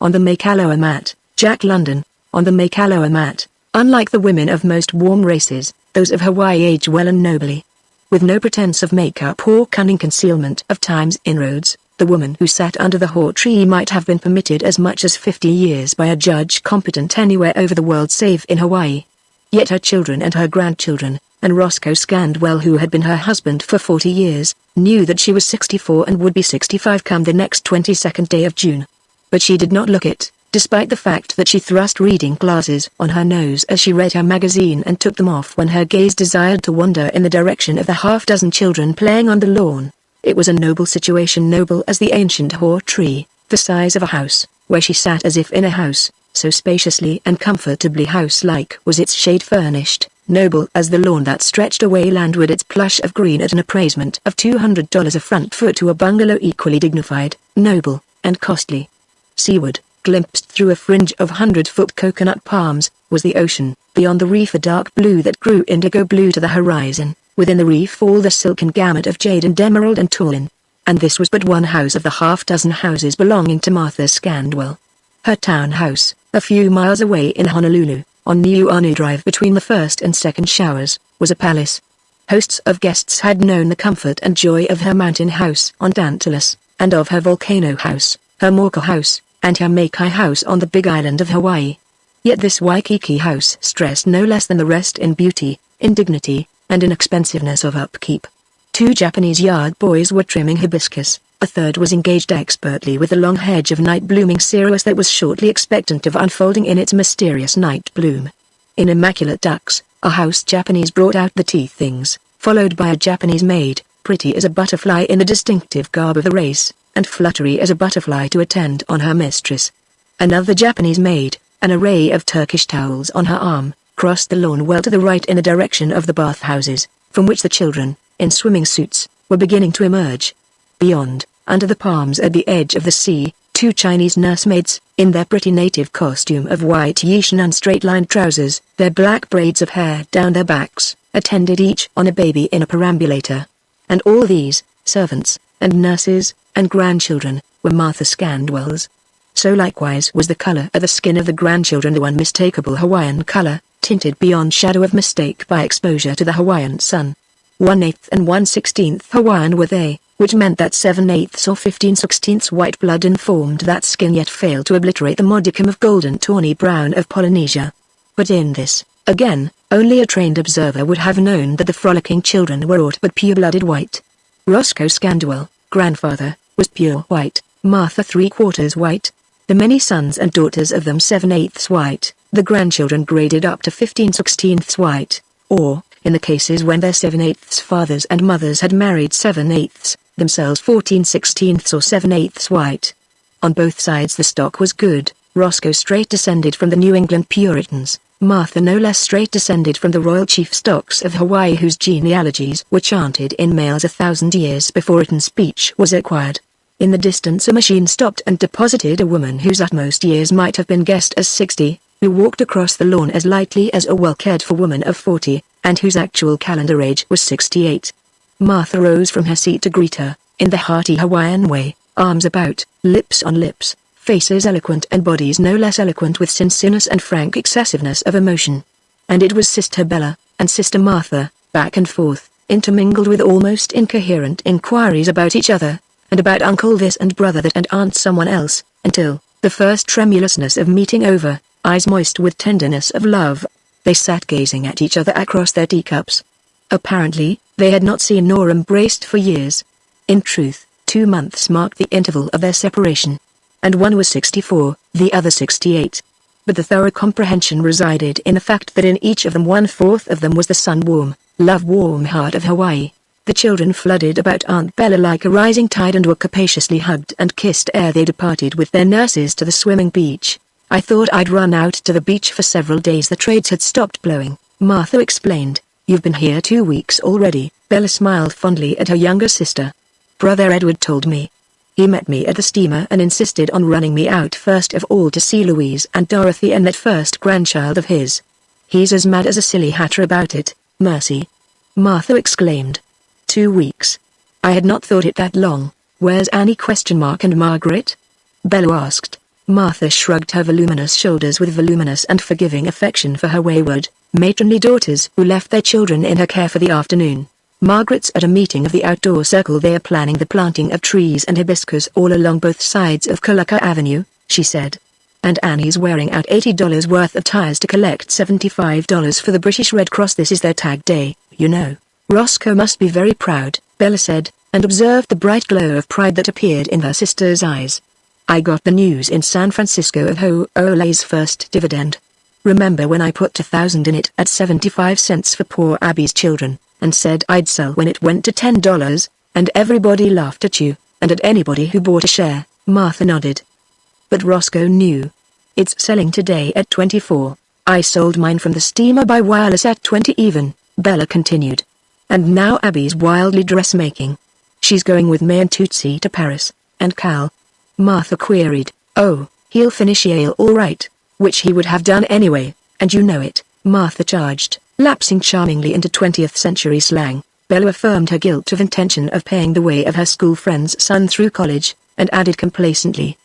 on the Makaloa mat, Jack London, on the Makaloa mat. Unlike the women of most warm races, those of Hawaii age well and nobly. With no pretense of makeup or cunning concealment of time's inroads, the woman who sat under the haw tree might have been permitted as much as 50 years by a judge competent anywhere over the world save in Hawaii. Yet her children and her grandchildren, and Roscoe Scandwell, who had been her husband for 40 years, knew that she was 64 and would be 65 come the next 22nd day of June. But she did not look it, despite the fact that she thrust reading glasses on her nose as she read her magazine and took them off when her gaze desired to wander in the direction of the half-dozen children playing on the lawn. It was a noble situation, noble as the ancient haw tree, the size of a house, where she sat as if in a house, so spaciously and comfortably house-like was its shade furnished, noble as the lawn that stretched away landward, its plush of green at an appraisement of $200 a front foot to a bungalow equally dignified, noble, and costly. Seaward, glimpsed through a fringe of 100-foot coconut palms, was the ocean, beyond the reef a dark blue that grew indigo blue to the horizon, within the reef all the silken gamut of jade and emerald and tauline. And this was but one house of the half-dozen houses belonging to Martha Scandwell. Her town house, a few miles away in Honolulu, on Niuanu Drive between the first and second showers, was a palace. Hosts of guests had known the comfort and joy of her mountain house on Tantalus, and of her volcano house, her Mauka house, and her Makai house on the Big Island of Hawaii. Yet this Waikiki house stressed no less than the rest in beauty, in dignity, and in expensiveness of upkeep. 2 Japanese yard boys were trimming hibiscus, a third was engaged expertly with the long hedge of night-blooming cereus that was shortly expectant of unfolding in its mysterious night bloom. In immaculate ducks, a house Japanese brought out the tea things, followed by a Japanese maid, pretty as a butterfly in the distinctive garb of the race, and fluttery as a butterfly to attend on her mistress. Another Japanese maid, an array of Turkish towels on her arm, crossed the lawn well to the right in the direction of the bathhouses, from which the children, in swimming suits, were beginning to emerge. Beyond, under the palms at the edge of the sea, 2 Chinese nursemaids, in their pretty native costume of white yishan and straight-lined trousers, their black braids of hair down their backs, attended each on a baby in a perambulator. And all these, servants, and nurses, and grandchildren, were Martha Scandwell's. So likewise was the color of the skin of the grandchildren the unmistakable Hawaiian color, tinted beyond shadow of mistake by exposure to the Hawaiian sun. 1/8 and 1/16 Hawaiian were they, which meant that 7/8 or 15/16 white blood informed that skin yet failed to obliterate the modicum of golden tawny brown of Polynesia. But in this, again, only a trained observer would have known that the frolicking children were aught but pure-blooded white. Roscoe Scandwell, grandfather, was pure white, Martha 3/4 white, the many sons and daughters of them 7/8 white, the grandchildren graded up to 15/16 white, or, in the cases when their 7/8 fathers and mothers had married 7/8, themselves 14/16 or 7/8 white. On both sides the stock was good, Roscoe straight descended from the New England Puritans, Martha no less straight descended from the royal chief stocks of Hawaii whose genealogies were chanted in males 1,000 years before written speech was acquired. In the distance a machine stopped and deposited a woman whose utmost years might have been guessed as 60, who walked across the lawn as lightly as a well-cared-for woman of 40, and whose actual calendar age was 68. Martha rose from her seat to greet her, in the hearty Hawaiian way, arms about, lips on lips, faces eloquent and bodies no less eloquent with sincereness and frank excessiveness of emotion. And it was Sister Bella, and Sister Martha, back and forth, intermingled with almost incoherent inquiries about each other, and about uncle this and brother that and aunt someone else, until, the first tremulousness of meeting over, eyes moist with tenderness of love, they sat gazing at each other across their teacups. Apparently, they had not seen nor embraced for years. In truth, 2 months marked the interval of their separation. And one was 64, the other 68. But the thorough comprehension resided in the fact that in each of them 1/4 of them was the sun-warm, love-warm heart of Hawaii. The children flooded about Aunt Bella like a rising tide and were capaciously hugged and kissed ere they departed with their nurses to the swimming beach. I thought I'd run out to the beach for several days. The trades had stopped blowing, Martha explained. You've been here 2 weeks already. Bella smiled fondly at her younger sister. Brother Edward told me. He met me at the steamer and insisted on running me out first of all to see Louise and Dorothy and that first grandchild of his. He's as mad as a silly hatter about it, Mercy. Martha exclaimed. 2 weeks. I had not thought it that long. Where's Annie ? And Margaret? Bella asked. Martha shrugged her voluminous shoulders with voluminous and forgiving affection for her wayward, matronly daughters who left their children in her care for the afternoon. Margaret's at a meeting of the outdoor circle. They are planning the planting of trees and hibiscus all along both sides of Kalaka Avenue, she said. And Annie's wearing out $80 worth of tires to collect $75 for the British Red Cross. This is their tag day, you know. Roscoe must be very proud, Bella said, and observed the bright glow of pride that appeared in her sister's eyes. I got the news in San Francisco of Ho'ole's first dividend. Remember when I put 2,000 in it at 75 cents for poor Abby's children, and said I'd sell when it went to $10, and everybody laughed at you, and at anybody who bought a share? Martha nodded. But Roscoe knew. It's selling today at 24. I sold mine from the steamer by wireless at 20 even, Bella continued. And now Abby's wildly dressmaking. She's going with May and Tootsie to Paris, and Cal. Martha queried. Oh, he'll finish Yale all right, which he would have done anyway, and you know it, Martha charged, lapsing charmingly into 20th century slang. Bella affirmed her guilt of intention of paying the way of her school friend's son through college, and added complacently.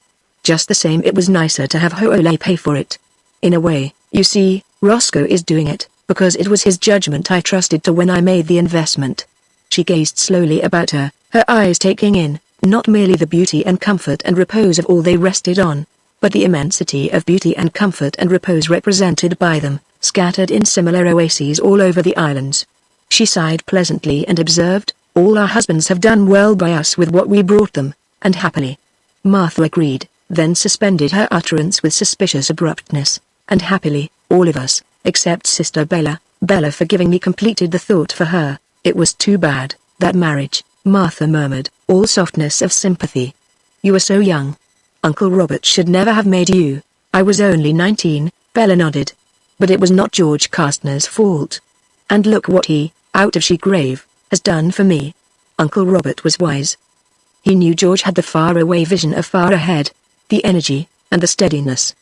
Just the same, it was nicer to have Ho'ole pay for it. In a way, you see, Roscoe is doing it, because it was his judgment I trusted to when I made the investment. She gazed slowly about her eyes taking in, not merely the beauty and comfort and repose of all they rested on, but the immensity of beauty and comfort and repose represented by them, scattered in similar oases all over the islands. She sighed pleasantly and observed, all our husbands have done well by us with what we brought them, and happily. Martha agreed, then suspended her utterance with suspicious abruptness, and happily, all of us, except Sister Bella. Bella forgivingly completed the thought for her. It was too bad, that marriage, Martha murmured, all softness of sympathy. You were so young. Uncle Robert should never have made you. I was only 19, Bella nodded. But it was not George Castner's fault. And look what he, out of she-grave, has done for me. Uncle Robert was wise. He knew George had the far-away vision of far ahead, the energy, and the steadiness.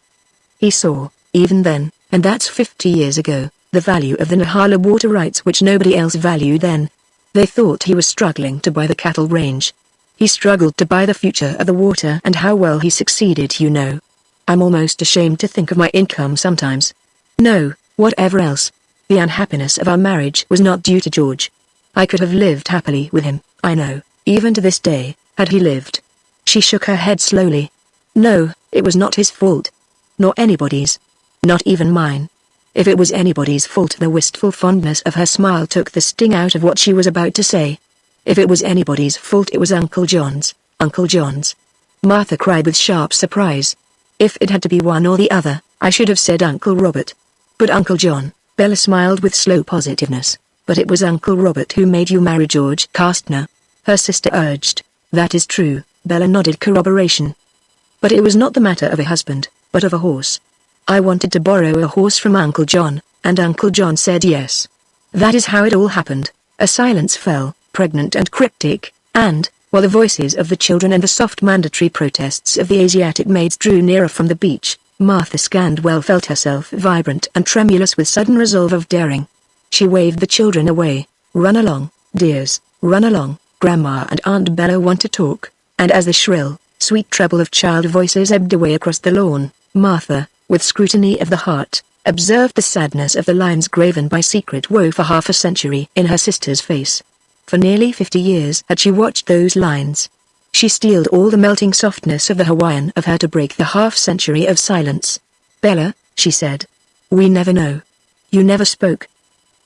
He saw, even then, and that's 50 years ago, the value of the Nahala water rights which nobody else valued then. They thought he was struggling to buy the cattle range. He struggled to buy the future of the water, and how well he succeeded, you know. I'm almost ashamed to think of my income sometimes. No, whatever else. The unhappiness of our marriage was not due to George. I could have lived happily with him, I know, even to this day, had he lived. She shook her head slowly. No, it was not his fault. Nor anybody's. Not even mine. If it was anybody's fault, the wistful fondness of her smile took the sting out of what she was about to say. If it was anybody's fault, it was Uncle John's. Uncle John's. Martha cried with sharp surprise. If it had to be one or the other, I should have said Uncle Robert. But Uncle John. Bella smiled with slow positiveness. But it was Uncle Robert who made you marry George Castner. Her sister urged. That is true, Bella nodded corroboration. But it was not the matter of a husband, but of a horse. I wanted to borrow a horse from Uncle John, and Uncle John said yes. That is how it all happened. A silence fell, pregnant and cryptic, and, while the voices of the children and the soft mandatory protests of the Asiatic maids drew nearer from the beach, Martha Scandwell felt herself vibrant and tremulous with sudden resolve of daring. She waved the children away. Run along, dears, run along, Grandma and Aunt Bella want to talk, and as the shrill, sweet treble of child voices ebbed away across the lawn, Martha, with scrutiny of the heart, observed the sadness of the lines graven by secret woe for half a century in her sister's face. For nearly 50 years had she watched those lines. She steeled all the melting softness of the Hawaiian of her to break the half-century of silence. Bella, she said. We never know. You never spoke.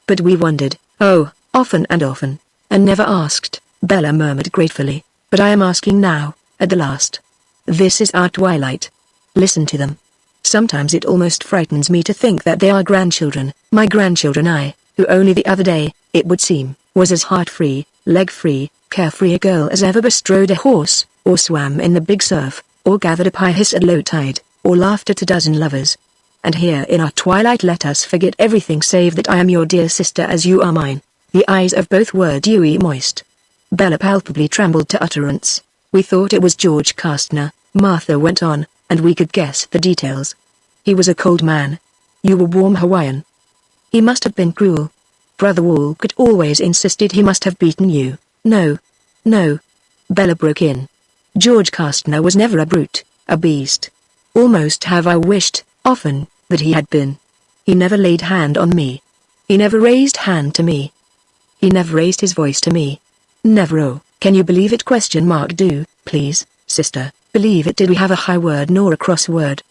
But we wondered, oh, often and often, and never asked, Bella murmured gratefully, but I am asking now, at the last. This is our twilight. Listen to them. Sometimes it almost frightens me to think that they are grandchildren, my grandchildren who only the other day, it would seem, was as heart-free, leg-free, carefree a girl as ever bestrode a horse, or swam in the big surf, or gathered a pie hiss at low tide, or laughed at a dozen lovers. And here in our twilight let us forget everything save that I am your dear sister as you are mine. The eyes of both were dewy moist. Bella palpably trembled to utterance. We thought it was George Castner, Martha went on, and we could guess the details. He was a cold man. You were warm Hawaiian. He must have been cruel. Brother Walcott always insisted he must have beaten you. No. No. Bella broke in. George Castner was never a brute, a beast. Almost have I wished, often, that he had been. He never laid hand on me. He never raised hand to me. He never raised his voice to me. Never. Oh, can you believe it? Do, please, sister, believe it. Did we have a high word nor a cross word?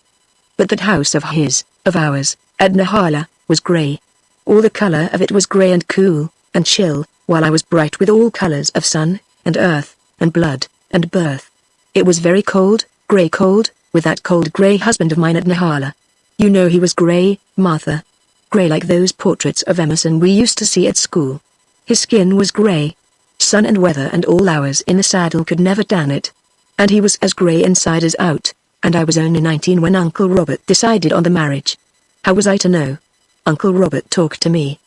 But that house of his, of ours, at Nehala, was grey. All the colour of it was grey and cool, and chill, while I was bright with all colours of sun, and earth, and blood, and birth. It was very cold, grey cold, with that cold grey husband of mine at Nehala. You know he was grey, Martha. Grey like those portraits of Emerson we used to see at school. His skin was grey. Sun and weather and all hours in the saddle could never tan it. And he was as grey inside as out, and I was only 19 when Uncle Robert decided on the marriage. How was I to know? Uncle Robert talked to me.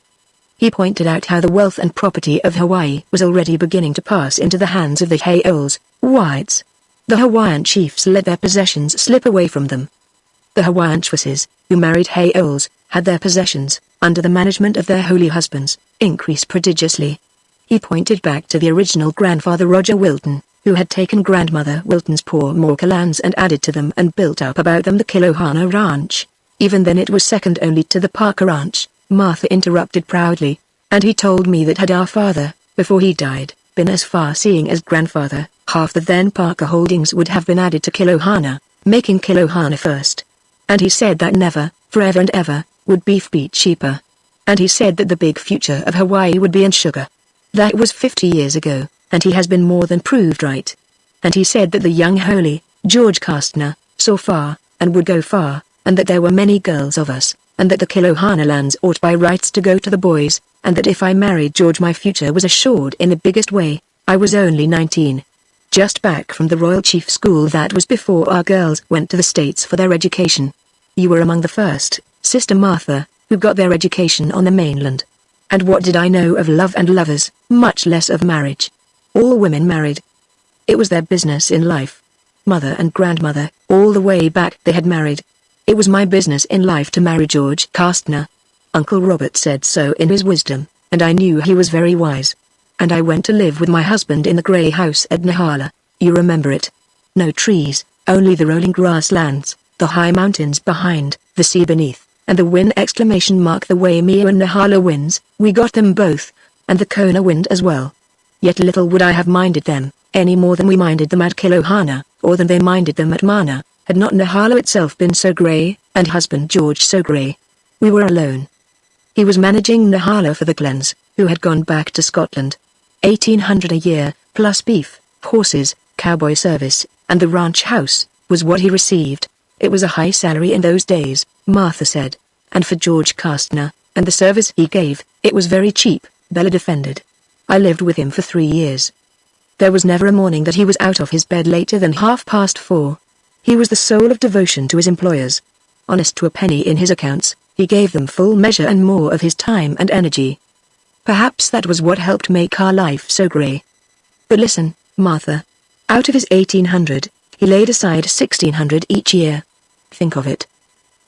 He pointed out how the wealth and property of Hawaii was already beginning to pass into the hands of the Haoles, whites. The Hawaiian chiefs let their possessions slip away from them. The Hawaiian Swisses, who married Haoles, had their possessions, under the management of their holy husbands, increase prodigiously. He pointed back to the original grandfather Roger Wilton, who had taken grandmother Wilton's poor Morka lands and added to them and built up about them the Kilohana Ranch. Even then it was second only to the Parker Ranch, Martha interrupted proudly, and he told me that had our father, before he died, been as far-seeing as grandfather, half the then Parker holdings would have been added to Kilohana, making Kilohana first. And he said that never, forever and ever, would beef be cheaper. And he said that the big future of Hawaii would be in sugar. That was 50 years ago, and he has been more than proved right. And he said that the young holy, George Castner, saw far, and would go far, and that there were many girls of us, and that the Kilohana lands ought by rights to go to the boys, and that if I married George my future was assured in the biggest way. I was only 19. Just back from the Royal Chief School. That was before our girls went to the States for their education. You were among the first, Sister Martha, who got their education on the mainland. And what did I know of love and lovers, much less of marriage? All women married. It was their business in life. Mother and grandmother, all the way back, they had married. It was my business in life to marry George Castner. Uncle Robert said so in his wisdom, and I knew he was very wise. And I went to live with my husband in the grey house at Nehala. You remember it? No trees, only the rolling grasslands, the high mountains behind, the sea beneath, and the wind ! The way Mia and Nehala winds, we got them both, and the Kona wind as well. Yet little would I have minded them, any more than we minded them at Kilohana, or than they minded them at Mana, had not Nehala itself been so grey, and husband George so grey. We were alone. He was managing Nehala for the Glens, who had gone back to Scotland. 1800 a year, plus beef, horses, cowboy service, and the ranch house, was what he received. It was a high salary in those days, Martha said. And for George Castner, and the service he gave, it was very cheap, Bella defended. I lived with him for 3 years. There was never a morning that he was out of his bed later than 4:30. He was the soul of devotion to his employers. Honest to a penny in his accounts, he gave them full measure and more of his time and energy. Perhaps that was what helped make our life so grey. But listen, Martha. Out of his 1800, he laid aside 1600 each year. Think of it.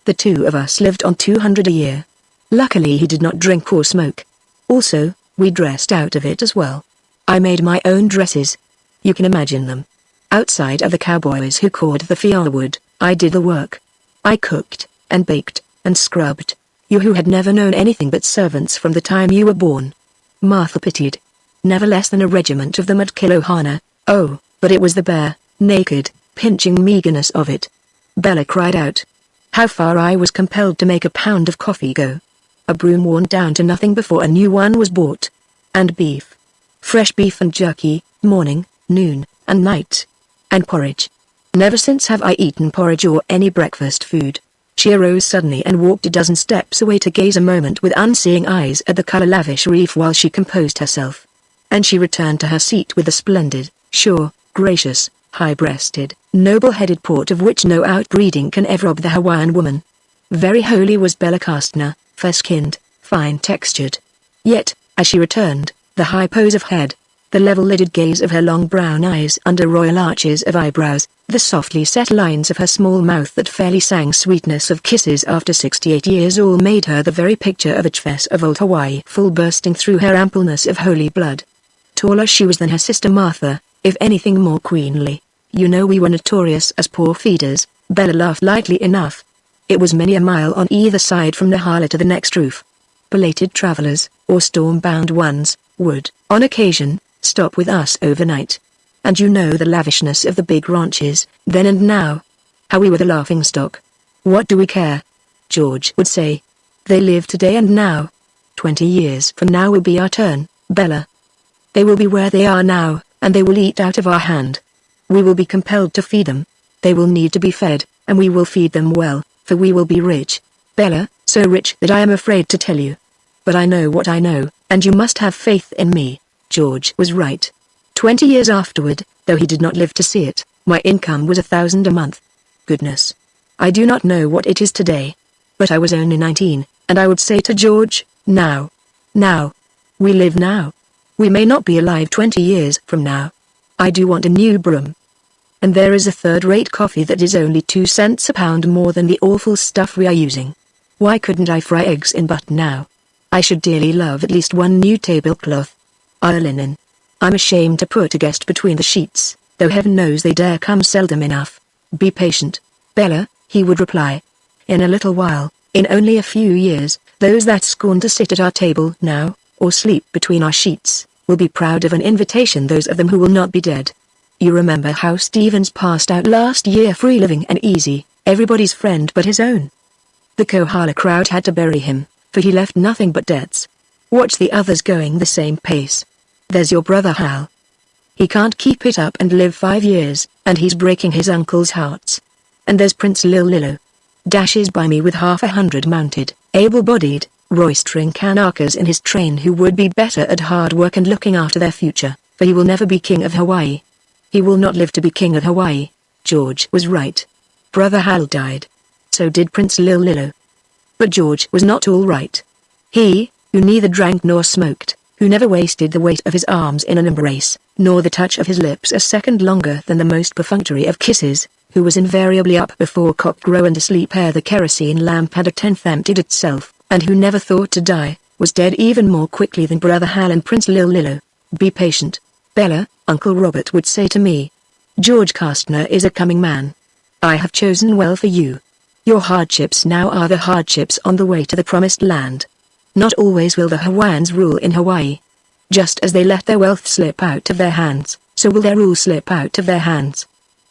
The two of us lived on 200 a year. Luckily he did not drink or smoke. Also, we dressed out of it as well. I made my own dresses. You can imagine them. Outside of the cowboys who cawed the firewood, I did the work. I cooked, and baked, and scrubbed. You who had never known anything but servants from the time you were born. Martha pitied. Never less than a regiment of them at Kilohana. Oh, but it was the bare, naked, pinching meagerness of it. Bella cried out. How far I was compelled to make a pound of coffee go. A broom worn down to nothing before a new one was bought. And beef. Fresh beef and jerky, morning, noon, and night. And porridge. Never since have I eaten porridge or any breakfast food. She arose suddenly and walked a dozen steps away to gaze a moment with unseeing eyes at the color-lavish reef while she composed herself. And she returned to her seat with the splendid, sure, gracious, high-breasted, noble-headed port of which no outbreeding can ever rob the Hawaiian woman. Very holy was Bella Castner, fair-skinned, fine-textured. Yet, as she returned, the high pose of head, the level-lidded gaze of her long brown eyes under royal arches of eyebrows, the softly set lines of her small mouth that fairly sang sweetness of kisses after 68 years all made her the very picture of a chiefess of old Hawaii, full bursting through her ampleness of holy blood. Taller she was than her sister Martha, if anything more queenly. You know we were notorious as poor feeders, Bella laughed lightly enough. It was many a mile on either side from Nehala to the next roof. Belated travelers, or storm-bound ones, would, on occasion, stop with us overnight. And you know the lavishness of the big ranches, then and now. How we were the laughingstock. What do we care? George would say. They live today and now. 20 years from now will be our turn, Bella. They will be where they are now, and they will eat out of our hand. We will be compelled to feed them. They will need to be fed, and we will feed them well, for we will be rich. Bella, so rich that I am afraid to tell you. But I know what I know, and you must have faith in me. George was right. 20 years afterward, though he did not live to see it, my income was $1,000 a month. Goodness. I do not know what it is today. But I was only 19, and I would say to George, now. Now. We live now. We may not be alive 20 years from now. I do want a new broom. And there is a third-rate coffee that is only 2 cents a pound more than the awful stuff we are using. Why couldn't I fry eggs in butter now? I should dearly love at least one new tablecloth. Our linen. I'm ashamed to put a guest between the sheets, though heaven knows they dare come seldom enough. Be patient, Bella, he would reply. In a little while, in only a few years, those that scorn to sit at our table now, or sleep between our sheets, will be proud of an invitation, those of them who will not be dead. You remember how Stevens passed out last year, free living and easy, everybody's friend but his own. The Kohala crowd had to bury him, for he left nothing but debts. Watch the others going the same pace. There's your brother Hal. He can't keep it up and live 5 years, and he's breaking his uncle's hearts. And there's Prince Lillo. Dashes by me with 100 mounted, able-bodied, roistering Kanakas in his train who would be better at hard work and looking after their future, for he will never be king of Hawaii. He will not live to be king of Hawaii. George was right. Brother Hal died. So did Prince Lillo. But George was not all right. He, who neither drank nor smoked, who never wasted the weight of his arms in an embrace, nor the touch of his lips a second longer than the most perfunctory of kisses, who was invariably up before cock-crow and asleep ere the kerosene lamp had a tenth emptied itself, and who never thought to die, was dead even more quickly than Brother Hal and Prince Lillo. Be patient, Bella, Uncle Robert would say to me. George Castner is a coming man. I have chosen well for you. Your hardships now are the hardships on the way to the promised land. Not always will the Hawaiians rule in Hawaii. Just as they let their wealth slip out of their hands, so will their rule slip out of their hands.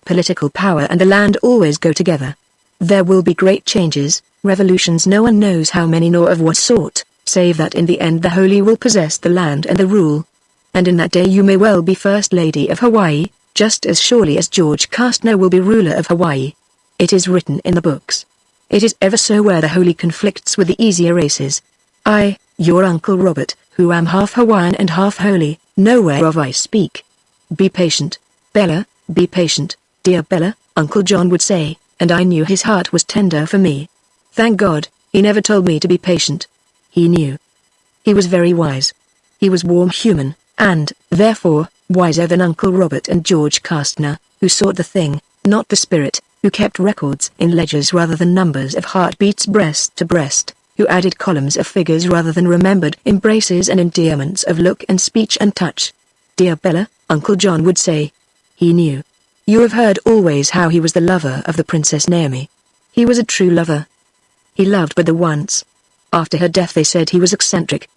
Political power and the land always go together. There will be great changes, revolutions, no one knows how many nor of what sort, save that in the end the Holy will possess the land and the rule. And in that day you may well be First Lady of Hawaii, just as surely as George Castner will be ruler of Hawaii. It is written in the books. It is ever so where the holy conflicts with the easier races. I, your Uncle Robert, who am half Hawaiian and half holy, know whereof I speak. Be patient, Bella, be patient, dear Bella, Uncle John would say, and I knew his heart was tender for me. Thank God, he never told me to be patient. He knew. He was very wise. He was warm human, and, therefore, wiser than Uncle Robert and George Castner, who sought the thing, not the spirit, who kept records in ledgers rather than numbers of heartbeats breast to breast, who added columns of figures rather than remembered embraces and endearments of look and speech and touch. Dear Bella, Uncle John would say. He knew. You have heard always how he was the lover of the Princess Naomi. He was a true lover. He loved but the once. After her death they said he was eccentric.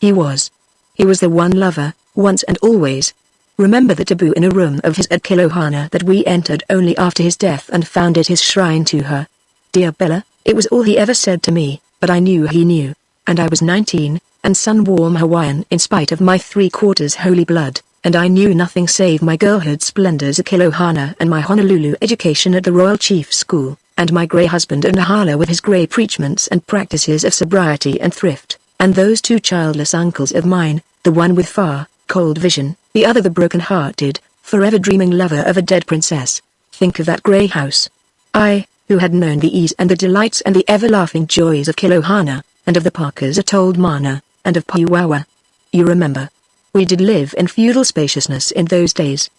He was. He was the one lover, once and always. Remember the taboo in a room of his at Kilohana that we entered only after his death and found it his shrine to her. Dear Bella, it was all he ever said to me, but I knew he knew, and I was 19, and sun-warm Hawaiian in spite of my 3/4 holy blood, and I knew nothing save my girlhood splendors at Kilohana and my Honolulu education at the Royal Chief School, and my grey husband at Nehala with his grey preachments and practices of sobriety and thrift, and those 2 childless uncles of mine, the one with far, cold vision, the other the broken-hearted, forever dreaming lover of a dead princess. Think of that grey house. I, who had known the ease and the delights and the ever-laughing joys of Kilohana, and of the Parkers at Old Mana, and of Puawa. You remember. We did live in feudal spaciousness in those days.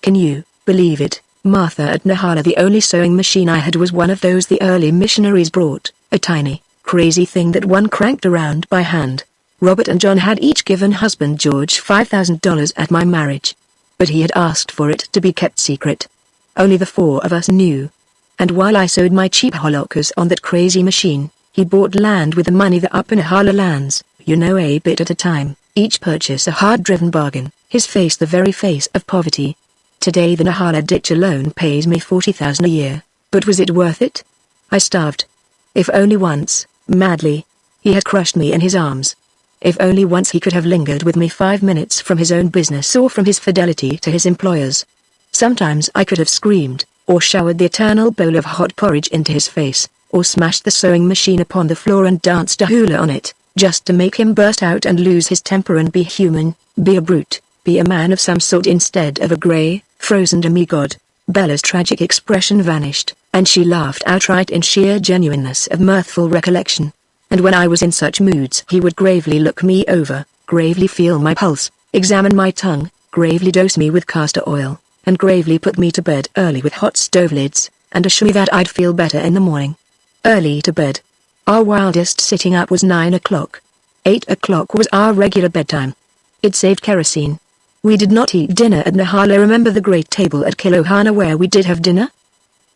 Can you, believe it, Martha at Nehala, the only sewing machine I had was one of those the early missionaries brought, a tiny, crazy thing that one cranked around by hand. Robert and John had each given husband George $5,000 at my marriage. But he had asked for it to be kept secret. Only the 4 of us knew. And while I sewed my cheap holocaust on that crazy machine, he bought land with the money the up in Nahala lands, a bit at a time, each purchase a hard-driven bargain, his face the very face of poverty. Today the Nahala ditch alone pays me 40,000 a year, but was it worth it? I starved. If only once, madly. He had crushed me in his arms. If only once he could have lingered with me 5 minutes from his own business or from his fidelity to his employers. Sometimes I could have screamed, or showered the eternal bowl of hot porridge into his face, or smashed the sewing machine upon the floor and danced a hula on it, just to make him burst out and lose his temper and be human, be a brute, be a man of some sort instead of a grey, frozen demigod. Bella's tragic expression vanished, and she laughed outright in sheer genuineness of mirthful recollection. And when I was in such moods he would gravely look me over, gravely feel my pulse, examine my tongue, gravely dose me with castor oil, and gravely put me to bed early with hot stove lids, and assure me that I'd feel better in the morning. Early to bed. Our wildest sitting up was 9 o'clock. 8 o'clock was our regular bedtime. It saved kerosene. We did not eat dinner at Nahala. Remember the great table at Kilohana where we did have dinner?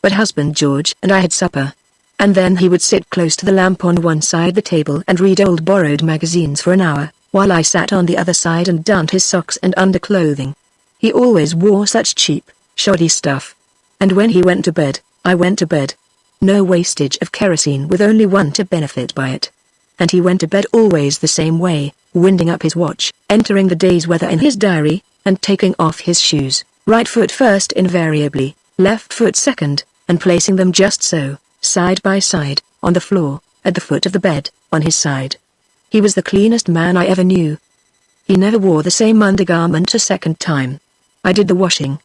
But husband George and I had supper. And then he would sit close to the lamp on one side the table and read old borrowed magazines for an hour, while I sat on the other side and darned his socks and underclothing. He always wore such cheap, shoddy stuff. And when he went to bed, I went to bed. No wastage of kerosene with only one to benefit by it. And he went to bed always the same way, winding up his watch, entering the day's weather in his diary, and taking off his shoes, right foot first invariably, left foot second, and placing them just so, side by side, on the floor, at the foot of the bed, on his side. He was the cleanest man I ever knew. He never wore the same undergarment a second time. I did the washing.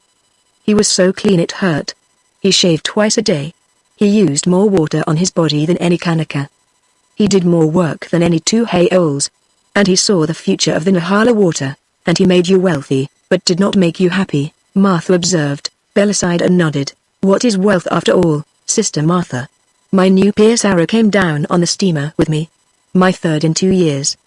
He was so clean it hurt. He shaved twice a day. He used more water on his body than any Kanaka. He did more work than any 2 hay-oles. And he saw the future of the Nahala water, and he made you wealthy, but did not make you happy, Martha observed. Bella sighed and nodded. What is wealth after all, Sister Martha? My new Pierce Arrow came down on the steamer with me. My third in 2 years.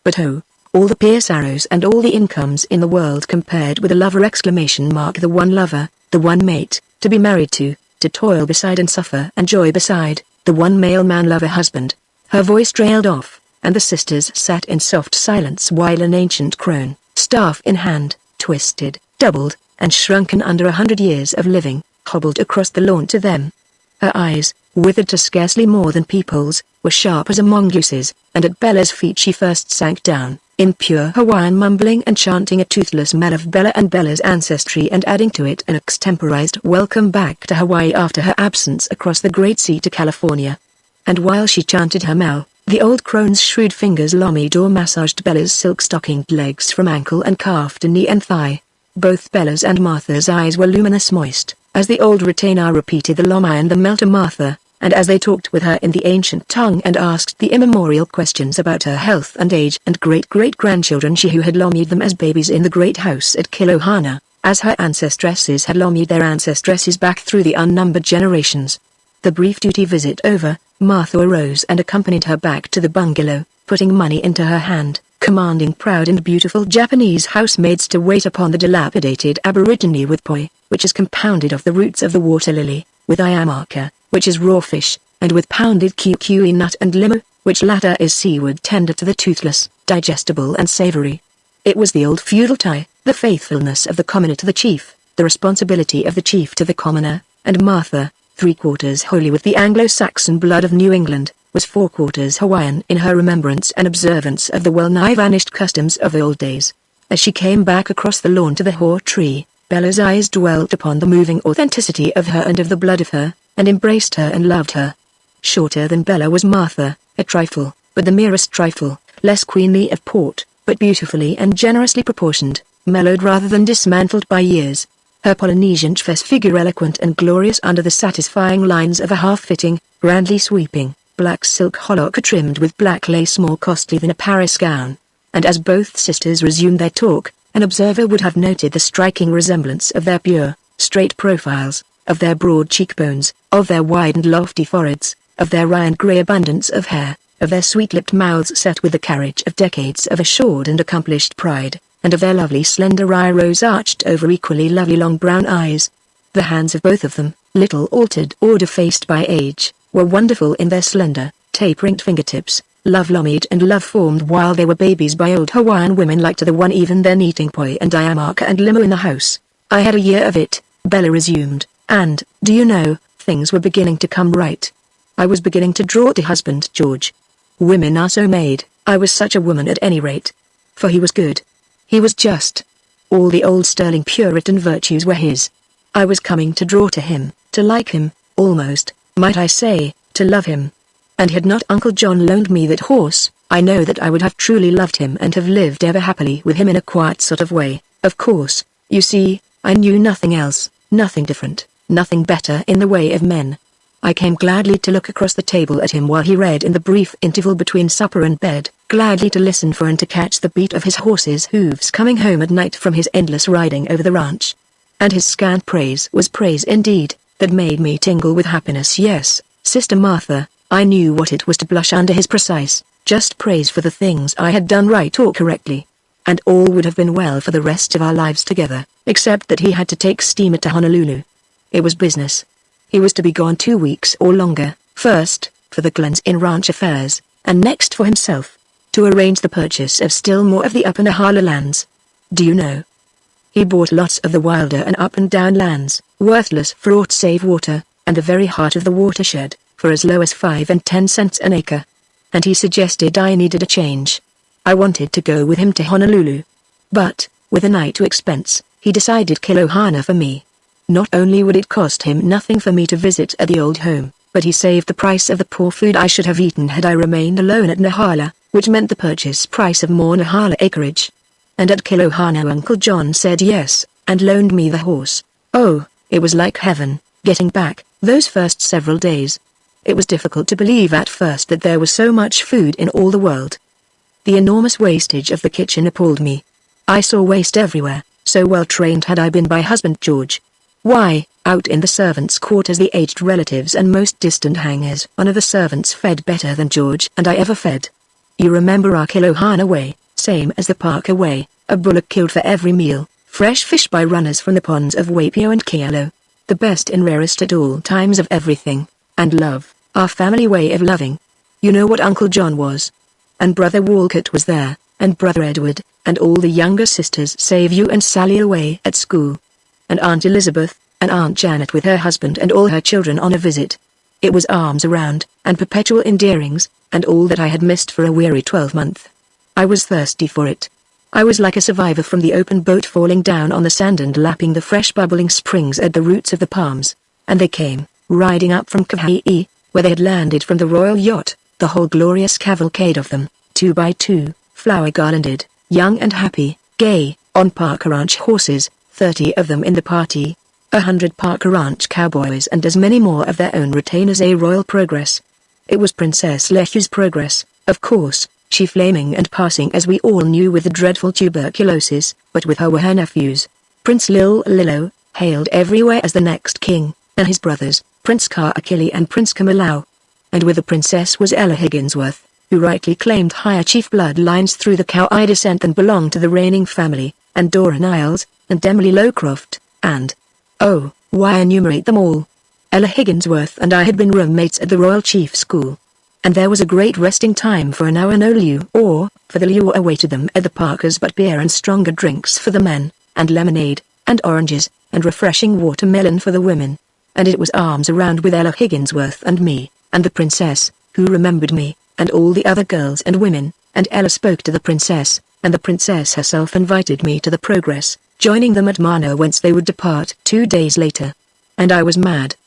But oh, all the Pierce Arrows and all the incomes in the world compared with a lover! The one lover, the one mate, to be married to toil beside and suffer and joy beside, the one male man lover husband. Her voice trailed off, and the sisters sat in soft silence while an ancient crone, staff in hand, twisted, doubled, and shrunken under 100 years of living, hobbled across the lawn to them. Her eyes, withered to scarcely more than peepholes, were sharp as a mongoose's, and at Bella's feet she first sank down, in pure Hawaiian mumbling and chanting a toothless mel of Bella and Bella's ancestry and adding to it an extemporized welcome back to Hawaii after her absence across the Great Sea to California. And while she chanted her mel, the old crone's shrewd fingers lamido massaged Bella's silk-stockinged legs from ankle and calf to knee and thigh. Both Bella's and Martha's eyes were luminous moist, as the old retainer repeated the lama and the mel to Martha, and as they talked with her in the ancient tongue and asked the immemorial questions about her health and age and great-great-grandchildren, she who had lomied them as babies in the great house at Kilohana, as her ancestresses had lomied their ancestresses back through the unnumbered generations. The brief duty visit over, Martha arose and accompanied her back to the bungalow, putting money into her hand, commanding proud and beautiful Japanese housemaids to wait upon the dilapidated aborigine with poi, which is compounded of the roots of the water lily, with ayamaka, which is raw fish, and with pounded kukui nut and limo, which latter is seaweed tender to the toothless, digestible and savory. It was the old feudal tie, the faithfulness of the commoner to the chief, the responsibility of the chief to the commoner, and Martha, 3/4 holy with the Anglo-Saxon blood of New England, was 4/4 Hawaiian in her remembrance and observance of the well-nigh vanished customs of the old days. As she came back across the lawn to the haw tree, Bella's eyes dwelt upon the moving authenticity of her and of the blood of her, and embraced her and loved her. Shorter than Bella was Martha, a trifle, but the merest trifle, less queenly of port, but beautifully and generously proportioned, mellowed rather than dismantled by years. Her Polynesian face figure eloquent and glorious under the satisfying lines of a half-fitting, grandly sweeping, black silk holloka trimmed with black lace more costly than a Paris gown. And as both sisters resumed their talk, an observer would have noted the striking resemblance of their pure, straight profiles, of their broad cheekbones, of their wide and lofty foreheads, of their Ryan grey abundance of hair, of their sweet-lipped mouths set with the carriage of decades of assured and accomplished pride, and of their lovely slender eyebrows arched over equally lovely long brown eyes. The hands of both of them, little altered or defaced by age, were wonderful in their slender, tapering fingertips, love-lomied and love-formed while they were babies by old Hawaiian women like to the one even then eating poi and diamaka and limo in the house. I had a year of it, Bella resumed, and, do you know, things were beginning to come right. I was beginning to draw to husband George. Women are so made, I was such a woman at any rate. For he was good. He was just. All the old sterling Puritan virtues were his. I was coming to draw to him, to like him, almost, might I say, to love him. And had not Uncle John loaned me that horse, I know that I would have truly loved him and have lived ever happily with him in a quiet sort of way. Of course, you see, I knew nothing else, nothing different, nothing better in the way of men. I came gladly to look across the table at him while he read in the brief interval between supper and bed, gladly to listen for and to catch the beat of his horse's hooves coming home at night from his endless riding over the ranch. And his scant praise was praise indeed, that made me tingle with happiness. Yes, Sister Martha, I knew what it was to blush under his precise, just praise for the things I had done right or correctly. And all would have been well for the rest of our lives together, except that he had to take steamer to Honolulu. It was business. He was to be gone 2 weeks or longer, first, for the Glens in ranch affairs, and next for himself, to arrange the purchase of still more of the up and Nehala lands. Do you know? He bought lots of the wilder and up and down lands, worthless for aught save water, and the very heart of the watershed, for as low as 5 and 10 cents an acre. And he suggested I needed a change. I wanted to go with him to Honolulu. But, with an eye to expense, he decided Kilohana for me. Not only would it cost him nothing for me to visit at the old home, but he saved the price of the poor food I should have eaten had I remained alone at Nehala, which meant the purchase price of more Nehala acreage. And at Kilohana Uncle John said yes, and loaned me the horse. Oh, it was like heaven, getting back, those first several days. It was difficult to believe at first that there was so much food in all the world. The enormous wastage of the kitchen appalled me. I saw waste everywhere, so well trained had I been by husband George. Why, out in the servants' quarters the aged relatives and most distant hangers on of the servants fed better than George and I ever fed. You remember our Kilohana way, same as the Parker way, a bullock killed for every meal, fresh fish by runners from the ponds of Waipio and Kealo, the best and rarest at all times of everything, and love, our family way of loving. You know what Uncle John was. And Brother Walcott was there, and Brother Edward, and all the younger sisters save you and Sally away at school. And Aunt Elizabeth, and Aunt Janet with her husband and all her children on a visit. It was arms around, and perpetual endearings, and all that I had missed for a weary 12-month. I was thirsty for it. I was like a survivor from the open boat falling down on the sand and lapping the fresh bubbling springs at the roots of the palms. And they came, riding up from Kauai, where they had landed from the royal yacht, the whole glorious cavalcade of them, 2 by 2, flower-garlanded, young and happy, gay, on Parker Ranch horses, 30 of them in the party, 100 Parker Ranch cowboys and as many more of their own retainers. A royal progress. It was Princess Lechu's progress, of course, she flaming and passing as we all knew with the dreadful tuberculosis, but with her were her nephews. Prince Lilo, hailed everywhere as the next king, and his brothers, Prince Kaakili and Prince Kamilau. And with the princess was Ella Higginsworth, who rightly claimed higher chief bloodlines through the Kauai descent and belonged to the reigning family, and Dora Niles, and Emily Lowcroft, and, oh, why enumerate them all? Ella Higginsworth and I had been roommates at the Royal Chief School. And there was a great resting time for an hour no liu or, for the liu awaited them at the Parkers, but beer and stronger drinks for the men, and lemonade, and oranges, and refreshing watermelon for the women. And it was arms around with Ella Higginsworth and me, and the princess, who remembered me, and all the other girls and women, and Ella spoke to the princess, and the princess herself invited me to the progress, joining them at Mano whence they would depart 2 days later. And I was mad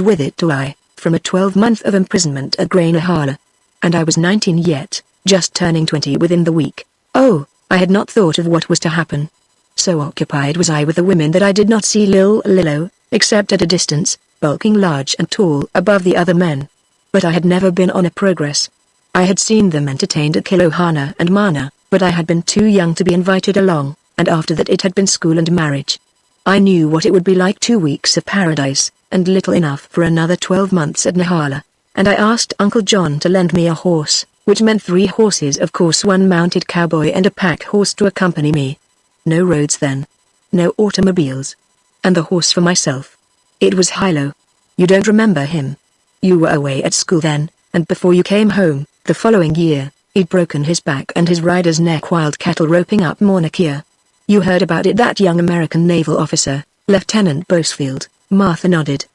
with it too, from a 12-month of imprisonment at Nehala. And I was 19 yet, just turning 20 within the week. Oh, I had not thought of what was to happen. So occupied was I with the women that I did not see Lilo, except at a distance, bulking large and tall above the other men. But I had never been on a progress. I had seen them entertained at Kilohana and Mana, but I had been too young to be invited along, and after that it had been school and marriage. I knew what it would be like 2 weeks of paradise, and little enough for another 12 months at Nehala, and I asked Uncle John to lend me a horse, which meant 3 horses, of course, 1 mounted cowboy and a pack horse to accompany me. No roads then. No automobiles. And the horse for myself. It was Hilo. You don't remember him? You were away at school then, and before you came home, the following year, he'd broken his back and his rider's neck wild cattle roping up Mauna Kea. You heard about it, that young American naval officer, Lieutenant Bosefield. Martha nodded.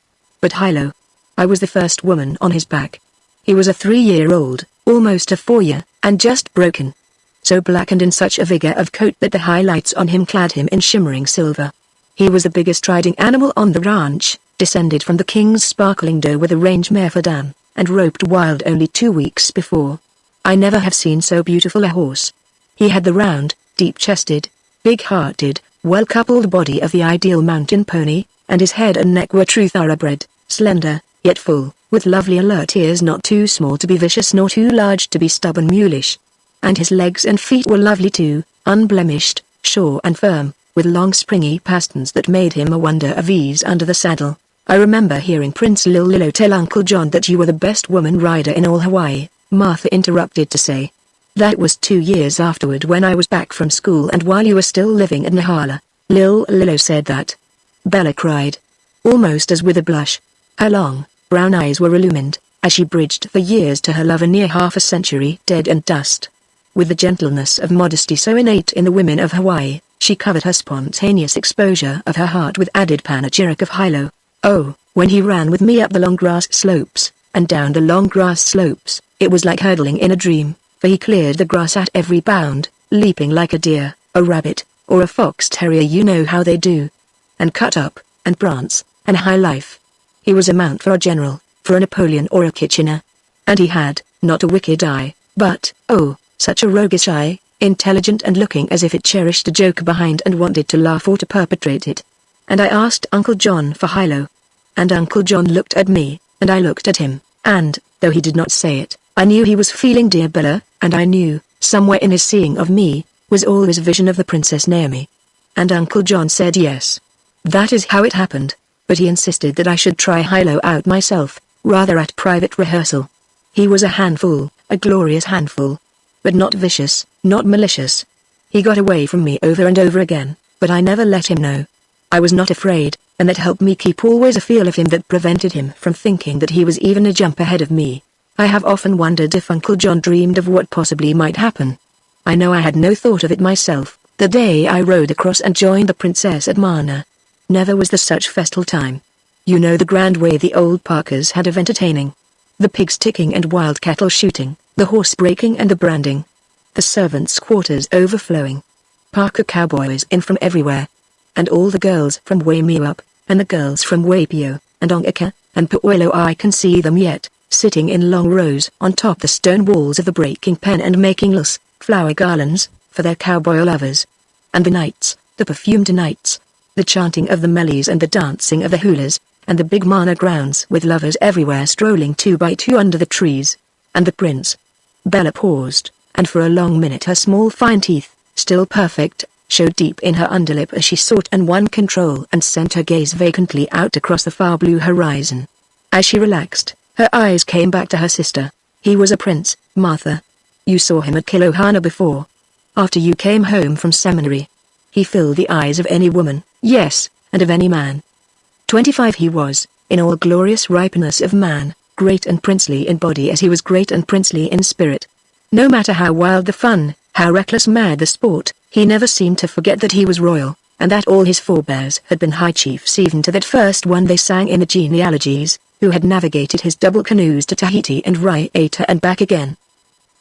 But Hilo. I was the first woman on his back. He was a 3-year-old, almost a 4-year, and just broken. So black and in such a vigor of coat that the highlights on him clad him in shimmering silver. He was the biggest riding animal on the ranch, descended from the king's sparkling doe with a range mare for Dan, and roped wild only 2 weeks before. I never have seen so beautiful a horse. He had the round, deep-chested, big-hearted, well-coupled body of the ideal mountain pony, and his head and neck were true thoroughbred, slender, yet full, with lovely alert ears not too small to be vicious nor too large to be stubborn mulish. And his legs and feet were lovely too, unblemished, sure and firm, with long springy pasterns that made him a wonder of ease under the saddle. I remember hearing Prince Lilo tell Uncle John that you were the best woman rider in all Hawaii, Martha interrupted to say. That was 2 years afterward when I was back from school and while you were still living at Nehala. Lilo said that. Bella cried. Almost as with a blush. Her long, brown eyes were illumined, as she bridged the years to her lover near half a century dead and dust. With the gentleness of modesty so innate in the women of Hawaii, she covered her spontaneous exposure of her heart with added panegyric of Hilo. Oh, when he ran with me up the long grass slopes, and down the long grass slopes, it was like hurdling in a dream, for he cleared the grass at every bound, leaping like a deer, a rabbit, or a fox terrier, you know how they do. And cut up, and prance, and high life. He was a mount for a general, for a Napoleon or a Kitchener. And he had, not a wicked eye, but, oh, such a roguish eye, intelligent and looking as if it cherished a joke behind and wanted to laugh or to perpetrate it. And I asked Uncle John for Hilo. And Uncle John looked at me, and I looked at him, and, though he did not say it, I knew he was feeling dear Bella, and I knew, somewhere in his seeing of me, was always a vision of the Princess Naomi. And Uncle John said yes. That is how it happened, but he insisted that I should try Hilo out myself, rather at private rehearsal. He was a handful, a glorious handful. But not vicious, not malicious. He got away from me over and over again, but I never let him know. I was not afraid, and that helped me keep always a feel of him that prevented him from thinking that he was even a jump ahead of me. I have often wondered if Uncle John dreamed of what possibly might happen. I know I had no thought of it myself, the day I rode across and joined the princess at Mana. Never was there such festal time. You know the grand way the old Parkers had of entertaining. The pigs ticking and wild cattle shooting, the horse breaking and the branding. The servants' quarters overflowing. Parker cowboys in from everywhere. And all the girls from Waimea, and the girls from Waipio, and Ongaka, and Pu'uelo, I can see them yet, sitting in long rows on top the stone walls of the breaking pen and making loose, flower garlands, for their cowboy lovers. And the nights, the perfumed nights, the chanting of the melis and the dancing of the hulas, and the big Mana grounds with lovers everywhere strolling 2 by 2 under the trees. And the prince. Bella paused, and for a long minute her small fine teeth, still perfect, showed deep in her underlip as she sought and won control and sent her gaze vacantly out across the far blue horizon. As she relaxed, her eyes came back to her sister. He was a prince, Martha. You saw him at Kilohana before. After you came home from seminary. He filled the eyes of any woman, yes, and of any man. 25 he was, in all glorious ripeness of man, great and princely in body as he was great and princely in spirit. No matter how wild the fun, how reckless mad the sport, he never seemed to forget that he was royal, and that all his forebears had been high chiefs even to that first one they sang in the genealogies, who had navigated his double canoes to Tahiti and Raiatea and back again.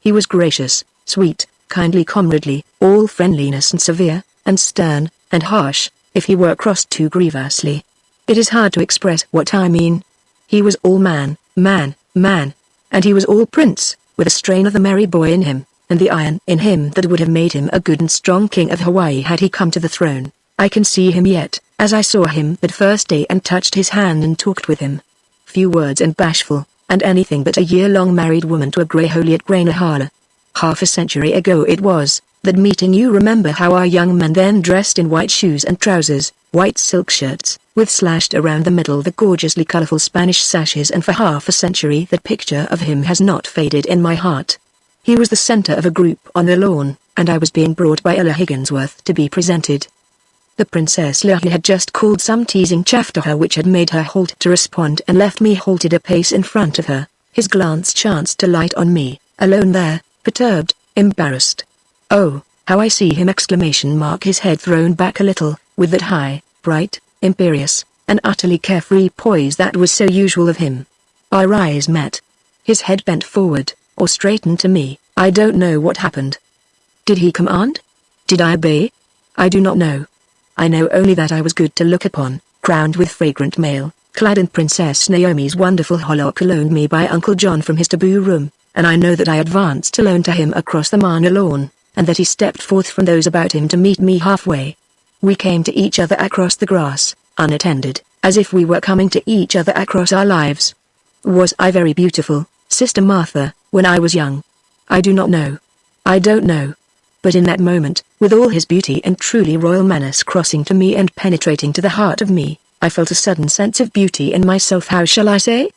He was gracious, sweet, kindly, comradely, all friendliness, and severe, and stern, and harsh, if he were crossed too grievously. It is hard to express what I mean. He was all man, and he was all prince, with a strain of the merry boy in him, and the iron in him that would have made him a good and strong king of Hawaii had he come to the throne. I can see him yet, as I saw him that first day and touched his hand and talked with him. Few words and bashful, and anything but a year-long married woman to a grey holy at Nehala. Half a century ago it was, that meeting you. Remember how our young man then dressed in white shoes and trousers, white silk shirts, with slashed around the middle the gorgeously colorful Spanish sashes, and for half a century that picture of him has not faded in my heart. He was the center of a group on the lawn, and I was being brought by Ella Higginsworth to be presented. The Princess Leia had just called some teasing chaff to her which had made her halt to respond and left me halted a pace in front of her. His glance chanced to light on me, alone there, perturbed, embarrassed. "Oh, how I see him!" His head thrown back a little, with that high, bright, imperious, and utterly carefree poise that was so usual of him. Our eyes met. His head bent forward, or straightened to me. I don't know what happened. Did he command? Did I obey? I do not know. I know only that I was good to look upon, crowned with fragrant mail, clad in Princess Naomi's wonderful hollock loaned me by Uncle John from his taboo room, and I know that I advanced alone to him across the manor lawn, and that he stepped forth from those about him to meet me halfway. We came to each other across the grass, unattended, as if we were coming to each other across our lives. Was I very beautiful, Sister Martha, when I was young? I do not know. I don't know. But in that moment, with all his beauty and truly royal manners crossing to me and penetrating to the heart of me, I felt a sudden sense of beauty in myself. How shall I say?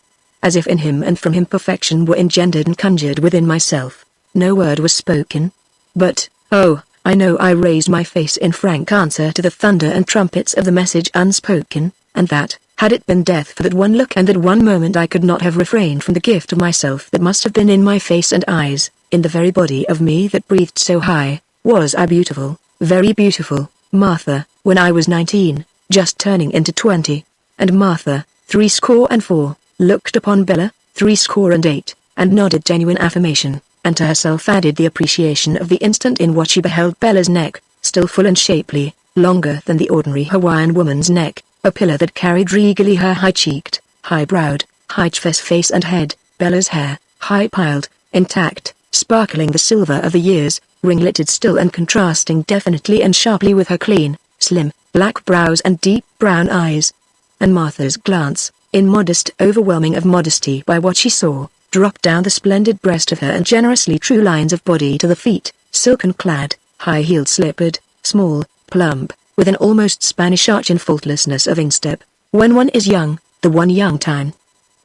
As if in him and from him perfection were engendered and conjured within myself. No word was spoken. But, oh, I know I raised my face in frank answer to the thunder and trumpets of the message unspoken, and that, had it been death for that one look and that one moment, I could not have refrained from the gift of myself that must have been in my face and eyes, in the very body of me that breathed so high. Was I beautiful, very beautiful, Martha, when I was 19, just turning into 20, and Martha, 84, looked upon Bella, 88, and nodded genuine affirmation, and to herself added the appreciation of the instant in what she beheld Bella's neck, still full and shapely, longer than the ordinary Hawaiian woman's neck, a pillar that carried regally her high-cheeked, high-browed, high-face face and head, Bella's hair, high-piled, intact, sparkling the silver of the years, ringleted still and contrasting definitely and sharply with her clean, slim, black brows and deep brown eyes. And Martha's glance, immodest overwhelming of modesty by what she saw, dropped down the splendid breast of her and generously true lines of body to the feet, silken-clad, high-heeled slippered, small, plump, with an almost Spanish arch and faultlessness of instep. When one is young, the one young time.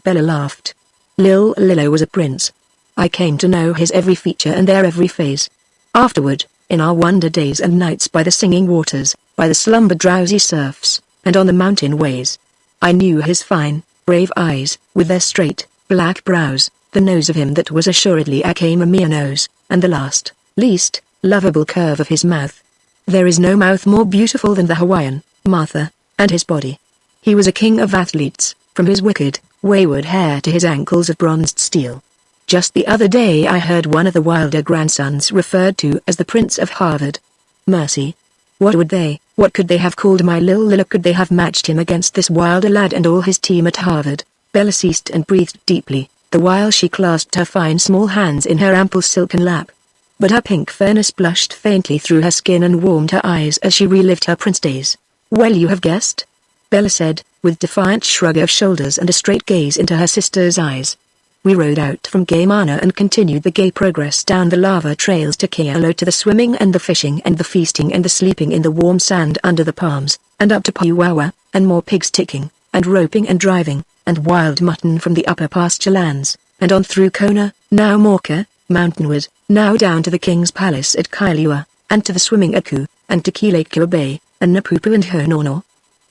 Bella laughed. Lillo was a prince. I came to know his every feature and their every phase. Afterward, in our wonder days and nights by the singing waters, by the slumber-drowsy surfs, and on the mountain ways, I knew his fine, brave eyes, with their straight, black brows, the nose of him that was assuredly a Kamamea nose, and the last, least, lovable curve of his mouth. There is no mouth more beautiful than the Hawaiian, Martha, and his body. He was a king of athletes, from his wicked, wayward hair to his ankles of bronzed steel. Just the other day I heard one of the Wilder grandsons referred to as the Prince of Harvard. Mercy. What could they have called my Lillo? Could they have matched him against this Wilder lad and all his team at Harvard? Bella ceased and breathed deeply, the while she clasped her fine small hands in her ample silken lap. But her pink fairness blushed faintly through her skin and warmed her eyes as she relived her prince days. Well, you have guessed, Bella said, with defiant shrug of shoulders and a straight gaze into her sister's eyes. We rode out from Gay Manor and continued the gay progress down the lava trails to Kealo, to the swimming and the fishing and the feasting and the sleeping in the warm sand under the palms, and up to Puawa, and more pigs ticking, and roping and driving, and wild mutton from the upper pasture lands, and on through Kona, now Morka, mountainward, now down to the King's Palace at Kailua, and to the swimming at Ku, and to Kilakua Bay, and Napupu and Honono.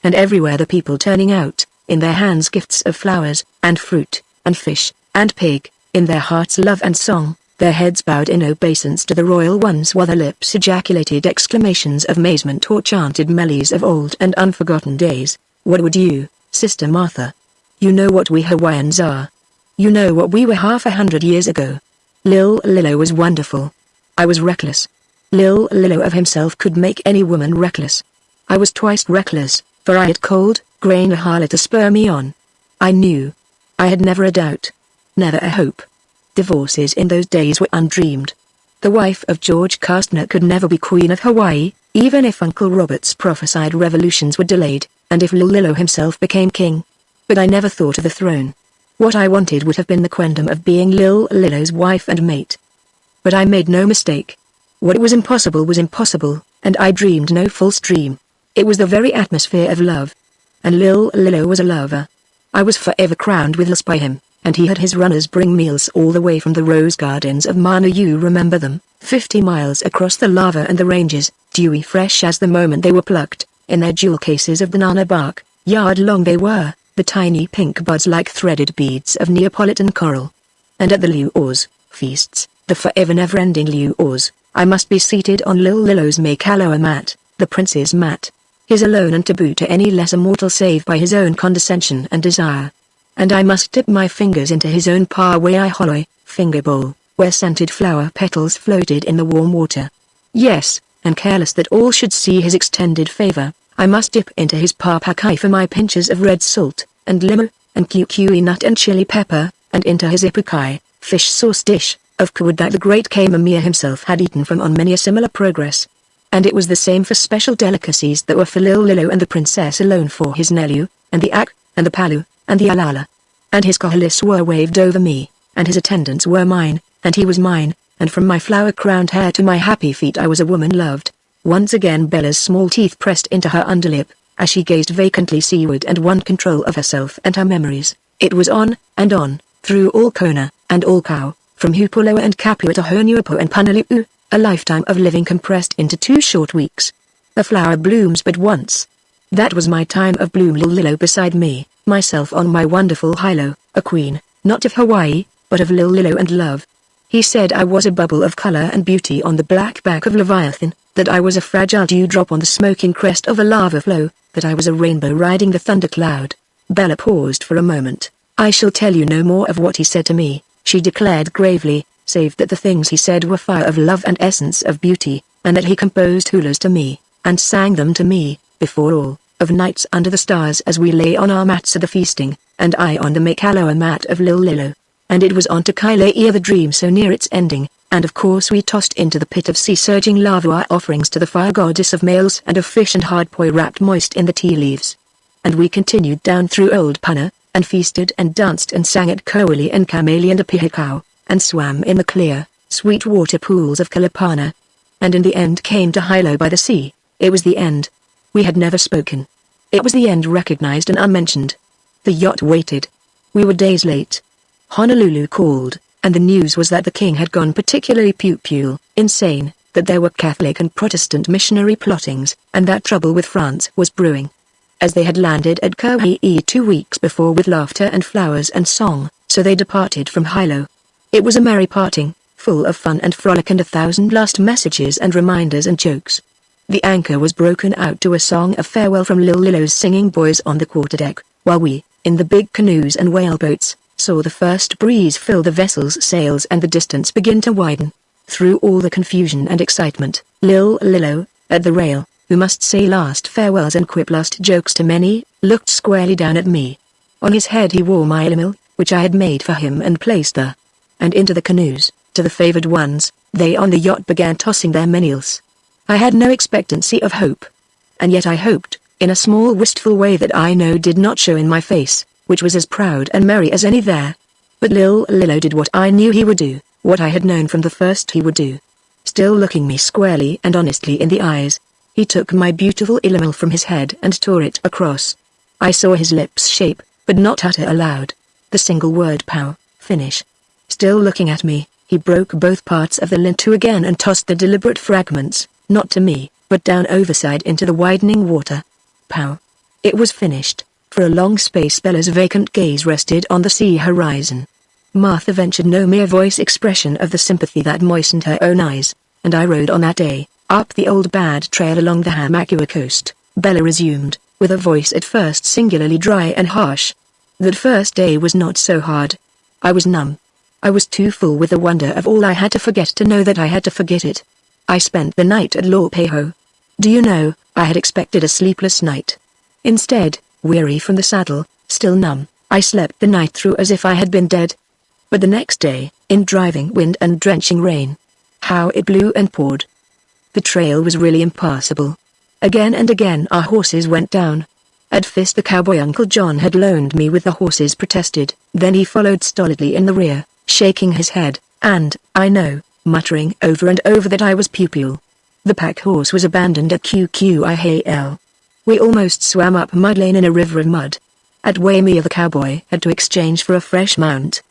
And everywhere the people turning out, in their hands gifts of flowers, and fruit, and fish, and pig, in their hearts love and song, their heads bowed in obeisance to the royal ones while their lips ejaculated exclamations of amazement or chanted melodies of old and unforgotten days. What would you, Sister Martha? You know what we Hawaiians are. You know what we were 100 years ago. Lillo was wonderful. I was reckless. Lillo of himself could make any woman reckless. I was twice reckless, for I had cold, grain Ahala to spur me on. I knew. I had never a doubt. Never a hope. Divorces in those days were undreamed. The wife of George Castner could never be Queen of Hawaii, even if Uncle Robert's prophesied revolutions were delayed, and if Lillo himself became king. But I never thought of the throne. What I wanted would have been the quondam of being Lillo's wife and mate. But I made no mistake. What was impossible, and I dreamed no false dream. It was the very atmosphere of love. And Lillo was a lover. I was forever crowned with lust by him, and he had his runners bring meals all the way from the rose gardens of Mana. You remember them, 50 miles across the lava and the ranges, dewy fresh as the moment they were plucked, in their jewel cases of banana bark, yard-long they were, the tiny pink buds like threaded beads of Neapolitan coral. And at the luau's feasts, the forever never-ending luau's, I must be seated on Lil Lillo's Makaloa mat, the prince's mat. His alone and taboo to any lesser mortal save by his own condescension and desire. And I must dip my fingers into his own Pawai Hollow finger bowl, where scented flower petals floated in the warm water. Yes, and careless that all should see his extended favor, I must dip into his papakai for my pinches of red salt, and limo, and kukui nut and chili pepper, and into his ipukai, fish sauce dish, of cod that the great Kamamia himself had eaten from on many a similar progress. And it was the same for special delicacies that were for Lil Lillo and the princess alone for his Nelu, and the Ak, and the Palu, and the Alala. And his kahalis were waved over me, and his attendants were mine, and he was mine, and from my flower-crowned hair to my happy feet I was a woman loved. Once again Bella's small teeth pressed into her underlip, as she gazed vacantly seaward and won control of herself and her memories. It was on, through all Kona, and all Kau, from Hupoloa and Kapua to Honuapo and Punaluu, a lifetime of living compressed into 2 short weeks. A flower blooms but once. That was my time of bloom. Lil Lillo beside me, myself on my wonderful Hilo, a queen, not of Hawaii, but of Lil Lillo and love. He said I was a bubble of color and beauty on the black back of Leviathan, that I was a fragile dewdrop on the smoking crest of a lava flow, that I was a rainbow riding the thundercloud. Bella paused for a moment. I shall tell you no more of what he said to me, she declared gravely, save that the things he said were fire of love and essence of beauty, and that he composed hulas to me, and sang them to me, before all, of nights under the stars as we lay on our mats at the feasting, and I on the Makaloa mat of Lil Lillo. And it was on to Kailea the dream so near its ending, and of course we tossed into the pit of sea-surging lava our offerings to the fire goddess of males and of fish and hardpoi wrapped moist in the tea leaves. And we continued down through Old Puna, and feasted and danced and sang at Koali and Kamali and Apihikau, and swam in the clear, sweet water pools of Kalapana. And in the end came to Hilo by the sea. It was the end. We had never spoken. It was the end recognized and unmentioned. The yacht waited. We were days late. Honolulu called, and the news was that the king had gone particularly pupule, insane, that there were Catholic and Protestant missionary plottings, and that trouble with France was brewing. As they had landed at Kauai 2 weeks before with laughter and flowers and song, so they departed from Hilo. It was a merry parting, full of fun and frolic and 1,000 last messages and reminders and jokes. The anchor was broken out to a song of farewell from Lil Lillo's singing boys on the quarterdeck, while we, in the big canoes and whaleboats, saw the first breeze fill the vessel's sails and the distance begin to widen. Through all the confusion and excitement, Lil Lillo, at the rail, who must say last farewells and quip last jokes to many, looked squarely down at me. On his head he wore my illimil, which I had made for him and placed there. And into the canoes, to the favored ones, they on the yacht began tossing their menials. I had no expectancy of hope. And yet I hoped, in a small wistful way that I know did not show in my face, which was as proud and merry as any there. But Lil Lillo did what I knew he would do, what I had known from the first he would do. Still looking me squarely and honestly in the eyes, he took my beautiful illimil from his head and tore it across. I saw his lips shape, but not utter aloud, the single word pow, finish. Still looking at me, he broke both parts of the lintu again and tossed the deliberate fragments, not to me, but down overside into the widening water. Pow. It was finished. For a long space Bella's vacant gaze rested on the sea horizon. Martha ventured no mere voice expression of the sympathy that moistened her own eyes, and I rode on that day, up the old bad trail along the Hamakua coast. Bella resumed, with a voice at first singularly dry and harsh. That first day was not so hard. I was numb. I was too full with the wonder of all I had to forget to know that I had to forget it. I spent the night at Lopeho. Do you know, I had expected a sleepless night. Instead, weary from the saddle, still numb, I slept the night through as if I had been dead. But the next day, in driving wind and drenching rain, how it blew and poured. The trail was really impassable. Again and again our horses went down. At first the cowboy Uncle John had loaned me with the horses protested, then he followed stolidly in the rear, shaking his head, and, I know, muttering over and over that I was pupule. The pack horse was abandoned at QQIHL. We almost swam up Mud Lane in a river of mud. At Waimea the cowboy had to exchange for a fresh mount.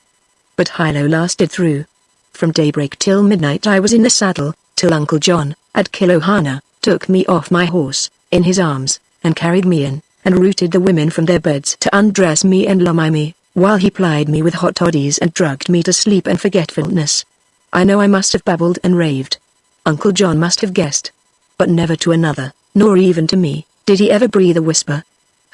But Hilo lasted through. From daybreak till midnight I was in the saddle, till Uncle John, at Kilohana, took me off my horse, in his arms, and carried me in, and rooted the women from their beds to undress me and lummy me, while he plied me with hot toddies and drugged me to sleep and forgetfulness. I know I must have babbled and raved. Uncle John must have guessed. But never to another, nor even to me, did he ever breathe a whisper.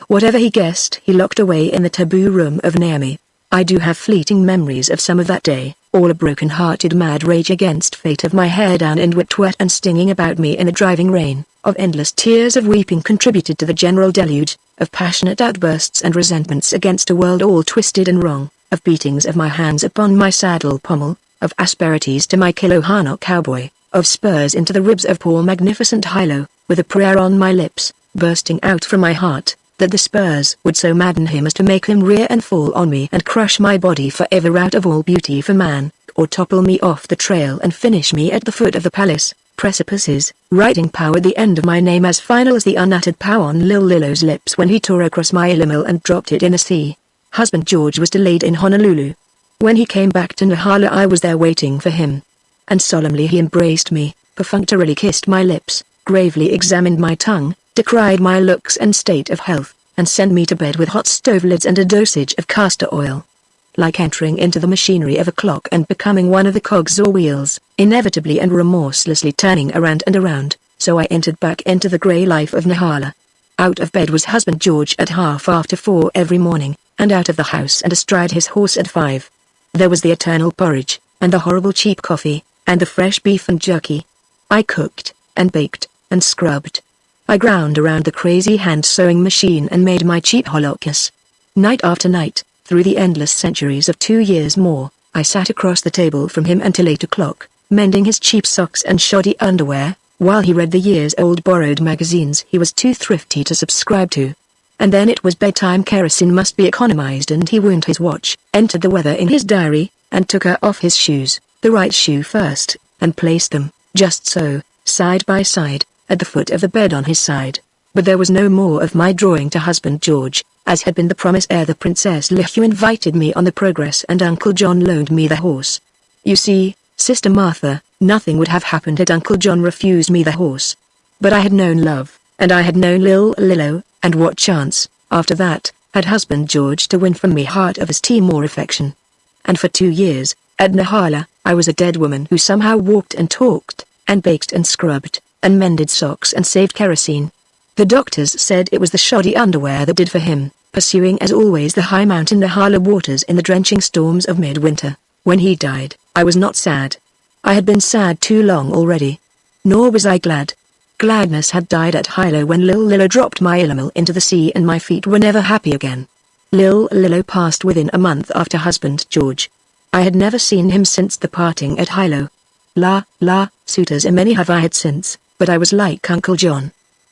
Whatever he guessed he locked away in the taboo room of Naomi. I do have fleeting memories of some of that day, all a broken-hearted mad rage against fate, of my hair down and wet and stinging about me in the driving rain, of endless tears of weeping contributed to the general deluge, of passionate outbursts and resentments against a world all twisted and wrong, of beatings of my hands upon my saddle pommel, of asperities to my Kilohana cowboy, of spurs into the ribs of poor magnificent Hilo, with a prayer on my lips, bursting out from my heart, that the spurs would so madden him as to make him rear and fall on me and crush my body forever out of all beauty for man, or topple me off the trail and finish me at the foot of the palace precipices, writing pow at the end of my name as final as the unuttered pow on Lil Lillo's lips when he tore across my illimil and dropped it in the sea. Husband George was delayed in Honolulu. When he came back to Nehala I was there waiting for him. And solemnly he embraced me, perfunctorily kissed my lips, gravely examined my tongue, decried my looks and state of health, and sent me to bed with hot stove lids and a dosage of castor oil. Like entering into the machinery of a clock and becoming one of the cogs or wheels, inevitably and remorselessly turning around and around, so I entered back into the grey life of Nehala. Out of bed was husband George at 4:30 every morning, and out of the house and astride his horse at 5. There was the eternal porridge, and the horrible cheap coffee, and the fresh beef and jerky. I cooked, and baked, and scrubbed. I ground around the crazy hand-sewing machine and made my cheap holocaust. Night after night, through the endless centuries of 2 years more, I sat across the table from him until 8 o'clock, mending his cheap socks and shoddy underwear, while he read the years-old borrowed magazines he was too thrifty to subscribe to. And then it was bedtime. Kerosene must be economized, and he wound his watch, entered the weather in his diary, and took off his shoes, the right shoe first, and placed them, just so, side by side, at the foot of the bed on his side. But there was no more of my drawing to husband George, as had been the promise ere the Princess Lihu invited me on the Progress and Uncle John loaned me the horse. You see, Sister Martha, nothing would have happened had Uncle John refused me the horse. But I had known love, and I had known Lil Lillo, and what chance, after that, had husband George to win from me heart of esteem or affection? And for 2 years, at Nehala, I was a dead woman who somehow walked and talked, and baked and scrubbed, and mended socks and saved kerosene. The doctors said it was the shoddy underwear that did for him, pursuing as always the high mountain Nehala waters in the drenching storms of midwinter. When he died, I was not sad. I had been sad too long already. Nor was I glad. Gladness had died at Hilo when Lil Lillo dropped my illimil into the sea and my feet were never happy again. Lil Lillo passed within a month after husband George. I had never seen him since the parting at Hilo. Suitors and many have I had since, but I was like Uncle John.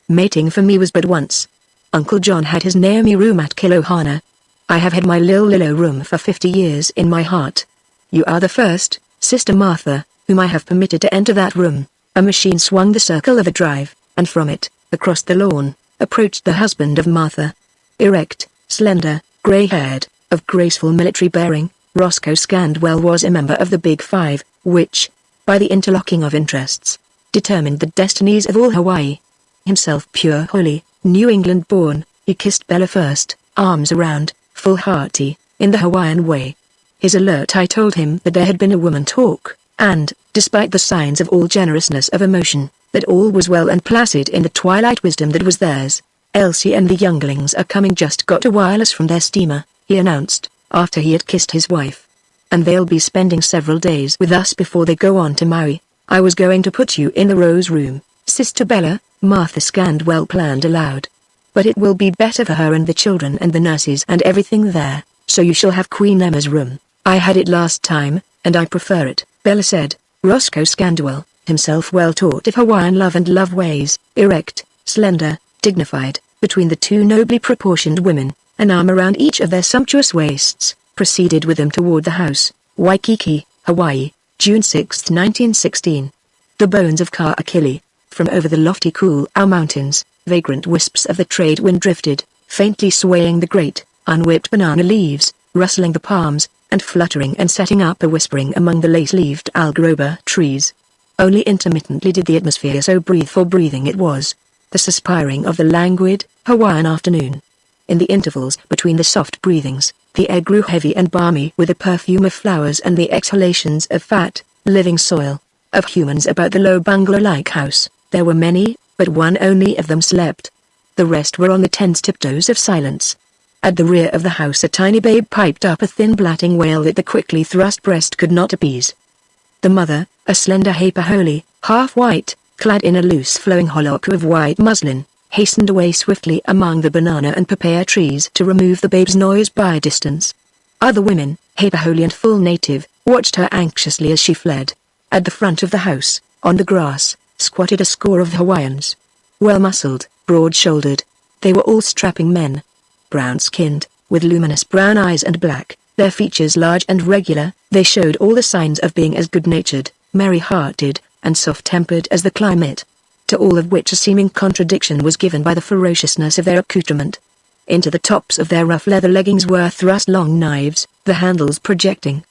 Mating for me was but once. Uncle John had his Naomi room at Kilohana. I have had my Lil Lillo room for 50 years in my heart. You are the first, Sister Martha, whom I have permitted to enter that room. A machine swung the circle of a drive, and from it, across the lawn, approached the husband of Martha. Erect, slender, grey-haired, of graceful military bearing, Roscoe Scandwell was a member of the Big Five, which, by the interlocking of interests, determined the destinies of all Hawaii. Himself pure holy, New England born, he kissed Bella first, arms around, full hearty, in the Hawaiian way. His alert eye told him that there had been a woman talk, and, despite the signs of all generousness of emotion, that all was well and placid in the twilight wisdom that was theirs. Elsie and the younglings are coming, just got a wireless from their steamer, he announced, after he had kissed his wife. And they'll be spending several days with us before they go on to Maui. I was going to put you in the Rose Room, Sister Bella, Martha Scandwell planned aloud. But it will be better for her and the children and the nurses and everything there, so you shall have Queen Emma's room. I had it last time, and I prefer it, Bella said. Roscoe Scandwell, himself well taught of Hawaiian love and love ways, erect, slender, dignified, between the two nobly proportioned women, an arm around each of their sumptuous waists, proceeded with them toward the house, Waikiki, Hawaii, June 6, 1916. The bones of Ka'akili, from over the lofty Kū'au mountains, vagrant wisps of the trade wind drifted, faintly swaying the great, unwhipped banana leaves, rustling the palms, and fluttering and setting up a whispering among the lace-leaved algaroba trees. Only intermittently did the atmosphere so breathe, for breathing it was. The suspiring of the languid, Hawaiian afternoon. In the intervals between the soft breathings, the air grew heavy and balmy with the perfume of flowers and the exhalations of fat, living soil. Of humans about the low bungalow-like house, there were many, but one only of them slept. The rest were on the tense tiptoes of silence. At the rear of the house a tiny babe piped up a thin blatting wail that the quickly thrust breast could not appease. The mother, a slender hapaholi, half white, clad in a loose flowing holoku of white muslin, hastened away swiftly among the banana and papaya trees to remove the babe's noise by distance. Other women, hapaholi and full native, watched her anxiously as she fled. At the front of the house, on the grass, squatted a score of Hawaiians. Well-muscled, broad-shouldered. They were all strapping men. Brown-skinned, with luminous brown eyes and black, their features large and regular, they showed all the signs of being as good-natured, merry-hearted, and soft-tempered as the climate. To all of which a seeming contradiction was given by the ferociousness of their accoutrement. Into the tops of their rough leather leggings were thrust long knives, the handles projecting.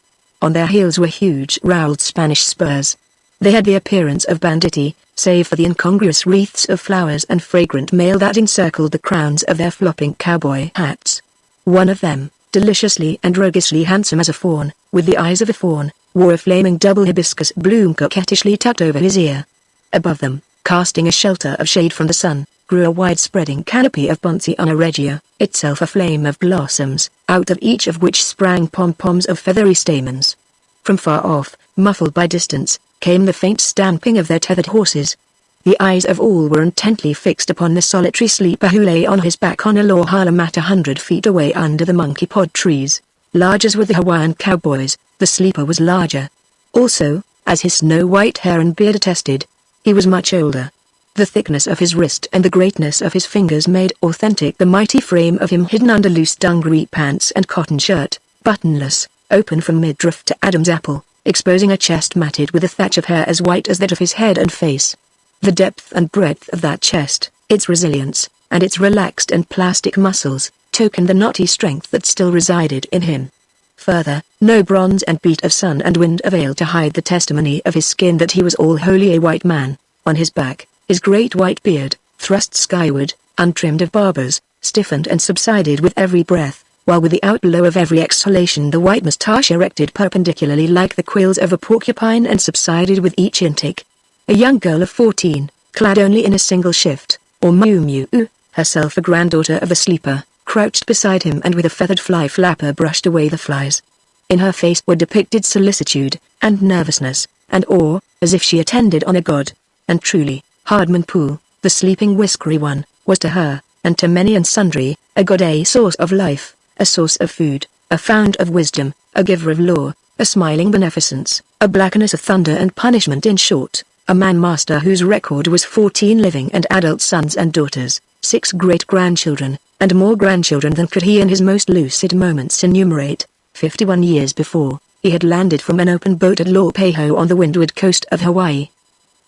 On their heels were huge roweled Spanish spurs. They had the appearance of banditti, save for the incongruous wreaths of flowers and fragrant mail that encircled the crowns of their flopping cowboy hats. One of them, deliciously and roguishly handsome as a fawn, with the eyes of a fawn, wore a flaming double hibiscus bloom coquettishly tucked over his ear. Above them, casting a shelter of shade from the sun, grew a wide-spreading canopy of Ponciana regia, itself a flame of blossoms, out of each of which sprang pom-poms of feathery stamens. From far off, muffled by distance, came the faint stamping of their tethered horses. The eyes of all were intently fixed upon the solitary sleeper who lay on his back on a lohala mat 100 feet away under the monkey pod trees. Large as were the Hawaiian cowboys, the sleeper was larger. Also, as his snow-white hair and beard attested, he was much older. The thickness of his wrist and the greatness of his fingers made authentic the mighty frame of him hidden under loose dungaree pants and cotton shirt, buttonless, open from midriff to Adam's apple, exposing a chest matted with a thatch of hair as white as that of his head and face. The depth and breadth of that chest, its resilience, and its relaxed and plastic muscles, tokened the knotty strength that still resided in him. Further, no bronze and beat of sun and wind availed to hide the testimony of his skin that he was all wholly a white man. On his back, his great white beard, thrust skyward, untrimmed of barbers, stiffened and subsided with every breath, while with the outblow of every exhalation the white moustache erected perpendicularly like the quills of a porcupine and subsided with each intake. A young girl of 14, clad only in a single shift, or muumuu, herself a granddaughter of the sleeper, crouched beside him and with a feathered fly flapper brushed away the flies. In her face were depicted solicitude, and nervousness, and awe, as if she attended on a god. And truly, Hardman Poole, the sleeping whiskery one, was to her, and to many and sundry, a god, a source of life, a source of food, a fount of wisdom, a giver of law, a smiling beneficence, a blackness of thunder and punishment, in short, a man-master whose record was 14 living and adult sons and daughters, 6 great-grandchildren, and more grandchildren than could he in his most lucid moments enumerate. 51 years before, he had landed from an open boat at Lo'opeho on the windward coast of Hawaii.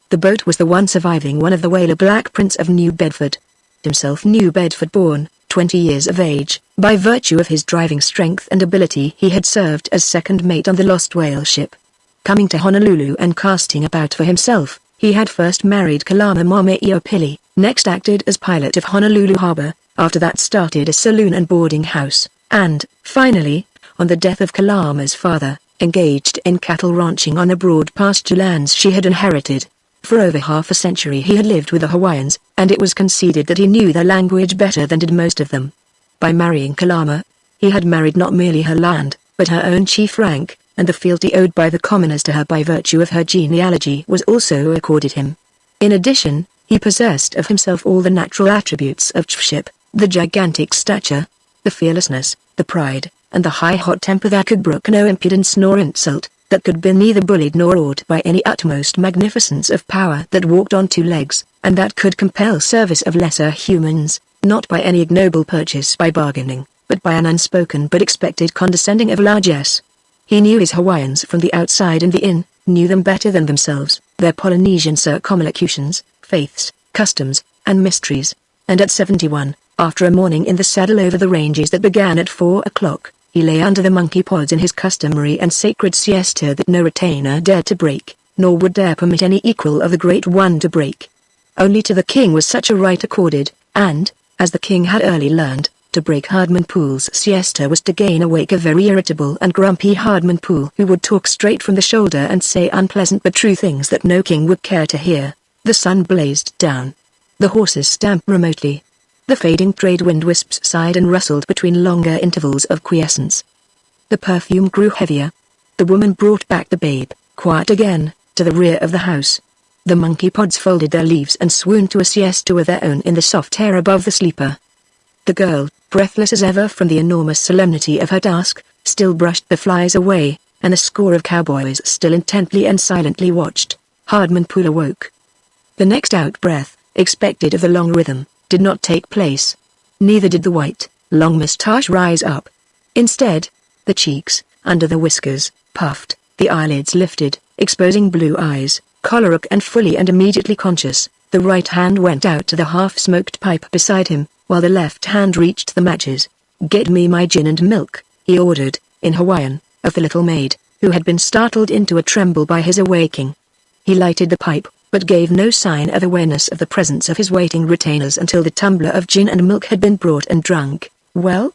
The boat was the one surviving one of the whaler Black Prince of New Bedford. Himself New Bedford born, 20 years of age, by virtue of his driving strength and ability he had served as second mate on the lost whale ship. Coming to Honolulu and casting about for himself, he had first married Kalama Mame'iopili, next acted as pilot of Honolulu Harbor, after that started a saloon and boarding house, and, finally, on the death of Kalama's father, engaged in cattle ranching on the broad pasture lands she had inherited. For over half a century he had lived with the Hawaiians, and it was conceded that he knew their language better than did most of them. By marrying Kalama, he had married not merely her land, but her own chief rank, and the fealty owed by the commoners to her by virtue of her genealogy was also accorded him. In addition, he possessed of himself all the natural attributes of chiefship, the gigantic stature, the fearlessness, the pride, and the high hot temper that could brook no impudence nor insult, that could be neither bullied nor awed by any utmost magnificence of power that walked on 2 legs, and that could compel service of lesser humans, not by any ignoble purchase by bargaining, but by an unspoken but expected condescending of largesse. He knew his Hawaiians from the outside and the in, knew them better than themselves, their Polynesian circumlocutions, faiths, customs, and mysteries, and at 71, after a morning in the saddle over the ranges that began at 4 o'clock, he lay under the monkey pods in his customary and sacred siesta that no retainer dared to break, nor would dare permit any equal of the Great One to break. Only to the king was such a right accorded, and, As the king had early learned, to break Hardman Poole's siesta was to gain awake a very irritable and grumpy Hardman Poole who would talk straight from the shoulder and say unpleasant but true things that no king would care to hear. The sun blazed down. The horses stamped remotely. The fading trade wind wisps sighed and rustled between longer intervals of quiescence. The perfume grew heavier. The woman brought back the babe, quiet again, to the rear of the house. The monkey pods folded their leaves and swooned to a siesta of their own in the soft air above the sleeper. The girl, breathless as ever from the enormous solemnity of her task, still brushed the flies away, and a score of cowboys still intently and silently watched. Hardman Poole awoke. The next out-breath, expected of the long rhythm, did not take place. Neither did the white, long moustache rise up. Instead, the cheeks, under the whiskers, puffed, the eyelids lifted, exposing blue eyes, choleric and fully and immediately conscious. The right hand went out to the half-smoked pipe beside him, while the left hand reached the matches. "Get me my gin and milk," he ordered, in Hawaiian, of the little maid, who had been startled into a tremble by his awaking. He lighted the pipe, but gave no sign of awareness of the presence of his waiting retainers until the tumbler of gin and milk had been brought and drunk. "Well?"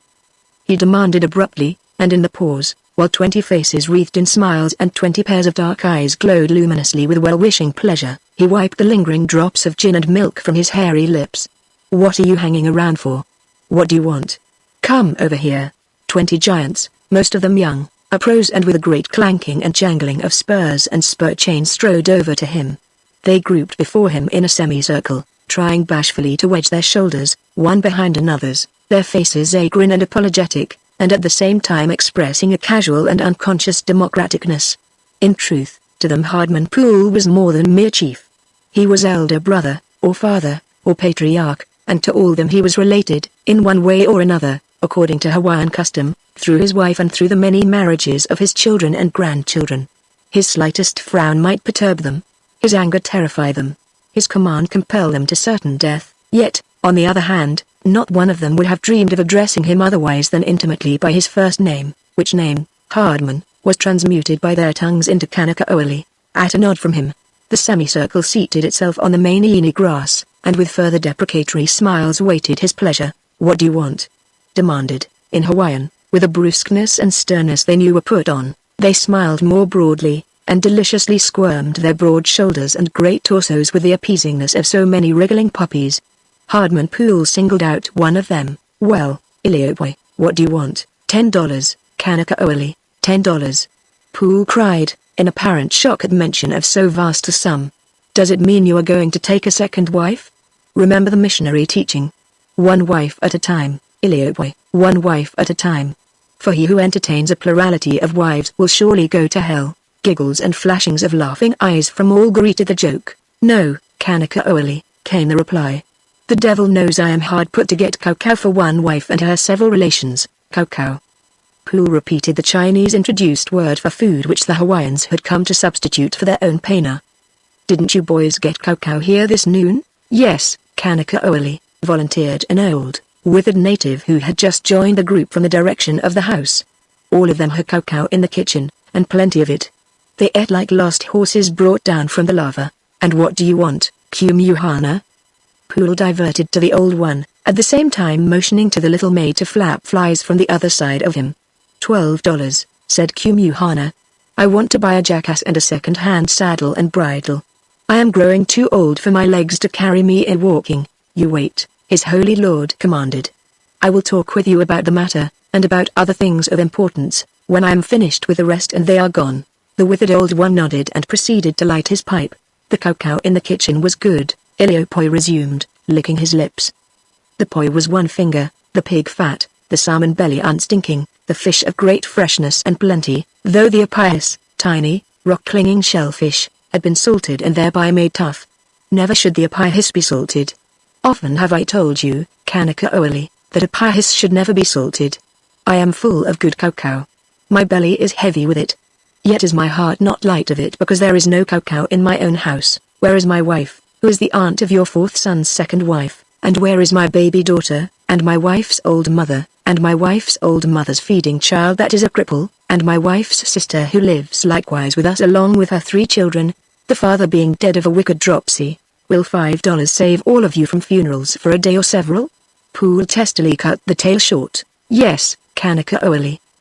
he demanded abruptly, and in the pause, while 20 faces wreathed in smiles and 20 pairs of dark eyes glowed luminously with well-wishing pleasure, he wiped the lingering drops of gin and milk from his hairy lips. "What are you hanging around for? What do you want? Come over here." 20 giants, most of them young, uprose and with a great clanking and jangling of spurs and spur chains strode over to him. They grouped before him in a semicircle, trying bashfully to wedge their shoulders, one behind another's, their faces a grin and apologetic, and at the same time expressing a casual and unconscious democraticness. In truth, to them Hardman Poole was more than mere chief. He was elder brother, or father, or patriarch, and to all them he was related, in one way or another, according to Hawaiian custom, through his wife and through the many marriages of his children and grandchildren. His slightest frown might perturb them. His anger terrify them. His command compel them to certain death, yet, on the other hand, not one of them would have dreamed of addressing him otherwise than intimately by his first name, which name, Hardman, was transmuted by their tongues into Kanakao'ali. At a nod from him, the semicircle seated itself on the manini grass, and with further deprecatory smiles waited his pleasure. "What do you want?" demanded, in Hawaiian, with a brusqueness and sternness they knew were put on. They smiled more broadly, and deliciously squirmed their broad shoulders and great torsos with the appeasingness of so many wriggling puppies. Hardman Poole singled out one of them. "Well, Iliopoi, what do you want?" $10, Kanakao'ali, $10. Poole cried, in apparent shock at mention of so vast a sum. "Does it mean you are going to take a second wife? Remember the missionary teaching. One wife at a time, Iliopoi, one wife at a time. For he who entertains a plurality of wives will surely go to hell." Giggles and flashings of laughing eyes from all greeted the joke. "No, Kanakao'ali," came the reply. "The devil knows I am hard put to get Kaukau for one wife and her several relations, Kaukau." Poole repeated the Chinese-introduced word for food which the Hawaiians had come to substitute for their own paina. "Didn't you boys get Kaukau here this noon?" "Yes, Kanakao'ali," volunteered an old, withered native who had just joined the group from the direction of the house. "All of them had Kaukau in the kitchen, and plenty of it. They ate like lost horses brought down from the lava. And what do you want, Kumuhana?" Poole diverted to the old one, at the same time motioning to the little maid to flap flies from the other side of him. $12, said Kumuhana. "I want to buy a jackass and a second-hand saddle and bridle. I am growing too old for my legs to carry me in walking." "You wait," his holy lord commanded. "I will talk with you about the matter, and about other things of importance, when I am finished with the rest and they are gone." The withered old one nodded and proceeded to light his pipe. "The Kaukau in the kitchen was good," Iliopoi resumed, licking his lips. "The poi was one finger, the pig fat, the salmon belly unstinking, the fish of great freshness and plenty, though the apias, tiny, rock-clinging shellfish, had been salted and thereby made tough. Never should the apias be salted. Often have I told you, Kanakao'ali, that apias should never be salted. I am full of good Kaukau. My belly is heavy with it. Yet is my heart not light of it because there is no Kaukau in my own house. Where is my wife, who is the aunt of your fourth son's second wife, and where is my baby daughter, and my wife's old mother, and my wife's old mother's feeding child that is a cripple, and my wife's sister who lives likewise with us along with her 3 children, the father being dead of a wicked dropsy? Will $5 save all of you from funerals for a day or several?" Poole testily cut the tale short. Yes, Kanaka,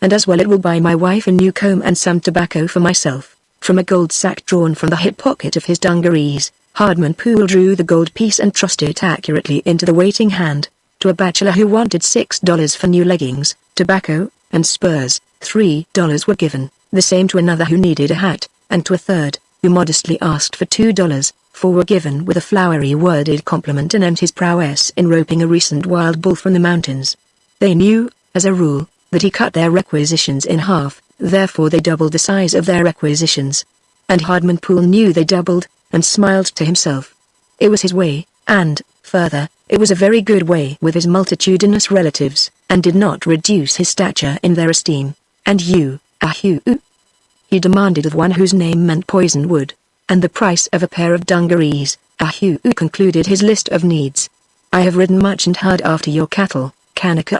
and as well it will buy my wife a new comb and some tobacco for myself. From a gold sack drawn from the hip pocket of his dungarees, Hardman Poole drew the gold piece and thrust it accurately into the waiting hand. To a bachelor who wanted $6 for new leggings, tobacco, and spurs, $3 were given, the same to another who needed a hat, and to a third, who modestly asked for $2, 4 were given with a flowery worded compliment anent his prowess in roping a recent wild bull from the mountains. They knew, as a rule, that he cut their requisitions in half, therefore they doubled the size of their requisitions. And Hardman Poole knew they doubled, and smiled to himself. It was his way, and, further, it was a very good way with his multitudinous relatives, and did not reduce his stature in their esteem. And you, Ahu? He demanded of one whose name meant poison wood. And the price of a pair of dungarees, Ahu concluded his list of needs. I have ridden much and hard after your cattle, Kanaka,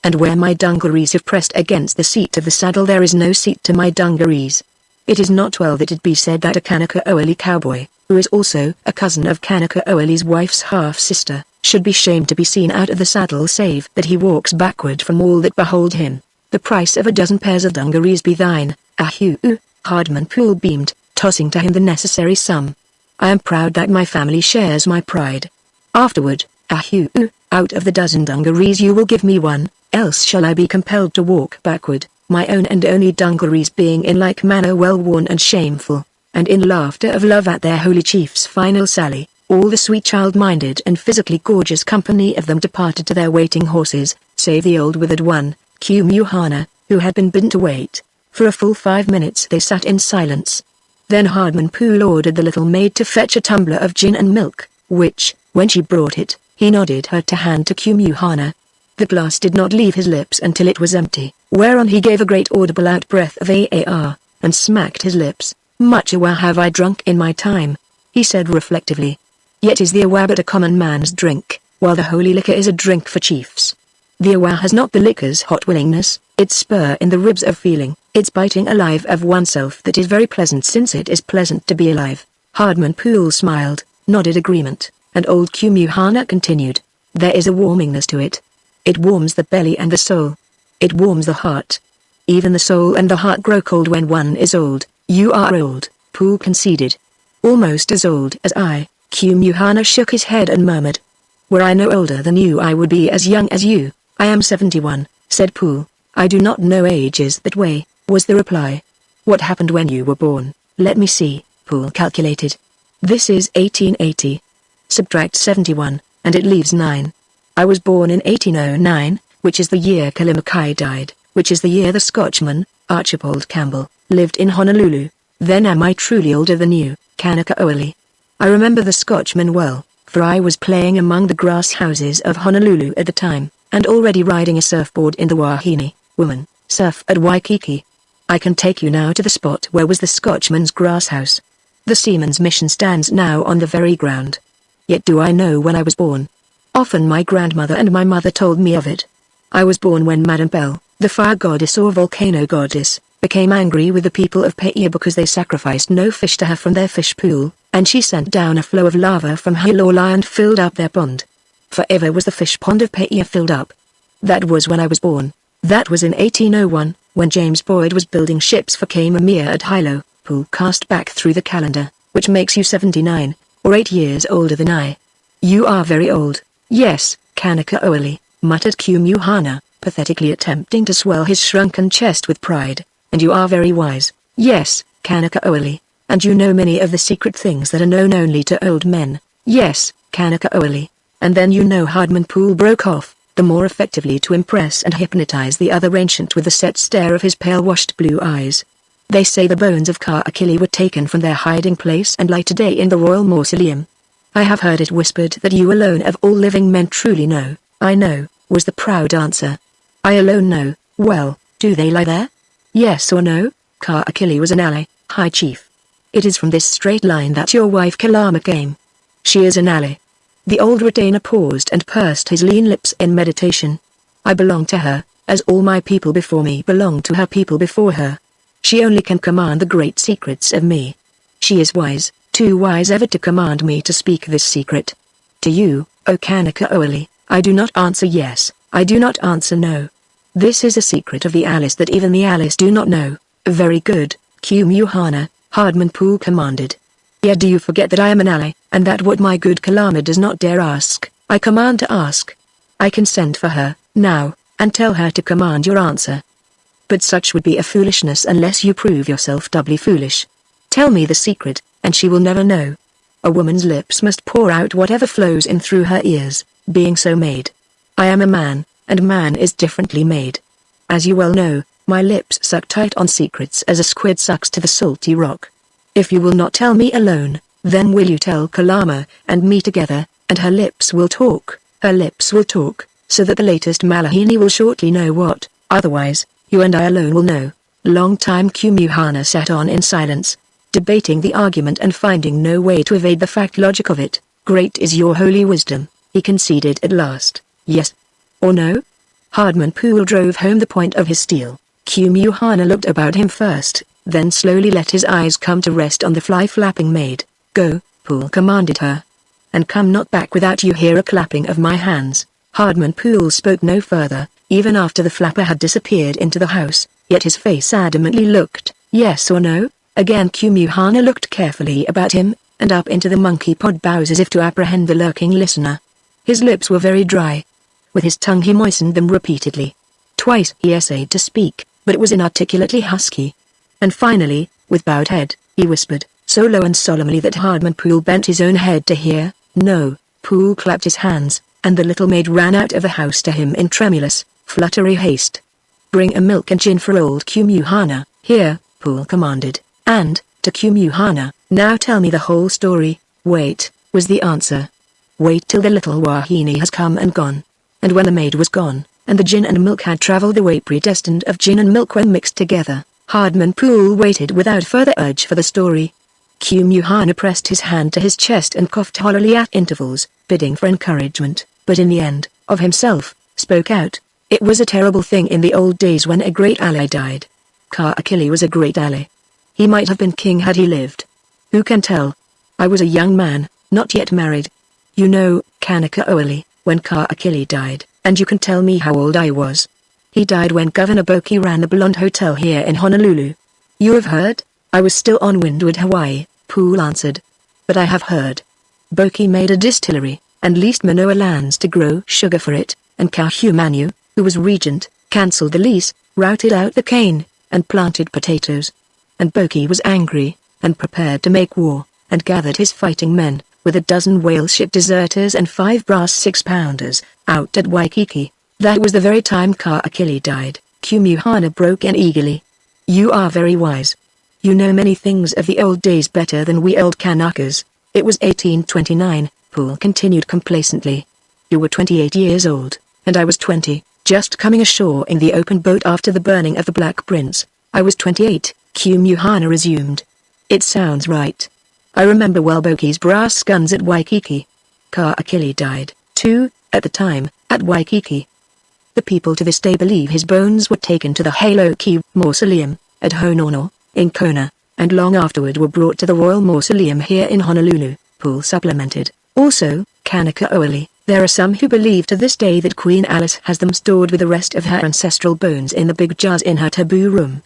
and where my dungarees have pressed against the seat of the saddle there is no seat to my dungarees. It is not well that it be said that a Kanaka cowboy, who is also a cousin of Kanaka wife's half-sister, should be shamed to be seen out of the saddle save that he walks backward from all that behold him. The price of a dozen pairs of dungarees be thine, Ahu. Hardman Poole beamed, tossing to him the necessary sum. I am proud that my family shares my pride. Afterward, Ahu, out of the dozen dungarees you will give me one, else shall I be compelled to walk backward, my own and only dungarees being in like manner well worn and shameful. And in laughter of love at their holy chief's final sally, all the sweet child-minded and physically gorgeous company of them departed to their waiting horses, save the old withered one, Kumuhana, who had been bidden to wait. For a full 5 minutes they sat in silence. Then Hardman Poole ordered the little maid to fetch a tumbler of gin and milk, which, when she brought it, he nodded her to hand to Kumuhana. The glass did not leave his lips until it was empty, whereon he gave a great audible out-breath of aar, and smacked his lips. Much awa have I drunk in my time, he said reflectively. Yet is the awa but a common man's drink, while the holy liquor is a drink for chiefs. The awa has not the liquor's hot willingness, its spur in the ribs of feeling, its biting alive of oneself that is very pleasant since it is pleasant to be alive. Hardman Poole smiled, nodded agreement, and old Kumuhana continued. There is a warmingness to it. It warms the belly and the soul. It warms the heart. Even the soul and the heart grow cold when one is old. You are old, Poole conceded. Almost as old as I. Kumuhana shook his head and murmured. Were I no older than you I would be as young as you. I am 71, said Poole. I do not know ages that way, was the reply. What happened when you were born? Let me see, Poole calculated. This is 1880. Subtract 71, and it leaves 9. I was born in 1809, which is the year Kalimakai died, which is the year the Scotchman, Archibald Campbell, lived in Honolulu. Then am I truly older than you, Kanaka? I remember the Scotchman well, for I was playing among the grass houses of Honolulu at the time, and already riding a surfboard in the Wahine, woman, surf at Waikiki. I can take you now to the spot where was the Scotchman's grass house. The seaman's mission stands now on the very ground. Yet do I know when I was born? Often my grandmother and my mother told me of it. I was born when Madame Bell, the fire goddess or volcano goddess, became angry with the people of Paia because they sacrificed no fish to her from their fish pool, and she sent down a flow of lava from Hilala and filled up their pond. Forever was the fish pond of Paia filled up. That was when I was born. That was in 1801, when James Boyd was building ships for Kamehameha at Hilo. Poole cast back through the calendar, which makes you 79, or 8 years older than I. You are very old. Yes, Kanaka, muttered Kumuhana, pathetically attempting to swell his shrunken chest with pride. And you are very wise. Yes, Kanaka, and you know many of the secret things that are known only to old men. Yes, Kanaka, and then you know Hardman Poole broke off, the more effectively to impress and hypnotize the other ancient with the set stare of his pale-washed blue eyes. They say the bones of Kaakili were taken from their hiding place and lie today in the royal mausoleum. I have heard it whispered that you alone of all living men truly know. I know, was the proud answer. I alone know. Well, do they lie there? Yes or no? Kaakili was an ally, High Chief. It is from this straight line that your wife Kalama came. She is an ally. The old retainer paused and pursed his lean lips in meditation. I belong to her, as all my people before me belong to her people before her. She only can command the great secrets of me. She is wise, too wise ever to command me to speak this secret. To you, O Kanaka, I do not answer yes, I do not answer no. This is a secret of the Alice that even the Alice do not know. Very good, Kumuhana, Hardman Poole commanded. Yet do you forget that I am an ally, and that what my good Kalama does not dare ask, I command to ask. I can send for her, now, and tell her to command your answer. But such would be a foolishness unless you prove yourself doubly foolish. Tell me the secret, and she will never know. A woman's lips must pour out whatever flows in through her ears, being so made. I am a man, and man is differently made. As you well know, my lips suck tight on secrets as a squid sucks to the salty rock. If you will not tell me alone, then will you tell Kalama and me together, and her lips will talk, so that the latest Malahini will shortly know what, otherwise, you and I alone will know. Long time Kumuhana sat on in silence, debating the argument and finding no way to evade the fact logic of it. Great is your holy wisdom, he conceded at last. Yes or no? Hardman Poole drove home the point of his steel. Kumuhana looked about him first, then slowly let his eyes come to rest on the fly-flapping maid. Go, Poole commanded her. And come not back without you hear a clapping of my hands. Hardman Poole spoke no further, even after the flapper had disappeared into the house, yet his face adamantly looked, yes or no? Again Kumuhana looked carefully about him, and up into the monkey pod boughs as if to apprehend the lurking listener. His lips were very dry. With his tongue he moistened them repeatedly. Twice he essayed to speak, but it was inarticulately husky. And finally, with bowed head, he whispered, so low and solemnly that Hardman Poole bent his own head to hear. No. Poole clapped his hands, and the little maid ran out of the house to him in tremulous, fluttery haste. Bring a milk and gin for old Kumuhana. Here, Poole commanded, and, to Kumuhana, now tell me the whole story. Wait, was the answer. Wait till the little Wahine has come and gone. And when the maid was gone, and the gin and milk had travelled the way predestined of gin and milk when mixed together, Hardman Poole waited without further urge for the story. Kumuhana pressed his hand to his chest and coughed hollowly at intervals, bidding for encouragement, but in the end, of himself, spoke out. It was a terrible thing in the old days when a great ally died. Kaakili was a great ally. He might have been king had he lived. Who can tell? I was a young man, not yet married. You know, Kanakaoli, when Kaakili died, and you can tell me how old I was. He died when Governor Boki ran the Blonde Hotel here in Honolulu. You have heard? I was still on Windward, Hawaii, Poole answered. But I have heard. Boki made a distillery, and leased Manoa lands to grow sugar for it, and Kahumanu, who was regent, cancelled the lease, routed out the cane, and planted potatoes. And Boki was angry, and prepared to make war, and gathered his fighting men, with a dozen whale ship deserters and 5 brass 6-pounders, out at Waikiki. That was the very time Kaakili died. Kumuhana broke in eagerly. You are very wise. You know many things of the old days better than we old Kanakas. It was 1829, Poole continued complacently. You were 28 years old, and I was 20, just coming ashore in the open boat after the burning of the Black Prince. I was 28, Kumuhana resumed. It sounds right. I remember well Boki's brass guns at Waikiki. Kaakili died, too, at the time, at Waikiki. The people to this day believe his bones were taken to the Haloki Mausoleum, at Honono, in Kona, and long afterward were brought to the Royal Mausoleum here in Honolulu, Poole supplemented. Also, Kanakaoli, there are some who believe to this day that Queen Alice has them stored with the rest of her ancestral bones in the big jars in her taboo room.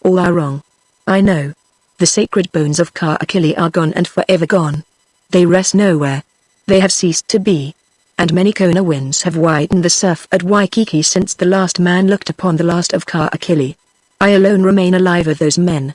All are wrong. I know. The sacred bones of Kaakili are gone and forever gone. They rest nowhere. They have ceased to be. And many Kona winds have whitened the surf at Waikiki since the last man looked upon the last of Kaakili. I alone remain alive of those men.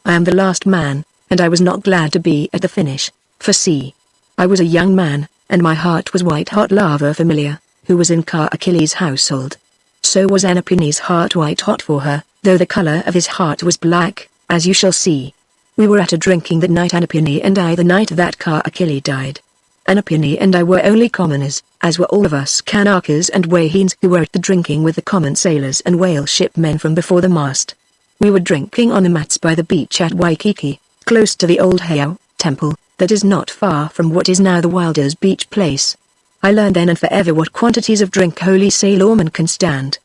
I am the last man, and I was not glad to be at the finish, for see. I was a young man, and my heart was white-hot lava familiar, who was in Kaakili's household. So was Anapini's heart white-hot for her, though the color of his heart was black, as you shall see. We were at a drinking that night, Anapini and I, the night that Kaakili died. Anapini and I were only commoners, as were all of us Kanakas and Wahines who were at the drinking with the common sailors and whale ship men from before the mast. We were drinking on the mats by the beach at Waikiki, close to the old Heiau temple, that is not far from what is now the Wilders Beach place. I learned then and forever what quantities of drink holy sailormen can stand.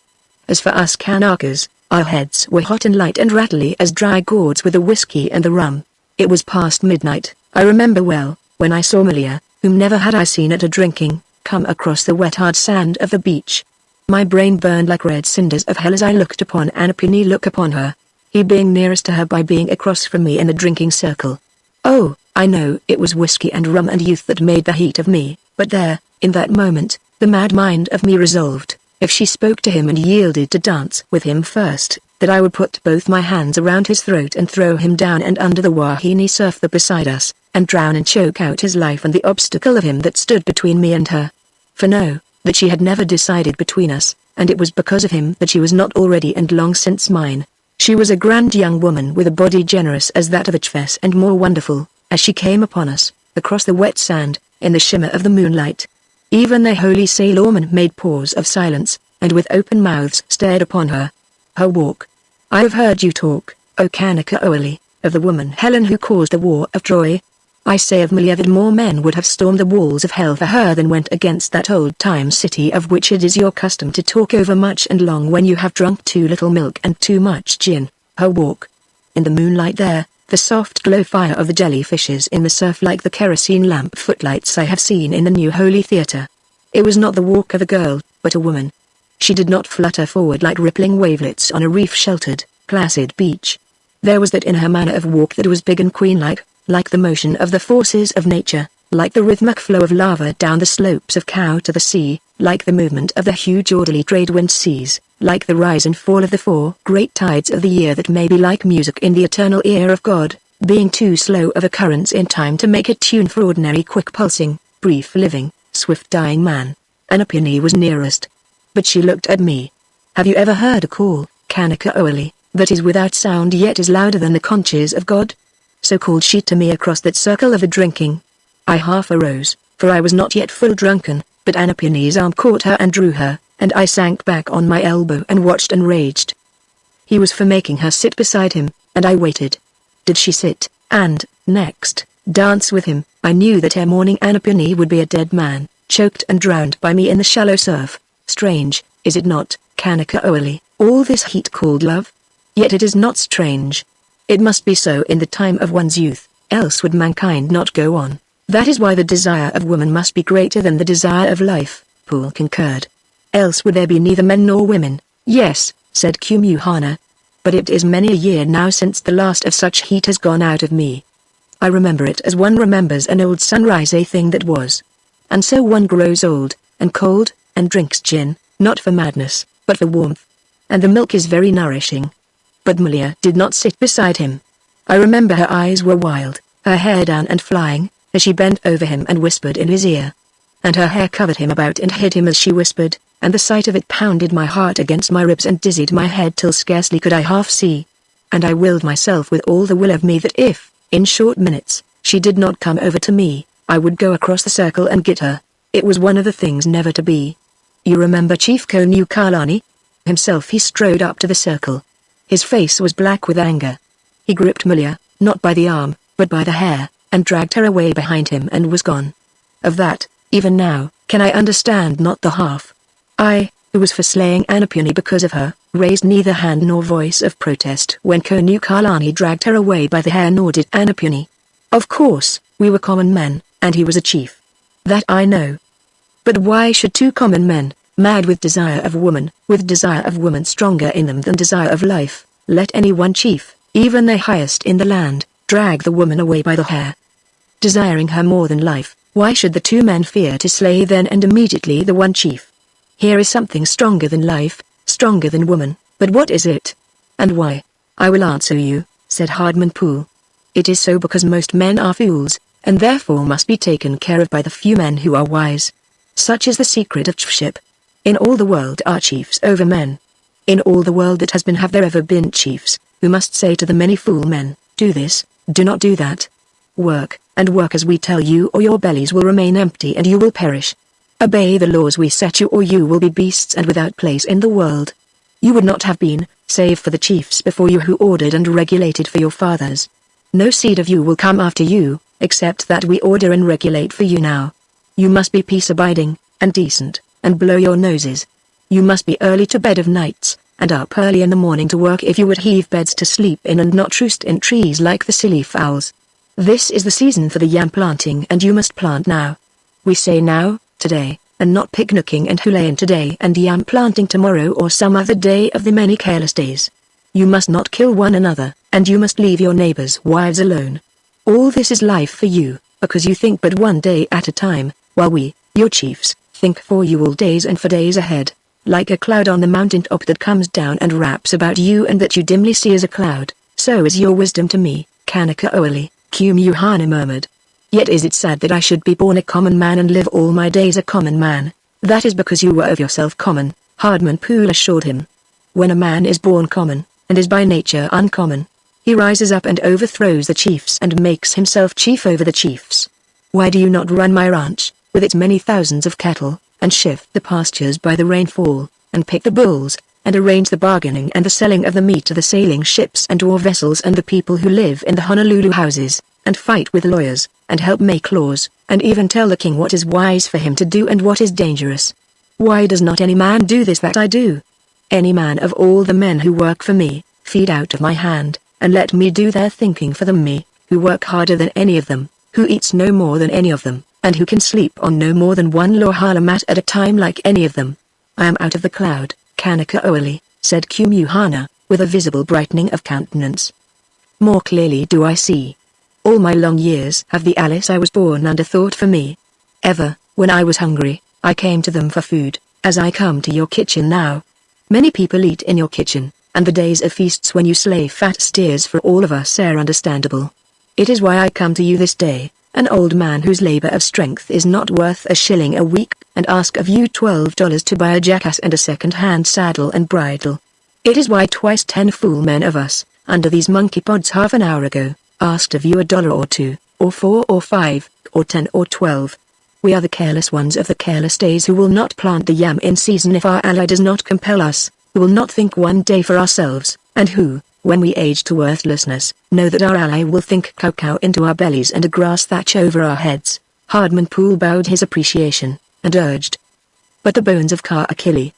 As for us Kanakas, our heads were hot and light and rattly as dry gourds with the whiskey and the rum. It was past midnight, I remember well, when I saw Malia, whom never had I seen at a drinking, come across the wet hard sand of the beach. My brain burned like red cinders of hell as I looked upon Anapuni look upon her. He being nearest to her by being across from me in the drinking circle. Oh, I know it was whiskey and rum and youth that made the heat of me, but there, in that moment, the mad mind of me resolved, if she spoke to him and yielded to dance with him first, that I would put both my hands around his throat and throw him down and under the Wahine surf that beside us, and drown and choke out his life and the obstacle of him that stood between me and her. For know, that she had never decided between us, and it was because of him that she was not already and long since mine. She was a grand young woman with a body generous as that of a chiefess and more wonderful, as she came upon us, across the wet sand, in the shimmer of the moonlight. Even the holy sailormen made pause of silence, and with open mouths stared upon her. Her walk. I have heard you talk, O Kanakaoali, of the woman Helen who caused the war of Troy. I say of Malia that more men would have stormed the walls of hell for her than went against that old-time city of which it is your custom to talk over much and long when you have drunk too little milk and too much gin. Her walk. In the moonlight there, the soft glow fire of the jellyfishes in the surf like the kerosene lamp footlights I have seen in the new Holy Theatre. It was not the walk of a girl, but a woman. She did not flutter forward like rippling wavelets on a reef-sheltered, placid beach. There was that in her manner of walk that was big and queen-like the motion of the forces of nature, like the rhythmic flow of lava down the slopes of Kau to the sea, like the movement of the huge orderly trade-wind seas, like the rise and fall of the four great tides of the year that may be like music in the eternal ear of God, being too slow of occurrence in time to make a tune for ordinary quick-pulsing, brief-living, swift-dying man. Anapuni was nearest. But she looked at me. Have you ever heard a call, Kanakaoali, that is without sound yet is louder than the conches of God? So called she to me across that circle of the drinking. I half arose, for I was not yet full drunken, but Anapuni's arm caught her and drew her, and I sank back on my elbow and watched and raged. He was for making her sit beside him, and I waited. Did she sit, and, next, dance with him, I knew that ere morning Anapuni would be a dead man, choked and drowned by me in the shallow surf. Strange, is it not, Kanakaoali, all this heat called love? Yet it is not strange. It must be so in the time of one's youth, else would mankind not go on. That is why the desire of woman must be greater than the desire of life, Poole concurred. Else would there be neither men nor women. Yes, said Kumuhana. But it is many a year now since the last of such heat has gone out of me. I remember it as one remembers an old sunrise, a thing that was. And so one grows old, and cold, and drinks gin, not for madness, but for warmth. And the milk is very nourishing. But Malia did not sit beside him. I remember her eyes were wild, her hair down and flying, as she bent over him and whispered in his ear. And her hair covered him about and hid him as she whispered, and the sight of it pounded my heart against my ribs and dizzied my head till scarcely could I half see. And I willed myself with all the will of me that if, in short minutes, she did not come over to me, I would go across the circle and get her. It was one of the things never to be. You remember Chief Konukalani? Himself he strode up to the circle. His face was black with anger. He gripped Malia, not by the arm, but by the hair, and dragged her away behind him and was gone. Of that, even now, can I understand not the half. I, who was for slaying Anapuni because of her, raised neither hand nor voice of protest when Konukalani dragged her away by the hair, nor did Anapuni. Of course, we were common men, and he was a chief. That I know. But why should two common men, mad with desire of woman, with desire of woman stronger in them than desire of life, let any one chief, even the highest in the land, drag the woman away by the hair? Desiring her more than life, why should the two men fear to slay then and immediately the one chief? Here is something stronger than life, stronger than woman, but what is it? And why? I will answer you, said Hardman Poole. It is so because most men are fools, and therefore must be taken care of by the few men who are wise. Such is the secret of chiefship. In all the world are chiefs over men. In all the world that has been have there ever been chiefs, who must say to the many fool men, do this, do not do that. Work, and work as we tell you, or your bellies will remain empty and you will perish. Obey the laws we set you, or you will be beasts and without place in the world. You would not have been, save for the chiefs before you who ordered and regulated for your fathers. No seed of you will come after you, except that we order and regulate for you now. You must be peace-abiding, and decent, and blow your noses. You must be early to bed of nights, and up early in the morning to work if you would heave beds to sleep in and not roost in trees like the silly fowls. This is the season for the yam planting and you must plant now. We say now, today, and not picnicking and hoolaying today and yam planting tomorrow or some other day of the many careless days. You must not kill one another, and you must leave your neighbors' wives alone. All this is life for you, because you think but one day at a time, while we, your chiefs, think for you all days and for days ahead, like a cloud on the mountain top that comes down and wraps about you and that you dimly see as a cloud, so is your wisdom to me, Kanakaoli, Kumuhana murmured. Yet is it sad that I should be born a common man and live all my days a common man. That is because you were of yourself common, Hardman Poole assured him. When a man is born common, and is by nature uncommon, he rises up and overthrows the chiefs and makes himself chief over the chiefs. Why do you not run my ranch, with its many thousands of cattle, and shift the pastures by the rainfall, and pick the bulls, and arrange the bargaining and the selling of the meat to the sailing ships and war vessels and the people who live in the Honolulu houses, and fight with lawyers, and help make laws, and even tell the king what is wise for him to do and what is dangerous? Why does not any man do this that I do? Any man of all the men who work for me, feed out of my hand, and let me do their thinking for them, me, who work harder than any of them, who eats no more than any of them, and who can sleep on no more than one lohala mat at a time like any of them. I am out of the cloud, Kanakaoli, said Kumuhana, with a visible brightening of countenance. More clearly do I see. All my long years have the Alice I was born under thought for me. Ever, when I was hungry, I came to them for food, as I come to your kitchen now. Many people eat in your kitchen, and the days of feasts when you slay fat steers for all of us are understandable. It is why I come to you this day, an old man whose labor of strength is not worth a shilling a week, and ask of you $12 to buy a jackass and a second-hand saddle and bridle. It is why twice 10 fool men of us, under these monkey pods half an hour ago, asked of you $1 or $2, or $4 or $5, or 10 or 12. We are the careless ones of the careless days who will not plant the yam in season if our ally does not compel us, who will not think one day for ourselves, and who, when we age to worthlessness, know that our ally will think cow into our bellies and a grass thatch over our heads. Hardman Poole bowed his appreciation, and urged. But the bones of Kaakili.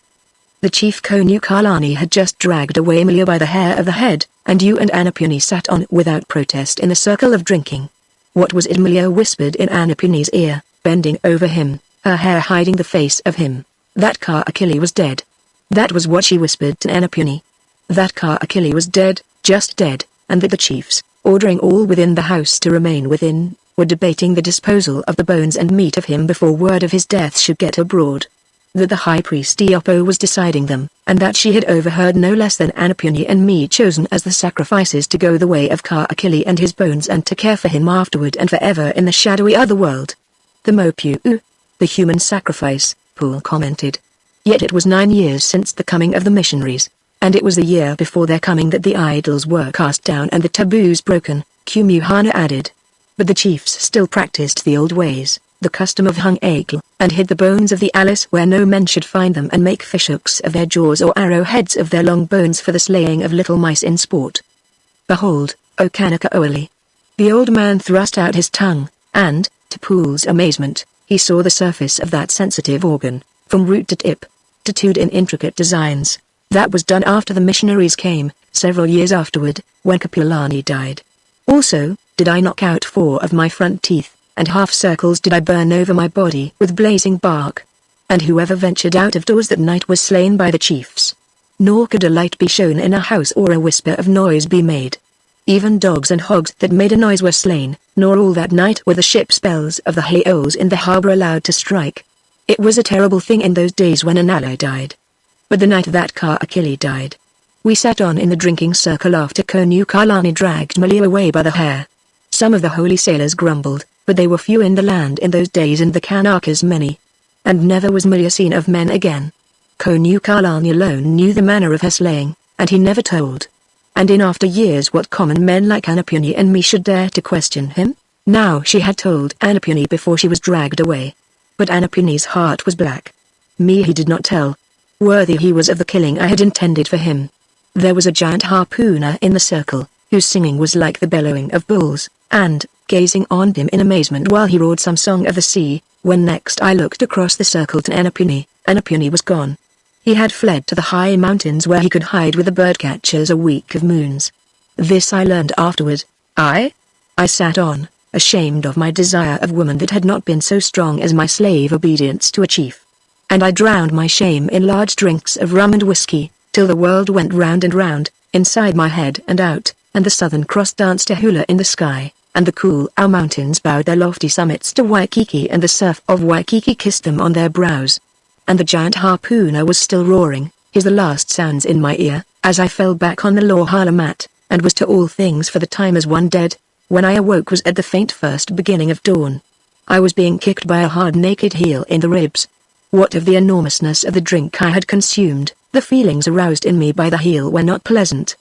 The chief Konu Kalani had just dragged away Malia by the hair of the head, and you and Anapuni sat on without protest in the circle of drinking. What was it Malia whispered in Anapuni's ear, bending over him, her hair hiding the face of him? That Kaakili was dead. That was what she whispered to Anapuni. That Kaakili was dead, just dead, and that the chiefs, ordering all within the house to remain within, were debating the disposal of the bones and meat of him before word of his death should get abroad. That the high priest Iopo was deciding them, and that she had overheard no less than Anapuni and me chosen as the sacrifices to go the way of Kaakili and his bones and to care for him afterward and forever in the shadowy other world. The Mopu, the human sacrifice, Poole commented. Yet it was 9 years since the coming of the missionaries, and it was the year before their coming that the idols were cast down and the taboos broken, Kumuhana added. But the chiefs still practiced the old ways, the custom of hung akil, and hid the bones of the Alice where no men should find them and make fishhooks of their jaws or arrowheads of their long bones for the slaying of little mice in sport. Behold, O Kanakaoli. The old man thrust out his tongue, and, to Poole's amazement, he saw the surface of that sensitive organ, from root to tip, tattooed in intricate designs. That was done after the missionaries came, several years afterward, when Kapilani died. Also, did I knock out 4 of my front teeth, and half circles did I burn over my body with blazing bark. And whoever ventured out of doors that night was slain by the chiefs. Nor could a light be shown in a house or a whisper of noise be made. Even dogs and hogs that made a noise were slain, nor all that night were the ship's bells of the Haoles in the harbor allowed to strike. It was a terrible thing in those days when an ally died. But the night that Kaakili died, we sat on in the drinking circle after Konu Kalani dragged Malia away by the hair. Some of the holy sailors grumbled, but they were few in the land in those days and the Kanakas many. And never was Malia seen of men again. Konu Kalani alone knew the manner of her slaying, and he never told. And in after years what common men like Anapuni and me should dare to question him? Now she had told Anapuni before she was dragged away. But Anapuni's heart was black. Me he did not tell. Worthy he was of the killing I had intended for him. There was a giant harpooner in the circle, whose singing was like the bellowing of bulls, and, gazing on him in amazement while he roared some song of the sea, when next I looked across the circle to Anapuni, Anapuni was gone. He had fled to the high mountains where he could hide with the birdcatchers a week of moons. This I learned afterward. I sat on, ashamed of my desire of woman that had not been so strong as my slave obedience to a chief, and I drowned my shame in large drinks of rum and whiskey, till the world went round and round, inside my head and out, and the Southern Cross danced a hula in the sky, and the cool mountains bowed their lofty summits to Waikiki, and the surf of Waikiki kissed them on their brows. And the giant harpooner was still roaring, his the last sounds in my ear, as I fell back on the Lohala mat, and was to all things for the time as one dead. When I awoke was at the faint first beginning of dawn. I was being kicked by a hard naked heel in the ribs. What of the enormousness of the drink I had consumed, the feelings aroused in me by the heel were not pleasant.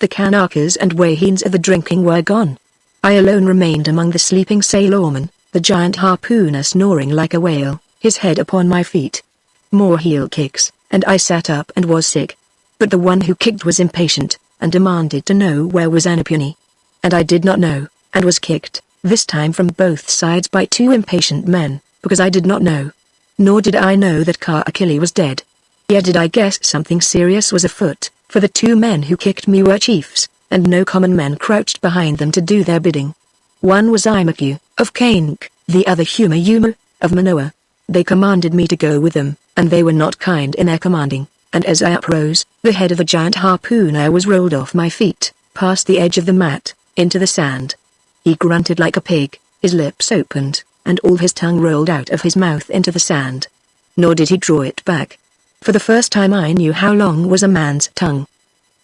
The Kanakas and Waheens of the drinking were gone. I alone remained among the sleeping sailormen, the giant harpooner snoring like a whale, his head upon my feet. More heel kicks, and I sat up and was sick. But the one who kicked was impatient, and demanded to know where was Anapuni. And I did not know, and was kicked, this time from both sides by two impatient men, because I did not know. Nor did I know that Kaakili was dead. Yet did I guess something serious was afoot, for the two men who kicked me were chiefs, and no common men crouched behind them to do their bidding. One was Imaku, of Kaink, the other Humayumu, of Manoa. They commanded me to go with them, and they were not kind in their commanding, and as I uprose, the head of the giant harpooner was rolled off my feet, past the edge of the mat, into the sand. He grunted like a pig, his lips opened, and all his tongue rolled out of his mouth into the sand. Nor did he draw it back. For the first time I knew how long was a man's tongue.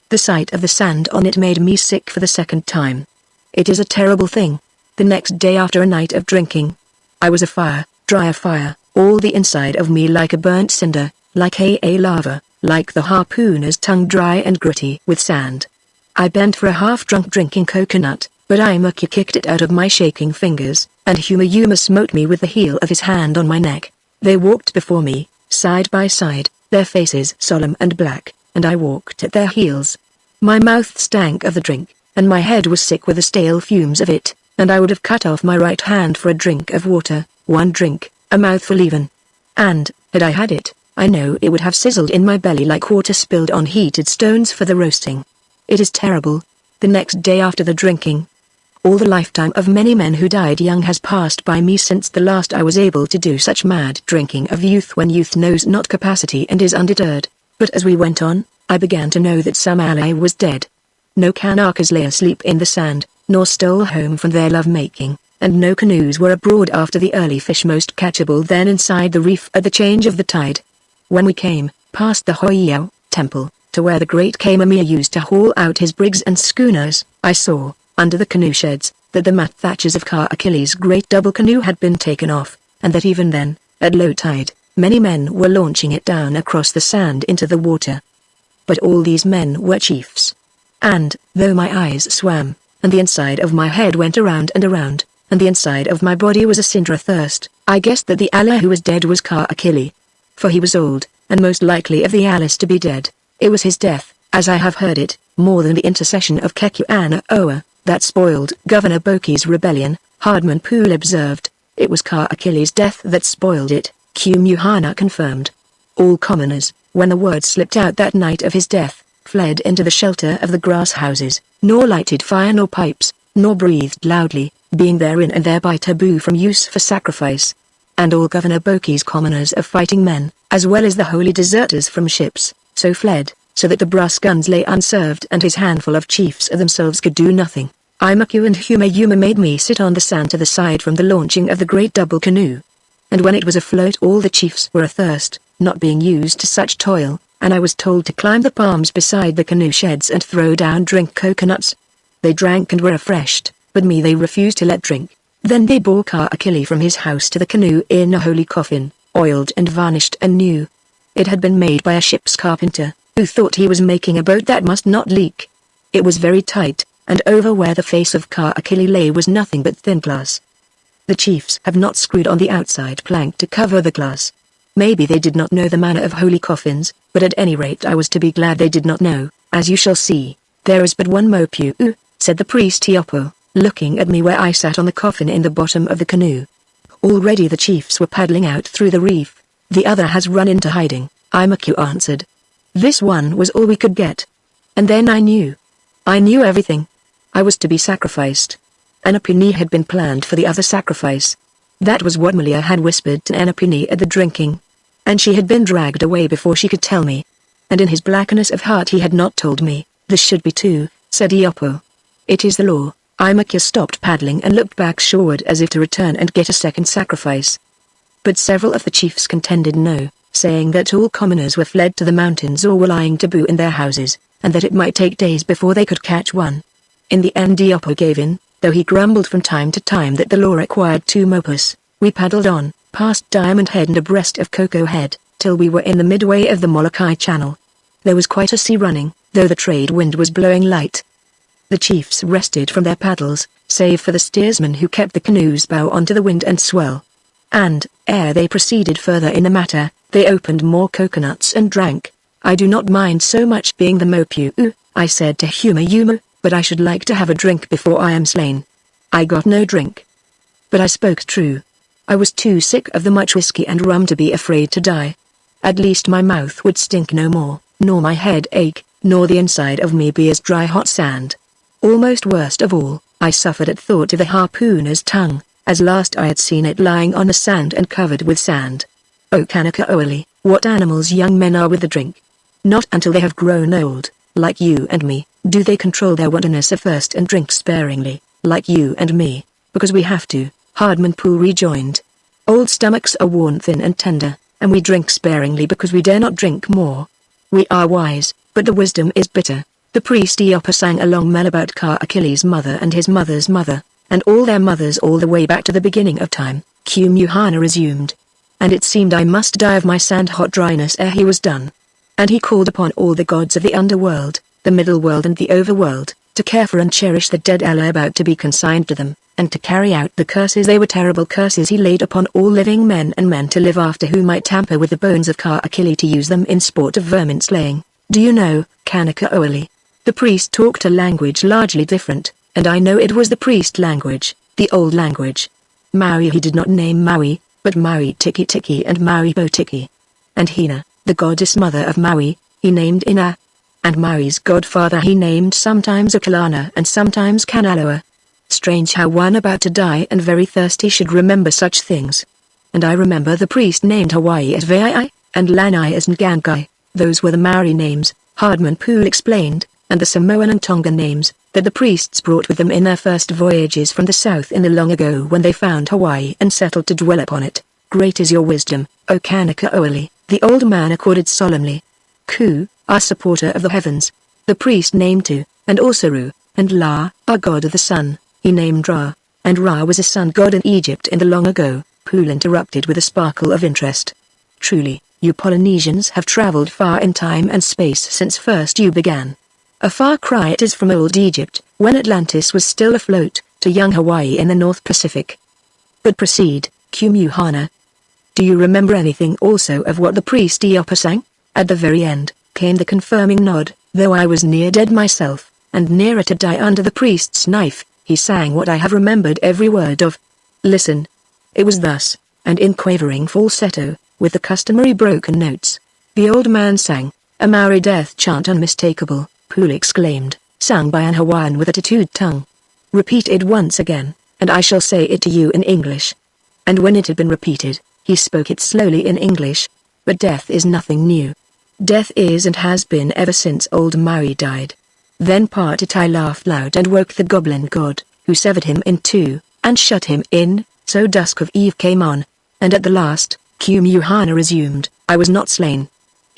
The sight of the sand on it made me sick for the second time. It is a terrible thing. The next day after a night of drinking, I was afire, dry afire, all the inside of me like a burnt cinder, like a lava, like the harpooner's tongue dry and gritty with sand. I bent for a half-drunk drinking coconut, but Imaku kicked it out of my shaking fingers, and Humayuma smote me with the heel of his hand on my neck. They walked before me, side by side, their faces solemn and black, and I walked at their heels. My mouth stank of the drink, and my head was sick with the stale fumes of it, and I would have cut off my right hand for a drink of water, one drink, a mouthful even. And, had I had it, I know it would have sizzled in my belly like water spilled on heated stones for the roasting. It is terrible. The next day after the drinking, all the lifetime of many men who died young has passed by me since the last I was able to do such mad drinking of youth when youth knows not capacity and is undeterred. But as we went on, I began to know that some ally was dead. No Kanakas lay asleep in the sand, nor stole home from their love-making, and no canoes were abroad after the early fish most catchable then inside the reef at the change of the tide. When we came, past the Hoiao temple, to where the great Kamamia used to haul out his brigs and schooners, I saw, under the canoe sheds, that the mat thatches of Kaakili's great double canoe had been taken off, and that even then, at low tide, many men were launching it down across the sand into the water. But all these men were chiefs. And, though my eyes swam, and the inside of my head went around and around, and the inside of my body was a cinder athirst, I guessed that the ally who was dead was Kaakili. For he was old, and most likely of the allies to be dead. It was his death, as I have heard it, more than the intercession of Kekuana Oa, that spoiled Governor Boki's rebellion. Hardman Poole observed. It was Kaakili's death that spoiled it, Kumuhana confirmed. All commoners, when the word slipped out that night of his death, fled into the shelter of the grass houses, nor lighted fire nor pipes, nor breathed loudly, being therein and thereby taboo from use for sacrifice. And all Governor Boki's commoners of fighting men, as well as the holy deserters from ships, so fled, so that the brass guns lay unserved and his handful of chiefs themselves could do nothing. Imaku and Humayuma made me sit on the sand to the side from the launching of the great double canoe. And when it was afloat all the chiefs were athirst, not being used to such toil, and I was told to climb the palms beside the canoe sheds and throw down drink coconuts. They drank and were refreshed, but me they refused to let drink. Then they bore Kaakili from his house to the canoe in a holy coffin, oiled and varnished and new. It had been made by a ship's carpenter, who thought he was making a boat that must not leak. It was very tight, and over where the face of Kaakili lay was nothing but thin glass. The chiefs have not screwed on the outside plank to cover the glass. Maybe they did not know the manner of holy coffins, but at any rate I was to be glad they did not know, as you shall see. There is but one mopu, said the priest Hiopo, looking at me where I sat on the coffin in the bottom of the canoe. Already the chiefs were paddling out through the reef. The other has run into hiding, Imaku answered. This one was all we could get. And then I knew. I knew everything. I was to be sacrificed. Anapuni had been planned for the other sacrifice. That was what Malia had whispered to Anapuni at the drinking. and she had been dragged away before she could tell me. And in his blackness of heart he had not told me. This should be too, said Iopo. It is the law. Imakia stopped paddling and looked back shoreward as if to return and get a second sacrifice. But several of the chiefs contended no, saying that all commoners were fled to the mountains or were lying taboo in their houses, and that it might take days before they could catch one. In the end Iopo gave in, though he grumbled from time to time that the law required 2 mopus. We paddled on, past Diamond Head and abreast of Cocoa Head, till we were in the midway of the Molokai Channel. There was quite a sea running, though the trade wind was blowing light. The chiefs rested from their paddles, save for the steersman who kept the canoe's bow onto the wind and swell. And, ere they proceeded further in the matter, they opened more coconuts and drank. I do not mind so much being the mopu, I said to Yuma, but I should like to have a drink before I am slain. I got no drink. But I spoke true. I was too sick of the much whiskey and rum to be afraid to die. At least my mouth would stink no more, nor my head ache, nor the inside of me be as dry hot sand. Almost worst of all, I suffered at thought of the harpooner's tongue, as last I had seen it lying on the sand and covered with sand. O Kanakaoali, what animals young men are with the drink. Not until they have grown old, like you and me, do they control their wantonness at first and drink sparingly, like you and me, because we have to, Hardman Poole rejoined. Old stomachs are worn thin and tender, and we drink sparingly because we dare not drink more. We are wise, but the wisdom is bitter. The priest Iopo sang a long mel about Ka Achilles' mother and his mother's mother, and all their mothers all the way back to the beginning of time, Kumuhana resumed. And it seemed I must die of my sand-hot dryness ere he was done. And he called upon all the gods of the underworld, the middle world and the overworld, to care for and cherish the dead Ella about to be consigned to them, and to carry out the curses. They were terrible curses he laid upon all living men and men to live after who might tamper with the bones of Ka Achilles to use them in sport of vermin slaying. Do you know, Kanakaoali? The priest talked a language largely different, and I know it was the priest language, the old language. Maui he did not name Maui, but Maui Tiki Tiki and Maui Botiki. And Hina, the goddess mother of Maui, he named Ina. And Maui's godfather he named sometimes Akalana and sometimes Kanaloa. Strange how one about to die and very thirsty should remember such things. And I remember the priest named Hawaii as Vai, and Lanai as Ngangai. Those were the Maori names, Hardman Poole explained, and the Samoan and Tongan names, that the priests brought with them in their first voyages from the south in the long ago when they found Hawaii and settled to dwell upon it. Great is your wisdom, O Kanakaoali, the old man accorded solemnly. Ku, our supporter of the heavens. The priest named Tu, and Osaru, and La, our god of the sun, he named Ra, and Ra was a sun god in Egypt in the long ago. Poole interrupted with a sparkle of interest. Truly, you Polynesians have traveled far in time and space since first you began. A far cry it is from old Egypt, when Atlantis was still afloat, to young Hawaii in the North Pacific. But proceed, Kumuhana. Do you remember anything also of what the priest Iopo sang? At the very end, came the confirming nod, though I was near dead myself, and nearer to die under the priest's knife, he sang what I have remembered every word of. Listen. It was thus, and in quavering falsetto, with the customary broken notes. The old man sang, a Maori death chant unmistakable, Poole exclaimed, sung by an Hawaiian with a tattooed tongue. Repeat it once again, and I shall say it to you in English. And when it had been repeated, he spoke it slowly in English. But death is nothing new. Death is and has been ever since old Maui died. Then Partitai laughed loud and woke the goblin god, who severed him in two, and shut him in, so dusk of eve came on. And at the last, Kumuhana resumed, I was not slain.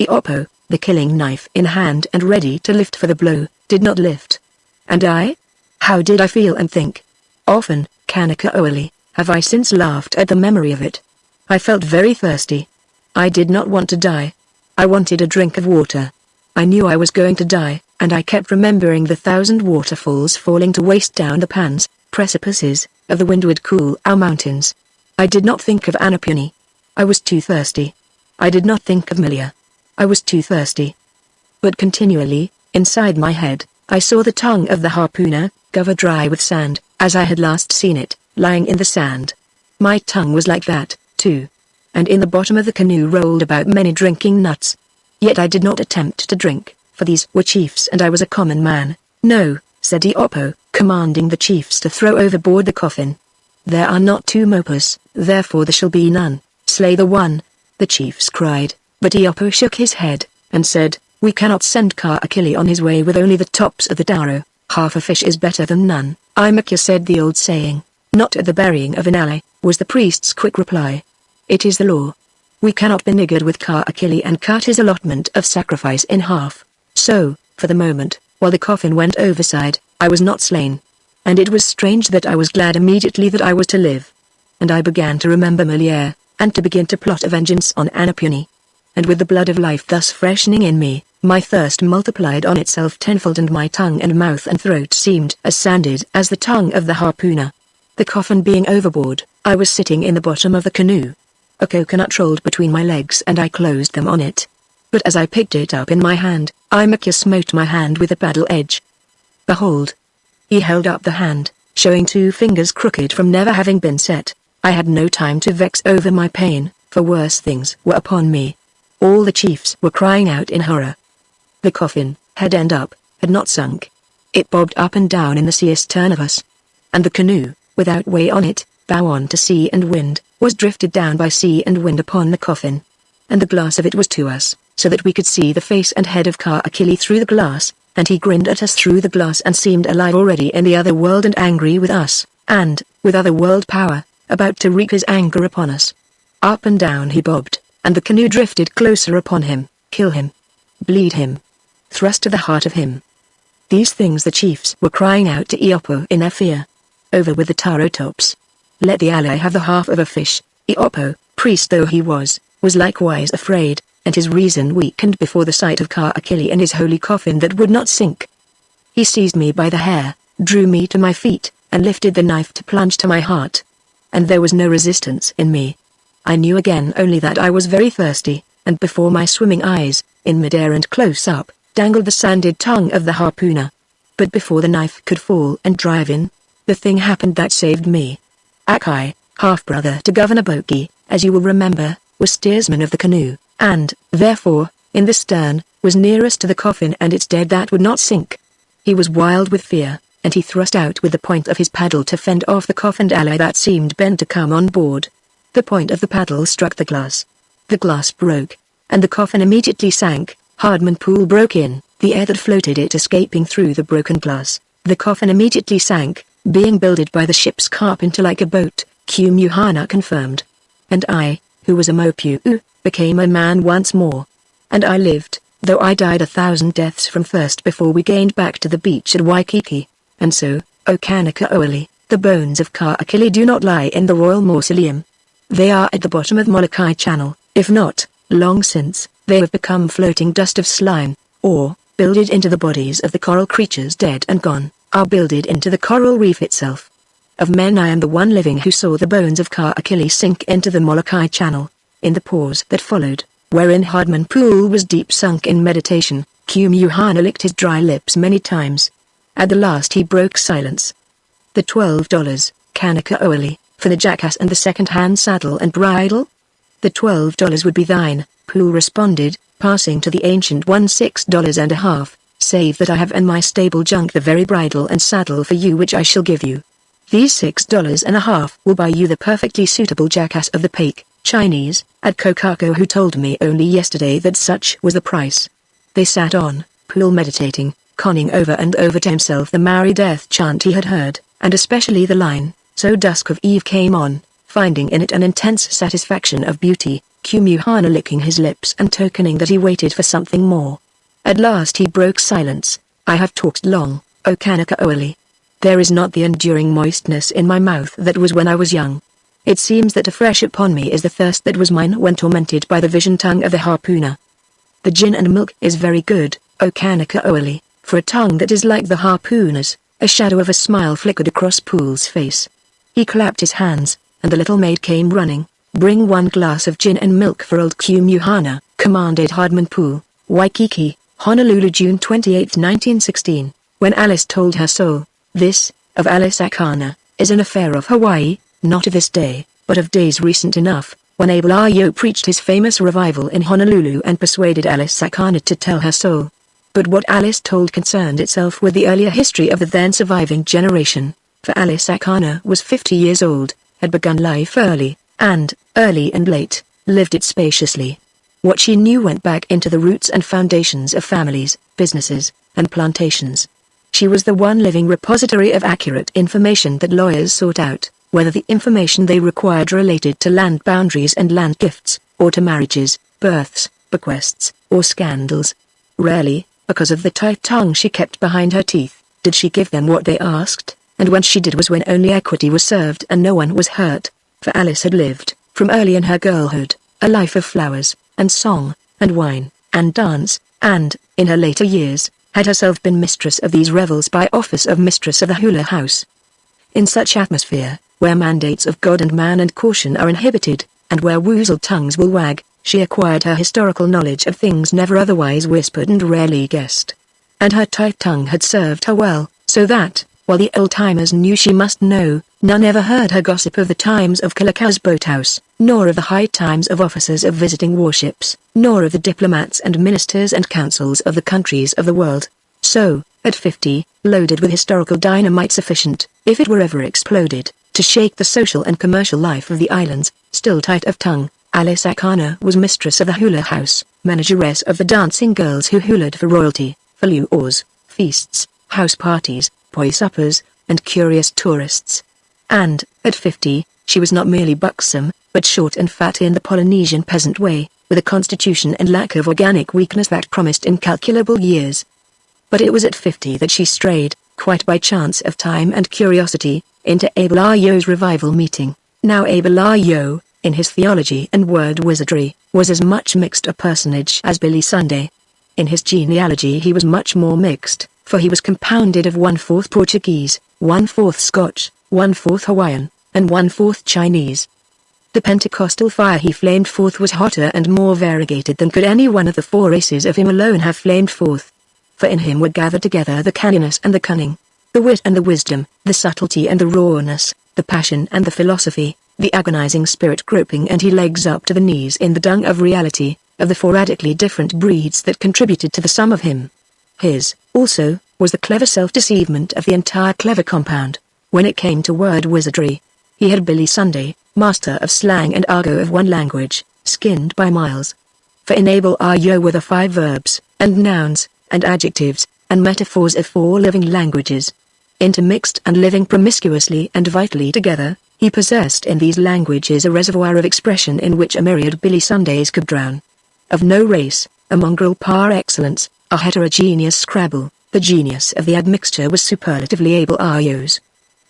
Iopo, the killing knife in hand and ready to lift for the blow, did not lift. And I? How did I feel and think? Often, Kanakaoali, have I since laughed at the memory of it. I felt very thirsty. I did not want to die. I wanted a drink of water. I knew I was going to die, and I kept remembering the 1,000 waterfalls falling to waste down the pans, precipices, of the windward cool our mountains. I did not think of Annapurni. I was too thirsty. I did not think of Milia. I was too thirsty. But continually, inside my head, I saw the tongue of the harpooner, covered dry with sand, as I had last seen it, lying in the sand. My tongue was like that, too. And in the bottom of the canoe rolled about many drinking nuts. Yet I did not attempt to drink, for these were chiefs and I was a common man. No, said Iopo, commanding the chiefs to throw overboard the coffin. There are not 2 mopus, therefore there shall be none. Slay the one. the chiefs cried, but Iopo shook his head, and said, "We cannot send Kaakili on his way with only the tops of the taro. Half a fish is better than none." "Imakia," said the old saying. "Not at the burying of an ally," was the priest's quick reply. "It is the law. We cannot be niggard with Kaakili and cut his allotment of sacrifice in half." So, for the moment, while the coffin went overside, I was not slain. And it was strange that I was glad immediately that I was to live. And I began to remember Molière, and to begin to plot a vengeance on Annapurni. And with the blood of life thus freshening in me, my thirst multiplied on itself tenfold, and my tongue and mouth and throat seemed as sanded as the tongue of the harpooner. The coffin being overboard, I was sitting in the bottom of the canoe. A coconut rolled between my legs and I closed them on it. But as I picked it up in my hand, Imakia smote my hand with the paddle edge. Behold! He held up the hand, showing 2 fingers crooked from never having been set. I had no time to vex over my pain, for worse things were upon me. All the chiefs were crying out in horror. The coffin, head end up, had not sunk. It bobbed up and down in the sea astern of us. And the canoe, without way on it, bow on to sea and wind, was drifted down by sea and wind upon the coffin. And the glass of it was to us, so that we could see the face and head of Kaakili through the glass, and he grinned at us through the glass and seemed alive already in the other world and angry with us, and, with other world power, about to wreak his anger upon us. Up and down he bobbed, and the canoe drifted closer upon him, kill him, bleed him, thrust to the heart of him. These things the chiefs were crying out to Iopo in their fear. Over with the taro tops. Let the ally have the half of a fish. Iopo, priest though he was likewise afraid, and his reason weakened before the sight of Kaakili and his holy coffin that would not sink. He seized me by the hair, drew me to my feet, and lifted the knife to plunge to my heart. And there was no resistance in me. I knew again only that I was very thirsty, and before my swimming eyes, in midair and close up, dangled the sanded tongue of the harpooner. But before the knife could fall and drive in, the thing happened that saved me. Akai, half-brother to Governor Boki, as you will remember, was steersman of the canoe, and, therefore, in the stern, was nearest to the coffin and its dead that would not sink. He was wild with fear, and he thrust out with the point of his paddle to fend off the coffined ally that seemed bent to come on board. The point of the paddle struck the glass. The glass broke, and the coffin immediately sank. Hardman Pool broke in, the air that floated it escaping through the broken glass. The coffin immediately sank, being builded by the ship's carpenter like a boat, Kumuhana confirmed. And I, who was a Mopu, became a man once more. And I lived, though I died 1,000 deaths from thirst before we gained back to the beach at Waikiki. And so, O Kanakaoali, the bones of Kaakili do not lie in the royal mausoleum. They are at the bottom of Molokai Channel, if not, long since, they have become floating dust of slime, or, builded into the bodies of the coral creatures dead and gone, are builded into the coral reef itself. Of men I am the one living who saw the bones of Kaakili sink into the Molokai Channel. In the pause that followed, wherein Hardman Pool was deep sunk in meditation, Kumuhana licked his dry lips many times. At the last he broke silence. "The $12, Kanakaoali, for the jackass and the second-hand saddle and bridle?" "The $12 would be thine," Pool responded, passing to the ancient one $6.50, "save that I have in my stable junk the very bridle and saddle for you which I shall give you. These $6.50 will buy you the perfectly suitable jackass of the Paik, Chinese, at Kokako, who told me only yesterday that such was the price." They sat on, Pool meditating, conning over and over to himself the Maori death chant he had heard, and especially the line, "So dusk of eve came on," finding in it an intense satisfaction of beauty, Kumuhana licking his lips and tokening that he waited for something more. At last he broke silence. "I have talked long, O Kanakaoali. There is not the enduring moistness in my mouth that was when I was young. It seems that afresh upon me is the thirst that was mine when tormented by the vision tongue of the harpooner. The gin and milk is very good, O Kanakaoali, for a tongue that is like the harpooner's." A shadow of a smile flickered across Pool's face. He clapped his hands, and the little maid came running. "Bring 1 glass of gin and milk for old Kumuhana," commanded Hardman Pool. Waikiki, Honolulu, June 28, 1916. When Alice told her soul, this, of Alice Akana, is an affair of Hawaii, not of this day, but of days recent enough, when Abel Ayo preached his famous revival in Honolulu and persuaded Alice Akana to tell her soul. But what Alice told concerned itself with the earlier history of the then surviving generation, for Alice Akana was 50 years old, had begun life early, and, early and late, lived it spaciously. What she knew went back into the roots and foundations of families, businesses, and plantations. She was the one living repository of accurate information that lawyers sought out, whether the information they required related to land boundaries and land gifts, or to marriages, births, bequests, or scandals. Rarely, because of the tight tongue she kept behind her teeth, did she give them what they asked, and when she did was when only equity was served and no one was hurt, for Alice had lived, from early in her girlhood, a life of flowers, and song, and wine, and dance, and, in her later years, had herself been mistress of these revels by office of mistress of the hula house. In such atmosphere, where mandates of God and man and caution are inhibited, and where woozled tongues will wag, she acquired her historical knowledge of things never otherwise whispered and rarely guessed. And her tight tongue had served her well, so that, while the old-timers knew she must know, none ever heard her gossip of the times of Kalakau's boathouse, nor of the high times of officers of visiting warships, nor of the diplomats and ministers and councils of the countries of the world. So, at 50, loaded with historical dynamite sufficient, if it were ever exploded, to shake the social and commercial life of the islands, still tight of tongue, Alice Akana was mistress of the hula house, manageress of the dancing girls who hulaed for royalty, for luau's, feasts, house parties, poi suppers, and curious tourists. And, at 50, she was not merely buxom, but short and fat in the Polynesian peasant way, with a constitution and lack of organic weakness that promised incalculable years. But it was at 50 that she strayed, quite by chance of time and curiosity, into Abel Ayo's revival meeting. Now Abel Ayo, in his theology and word wizardry, was as much mixed a personage as Billy Sunday. In his genealogy he was much more mixed, for he was compounded of 1/4 Portuguese, 1/4 Scotch, 1/4 Hawaiian, and 1/4 Chinese. The Pentecostal fire he flamed forth was hotter and more variegated than could any one of the four races of him alone have flamed forth. For in him were gathered together the canniness and the cunning, the wit and the wisdom, the subtlety and the rawness, the passion and the philosophy, the agonizing spirit groping and he legs up to the knees in the dung of reality, of the four radically different breeds that contributed to the sum of him. His, also, was the clever self-deceivement of the entire clever compound. When it came to word wizardry, he had Billy Sunday, master of slang and argot of one language, skinned by miles. For in Abel Ayo were the 5 verbs, and nouns, and adjectives, and metaphors of 4 living languages. Intermixed and living promiscuously and vitally together, he possessed in these languages a reservoir of expression in which a myriad Billy Sundays could drown. Of no race, a mongrel par excellence, a heterogeneous scrabble, the genius of the admixture was superlatively Abel Ayo's.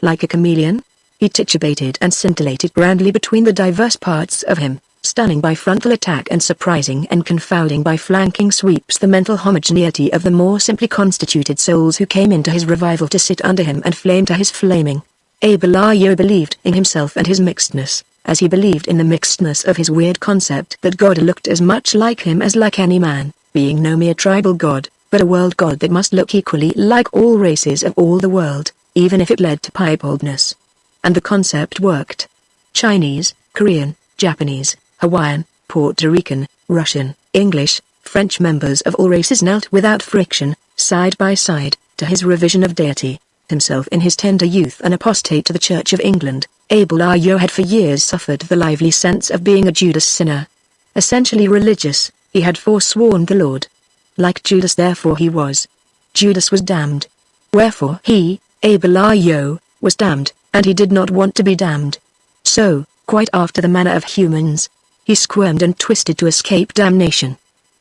Like a chameleon, he titubated and scintillated grandly between the diverse parts of him, stunning by frontal attack and surprising and confounding by flanking sweeps the mental homogeneity of the more simply constituted souls who came into his revival to sit under him and flame to his flaming. Abel Ayo believed in himself and his mixedness, as he believed in the mixedness of his weird concept that God looked as much like him as like any man, being no mere tribal God, but a world God that must look equally like all races of all the world, even if it led to piebaldness. And the concept worked. Chinese, Korean, Japanese, Hawaiian, Puerto Rican, Russian, English, French members of all races knelt without friction, side by side, to his revision of deity. Himself in his tender youth an apostate to the Church of England, Abel Ayo had for years suffered the lively sense of being a Judas sinner. Essentially religious, he had forsworn the Lord. Like Judas therefore he was. Judas was damned. Wherefore he, Abel Ayo, was damned, and he did not want to be damned. So, quite after the manner of humans, he squirmed and twisted to escape damnation.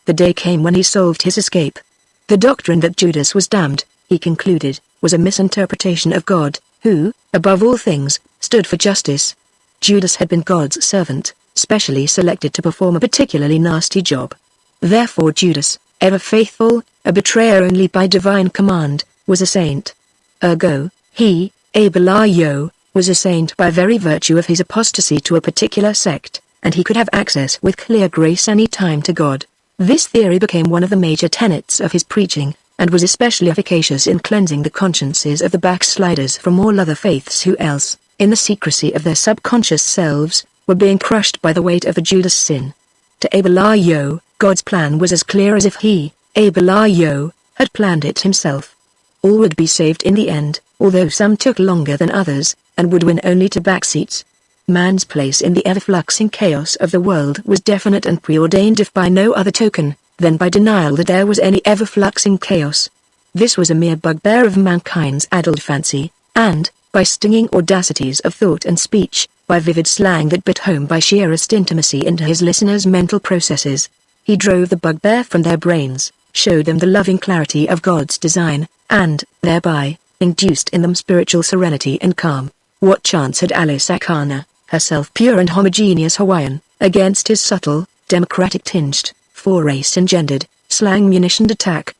The day came when he solved his escape. The doctrine that Judas was damned, he concluded, was a misinterpretation of God, who, above all things, stood for justice. Judas had been God's servant, specially selected to perform a particularly nasty job. Therefore Judas, ever faithful, a betrayer only by divine command, was a saint. Ergo, he, Abel Ayo, was a saint by very virtue of his apostasy to a particular sect, and he could have access with clear grace any time to God. This theory became one of the major tenets of his preaching, and was especially efficacious in cleansing the consciences of the backsliders from all other faiths who else, in the secrecy of their subconscious selves, were being crushed by the weight of the Judas sin. To Abel Ayo, God's plan was as clear as if he, Abel Ayo, had planned it himself. All would be saved in the end, although some took longer than others, and would win only to backseats. Man's place in the ever-fluxing chaos of the world was definite and preordained, if by no other token than by denial that there was any ever-fluxing chaos. This was a mere bugbear of mankind's addled fancy, and, by stinging audacities of thought and speech, by vivid slang that bit home by sheerest intimacy into his listeners' mental processes, he drove the bugbear from their brains, showed them the loving clarity of God's design, and, thereby, induced in them spiritual serenity and calm. What chance had Alice Akana, herself pure and homogeneous Hawaiian, against his subtle, democratic-tinged, for-race engendered, slang-munitioned attack?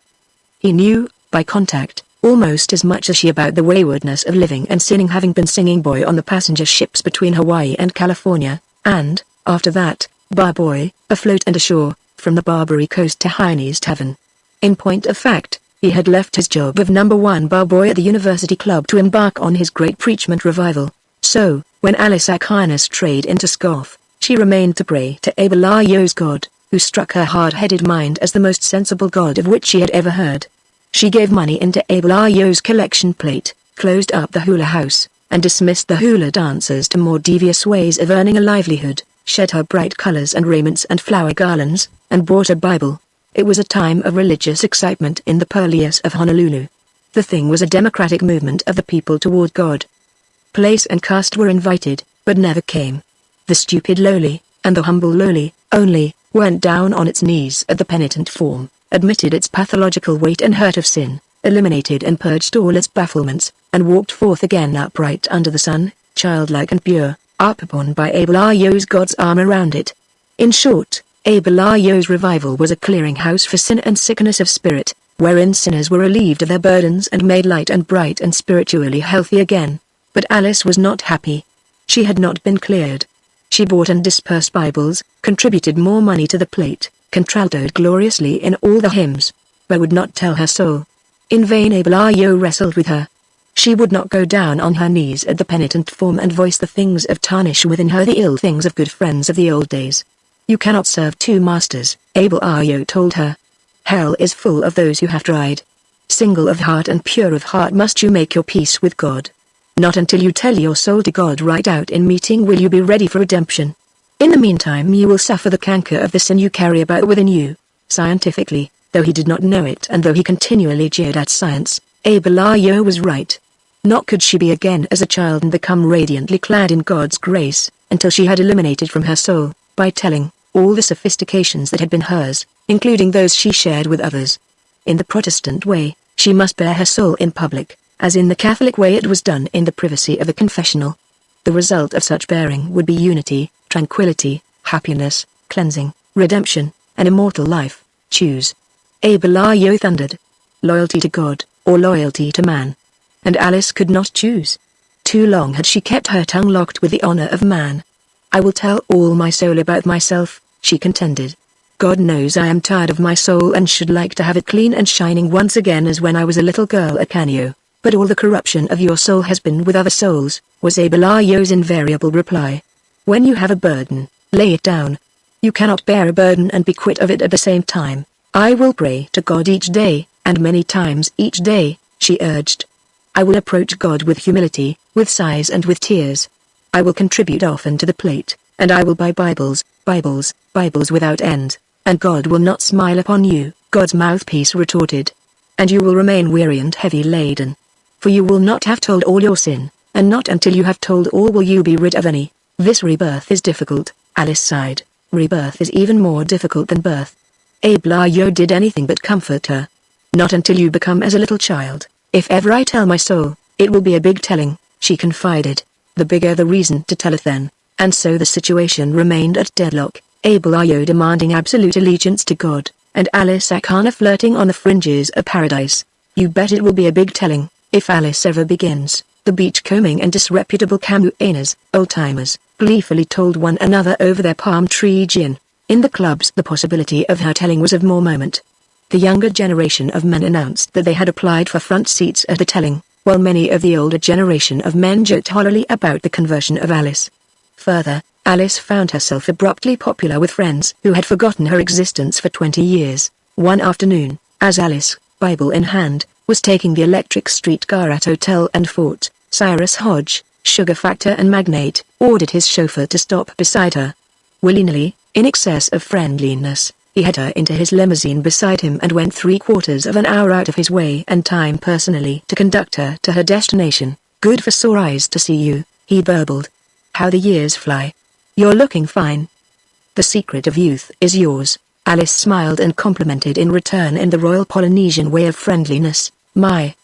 He knew, by contact, almost as much as she about the waywardness of living and sinning, having been singing boy on the passenger ships between Hawaii and California, and, after that, bar boy, afloat and ashore, from the Barbary Coast to Heine's Tavern. In point of fact, he had left his job of #1 bar boy at the University Club to embark on his great preachment revival. So, when Alice Akana strayed into scoff, she remained to pray to Abel-Ayo's God, who struck her hard-headed mind as the most sensible God of which she had ever heard. She gave money into Abel-Ayo's collection plate, closed up the hula house, and dismissed the hula dancers to more devious ways of earning a livelihood, shed her bright colors and raiments and flower garlands, and bought a Bible. It was a time of religious excitement in the purlieus of Honolulu. The thing was a democratic movement of the people toward God. Place and caste were invited, but never came. The stupid lowly, and the humble lowly, only, went down on its knees at the penitent form, admitted its pathological weight and hurt of sin, eliminated and purged all its bafflements, and walked forth again upright under the sun, childlike and pure, upborne by Abel-Ayo's God's arm around it. In short, Abel-Ayo's revival was a clearing-house for sin and sickness of spirit, wherein sinners were relieved of their burdens and made light and bright and spiritually healthy again. But Alice was not happy. She had not been cleared. She bought and dispersed Bibles, contributed more money to the plate, contraltoed gloriously in all the hymns, but would not tell her soul. In vain Abel-Ayo wrestled with her. She would not go down on her knees at the penitent form and voice the things of tarnish within her, the ill things of good friends of the old days. You cannot serve two masters, Abel-Ayo told her. Hell is full of those who have tried. Single of heart and pure of heart must you make your peace with God. Not until you tell your soul to God right out in meeting will you be ready for redemption. In the meantime you will suffer the canker of the sin you carry about within you. Scientifically, though he did not know it and though he continually jeered at science, Abel-Ayo was right. Not could she be again as a child and become radiantly clad in God's grace, until she had eliminated from her soul, by telling, all the sophistications that had been hers, including those she shared with others. In the Protestant way, she must bare her soul in public, as in the Catholic way it was done in the privacy of the confessional. The result of such bearing would be unity, tranquility, happiness, cleansing, redemption, and immortal life. Choose. Abel-Ayo thundered. Loyalty to God, or loyalty to man. And Alice could not choose. Too long had she kept her tongue locked with the honor of man. I will tell all my soul about myself, she contended. God knows I am tired of my soul and should like to have it clean and shining once again as when I was a little girl at Canio. But all the corruption of your soul has been with other souls, was Abel-Ayo's invariable reply. When you have a burden, lay it down. You cannot bear a burden and be quit of it at the same time. I will pray to God each day, and many times each day, she urged. I will approach God with humility, with sighs and with tears. I will contribute often to the plate, and I will buy Bibles, Bibles, Bibles without end, and God will not smile upon you, God's mouthpiece retorted. And you will remain weary and heavy laden. For you will not have told all your sin, and not until you have told all will you be rid of any. This rebirth is difficult, Alice sighed. Rebirth is even more difficult than birth. Abel-Ayo did anything but comfort her. Not until you become as a little child. If ever I tell my soul, it will be a big telling, she confided. The bigger the reason to tell it then. And so the situation remained at deadlock, Abel-Ayo demanding absolute allegiance to God, and Alice Akana flirting on the fringes of paradise. You bet it will be a big telling, if Alice ever begins. The beachcombing and disreputable Camuanas, old-timers, gleefully told one another over their palm tree gin. In the clubs the possibility of her telling was of more moment. The younger generation of men announced that they had applied for front seats at the telling, while many of the older generation of men joked hollowly about the conversion of Alice. Further, Alice found herself abruptly popular with friends who had forgotten her existence for 20 years. One afternoon, as Alice, Bible in hand, was taking the electric streetcar at Hotel and Fort, Cyrus Hodge, sugar factor and magnate, ordered his chauffeur to stop beside her. Willy-nilly, in excess of friendliness, he had her into his limousine beside him and went 3/4 of an hour out of his way and time personally to conduct her to her destination. "Good for sore eyes to see you," he burbled. "How the years fly. You're looking fine." "The secret of youth is yours," Alice smiled and complimented in return in the Royal Polynesian way of friendliness. My,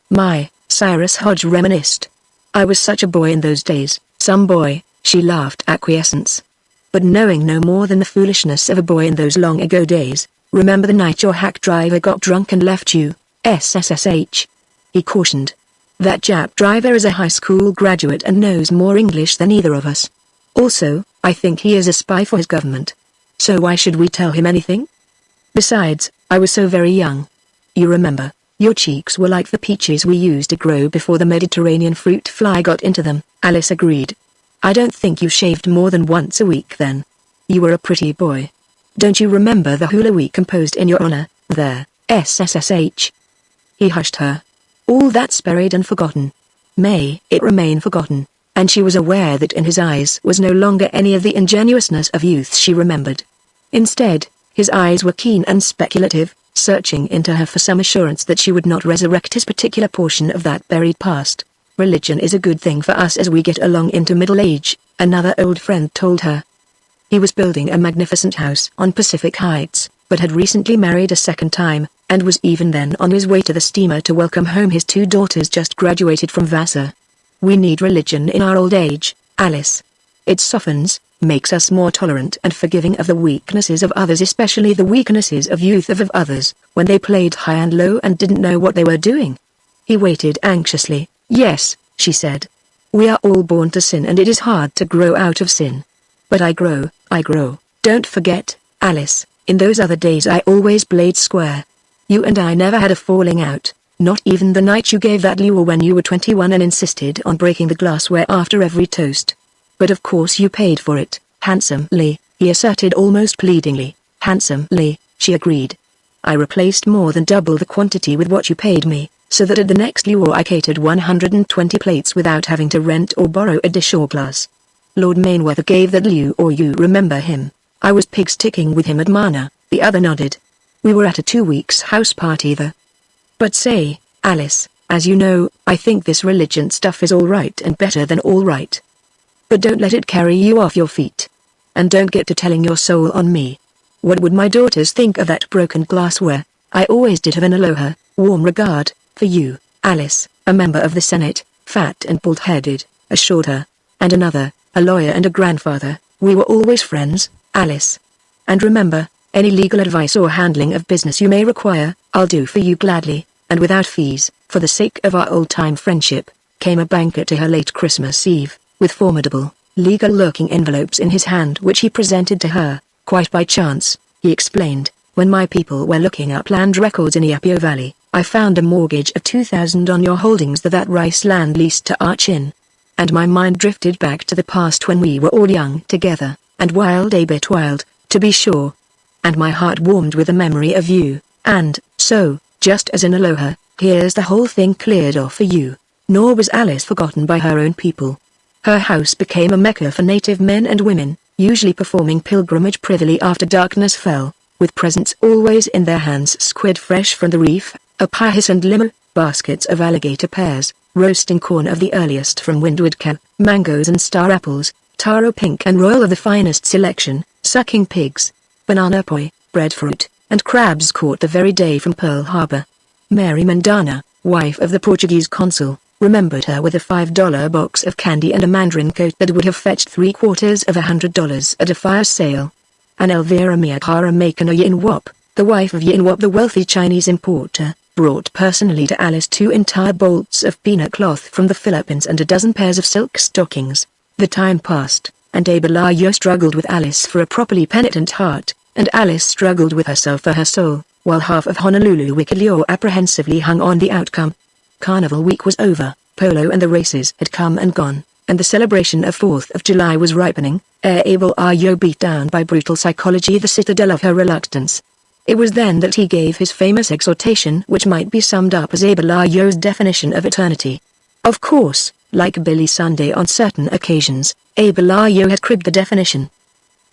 Cyrus Hodge reminisced. "I was such a boy in those days, some boy," she laughed acquiescence. "But knowing no more than the foolishness of a boy in those long ago days, remember the night your hack driver got drunk and left you, SSSH?" he cautioned. "That Jap driver is a high school graduate and knows more English than either of us. Also, I think he is a spy for his government. So why should we tell him anything? Besides, I was so very young. You remember, your cheeks were like the peaches we used to grow before the Mediterranean fruit fly got into them," Alice agreed. "I don't think you shaved more than once a week then. You were a pretty boy. Don't you remember the hula we composed in your honor, there, SSSH?" He hushed her. "All that's buried and forgotten. May it remain forgotten," and she was aware that in his eyes was no longer any of the ingenuousness of youth she remembered. Instead, his eyes were keen and speculative, searching into her for some assurance that she would not resurrect his particular portion of that buried past. "Religion is a good thing for us as we get along into middle age," another old friend told her. He was building a magnificent house on Pacific Heights, but had recently married a second time, and was even then on his way to the steamer to welcome home his 2 daughters just graduated from Vassar. "We need religion in our old age, Alice. It softens, makes us more tolerant and forgiving of the weaknesses of others, especially the weaknesses of youth of others, when they played high and low and didn't know what they were doing." He waited anxiously. "Yes," she said. "We are all born to sin and it is hard to grow out of sin. But I grow. Don't forget, Alice, in those other days I always played square. You and I never had a falling out, not even the night you gave that lure when you were 21 and insisted on breaking the glassware after every toast. But of course you paid for it, handsomely," he asserted almost pleadingly. "Handsomely," she agreed. "I replaced more than double the quantity with what you paid me, so that at the next lure I catered 120 plates without having to rent or borrow a dish or glass. Lord Mainweather gave that lure, you remember him. I was pig-sticking with him at Mana," the other nodded. "We were at a 2 weeks house party there. But say, Alice, as you know, I think this religion stuff is all right and better than all right. But don't let it carry you off your feet. And don't get to telling your soul on me. What would my daughters think of that broken glassware? I always did have an aloha, warm regard, for you, Alice," a member of the Senate, fat and bald-headed, assured her. "And another, a lawyer and a grandfather, we were always friends, Alice. And remember, any legal advice or handling of business you may require, I'll do for you gladly, and without fees, for the sake of our old-time friendship," came a banker to her late Christmas Eve, with formidable, legal-looking envelopes in his hand which he presented to her. "Quite by chance," he explained, "when my people were looking up land records in Iapio Valley, I found a mortgage of $2,000 on your holdings that rice land leased to Arch Inn. And my mind drifted back to the past when we were all young together, and wild, a bit wild, to be sure. And my heart warmed with the memory of you, and, so, just as an aloha, here's the whole thing cleared off for you." Nor was Alice forgotten by her own people. Her house became a mecca for native men and women, usually performing pilgrimage privily after darkness fell, with presents always in their hands: squid fresh from the reef, a pahis and limo, baskets of alligator pears, roasting corn of the earliest from Windward Camp, mangoes and star apples, taro pink and royal of the finest selection, sucking pigs, banana poi, breadfruit, and crabs caught the very day from Pearl Harbor. Mary Mandana, wife of the Portuguese consul, remembered her with a $5 box of candy and a mandarin coat that would have fetched $750 at a fire sale. And Elvira Miyahara Makano Yinwap, the wife of Yinwap the wealthy Chinese importer, brought personally to Alice 2 entire bolts of peanut cloth from the Philippines and a dozen pairs of silk stockings. The time passed, and Abelayo struggled with Alice for a properly penitent heart, and Alice struggled with herself for her soul, while half of Honolulu Wikilio apprehensively hung on the outcome. Carnival week was over, polo and the races had come and gone, and the celebration of 4th of July was ripening. Abelayo beat down by brutal psychology the citadel of her reluctance. It was then that he gave his famous exhortation, which might be summed up as Abelayo's definition of eternity. "Of course, like Billy Sunday on certain occasions, Abalayo had cribbed the definition.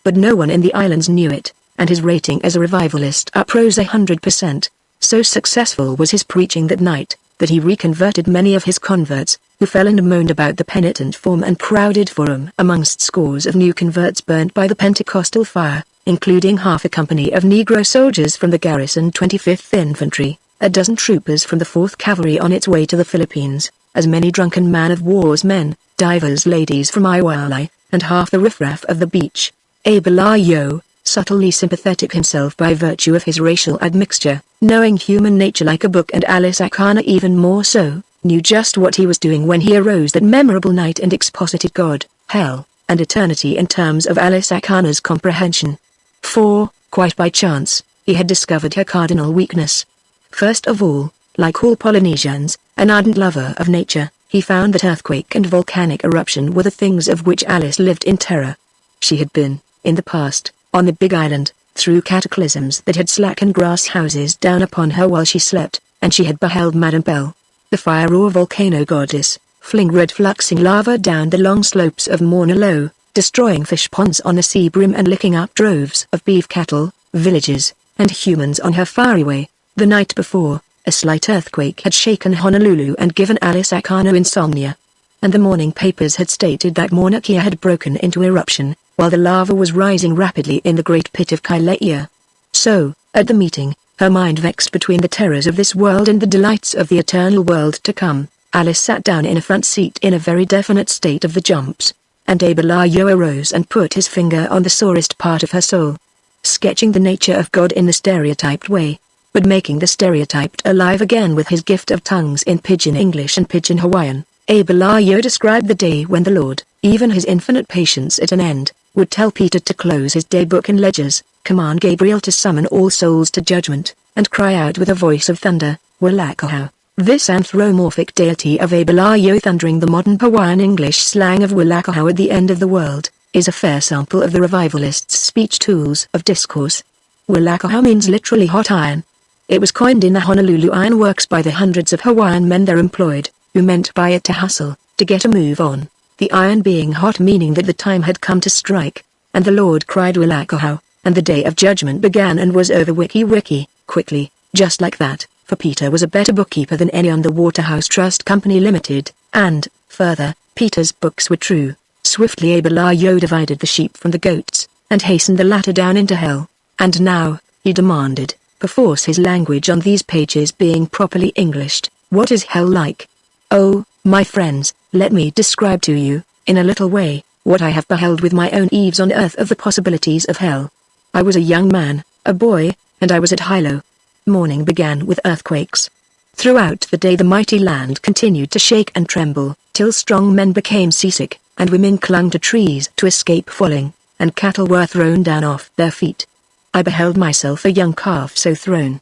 But no one in the islands knew it, and his rating as a revivalist uprose 100%. So successful was his preaching that night, that he reconverted many of his converts, who fell and moaned about the penitent form and crowded for him amongst scores of new converts burnt by the Pentecostal fire, including half a company of Negro soldiers from the garrison 25th Infantry, a dozen troopers from the 4th Cavalry on its way to the Philippines, as many drunken man-of-war's men, divers ladies from Iwalai, and half the riffraff of the beach. Abalayo, subtly sympathetic himself by virtue of his racial admixture, knowing human nature like a book and Alisakana even more so, knew just what he was doing when he arose that memorable night and exposited God, hell, and eternity in terms of Alisakana's comprehension. For, quite by chance, he had discovered her cardinal weakness. First of all, like all Polynesians, an ardent lover of nature, he found that earthquake and volcanic eruption were the things of which Alice lived in terror. She had been, in the past, on the Big Island, through cataclysms that had slackened grass houses down upon her while she slept, and she had beheld Madame Belle, the fire or volcano goddess, fling red fluxing lava down the long slopes of Mauna Loa, destroying fish ponds on the sea brim and licking up droves of beef cattle, villages, and humans on her fiery way. The night before, a slight earthquake had shaken Honolulu and given Alisakana insomnia. And the morning papers had stated that Mauna Kea had broken into eruption, while the lava was rising rapidly in the great pit of Kailea. So, at the meeting, her mind vexed between the terrors of this world and the delights of the eternal world to come, Alice sat down in a front seat in a very definite state of the jumps, and Abalayo arose and put his finger on the sorest part of her soul. Sketching the nature of God in the stereotyped way, but making the stereotyped alive again with his gift of tongues in Pidgin English and Pidgin Hawaiian, Abalayo described the day when the Lord, even his infinite patience at an end, would tell Peter to close his day book and ledgers, command Gabriel to summon all souls to judgment, and cry out with a voice of thunder, Walakaho. This anthropomorphic deity of Abalayo thundering the modern Hawaiian English slang of Walakaho at the end of the world, is a fair sample of the revivalists' speech tools of discourse. Walakaho means literally hot iron. It was coined in the Honolulu Iron Works by the hundreds of Hawaiian men there employed, who meant by it to hustle, to get a move on, the iron being hot meaning that the time had come to strike, and the Lord cried Walakaho, and the day of judgment began and was over wiki, quickly, just like that, for Peter was a better bookkeeper than any on the Waterhouse Trust Company Limited, and, further, Peter's books were true. Swiftly Abalayo divided the sheep from the goats, and hastened the latter down into hell, and now, he demanded, perforce his language on these pages being properly Englished, what is hell like? Oh, my friends, let me describe to you, in a little way, what I have beheld with my own eyes on earth of the possibilities of hell. I was a young man, a boy, and I was at Hilo. Morning began with earthquakes. Throughout the day the mighty land continued to shake and tremble, till strong men became seasick, and women clung to trees to escape falling, and cattle were thrown down off their feet. I beheld myself a young calf so thrown.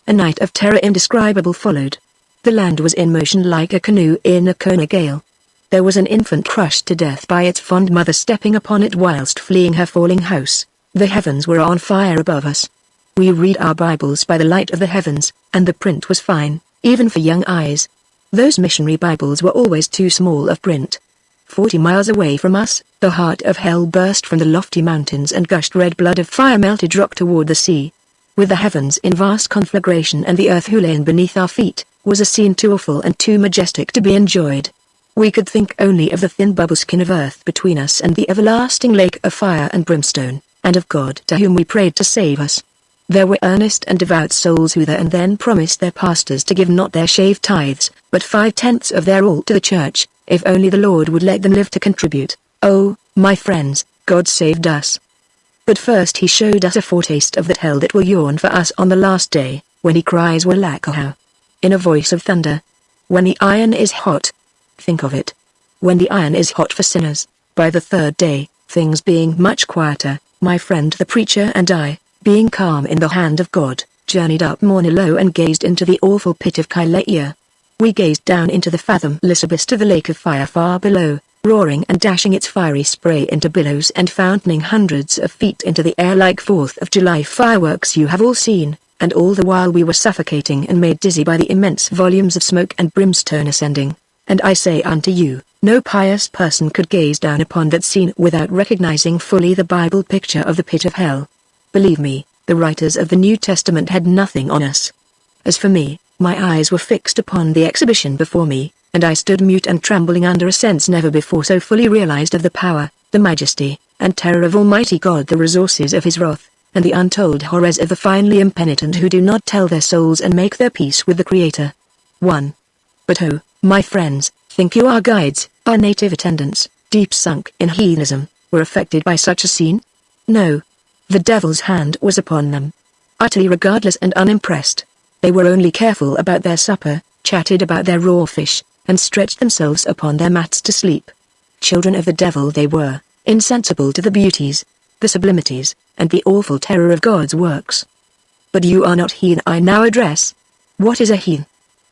A night of terror indescribable followed. The land was in motion like a canoe in a Kona gale. There was an infant crushed to death by its fond mother stepping upon it whilst fleeing her falling house. The heavens were on fire above us. We read our Bibles by the light of the heavens, and the print was fine, even for young eyes. Those missionary Bibles were always too small of print. 40 miles away from us, the heart of hell burst from the lofty mountains and gushed red blood of fire melted rock toward the sea. With the heavens in vast conflagration and the earth hulaing beneath our feet, was a scene too awful and too majestic to be enjoyed. We could think only of the thin bubble skin of earth between us and the everlasting lake of fire and brimstone, and of God to whom we prayed to save us. There were earnest and devout souls who there and then promised their pastors to give not their shaved tithes, but 5/10 of their all to the church, if only the Lord would let them live to contribute. Oh, my friends, God saved us. But first he showed us a foretaste of that hell that will yawn for us on the last day, when he cries Walakaho, in a voice of thunder. When the iron is hot. Think of it. When the iron is hot for sinners, by the third day, things being much quieter, my friend the preacher and I, being calm in the hand of God, journeyed up Mauna Loa and gazed into the awful pit of Kailea. We gazed down into the fathomless abyss to the lake of fire far below, roaring and dashing its fiery spray into billows and fountaining hundreds of feet into the air like 4th of July fireworks you have all seen, and all the while we were suffocating and made dizzy by the immense volumes of smoke and brimstone ascending. And I say unto you, No pious person could gaze down upon that scene without recognizing fully the Bible picture of the pit of hell. Believe me, the writers of the New Testament had nothing on us. As for me, my eyes were fixed upon the exhibition before me, and I stood mute and trembling under a sense never before so fully realized of the power, the majesty, and terror of Almighty God, the resources of His wrath, and the untold horrors of the finely impenitent who do not tell their souls and make their peace with the Creator. 1. But oh, my friends, think you our guides, our native attendants, deep sunk in heathenism, were affected by such a scene? No. The devil's hand was upon them. Utterly regardless and unimpressed. They were only careful about their supper, chatted about their raw fish, and stretched themselves upon their mats to sleep. Children of the devil they were, insensible to the beauties, the sublimities, and the awful terror of God's works. But you are not he I now address. What is a he?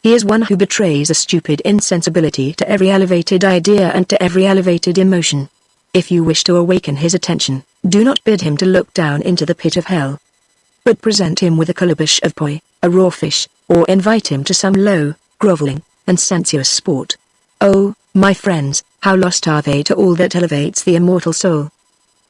He is one who betrays a stupid insensibility to every elevated idea and to every elevated emotion. If you wish to awaken his attention, do not bid him to look down into the pit of hell, but present him with a calabash of poi, a raw fish, or invite him to some low, groveling, and sensuous sport. Oh, my friends, how lost are they to all that elevates the immortal soul.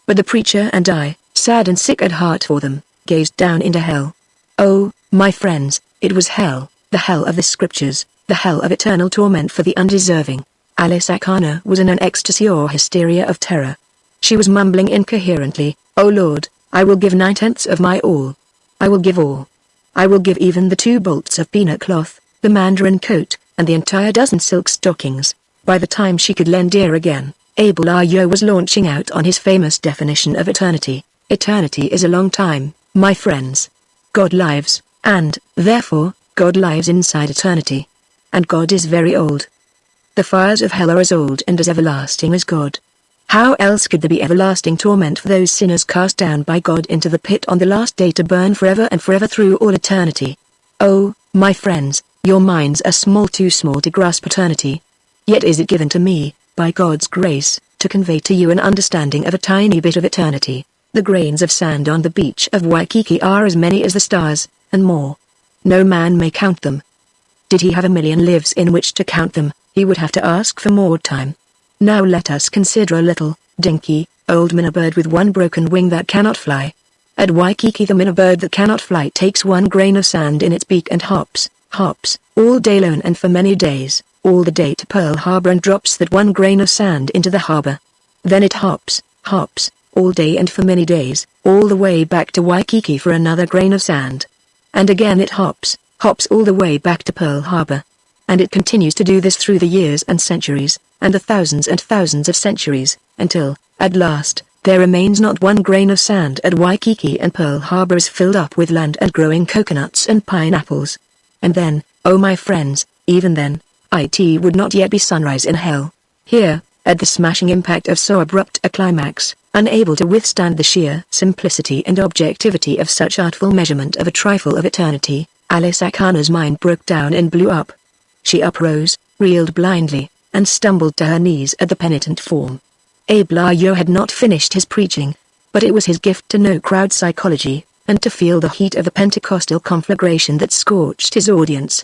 But the preacher and I, sad and sick at heart for them, gazed down into hell. Oh, my friends, it was hell, the hell of the scriptures, the hell of eternal torment for the undeserving. Alice Akana was in an ecstasy or hysteria of terror. She was mumbling incoherently, "Oh Lord, I will give 9/10 of my all. I will give all. I will give even the 2 bolts of peanut cloth, the mandarin coat, and the entire dozen silk stockings." By the time she could lend ear again, Abel Ayo was launching out on his famous definition of eternity. Eternity is a long time, my friends. God lives, and, therefore, God lives inside eternity. And God is very old. The fires of hell are as old and as everlasting as God. How else could there be everlasting torment for those sinners cast down by God into the pit on the last day to burn forever and forever through all eternity? Oh, my friends, your minds are small, too small to grasp eternity. Yet is it given to me, by God's grace, to convey to you an understanding of a tiny bit of eternity. The grains of sand on the beach of Waikiki are as many as the stars, and more. No man may count them. Did he have 1,000,000 lives in which to count them, he would have to ask for more time. Now let us consider a little, dinky, old minnow bird with 1 broken wing that cannot fly. At Waikiki the minnow bird that cannot fly takes 1 grain of sand in its beak and hops, all day long and for many days, all the day to Pearl Harbor and drops that 1 grain of sand into the harbor. Then it hops, all day and for many days, all the way back to Waikiki for another grain of sand. And again it hops all the way back to Pearl Harbor. And it continues to do this through the years and centuries, and the thousands and thousands of centuries, until, at last, there remains not 1 grain of sand at Waikiki and Pearl Harbor is filled up with land and growing coconuts and pineapples. And then, oh my friends, even then, it would not yet be sunrise in hell. Here, at the smashing impact of so abrupt a climax, unable to withstand the sheer simplicity and objectivity of such artful measurement of a trifle of eternity, Alice Akana's mind broke down and blew up. She uprose, reeled blindly, and stumbled to her knees at the penitent form. Abel Ayo had not finished his preaching, but it was his gift to know crowd psychology, and to feel the heat of the Pentecostal conflagration that scorched his audience.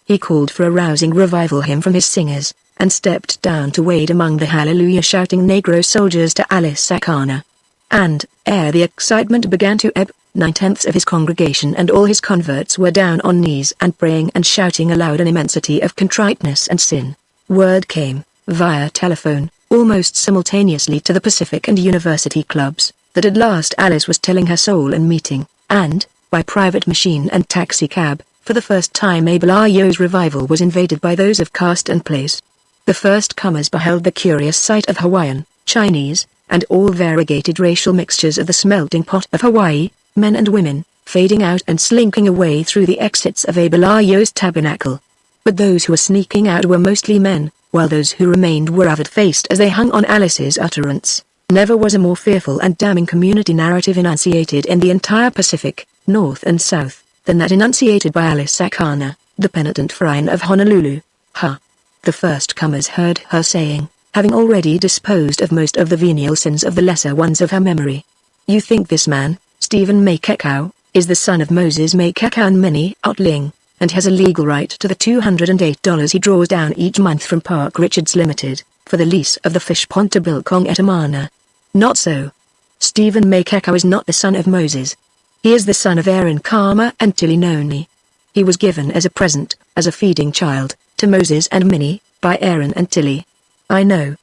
He called for a rousing revival hymn from his singers, and stepped down to wade among the hallelujah-shouting Negro soldiers to Alice Akana. And, ere the excitement began to ebb, 9/10 of his congregation and all his converts were down on knees and praying and shouting aloud an immensity of contriteness and sin. Word came, via telephone, almost simultaneously to the Pacific and University clubs, that at last Alice was telling her soul and meeting, and, by private machine and taxicab, for the first time Abel Ayo's revival was invaded by those of caste and place. The first comers beheld the curious sight of Hawaiian, Chinese, and all variegated racial mixtures of the smelting pot of Hawaii, men and women, fading out and slinking away through the exits of Abel Ayo's tabernacle. But those who were sneaking out were mostly men, while those who remained were avid-faced as they hung on Alice's utterance. Never was a more fearful and damning community narrative enunciated in the entire Pacific, North and South, than that enunciated by Alice Akana, the penitent friar of Honolulu. Ha! The first comers heard her saying, having already disposed of most of the venial sins of the lesser ones of her memory. You think this man, Stephen Makaloa, is the son of Moses Makaloa and Minnie Outling, and has a legal right to the $208 he draws down each month from Park Richards Limited. for the lease of the fish pond to Bilkong Etamana. Not so. Stephen Makaloa is not the son of Moses. He is the son of Aaron, Kama and Tilly Noni. He was given as a present, as a feeding child, to Moses and Minnie, by Aaron and Tilly. I know.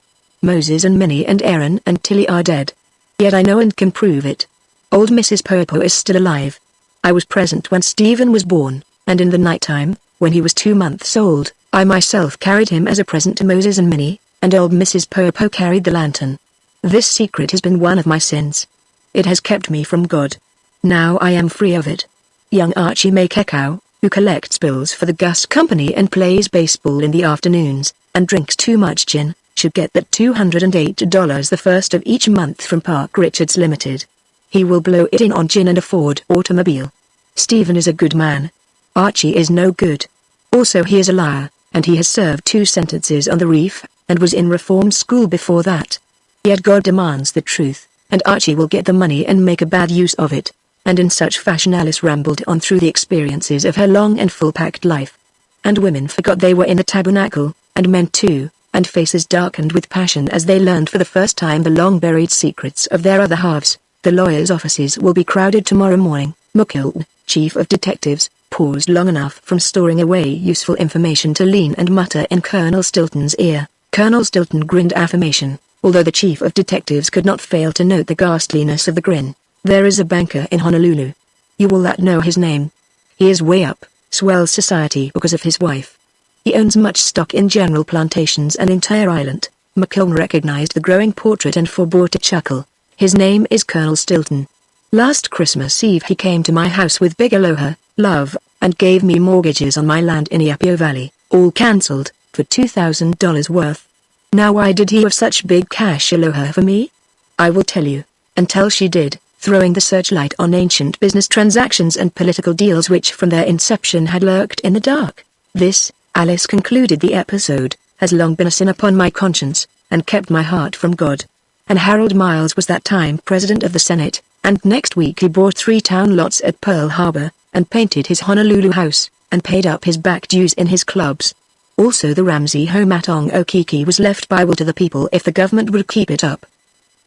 Moses and Minnie and Aaron and Tilly are dead. Yet I know and can prove it. Old Mrs. Popo is still alive. I was present when Stephen was born, and in the nighttime, when he was 2 months old, I myself carried him as a present to Moses and Minnie, and old Mrs. Popo carried the lantern. This secret has been one of my sins. It has kept me from God. Now I am free of it. Young Archie Makaloa, who collects bills for the Gus Company and plays baseball in the afternoons, and drinks too much gin, should get that $208 the first of each month from Park Richards Limited. He will blow it in on gin and a Ford automobile. Stephen is a good man. Archie is no good. Also he is a liar, and he has served 2 sentences on the reef, and was in reform school before that. Yet God demands the truth, and Archie will get the money and make a bad use of it. And in such fashion Alice rambled on through the experiences of her long and full-packed life. And women forgot they were in a tabernacle, and men too, and faces darkened with passion as they learned for the first time the long-buried secrets of their other halves. The lawyers' offices will be crowded tomorrow morning. Makaloa, chief of detectives, paused long enough from storing away useful information to lean and mutter in Colonel Stilton's ear. Colonel Stilton grinned affirmation, although the chief of detectives could not fail to note the ghastliness of the grin. There is a banker in Honolulu. You will know his name. He is way up, swell society because of his wife. He owns much stock in General Plantations and entire island. Makaloa recognized the growing portrait and forbore to chuckle. His name is Colonel Stilton. Last Christmas Eve he came to my house with big aloha, love, and gave me mortgages on my land in Iapio Valley, all cancelled, for $2,000 worth. Now why did he have such big cash aloha for me? I will tell you, until she did, throwing the searchlight on ancient business transactions and political deals which from their inception had lurked in the dark. This, Alice concluded the episode, has long been a sin upon my conscience, and kept my heart from God. And Harold Miles was that time president of the Senate, and next week he bought 3 town lots at Pearl Harbor, and painted his Honolulu house, and paid up his back dues in his clubs. Also the Ramsey home at Okiki was left by will to the people if the government would keep it up.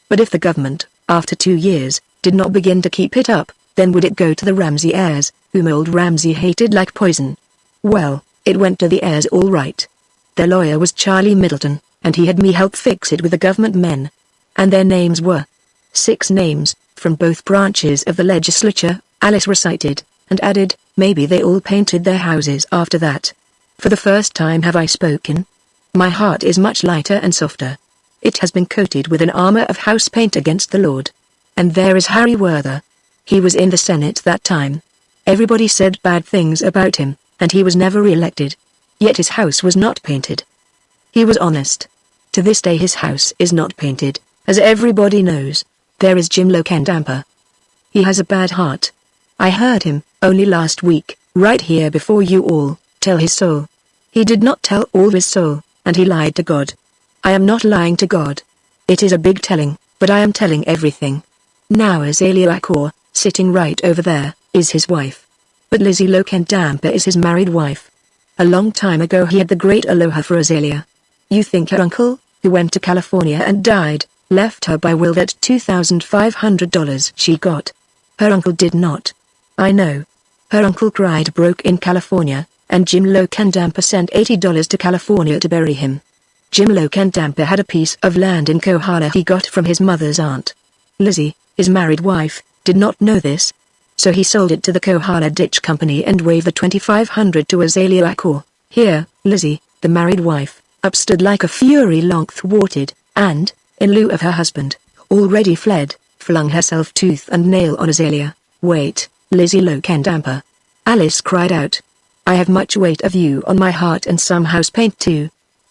But if the government, after 2 years, did not begin to keep it up, then would it go to the Ramsey heirs, whom old Ramsey hated like poison? Well, it went to the heirs all right. Their lawyer was Charlie Middleton, and he had me help fix it with the government men. And their names were 6 names, from both branches of the legislature, Alice recited, and added, maybe they all painted their houses after that. For the first time have I spoken. My heart is much lighter and softer. It has been coated with an armor of house paint against the Lord. And there is Harry Werther. He was in the Senate that time. Everybody said bad things about him, and he was never re-elected. Yet his house was not painted. He was honest. To this day his house is not painted, as everybody knows. There is Jim Lokendamper. He has a bad heart. I heard him, only last week, right here before you all, tell his soul. He did not tell all his soul, and he lied to God. I am not lying to God. It is a big telling, but I am telling everything. Now Azalea Akor, sitting right over there, is his wife. But Lizzie Lokendamper is his married wife. A long time ago he had the great aloha for Azalea. You think her uncle, who went to California and died, left her by will that $2,500 she got? Her uncle did not. I know. Her uncle cried broke in California, and Jim Lokendamper sent $80 to California to bury him. Jim Lokendamper had a piece of land in Kohala he got from his mother's aunt. Lizzie, his married wife, did not know this. So he sold it to the Kohala Ditch Company and waved the $2,500 to Azalea Akor. Here, Lizzie, the married wife, upstood like a fury long thwarted, and, in lieu of her husband, already fled, flung herself tooth and nail on Azalea. Wait, Lizzie Lokendamper. Alice cried out. I have much weight of you on my heart and some house paint too.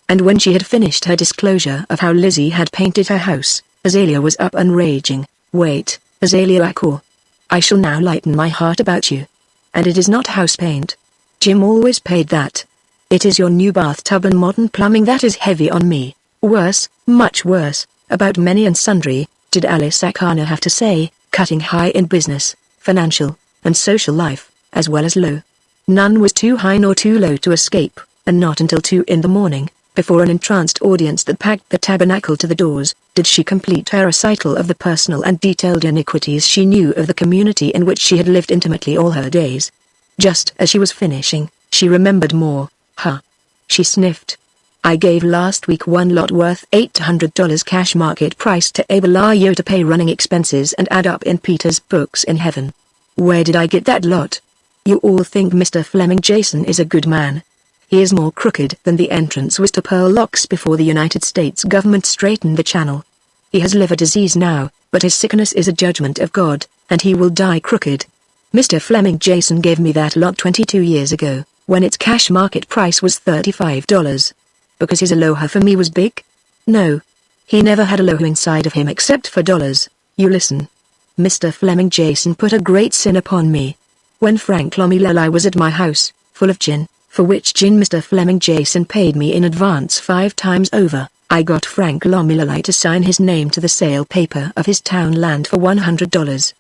And when she had finished her disclosure of how Lizzie had painted her house, Azalea was up and raging. Wait, Azalea Akor. I shall now lighten my heart about you. And it is not house paint. Jim always paid that. It is your new bathtub and modern plumbing that is heavy on me. Worse, much worse, about many and sundry, did Alice Akana have to say, cutting high in business, financial, and social life, as well as low. None was too high nor too low to escape, and not until 2 in the morning. Before an entranced audience that packed the tabernacle to the doors, did she complete her recital of the personal and detailed iniquities she knew of the community in which she had lived intimately all her days. Just as she was finishing, she remembered more. She sniffed. I gave last week one lot worth $800 cash market price to Abel to pay running expenses and add up in Peter's books in heaven. Where did I get that lot? You all think Mr. Fleming Jason is a good man. He is more crooked than the entrance was to Pearl Locks before the United States government straightened the channel. He has liver disease now, but his sickness is a judgment of God, and he will die crooked. Mr. Fleming Jason gave me that lot 22 years ago, when its cash market price was $35. Because his aloha for me was big? No. He never had aloha inside of him except for dollars. You listen. Mr. Fleming Jason put a great sin upon me. When Frank Lomilali was at my house, full of gin, for which gin Mr. Fleming Jason paid me in advance 5 times over, I got Frank Lomilali to sign his name to the sale paper of his town land for $100.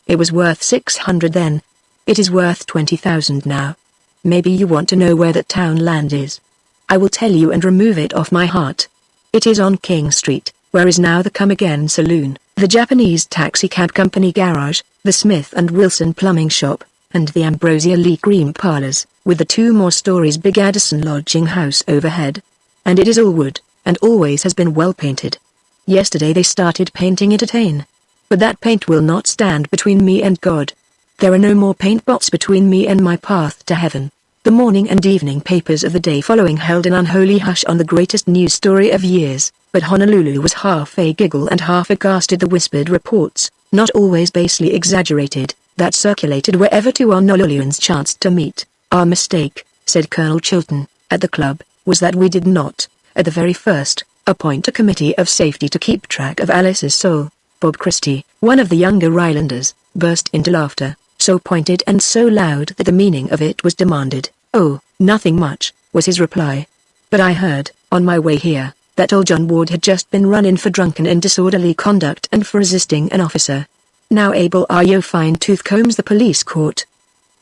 It was worth $600 then. It is worth $20,000 now. Maybe you want to know where that town land is. I will tell you and remove it off my heart. It is on King Street, where is now the Come Again Saloon, the Japanese taxi cab company garage, the Smith & Wilson plumbing shop, and the Ambrosia Lee cream parlors, with the 2 more stories big Addison lodging house overhead. And it is all wood, and always has been well painted. Yesterday they started painting it at Ain. But that paint will not stand between me and God. There are no more paint spots between me and my path to heaven. The morning and evening papers of the day following held an unholy hush on the greatest news story of years, but Honolulu was half a giggle and half aghast at the whispered reports, not always basely exaggerated, that circulated wherever 2 Honoluluans chanced to meet. Our mistake, said Colonel Chilton, at the club, was that we did not, at the very first, appoint a committee of safety to keep track of Alice's soul. Bob Christie, one of the younger Islanders, burst into laughter, so pointed and so loud that the meaning of it was demanded. Oh, nothing much, was his reply. But I heard, on my way here, that old John Ward had just been run in for drunken and disorderly conduct and for resisting an officer. Now Abel fine-tooth combs the police court.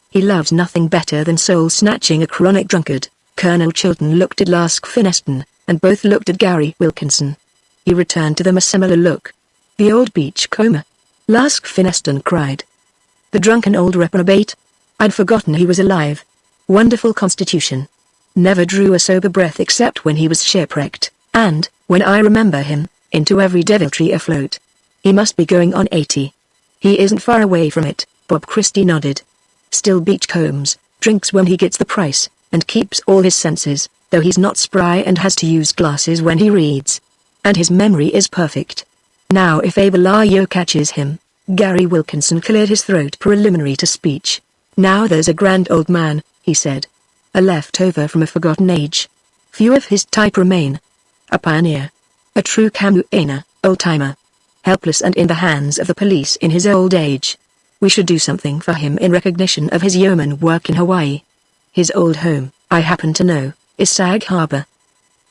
He loves nothing better than soul-snatching a chronic drunkard. Colonel Chilton looked at Lask Fineston, and both looked at Gary Wilkinson. He returned to them a similar look. The old beachcomber? Lask Fineston cried. The drunken old reprobate? I'd forgotten he was alive. Wonderful constitution. Never drew a sober breath except when he was shipwrecked, and, when I remember him, into every deviltry afloat. He must be going on 80. He isn't far away from it, Bob Christie nodded. Still beachcombs, drinks when he gets the price, and keeps all his senses, though he's not spry and has to use glasses when he reads. And his memory is perfect. Now if Abel catches him. Gary Wilkinson cleared his throat preliminary to speech. Now there's a grand old man, he said. A leftover from a forgotten age. Few of his type remain. A pioneer. A true Kamuana, old-timer. Helpless and in the hands of the police in his old age. We should do something for him in recognition of his yeoman work in Hawaii. His old home, I happen to know, is Sag Harbor.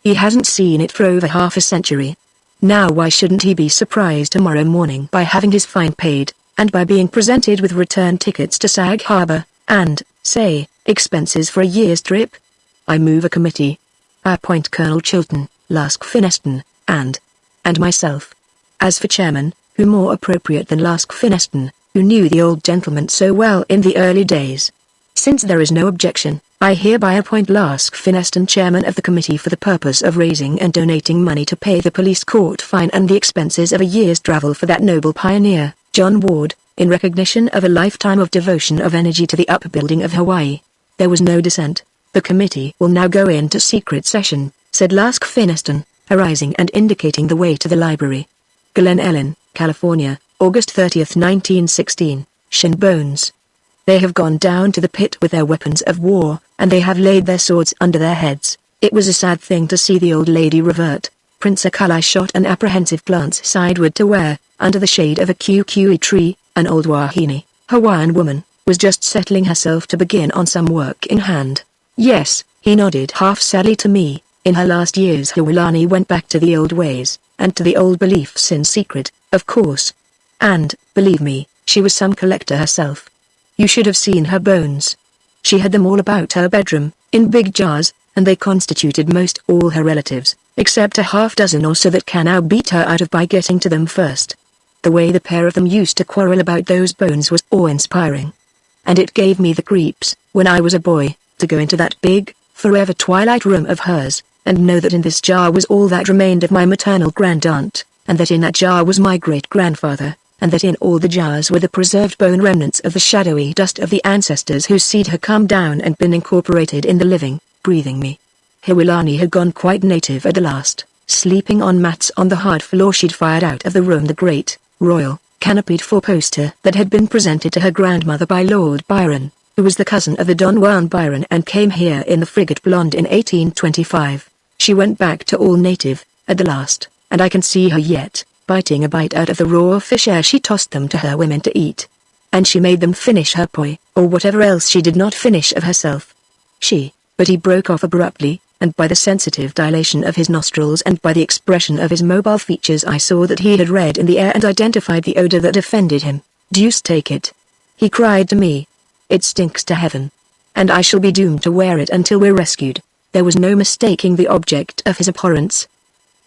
He hasn't seen it for over half a century. Now why shouldn't he be surprised tomorrow morning by having his fine paid, and by being presented with return tickets to Sag Harbor, and, say, expenses for a year's trip? I move a committee. I appoint Colonel Chilton, Lask Fineston, and myself. As for chairman, who more appropriate than Lask Fineston, who knew the old gentleman so well in the early days? Since there is no objection, I hereby appoint Lask Fineston chairman of the committee for the purpose of raising and donating money to pay the police court fine and the expenses of a year's travel for that noble pioneer, John Ward, in recognition of a lifetime of devotion of energy to the upbuilding of Hawaii. There was no dissent. The committee will now go into secret session, said Lask Fineston, arising and indicating the way to the library. Glen Ellen, California, August 30, 1916, Shin Bones. They have gone down to the pit with their weapons of war, and they have laid their swords under their heads. It was a sad thing to see the old lady revert. Prince Akalai shot an apprehensive glance sideward to where, under the shade of a kukui tree, an old wahine, Hawaiian woman, was just settling herself to begin on some work in hand. Yes, he nodded half sadly to me. In her last years Hawilani went back to the old ways, and to the old beliefs in secret, of course. And, believe me, she was some collector herself. You should have seen her bones. She had them all about her bedroom, in big jars, and they constituted most all her relatives, except a half-dozen or so that Kanao beat her out of by getting to them first. The way the pair of them used to quarrel about those bones was awe-inspiring. And it gave me the creeps, when I was a boy, to go into that big, forever twilight room of hers, and know that in this jar was all that remained of my maternal grandaunt, and that in that jar was my great-grandfather, and that in all the jars were the preserved bone remnants of the shadowy dust of the ancestors whose seed had come down and been incorporated in the living, breathing me. Hiwilani had gone quite native at the last, sleeping on mats on the hard floor. She'd fired out of the room the great, royal, canopied four-poster that had been presented to her grandmother by Lord Byron, who was the cousin of the Don Juan Byron and came here in the frigate Blonde in 1825. She went back to all native, at the last, and I can see her yet, biting a bite out of the raw fish ere she tossed them to her women to eat. And she made them finish her poi, or whatever else she did not finish of herself. But he broke off abruptly, and by the sensitive dilation of his nostrils and by the expression of his mobile features I saw that he had read in the air and identified the odor that offended him. "Deuce take it!" he cried to me. "It stinks to heaven. And I shall be doomed to wear it until we're rescued." There was no mistaking the object of his abhorrence.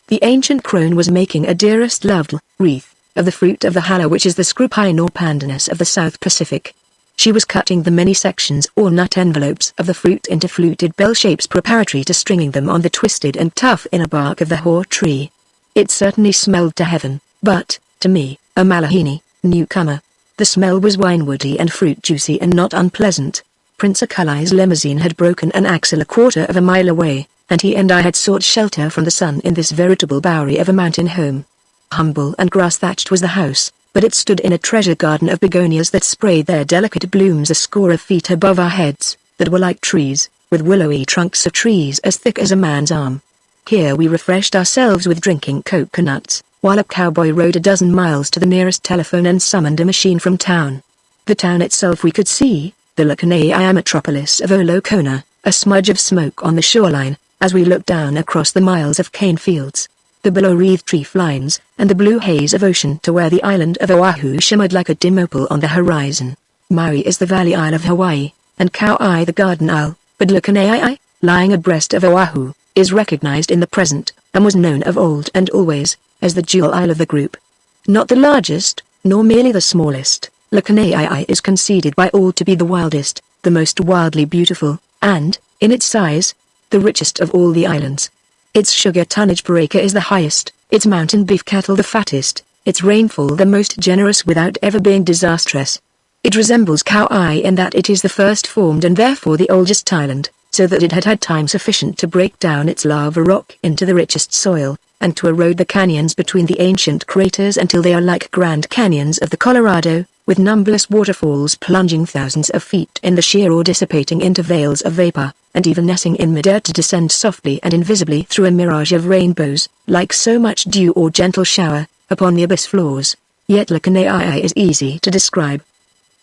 The ancient crone was making a dearest loved wreath of the fruit of the hala, which is the scrupine or pandanus of the South Pacific. She was cutting the many sections or nut envelopes of the fruit into fluted bell shapes preparatory to stringing them on the twisted and tough inner bark of the hoar tree. It certainly smelled to heaven, but, to me, a Malahini, newcomer, the smell was winewoody and fruit juicy and not unpleasant. Prince Akalai's limousine had broken an axle a quarter of a mile away, and he and I had sought shelter from the sun in this veritable bowery of a mountain home. Humble and grass-thatched was the house, but it stood in a treasure garden of begonias that sprayed their delicate blooms a score of feet above our heads, that were like trees, with willowy trunks of trees as thick as a man's arm. Here we refreshed ourselves with drinking coconuts, while a cowboy rode a dozen miles to the nearest telephone and summoned a machine from town. The town itself we could see, the Lakanai metropolis of Olokona, a smudge of smoke on the shoreline, as we looked down across the miles of cane fields, the below-wreathed tree lines, and the blue haze of ocean to where the island of Oahu shimmered like a dim opal on the horizon. Maui is the valley isle of Hawaii, and Kauai the garden isle, but Lakanai, lying abreast of Oahu, is recognized in the present, and was known of old and always, as the jewel isle of the group. Not the largest, nor merely the smallest, Lakanai is conceded by all to be the wildest, the most wildly beautiful, and, in its size, the richest of all the islands. Its sugar tonnage per acre is the highest, its mountain beef cattle the fattest, its rainfall the most generous without ever being disastrous. It resembles Kauai in that it is the first formed and therefore the oldest island, so that it had had time sufficient to break down its lava rock into the richest soil, and to erode the canyons between the ancient craters until they are like Grand Canyons of the Colorado, with numberless waterfalls plunging thousands of feet in the sheer or dissipating into veils of vapor, and even nesting in midair to descend softly and invisibly through a mirage of rainbows, like so much dew or gentle shower, upon the abyss floors. Yet Lakanai is easy to describe.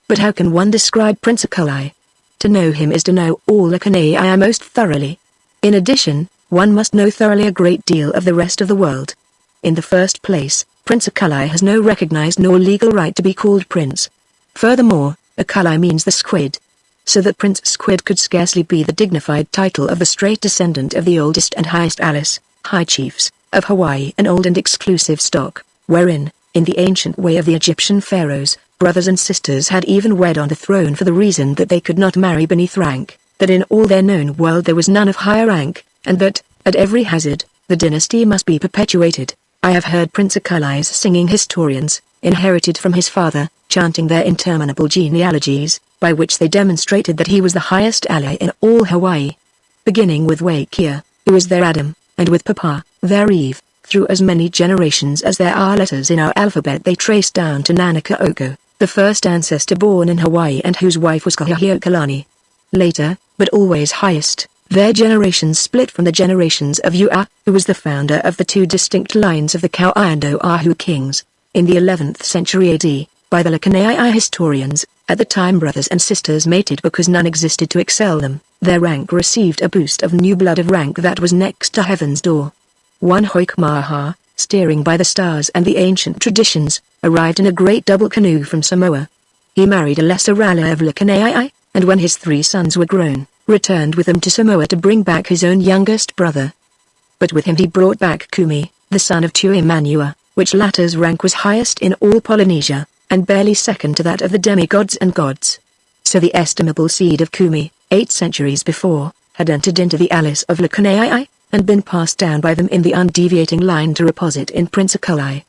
But how can one describe Prince Akalai? To know him is to know all Lakanai most thoroughly. In addition, one must know thoroughly a great deal of the rest of the world. In the first place, Prince Akalai has no recognized nor legal right to be called prince. Furthermore, Akalai means the squid, so that Prince Squid could scarcely be the dignified title of the straight descendant of the oldest and highest Alice, High Chiefs, of Hawaii, an old and exclusive stock, wherein, in the ancient way of the Egyptian pharaohs, brothers and sisters had even wed on the throne for the reason that they could not marry beneath rank, that in all their known world there was none of higher rank, and that, at every hazard, the dynasty must be perpetuated. I have heard Prince Akalai's singing historians, inherited from his father, chanting their interminable genealogies, by which they demonstrated that he was the highest ally in all Hawaii. Beginning with Wakea, who is their Adam, and with Papa, their Eve, through as many generations as there are letters in our alphabet they trace down to Nanakaoko, the first ancestor born in Hawaii and whose wife was Kahihiokalani. Later, but always highest, their generations split from the generations of Ua, who was the founder of the two distinct lines of the Kauai and Oahu kings, in the 11th century AD, by the Lakanai historians. At the time brothers and sisters mated because none existed to excel them, their rank received a boost of new blood of rank that was next to heaven's door. One Hoikmaha, steering by the stars and the ancient traditions, arrived in a great double canoe from Samoa. He married a lesser ally of Lakanai, and when his 3 sons were grown, returned with him to Samoa to bring back his own youngest brother. But with him he brought back Kumi, the son of Tuimanua, which latter's rank was highest in all Polynesia, and barely second to that of the demigods and gods. So the estimable seed of Kumi, 8 centuries before, had entered into the Alice of Lacunae, and been passed down by them in the undeviating line to reposit in Prince Akulai.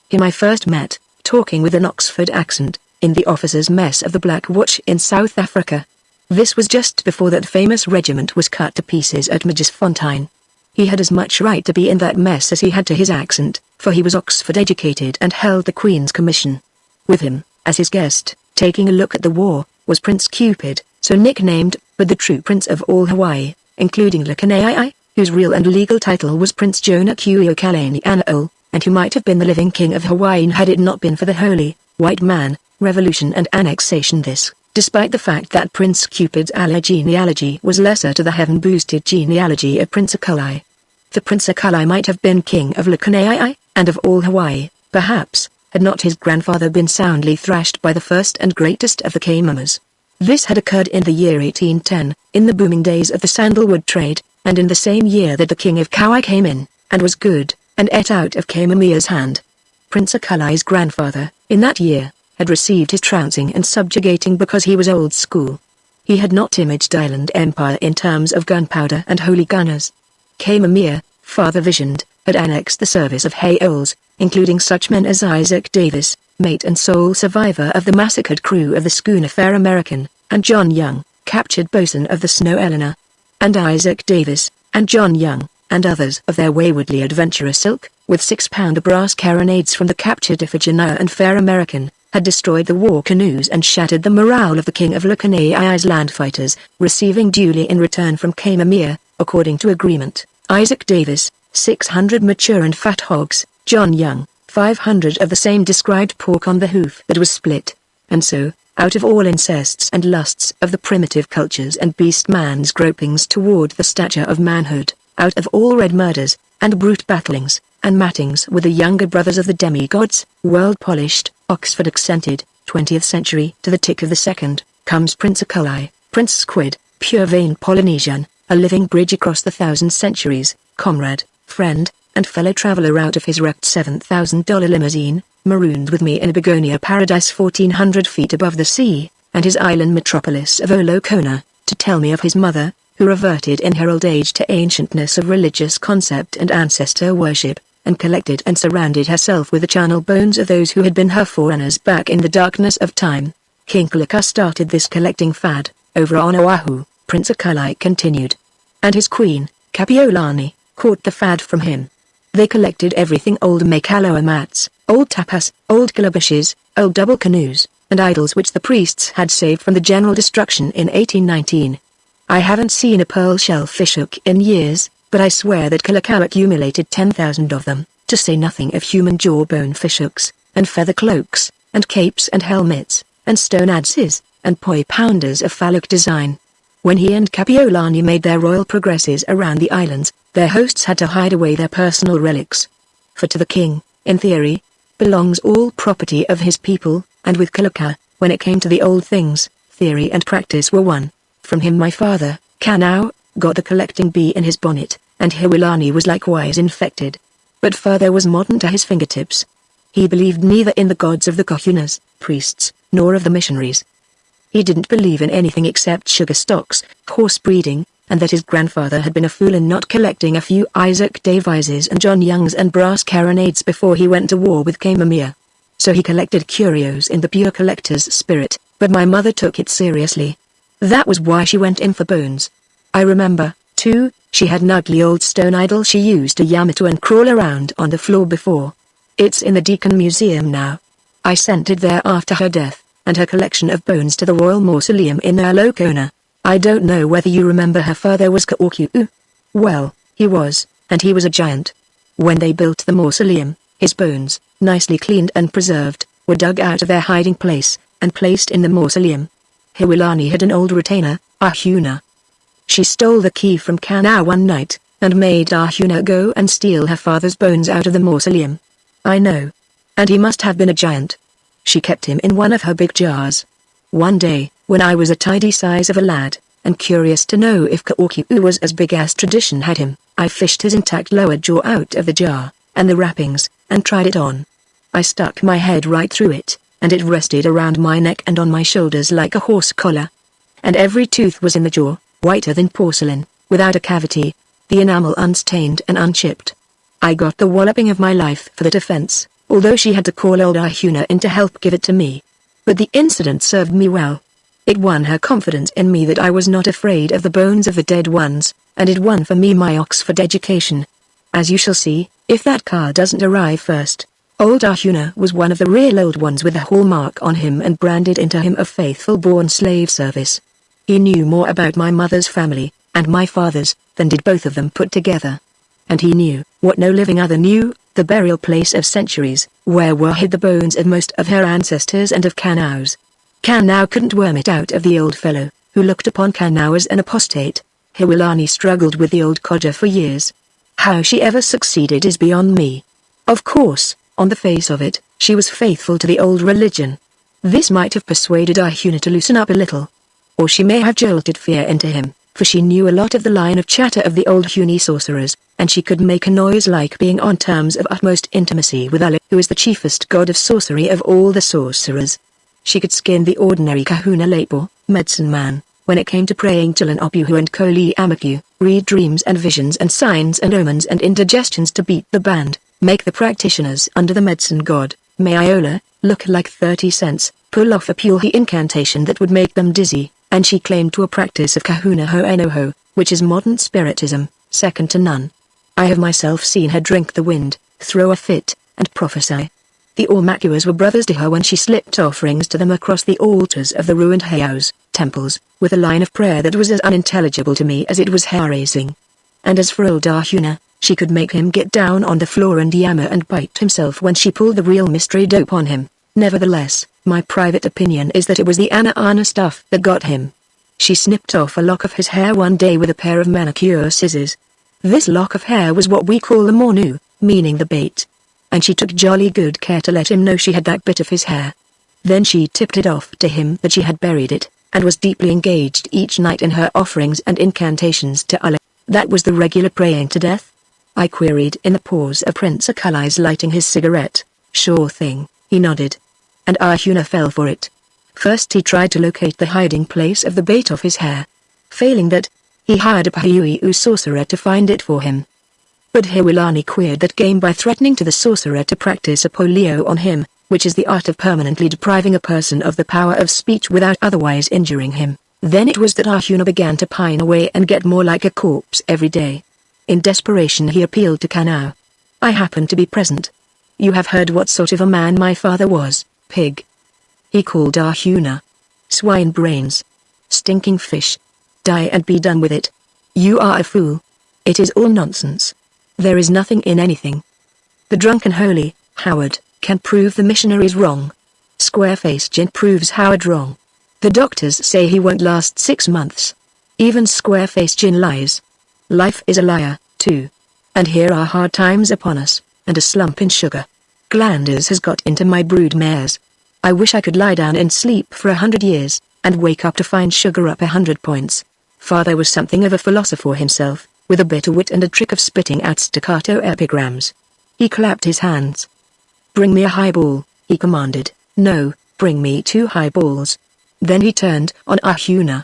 Him I first met, talking with an Oxford accent, in the officers' mess of the Black Watch in South Africa. This was just before that famous regiment was cut to pieces at Magersfontein. He had as much right to be in that mess as he had to his accent, for he was Oxford educated and held the Queen's commission. With him, as his guest, taking a look at the war, was Prince Cupid, so nicknamed, but the true Prince of all Hawaii, including Lacunae, whose real and legal title was Prince Jonah Kuiokalani Anaol, and who might have been the living king of Hawaii had it not been for the holy, white man, revolution and annexation. This, despite the fact that Prince Cupid's ally genealogy was lesser to the heaven-boosted genealogy of Prince Akulai. The Prince Akulai might have been king of Lacunae, and of all Hawaii, perhaps, had not his grandfather been soundly thrashed by the first and greatest of the Kaimamas. This had occurred in the year 1810, in the booming days of the sandalwood trade, and in the same year that the king of Kauai came in, and was good, and ate out of Kaimamia's hand. Prince Akulai's grandfather, in that year, had received his trouncing and subjugating because he was old school. He had not imaged island empire in terms of gunpowder and holy gunners. Kaimamia, father visioned, had annexed the service of Haoles, including such men as Isaac Davis, mate and sole survivor of the massacred crew of the schooner Fair American, and John Young, captured boatswain of the Snow Eleanor. And Isaac Davis, and John Young, and others of their waywardly adventurous ilk, with 6-pounder brass carronades from the captured Iphigenia and Fair American, had destroyed the war canoes and shattered the morale of the king of Lacunae's land fighters, receiving duly in return from Kaimamia, according to agreement, Isaac Davis, 600 mature and fat hogs, John Young, 500 of the same described pork on the hoof that was split, and so, out of all incests and lusts of the primitive cultures and beast man's gropings toward the stature of manhood, out of all red murders, and brute battlings, and mattings with the younger brothers of the demigods, world-polished, Oxford-accented, 20th century to the tick of the second, comes Prince Akulai, Prince Squid, pure-vein Polynesian, a living bridge across the 1,000 centuries, comrade, friend, and fellow traveler out of his wrecked $7,000 limousine, marooned with me in a begonia paradise 1,400 feet above the sea, and his island metropolis of Olokona, to tell me of his mother, who reverted in her old age to ancientness of religious concept and ancestor worship, and collected and surrounded herself with the charnel bones of those who had been her forerunners back in the darkness of time. King Kalaka started this collecting fad, over on Oahu, Prince Akulai continued. And his queen, Kapiolani, caught the fad from him. They collected everything: old Makaloa mats, old tapas, old calabashes, old double canoes, and idols which the priests had saved from the general destruction in 1819. I haven't seen a pearl shell fishhook in years, but I swear that Kalakau accumulated 10,000 of them, to say nothing of human jawbone fishhooks, and feather cloaks, and capes and helmets, and stone adzes, and poi pounders of phallic design. When he and Kapiolani made their royal progresses around the islands, their hosts had to hide away their personal relics. For to the king, in theory, belongs all property of his people, and with Kalaka, when it came to the old things, theory and practice were one. From him my father, Kanau, got the collecting bee in his bonnet, and Hiwilani was likewise infected. But further was modern to his fingertips. He believed neither in the gods of the kahunas, priests, nor of the missionaries. He didn't believe in anything except sugar stocks, horse breeding, and that his grandfather had been a fool in not collecting a few Isaac Davises and John Youngs and brass carronades before he went to war with Kaimamia. So he collected curios in the pure collector's spirit, but my mother took it seriously. That was why she went in for bones. I remember, too, she had an ugly old stone idol she used to Yamato and crawl around on the floor before. It's in the Deacon Museum now. I sent it there after her death, and her collection of bones to the Royal Mausoleum in Olokona. I don't know whether you remember her father was Kaokiu. Well, he was, and he was a giant. When they built the mausoleum, his bones, nicely cleaned and preserved, were dug out of their hiding place, and placed in the mausoleum. Hiwilani had an old retainer, Ahuna. She stole the key from Kanau one night, and made Ahuna go and steal her father's bones out of the mausoleum. I know. And he must have been a giant. She kept him in one of her big jars. One day, when I was a tidy size of a lad, and curious to know if Kaokiu was as big as tradition had him, I fished his intact lower jaw out of the jar, and the wrappings, and tried it on. I stuck my head right through it, and it rested around my neck and on my shoulders like a horse collar. And every tooth was in the jaw, whiter than porcelain, without a cavity, the enamel unstained and unchipped. I got the walloping of my life for the defense, although she had to call old Ahuna in to help give it to me. But the incident served me well. It won her confidence in me that I was not afraid of the bones of the dead ones, and it won for me my Oxford education. As you shall see, if that car doesn't arrive first. Old Ahuna was one of the real old ones with a hallmark on him and branded into him of faithful born slave service. He knew more about my mother's family, and my father's, than did both of them put together. And he knew, what no living other knew, the burial place of centuries, where were hid the bones of most of her ancestors and of Kanau's. Kanau couldn't worm it out of the old fellow, who looked upon Kanau as an apostate. Hiwilani struggled with the old codger for years. How she ever succeeded is beyond me. Of course, on the face of it, she was faithful to the old religion. This might have persuaded Ahuna to loosen up a little. Or she may have jolted fear into him, for she knew a lot of the line of chatter of the old Huni sorcerers, and she could make a noise like being on terms of utmost intimacy with Ali, who is the chiefest god of sorcery of all the sorcerers. She could skin the ordinary Kahuna Lepo, medicine man, when it came to praying to Opuhu and Koli Amaku, read dreams and visions and signs and omens and indigestions to beat the band, make the practitioners under the medicine god, Maiola, look like 30 cents, pull off a Pulhi incantation that would make them dizzy, and she claimed to a practice of Kahuna Ho'enoho, which is modern spiritism, second to none. I have myself seen her drink the wind, throw a fit, and prophesy. The Ormakuas were brothers to her when she slipped offerings to them across the altars of the ruined Heiaus, temples, with a line of prayer that was as unintelligible to me as it was hair-raising. And as for old Ahuna, she could make him get down on the floor and yammer and bite himself when she pulled the real mystery dope on him. Nevertheless, my private opinion is that it was the Ana stuff that got him. She snipped off a lock of his hair one day with a pair of manicure scissors. This lock of hair was what we call the mornu, meaning the bait. And she took jolly good care to let him know she had that bit of his hair. Then she tipped it off to him that she had buried it, and was deeply engaged each night in her offerings and incantations to Allah. That was the regular praying to death? I queried in the pause of Prince Akalai's lighting his cigarette. Sure thing, he nodded. And Ahuna fell for it. First he tried to locate the hiding place of the bait of his hair. Failing that, he hired a Pahiuiu sorcerer to find it for him. But Hiwilani queered that game by threatening to the sorcerer to practice a polio on him, which is the art of permanently depriving a person of the power of speech without otherwise injuring him. Then it was that Ahuna began to pine away and get more like a corpse every day. In desperation he appealed to Kanau. I happened to be present. You have heard what sort of a man my father was, pig. He called Ahuna. Swine brains. Stinking fish. Die and be done with it. You are a fool. It is all nonsense. There is nothing in anything. The drunken holy, Howard, can prove the missionaries wrong. Square-faced Jin proves Howard wrong. The doctors say he won't last 6 months. Even square-faced Jin lies. Life is a liar, too. And here are hard times upon us, and a slump in sugar. Glanders has got into my brood mares. I wish I could lie down and sleep for 100 years, and wake up to find sugar up 100 points. Father was something of a philosopher himself, with a bit of wit and a trick of spitting out staccato epigrams. He clapped his hands. Bring me a highball, he commanded. No, bring me 2 highballs. Then he turned on Ahuna.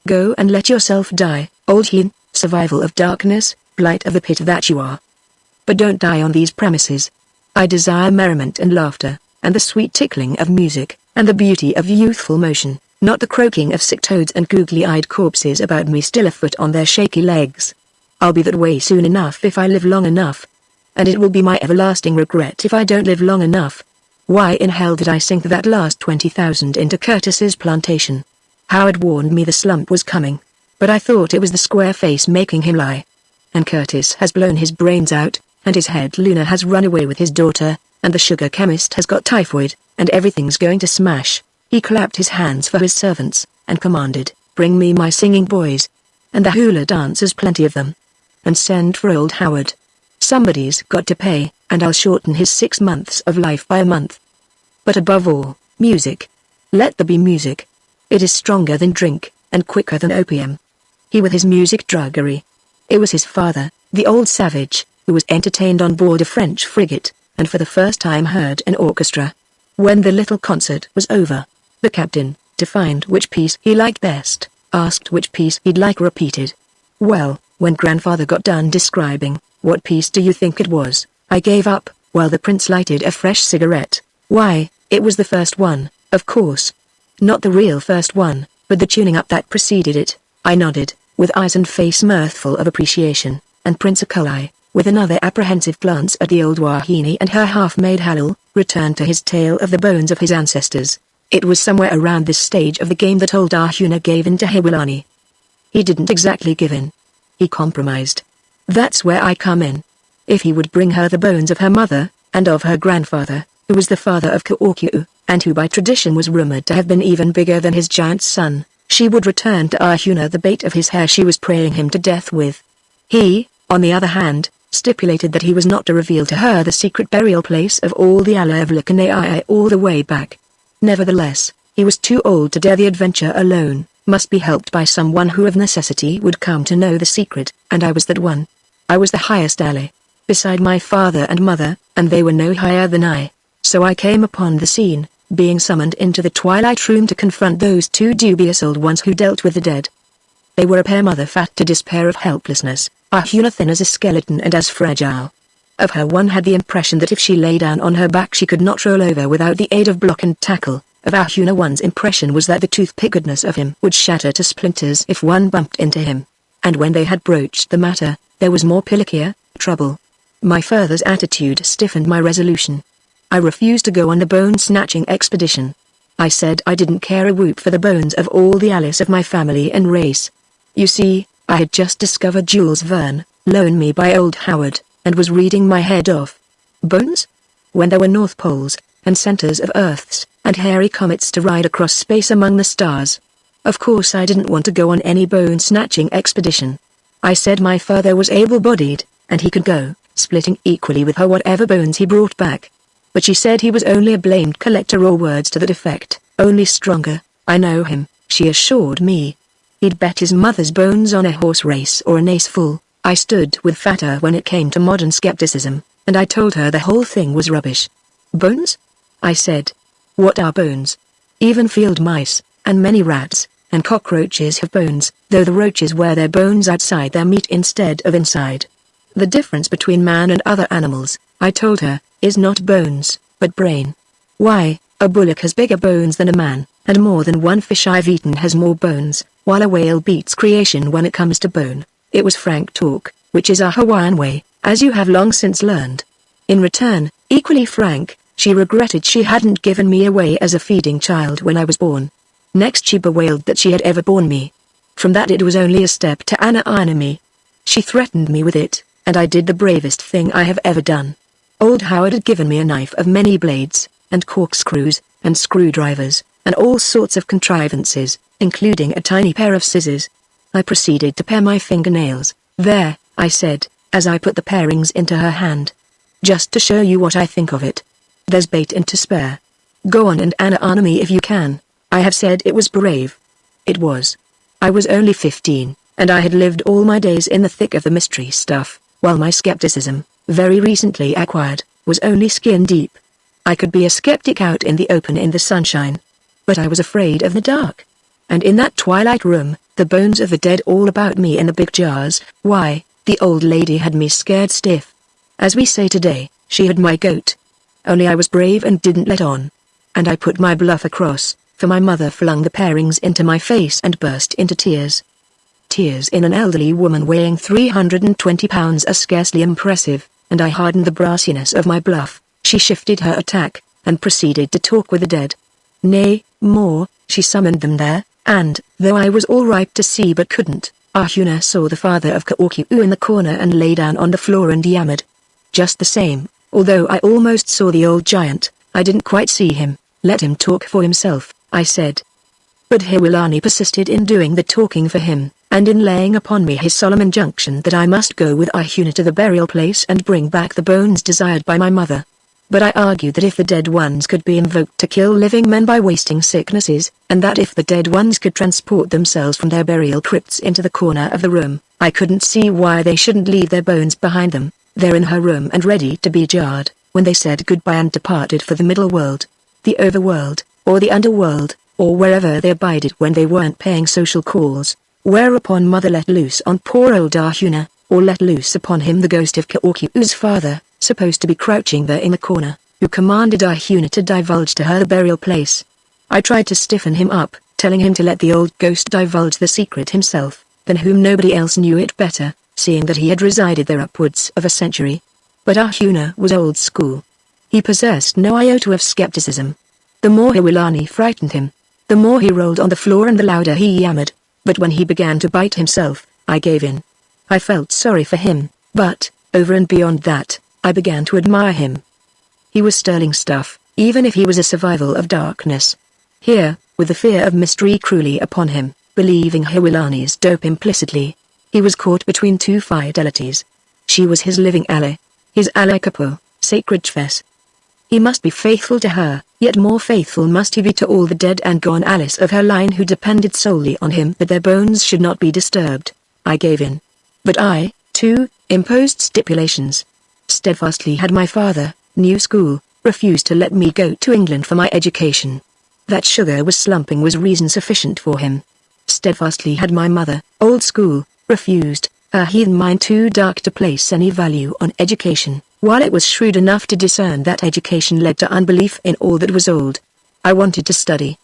Go and let yourself die, old Hin, survival of darkness, blight of the pit that you are. But don't die on these premises. I desire merriment and laughter, and the sweet tickling of music, and the beauty of youthful motion, not the croaking of sick toads and googly-eyed corpses about me still afoot on their shaky legs. I'll be that way soon enough if I live long enough. And it will be my everlasting regret if I don't live long enough. Why in hell did I sink that last 20,000 into Curtis's plantation? Howard warned me the slump was coming. But I thought it was the square face making him lie. And Curtis has blown his brains out, and his head Luna has run away with his daughter, and the sugar chemist has got typhoid, and everything's going to smash. He clapped his hands for his servants, and commanded, bring me my singing boys. And the hula dancers, plenty of them. And send for old Howard. Somebody's got to pay, and I'll shorten his 6 months of life by a month. But above all, music. Let there be music. It is stronger than drink, and quicker than opium. he with his music druggery. It was his father, the old savage, who was entertained on board a French frigate, and for the first time heard an orchestra. When the little concert was over, the captain, to find which piece he liked best, asked which piece he'd like repeated. Well, when grandfather got done describing, "What piece do you think it was?" I gave up, while the prince lighted a fresh cigarette. "Why, it was the first one, of course." "Not the real first one, but the tuning up that preceded it," I nodded, with eyes and face mirthful of appreciation, and Prince Akalai, with another apprehensive glance at the old Wahine and her half-made Halal, returned to his tale of the bones of his ancestors. It was somewhere around this stage of the game that old Arjuna gave in to Hewalani. He didn't exactly give in. He compromised. That's where I come in. If he would bring her the bones of her mother, and of her grandfather, who was the father of Kaokyu, and who by tradition was rumored to have been even bigger than his giant son, she would return to Arjuna the bait of his hair she was praying him to death with. He, on the other hand, stipulated that he was not to reveal to her the secret burial place of all the Allah of Lakanai all the way back. Nevertheless, he was too old to dare the adventure alone, must be helped by someone who of necessity would come to know the secret, and I was that one. I was the highest ally, beside my father and mother, and they were no higher than I. So I came upon the scene, being summoned into the twilight room to confront those two dubious old ones who dealt with the dead. They were a pair, mother fat to despair of helplessness, Arjuna thin as a skeleton and as fragile. Of her one had the impression that if she lay down on her back she could not roll over without the aid of block and tackle. Of Arjuna one's impression was that the toothpickedness of him would shatter to splinters if one bumped into him. And when they had broached the matter, there was more pilikia, trouble. My father's attitude stiffened my resolution. I refused to go on the bone-snatching expedition. I said I didn't care a whoop for the bones of all the Alice of my family and race. You see, I had just discovered Jules Verne, loaned me by old Howard, and was reading my head off. Bones? When there were North Poles, and centers of Earths, and hairy comets to ride across space among the stars. Of course I didn't want to go on any bone-snatching expedition. I said my father was able-bodied, and he could go, splitting equally with her whatever bones he brought back. But she said he was only a blamed collector, or words to that effect, only stronger. I know him, she assured me. He'd bet his mother's bones on a horse race or an ace full. I stood with Fata when it came to modern skepticism, and I told her the whole thing was rubbish. Bones? I said. What are bones? Even field mice, and many rats, and cockroaches have bones, though the roaches wear their bones outside their meat instead of inside. The difference between man and other animals, I told her, is not bones, but brain. Why, a bullock has bigger bones than a man, and more than one fish I've eaten has more bones, while a whale beats creation when it comes to bone. It was frank talk, which is a Hawaiian way, as you have long since learned. In return, equally frank, she regretted she hadn't given me away as a feeding child when I was born. Next she bewailed that she had ever borne me. From that it was only a step to an enemy. She threatened me with it, and I did the bravest thing I have ever done. Old Howard had given me a knife of many blades, and corkscrews, and screwdrivers, and all sorts of contrivances, including a tiny pair of scissors. I proceeded to pare my fingernails. There, I said, as I put the parings into her hand. Just to show you what I think of it. There's bait and to spare. Go on and honor me if you can. I have said it was brave. It was. I was only 15, and I had lived all my days in the thick of the mystery stuff, while my skepticism, very recently acquired, was only skin deep. I could be a skeptic out in the open in the sunshine. But I was afraid of the dark. And in that twilight room, the bones of the dead all about me in the big jars, why, the old lady had me scared stiff. As we say today, she had my goat. Only I was brave and didn't let on. And I put my bluff across, for my mother flung the parings into my face and burst into tears. Tears in an elderly woman weighing 320 pounds are scarcely impressive, and I hardened the brassiness of my bluff. She shifted her attack, and proceeded to talk with the dead. Nay, more, she summoned them there, and, though I was all ripe to see but couldn't, Arjuna saw the father of Kaokyu in the corner and lay down on the floor and yammered. Just the same, although I almost saw the old giant, I didn't quite see him. Let him talk for himself, I said. But Hewalani persisted in doing the talking for him, and in laying upon me his solemn injunction that I must go with Arjuna to the burial place and bring back the bones desired by my mother. But I argued that if the dead ones could be invoked to kill living men by wasting sicknesses, and that if the dead ones could transport themselves from their burial crypts into the corner of the room, I couldn't see why they shouldn't leave their bones behind them, there in her room and ready to be jarred, when they said goodbye and departed for the middle world, the overworld, or the underworld, or wherever they abided when they weren't paying social calls. Whereupon Mother let loose on poor old Arjuna, or let loose upon him the ghost of Kaorkyu's father, supposed to be crouching there in the corner, who commanded Arjuna to divulge to her the burial place. I tried to stiffen him up, telling him to let the old ghost divulge the secret himself, than whom nobody else knew it better, seeing that he had resided there upwards of a century. But Arjuna was old school. He possessed no iota of skepticism. The more Hawilani frightened him, the more he rolled on the floor and the louder he yammered, but when he began to bite himself, I gave in. I felt sorry for him, but, over and beyond that, I began to admire him. He was sterling stuff, even if he was a survival of darkness. Here, with the fear of mystery cruelly upon him, believing Hawilani's dope implicitly, he was caught between two fidelities. She was his living ally, his ally Kapo, sacred Tfes. He must be faithful to her, yet more faithful must he be to all the dead and gone allies of her line who depended solely on him that their bones should not be disturbed. I gave in. But I, too, imposed stipulations. Steadfastly had my father, new school, refused to let me go to England for my education. That sugar was slumping was reason sufficient for him. Steadfastly had my mother, old school, refused, her heathen mind too dark to place any value on education, while it was shrewd enough to discern that education led to unbelief in all that was old. I wanted to study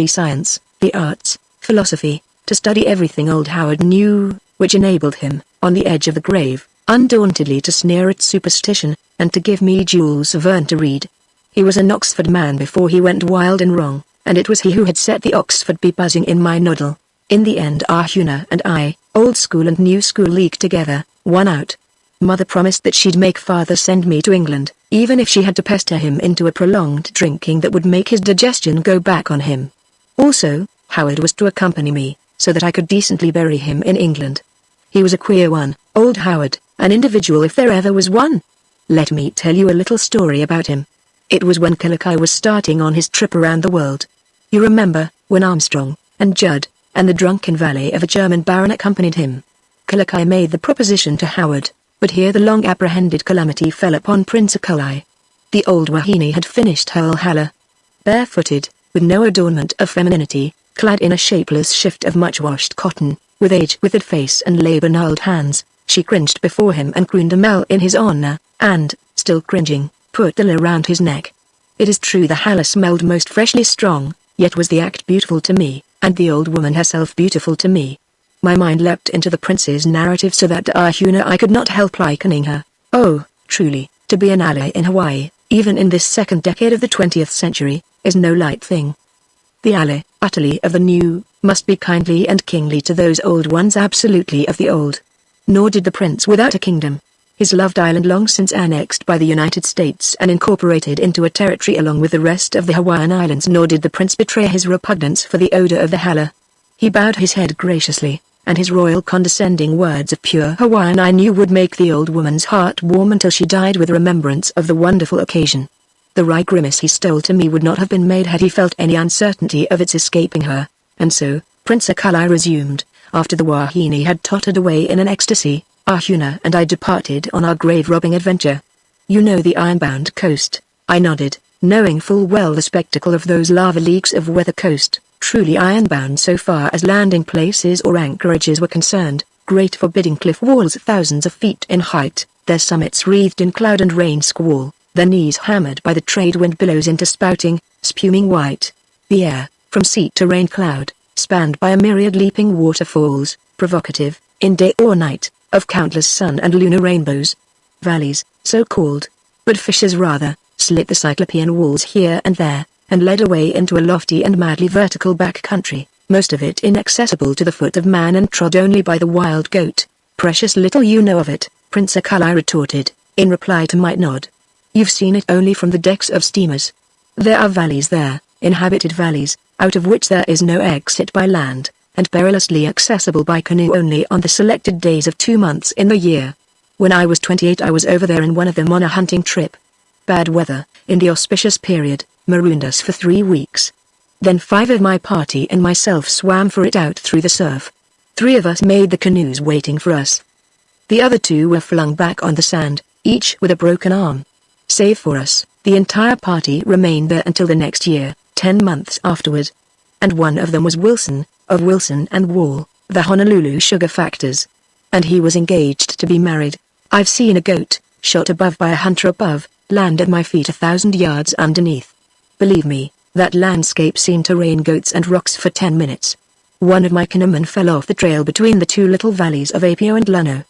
science, the arts, philosophy, to study everything old Howard knew, which enabled him, on the edge of the grave, undauntedly to sneer at superstition, and to give me Jules Verne to read. He was an Oxford man before he went wild and wrong, and it was he who had set the Oxford bee buzzing in my noddle. In the end Arjuna and I, old school and new school leagued together, won out. Mother promised that she'd make father send me to England, even if she had to pester him into a prolonged drinking that would make his digestion go back on him. Also, Howard was to accompany me, so that I could decently bury him in England. He was a queer one, old Howard, an individual if there ever was one. Let me tell you a little story about him. It was when Kalakai was starting on his trip around the world. You remember, when Armstrong, and Judd, and the drunken valet of a German baron accompanied him. Kalakai made the proposition to Howard, but here the long-apprehended calamity fell upon Prince Akalai. The old Wahini had finished her Valhalla. Barefooted, with no adornment of femininity, clad in a shapeless shift of much-washed cotton, with age-withered face and labor-gnarled hands, she cringed before him and crooned a mel in his honor, and, still cringing, put the lei round his neck. It is true the Halla smelled most freshly strong, yet was the act beautiful to me, and the old woman herself beautiful to me. My mind leapt into the prince's narrative so that to Arjuna I could not help likening her. Oh, truly, to be an ally in Hawaii, even in this second decade of the 20th century, is no light thing. The ally, utterly of the new, must be kindly and kingly to those old ones absolutely of the old. Nor did the prince without a kingdom. His loved island long since annexed by the United States and incorporated into a territory along with the rest of the Hawaiian Islands, nor did the prince betray his repugnance for the odor of the Halla. He bowed his head graciously, and his royal condescending words of pure Hawaiian I knew would make the old woman's heart warm until she died with remembrance of the wonderful occasion. The wry grimace he stole to me would not have been made had he felt any uncertainty of its escaping her, and so, Prince Akalai resumed, after the Wahini had tottered away in an ecstasy, Arjuna and I departed on our grave-robbing adventure. You know the iron-bound coast, I nodded, knowing full well the spectacle of those lava leagues of weather coast, truly iron-bound so far as landing places or anchorages were concerned, great forbidding cliff walls thousands of feet in height, their summits wreathed in cloud and rain squall, their knees hammered by the trade wind billows into spouting, spuming white. The air, from sea to rain cloud, spanned by a myriad leaping waterfalls, provocative, in day or night, of countless sun and lunar rainbows. Valleys, so called, but fissures rather, slit the cyclopean walls here and there, and led away into a lofty and madly vertical back country, most of it inaccessible to the foot of man and trod only by the wild goat. Precious little you know of it, Prince Akalai retorted, in reply to my nod. You've seen it only from the decks of steamers. There are valleys there, inhabited valleys, out of which there is no exit by land, and perilously accessible by canoe only on the selected days of 2 months in the year. When I was 28 I was over there in one of them on a hunting trip. Bad weather, in the auspicious period, marooned us for 3 weeks. Then 5 of my party and myself swam for it out through the surf. 3 of us made the canoes waiting for us. The other 2 were flung back on the sand, each with a broken arm. Save for us, the entire party remained there until the next year, 10 months afterward. And one of them was Wilson, of Wilson and Wall, the Honolulu sugar factors. And he was engaged to be married. I've seen a goat, shot above by a hunter above, land at my feet 1,000 yards underneath. Believe me, that landscape seemed to rain goats and rocks for 10 minutes. One of my canoemen fell off the trail between the 2 little valleys of Apio and Luno.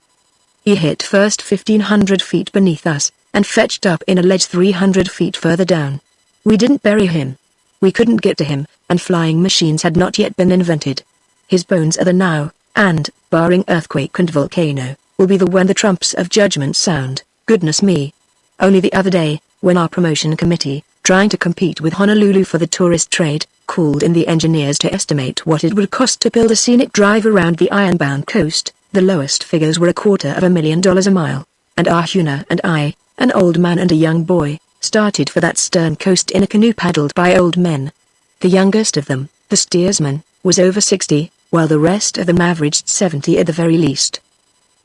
He hit first 1,500 feet beneath us, and fetched up in a ledge 300 feet further down. We didn't bury him. We couldn't get to him, and flying machines had not yet been invented. His bones are there now, and, barring earthquake and volcano, will be there when the trumps of judgment sound. Goodness me. Only the other day, when our promotion committee, trying to compete with Honolulu for the tourist trade, called in the engineers to estimate what it would cost to build a scenic drive around the ironbound coast, the lowest figures were $250,000 a mile, and Ahuna and I, an old man and a young boy, started for that stern coast in a canoe paddled by old men. The youngest of them, the steersman, was over 60, while the rest of them averaged 70 at the very least.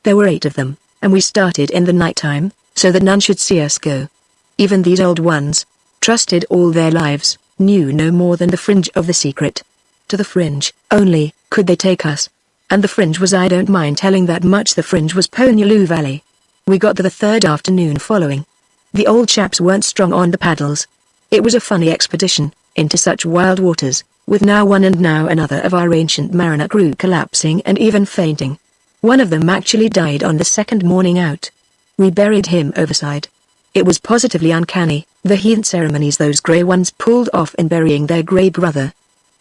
There were 8 of them, and we started in the nighttime, so that none should see us go. Even these old ones, trusted all their lives, knew no more than the fringe of the secret. To the fringe, only, could they take us. And the fringe was, I don't mind telling that much, the fringe was Honolulu Valley. We got there the 3rd afternoon following. The old chaps weren't strong on the paddles. It was a funny expedition, into such wild waters, with now one and now another of our ancient mariner crew collapsing and even fainting. One of them actually died on the 2nd morning out. We buried him overside. It was positively uncanny, the heathen ceremonies those grey ones pulled off in burying their grey brother.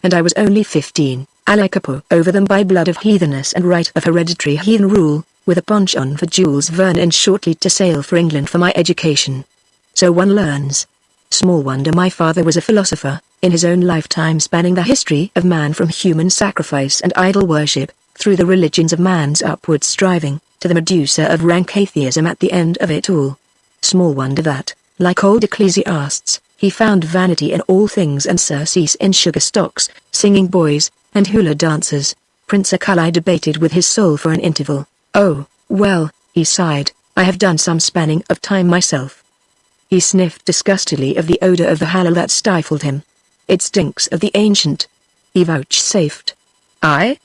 And I was only 15, alakapo over them by blood of heathenness and right of hereditary heathen rule, with a pension for Jules Verne and shortly to sail for England for my education. So one learns. Small wonder my father was a philosopher, in his own lifetime spanning the history of man from human sacrifice and idol worship, through the religions of man's upward striving, to the Medusa of rank atheism at the end of it all. Small wonder that, like old Ecclesiastes, he found vanity in all things and surcease in sugar stocks, singing boys, and hula dancers. Prince Akalai debated with his soul for an interval. Oh, well, he sighed, I have done some spanning of time myself. He sniffed disgustedly of the odor of the halal that stifled him. It stinks of the ancient. He vouchsafed. I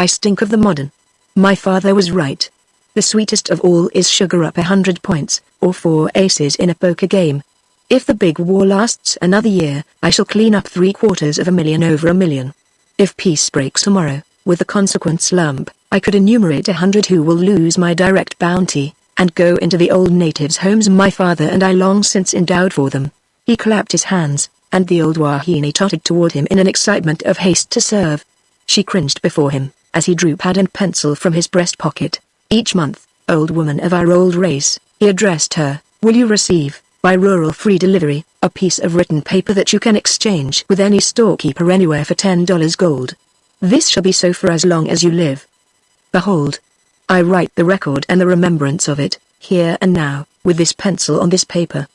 stink of the modern. My father was right. The sweetest of all is sugar up 100 points, or 4 aces in a poker game. If the big war lasts another year, I shall clean up $750,000 over $1 million. If peace breaks tomorrow, with the consequent slump, I could enumerate 100 who will lose my direct bounty, and go into the old natives' homes my father and I long since endowed for them. He clapped his hands, and the old Wahine tottered toward him in an excitement of haste to serve. She cringed before him, as he drew pad and pencil from his breast pocket. Each month, old woman of our old race, he addressed her, will you receive, by rural free delivery, a piece of written paper that you can exchange with any storekeeper anywhere for $10 gold. This shall be so for as long as you live. Behold, I write the record and the remembrance of it, here and now, with this pencil on this paper.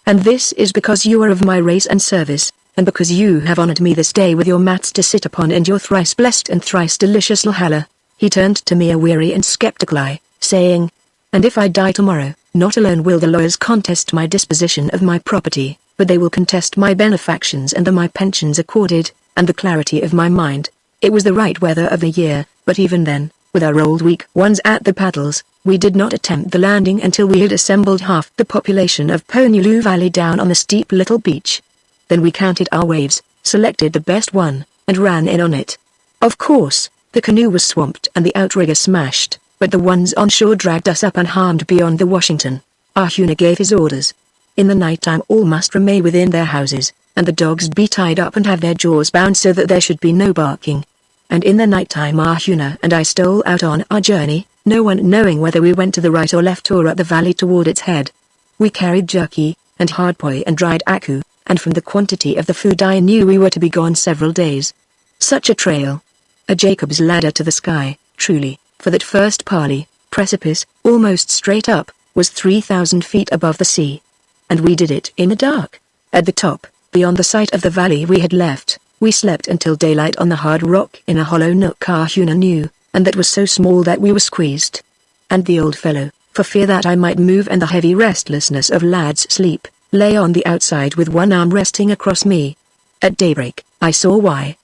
And this is because you are of my race and service, and because you have honored me this day with your mats to sit upon and your thrice blessed and thrice delicious lahala. He turned to me a weary and skeptical eye, saying, and if I die tomorrow, not alone will the lawyers contest my disposition of my property, but they will contest my benefactions and my pensions accorded, and the clarity of my mind. It was the right weather of the year, but even then, with our old weak ones at the paddles, we did not attempt the landing until we had assembled half the population of Honolulu Valley down on the steep little beach. Then we counted our waves, selected the best one, and ran in on it. Of course, the canoe was swamped and the outrigger smashed, but the ones on shore dragged us up unharmed beyond the Washington. Ahuna gave his orders. In the night-time all must remain within their houses, and the dogs be tied up and have their jaws bound so that there should be no barking. And in the night-time Ahuna and I stole out on our journey, no one knowing whether we went to the right or left or up the valley toward its head. We carried jerky, and hardpoi and dried aku, and from the quantity of the food I knew we were to be gone several days. Such a trail. A Jacob's ladder to the sky, truly, for that first parley, precipice, almost straight up, was 3,000 feet above the sea. And we did it in the dark. At the top, beyond the site of the valley we had left, we slept until daylight on the hard rock in a hollow nook Arjuna knew, and that was so small that we were squeezed. And the old fellow, for fear that I might move and the heavy restlessness of lad's sleep, lay on the outside with one arm resting across me. At daybreak, I saw why.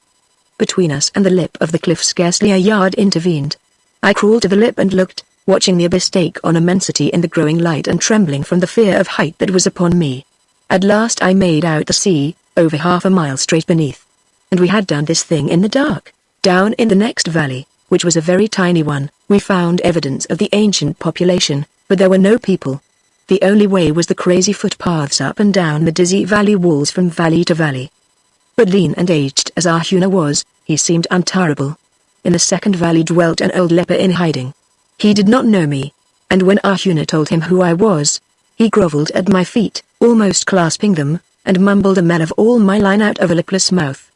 Between us and the lip of the cliff scarcely a yard intervened. I crawled to the lip and looked, watching the abyss take on immensity in the growing light and trembling from the fear of height that was upon me. At last I made out the sea, over half a mile straight beneath. And we had done this thing in the dark. Down in the next valley, which was a very tiny one, we found evidence of the ancient population, but there were no people. The only way was the crazy footpaths up and down the dizzy valley walls from valley to valley. But lean and aged as Arjuna was, he seemed untirable. In the second valley dwelt an old leper in hiding. He did not know me, and when Arjuna told him who I was, he grovelled at my feet, almost clasping them, and mumbled a mel of all my line out of a lipless mouth.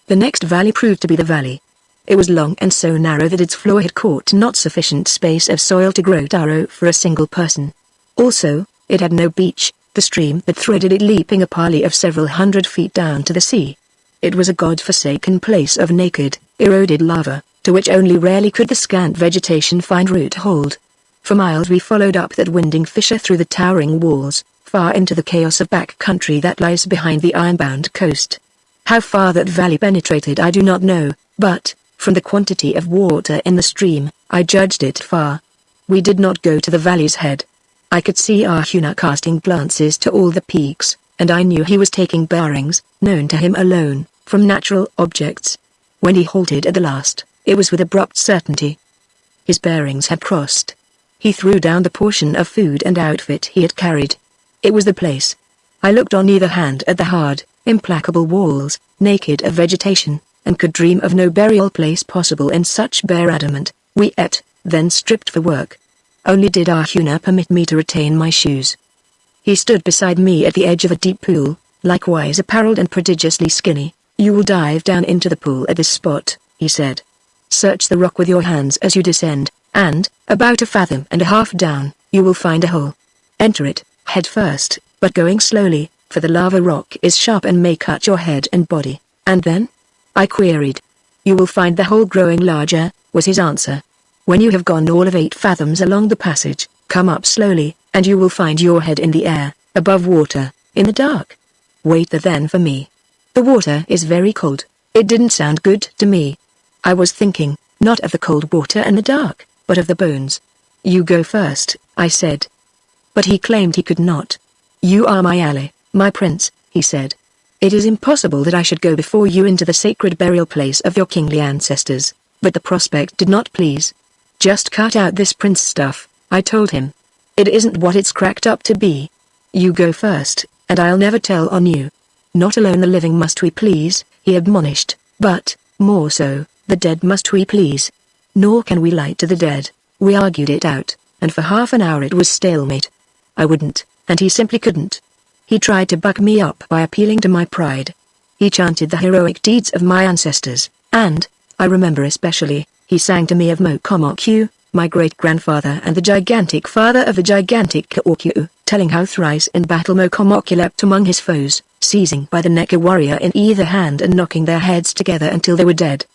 The next valley proved to be the valley. It was long and so narrow that its floor had caught not sufficient space of soil to grow taro for a single person. Also, it had no beach, the stream that threaded it leaping a parley of several hundred feet down to the sea. It was a god-forsaken place of naked, eroded lava, to which only rarely could the scant vegetation find root-hold. For miles we followed up that winding fissure through the towering walls, far into the chaos of back country that lies behind the iron-bound coast. How far that valley penetrated I do not know, but, from the quantity of water in the stream, I judged it far. We did not go to the valley's head. I could see Arjuna casting glances to all the peaks, and I knew he was taking bearings, known to him alone, from natural objects. When he halted at the last, it was with abrupt certainty. His bearings had crossed. He threw down the portion of food and outfit he had carried. It was the place. I looked on either hand at the hard, implacable walls, naked of vegetation, and could dream of no burial place possible in such bare adamant. We ate, then stripped for work. Only did Arjuna permit me to retain my shoes. He stood beside me at the edge of a deep pool, likewise apparelled and prodigiously skinny. "You will dive down into the pool at this spot," he said. "Search the rock with your hands as you descend, and, about 1.5 fathoms down, you will find a hole. Enter it, head first, but going slowly, for the lava rock is sharp and may cut your head and body." "And then?" I queried. "You will find the hole growing larger," was his answer. "When you have gone all of 8 fathoms along the passage, come up slowly, and you will find your head in the air, above water, in the dark. Wait there then for me. The water is very cold." It didn't sound good to me. I was thinking, not of the cold water and the dark, but of the bones. "You go first," I said. But he claimed he could not. "You are my ally, my prince," he said. "It is impossible that I should go before you into the sacred burial place of your kingly ancestors." But the prospect did not please. "Just cut out this prince stuff," I told him. "It isn't what it's cracked up to be. You go first, and I'll never tell on you. Not alone the living must we please," he admonished, "but, more so, the dead must we please. Nor can we lie to the dead." We argued it out, and for half an hour it was stalemate. I wouldn't, and he simply couldn't. He tried to buck me up by appealing to my pride. He chanted the heroic deeds of my ancestors, and, I remember especially, he sang to me of Makaloa, my great-grandfather and the gigantic father of the gigantic Kaokyu, telling how thrice in battle Makaloa leapt among his foes, seizing by the neck a warrior in either hand and knocking their heads together until they were dead.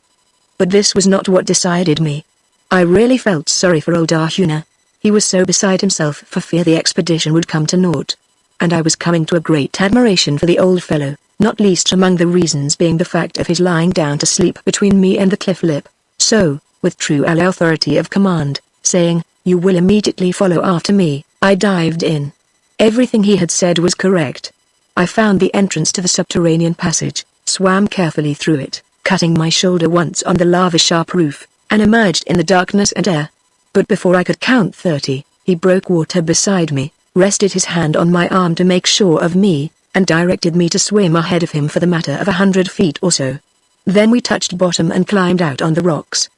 But this was not what decided me. I really felt sorry for old Arjuna. He was so beside himself for fear the expedition would come to naught. And I was coming to a great admiration for the old fellow, not least among the reasons being the fact of his lying down to sleep between me and the cliff lip. So, with true ally authority of command, saying, "You will immediately follow after me," I dived in. Everything he had said was correct. I found the entrance to the subterranean passage, swam carefully through it, cutting my shoulder once on the lava-sharp roof, and emerged in the darkness and air. But before I could count 30, he broke water beside me, rested his hand on my arm to make sure of me, and directed me to swim ahead of him for the matter of 100 feet or so. Then we touched bottom and climbed out on the rocks.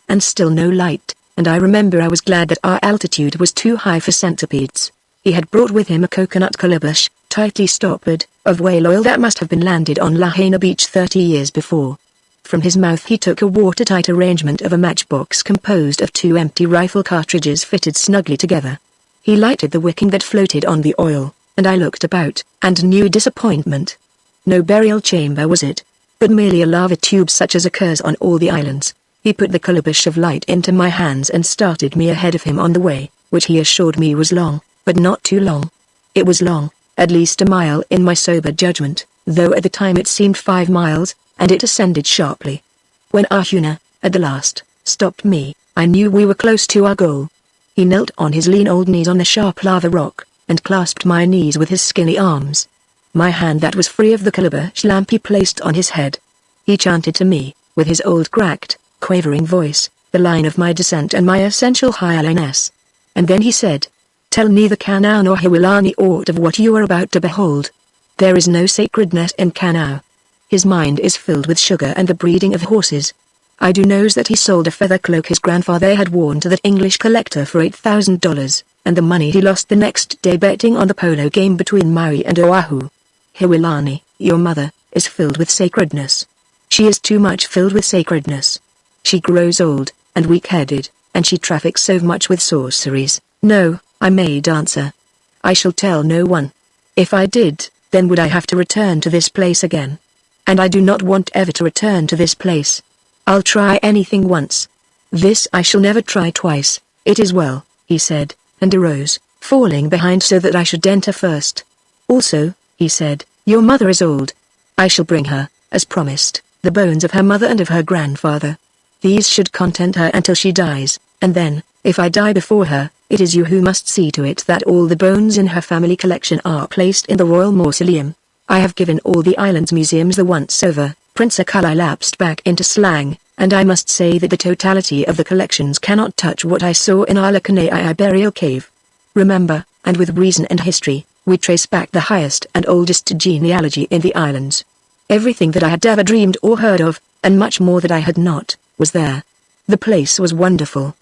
And still no light, and I remember I was glad that our altitude was too high for centipedes. He had brought with him a coconut calabash, tightly stoppered, of whale oil that must have been landed on Lahaina Beach 30 years before. From his mouth he took a watertight arrangement of a matchbox composed of 2 empty rifle cartridges fitted snugly together. He lighted the wicking that floated on the oil, and I looked about, and knew disappointment. No burial chamber was it, but merely a lava tube such as occurs on all the islands. He put the calabash of light into my hands and started me ahead of him on the way, which he assured me was long, but not too long. It was long, at least a mile in my sober judgment, though at the time it seemed 5 miles, and it ascended sharply. When Arjuna, at the last, stopped me, I knew we were close to our goal. He knelt on his lean old knees on the sharp lava rock, and clasped my knees with his skinny arms. My hand that was free of the calabash lamp he placed on his head. He chanted to me, with his old cracked, quavering voice, the line of my descent and my essential highlioness. And then he said, "Tell neither Kanau nor Hawilani aught of what you are about to behold. There is no sacredness in Kanau. His mind is filled with sugar and the breeding of horses. I do knows that he sold a feather cloak his grandfather had worn to that English collector for $8,000, and the money he lost the next day betting on the polo game between Maui and Oahu. Hawilani, your mother, is filled with sacredness. She is too much filled with sacredness. She grows old, and weak-headed, and she traffics so much with sorceries." "No," I made answer. "I shall tell no one. If I did, then would I have to return to this place again? And I do not want ever to return to this place. I'll try anything once. This I shall never try twice." "It is well," he said, and arose, falling behind so that I should enter first. "Also," he said, "your mother is old. I shall bring her, as promised, the bones of her mother and of her grandfather. These should content her until she dies, and then, if I die before her, it is you who must see to it that all the bones in her family collection are placed in the royal mausoleum. I have given all the island's museums the once-over." Prince Akalai lapsed back into slang, and I must say that the totality of the collections cannot touch what I saw in Alakanai burial cave. Remember, and with reason and history, we trace back the highest and oldest genealogy in the islands. Everything that I had ever dreamed or heard of, and much more that I had not, was there. The place was wonderful.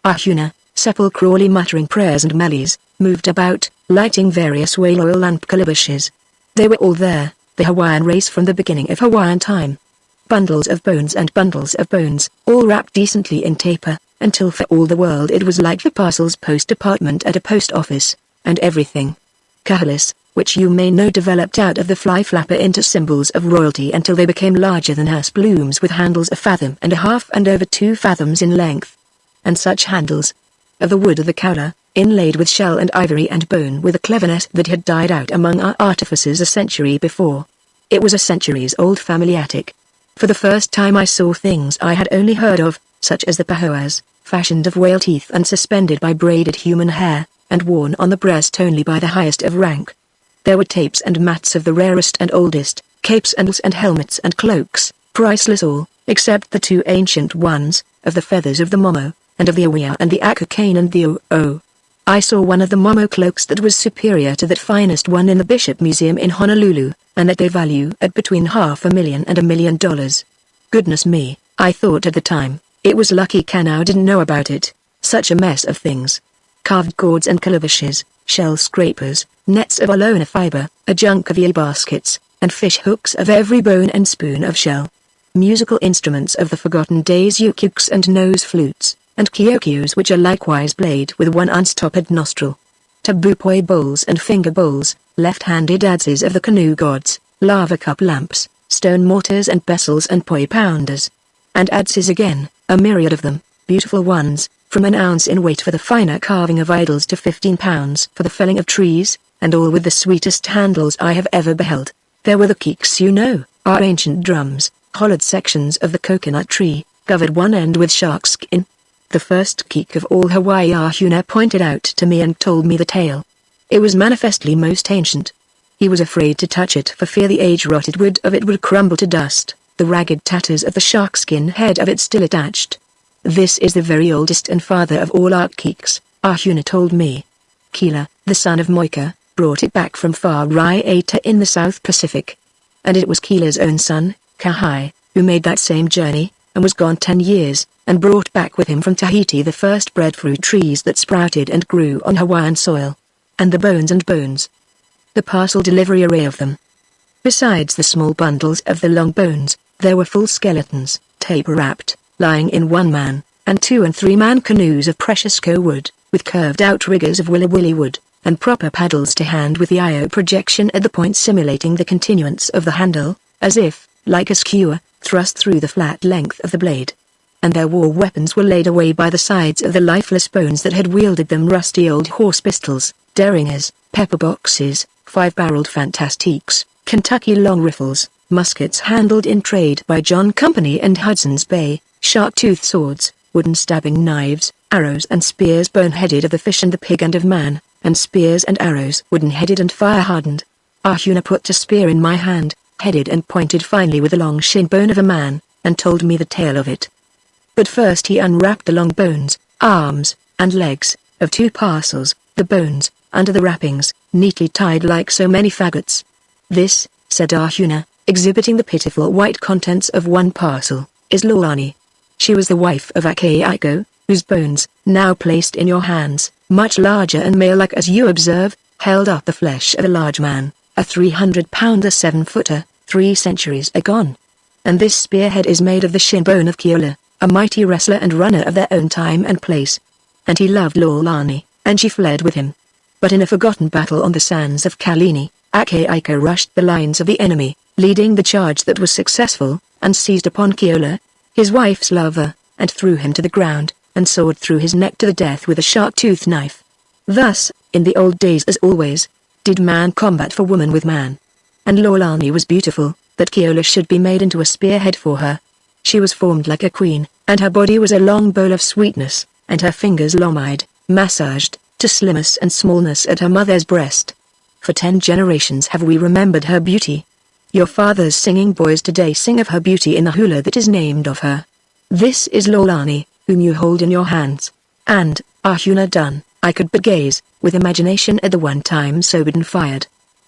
Arjuna, sepulchrally muttering prayers and meles, moved about, lighting various whale oil lamp calabashes. They were all there, the Hawaiian race from the beginning of Hawaiian time. Bundles of bones and bundles of bones, all wrapped decently in taper, until for all the world it was like the parcels post department at a post office, and everything. Kahalis, which you may know developed out of the fly flapper into symbols of royalty until they became larger than hearse blooms with handles 1.5 fathoms and over 2 fathoms in length. And such handles, of the wood of the kaula, inlaid with shell and ivory and bone with a cleverness that had died out among our artificers a century before. It was a centuries-old family attic. For the first time I saw things I had only heard of, such as the pahoas, fashioned of whale teeth and suspended by braided human hair, and worn on the breast only by the highest of rank. There were tapes and mats of the rarest and oldest, capes and helmets and cloaks, priceless all, except the 2 ancient ones, of the feathers of the momo, and of the awia and the akakane and the o. I saw one of the momo cloaks that was superior to that finest one in the Bishop Museum in Honolulu, and that they value at between $500,000 and $1 million. Goodness me, I thought at the time, it was lucky Kanau didn't know about it. Such a mess of things. Carved gourds and calabashes, shell scrapers, nets of alona fiber, a junk of eel baskets, and fish hooks of every bone and spoon of shell. Musical instruments of the forgotten days, ukukes and nose flutes, and kiokios which are likewise played with one unstopped nostril. Tabupoi bowls and finger bowls, left-handed adzes of the canoe gods, lava cup lamps, stone mortars and pestles and poi pounders. And adzes again, a myriad of them, beautiful ones, from an ounce in weight for the finer carving of idols to 15 pounds for the felling of trees, and all with the sweetest handles I have ever beheld. There were the keeks, you know, our ancient drums, hollowed sections of the coconut tree, covered one end with shark skin. The first keek of all Hawaii Arjuna pointed out to me and told me the tale. It was manifestly most ancient. He was afraid to touch it for fear the age-rotted wood of it would crumble to dust, the ragged tatters of the sharkskin head of it still attached. This is the very oldest and father of all our keeks, Arjuna told me. Kila, the son of Moika, brought it back from far Raiata in the South Pacific. And it was Kila's own son, Kahai, who made that same journey, and was gone 10 years, and brought back with him from Tahiti the first breadfruit trees that sprouted and grew on Hawaiian soil. And the bones and bones. The parcel delivery array of them. Besides the small bundles of the long bones, there were full skeletons, taper-wrapped, lying in 1-man, and 2- and 3-man canoes of precious ko wood, with curved-out riggers of willy wood. and proper paddles to hand with the IO projection at the point simulating the continuance of the handle, as if, like a skewer, thrust through the flat length of the blade. And their war weapons were laid away by the sides of the lifeless bones that had wielded them: rusty old horse pistols, derringers, pepper boxes, 5-barreled fantastiques, Kentucky long rifles, muskets handled in trade by John Company and Hudson's Bay, shark-toothed swords, wooden stabbing knives, arrows and spears bone-headed of the fish and the pig and of man, and spears and arrows wooden-headed and fire-hardened. Arjuna put a spear in my hand, headed and pointed finely with the long shin bone of a man, and told me the tale of it. But first he unwrapped the long bones, arms, and legs, of 2 parcels, the bones, under the wrappings, neatly tied like so many faggots. "This," said Arjuna, exhibiting the pitiful white contents of one parcel, "is Loani. She was the wife of Akaiko, whose bones, now placed in your hands, much larger and male-like as you observe, held up the flesh of a large man, a 300-pounder 7-footer, 3 centuries agone. And this spearhead is made of the shin bone of Keola, a mighty wrestler and runner of their own time and place. And he loved Lolani, and she fled with him. But in a forgotten battle on the sands of Kalini, Akaiko rushed the lines of the enemy, leading the charge that was successful, and seized upon Keola, his wife's lover, and threw him to the ground, and sawed through his neck to the death with a shark-toothed knife. Thus, in the old days as always, did man combat for woman with man. And Lolani was beautiful, that Keola should be made into a spearhead for her. She was formed like a queen, and her body was a long bowl of sweetness, and her fingers long-eyed, massaged, to slimness and smallness at her mother's breast. For 10 generations have we remembered her beauty. Your father's singing boys today sing of her beauty in the hula that is named of her. This is Lolani, whom you hold in your hands. And, Arjuna done, I could but gaze, with imagination at the one time sobered and fired.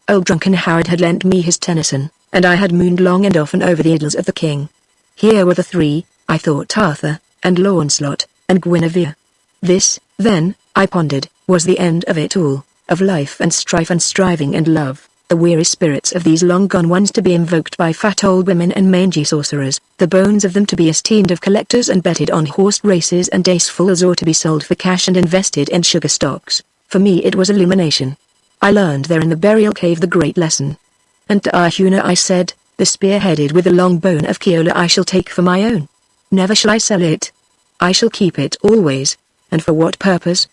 Old drunken Howard had lent me his Tennyson, and I had mooned long and often over the idylls of the king. Here were the 3, I thought: Arthur, and Launcelot, and Guinevere. This, then, I pondered, was the end of it all, of life and strife and striving and love, the weary spirits of these long-gone ones to be invoked by fat old women and mangy sorcerers, the bones of them to be esteemed of collectors and betted on horse races and ace-fools, or to be sold for cash and invested in sugar stocks. For me it was illumination. I learned there in the burial cave the great lesson. And to Arjuna I said, the spear headed with the long bone of Keola I shall take for my own. Never shall I sell it. I shall keep it always. And for what purpose?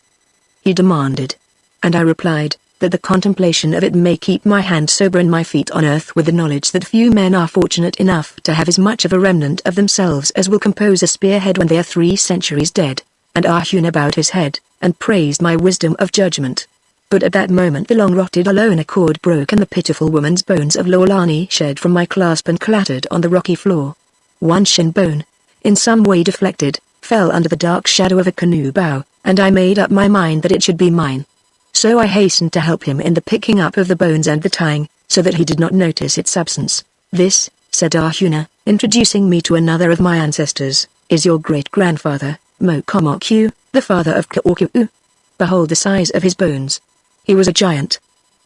He demanded. And I replied, that the contemplation of it may keep my hand sober and my feet on earth, with the knowledge that few men are fortunate enough to have as much of a remnant of themselves as will compose a spearhead when they are 3 centuries dead. And Arjuna bowed his head, and praised my wisdom of judgment. But at that moment the long-rotted alone accord broke, and the pitiful woman's bones of Lolani shed from my clasp and clattered on the rocky floor. One shin bone, in some way deflected, fell under the dark shadow of a canoe bow, and I made up my mind that it should be mine. So I hastened to help him in the picking up of the bones and the tying, so that he did not notice its absence. This, said Arjuna, introducing me to another of my ancestors, is your great-grandfather, Mokomoku, the father of Kaoku. Behold the size of his bones. He was a giant.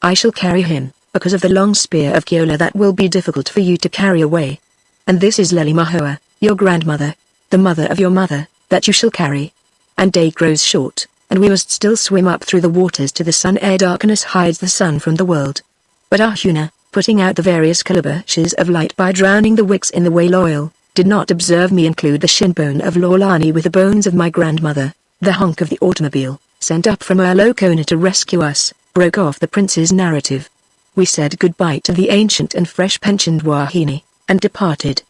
I shall carry him, because of the long spear of Keola that will be difficult for you to carry away. And this is Lelimahoa, your grandmother, the mother of your mother, that you shall carry. And day grows short, and we must still swim up through the waters to the sun ere darkness hides the sun from the world. But Arjuna, putting out the various calabashes of light by drowning the wicks in the whale oil, did not observe me include the shin bone of Lolani with the bones of my grandmother. The honk of the automobile, sent up from Urlokona to rescue us, broke off the prince's narrative. We said goodbye to the ancient and fresh-pensioned Wahini, and departed.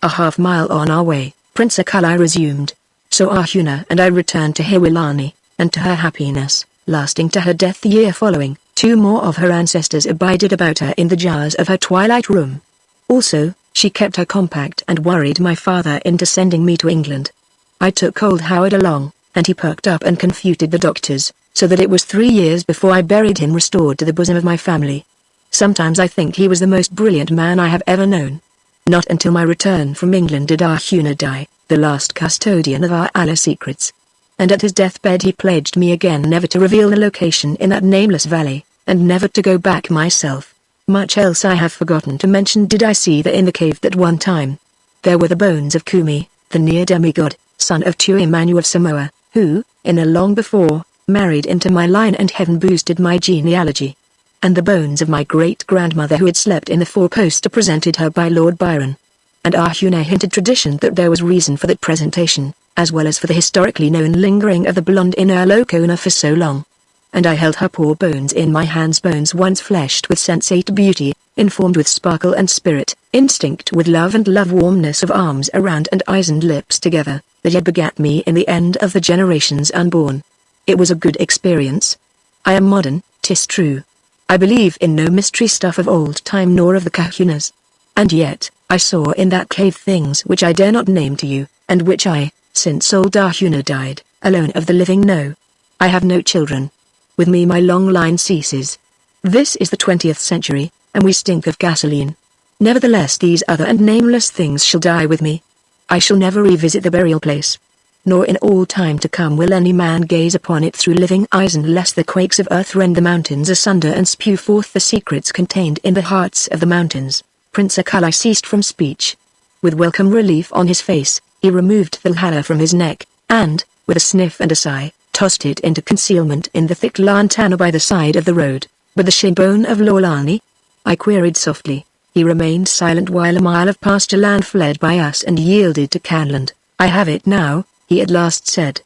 A half-mile on our way, Prince Akalai resumed. So Arjuna and I returned to Hiwilani, and to her happiness, lasting to her death the year following, 2 more of her ancestors abided about her in the jars of her twilight room. Also, she kept her compact and worried my father into sending me to England. I took old Howard along, and he perked up and confuted the doctors, so that it was 3 years before I buried him restored to the bosom of my family. Sometimes I think he was the most brilliant man I have ever known. Not until my return from England did Arjuna die, the last custodian of our Allah secrets. And at his deathbed he pledged me again never to reveal the location in that nameless valley, and never to go back myself. Much else I have forgotten to mention did I see there in the cave that one time. There were the bones of Kumi, the near demigod, son of Tuimanu of Samoa, who, in a long before, married into my line, and heaven boosted my genealogy. And the bones of my great-grandmother who had slept in the four-poster presented her by Lord Byron. And Ahune hinted tradition that there was reason for that presentation, as well as for the historically known lingering of the blonde in her locona for so long. And I held her poor bones in my hands, bones once fleshed with sensate beauty, informed with sparkle and spirit, instinct with love and love, warmness of arms around and eyes and lips together, that yet begat me in the end of the generations unborn. It was a good experience. I am modern, 'tis true. I believe in no mystery stuff of old time nor of the kahunas. And yet, I saw in that cave things which I dare not name to you, and which I, since old Ahuna died, alone of the living know. I have no children. With me my long line ceases. This is the 20th century, and we stink of gasoline. Nevertheless these other and nameless things shall die with me. I shall never revisit the burial place. Nor in all time to come will any man gaze upon it through living eyes, unless the quakes of earth rend the mountains asunder and spew forth the secrets contained in the hearts of the mountains. Prince Akalai ceased from speech. With welcome relief on his face, he removed the lhala from his neck, and, with a sniff and a sigh, tossed it into concealment in the thick lantana by the side of the road. But the shinbone of Lolani? I queried softly. He remained silent while a mile of pasture land fled by us and yielded to Canland. I have it now, he at last said.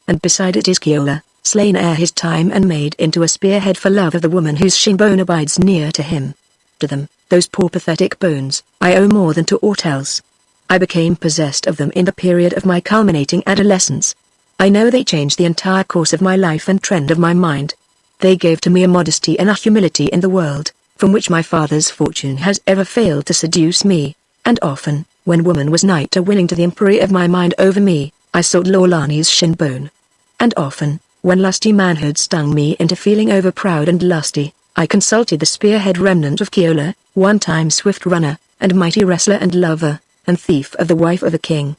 And beside it is Keola, slain ere his time and made into a spearhead for love of the woman whose shinbone abides near to him. To them, those poor pathetic bones, I owe more than to aught else. I became possessed of them in the period of my culminating adolescence. I know they changed the entire course of my life and trend of my mind. They gave to me a modesty and a humility in the world, from which my father's fortune has ever failed to seduce me, and often, when woman was knight or willing to the empery of my mind over me, I sought Lolani's shinbone. And often, when lusty manhood stung me into feeling overproud and lusty, I consulted the spearhead remnant of Keola, one time swift runner, and mighty wrestler and lover, and thief of the wife of a king.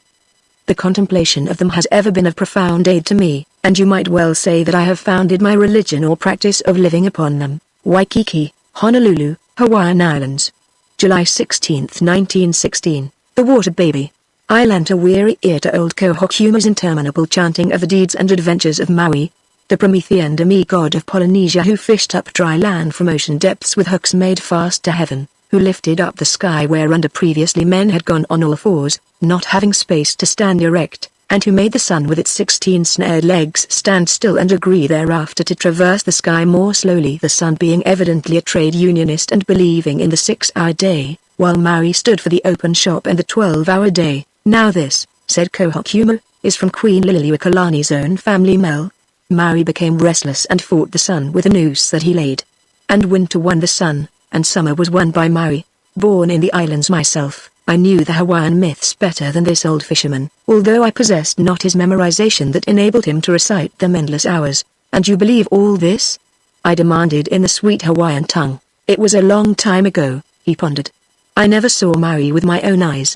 The contemplation of them has ever been of profound aid to me, and you might well say that I have founded my religion or practice of living upon them. Waikiki, Honolulu, Hawaiian Islands. July 16, 1916. The Water Baby. I lent a weary ear to old Kohokuma's interminable chanting of the deeds and adventures of Maui, the Promethean demigod of Polynesia who fished up dry land from ocean depths with hooks made fast to heaven, who lifted up the sky whereunder previously men had gone on all fours, not having space to stand erect, and who made the sun with its 16 snared legs stand still and agree thereafter to traverse the sky more slowly, the sun being evidently a trade unionist and believing in the 6-hour day, while Maui stood for the open shop and the 12-hour day. Now this, said Kohokuma, is from Queen Liliuokalani's own family Mel. Maui became restless and fought the sun with a noose that he laid. And winter won the sun, and summer was won by Maui. Born in the islands myself, I knew the Hawaiian myths better than this old fisherman, although I possessed not his memorization that enabled him to recite them endless hours. And you believe all this? I demanded in the sweet Hawaiian tongue. It was a long time ago, he pondered. I never saw Maui with my own eyes.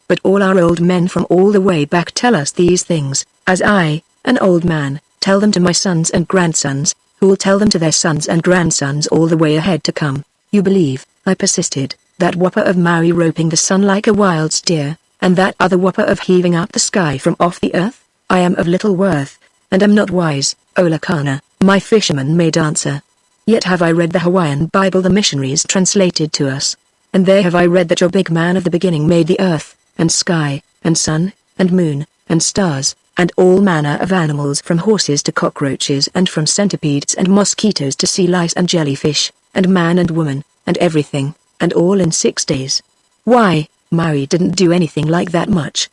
But all our old men from all the way back tell us these things, as I, an old man, tell them to my sons and grandsons, who will tell them to their sons and grandsons all the way ahead to come. You believe, I persisted, that whopper of Maui roping the sun like a wild steer, and that other whopper of heaving up the sky from off the earth? I am of little worth, and am not wise, Olakana, my fisherman made answer. Yet have I read the Hawaiian Bible the missionaries translated to us, and there have I read that your big man of the beginning made the earth, and sky, and sun, and moon, and stars, and all manner of animals from horses to cockroaches and from centipedes and mosquitoes to sea lice and jellyfish, and man and woman, and everything, and all in 6 days. Why, Maui didn't do anything like that much.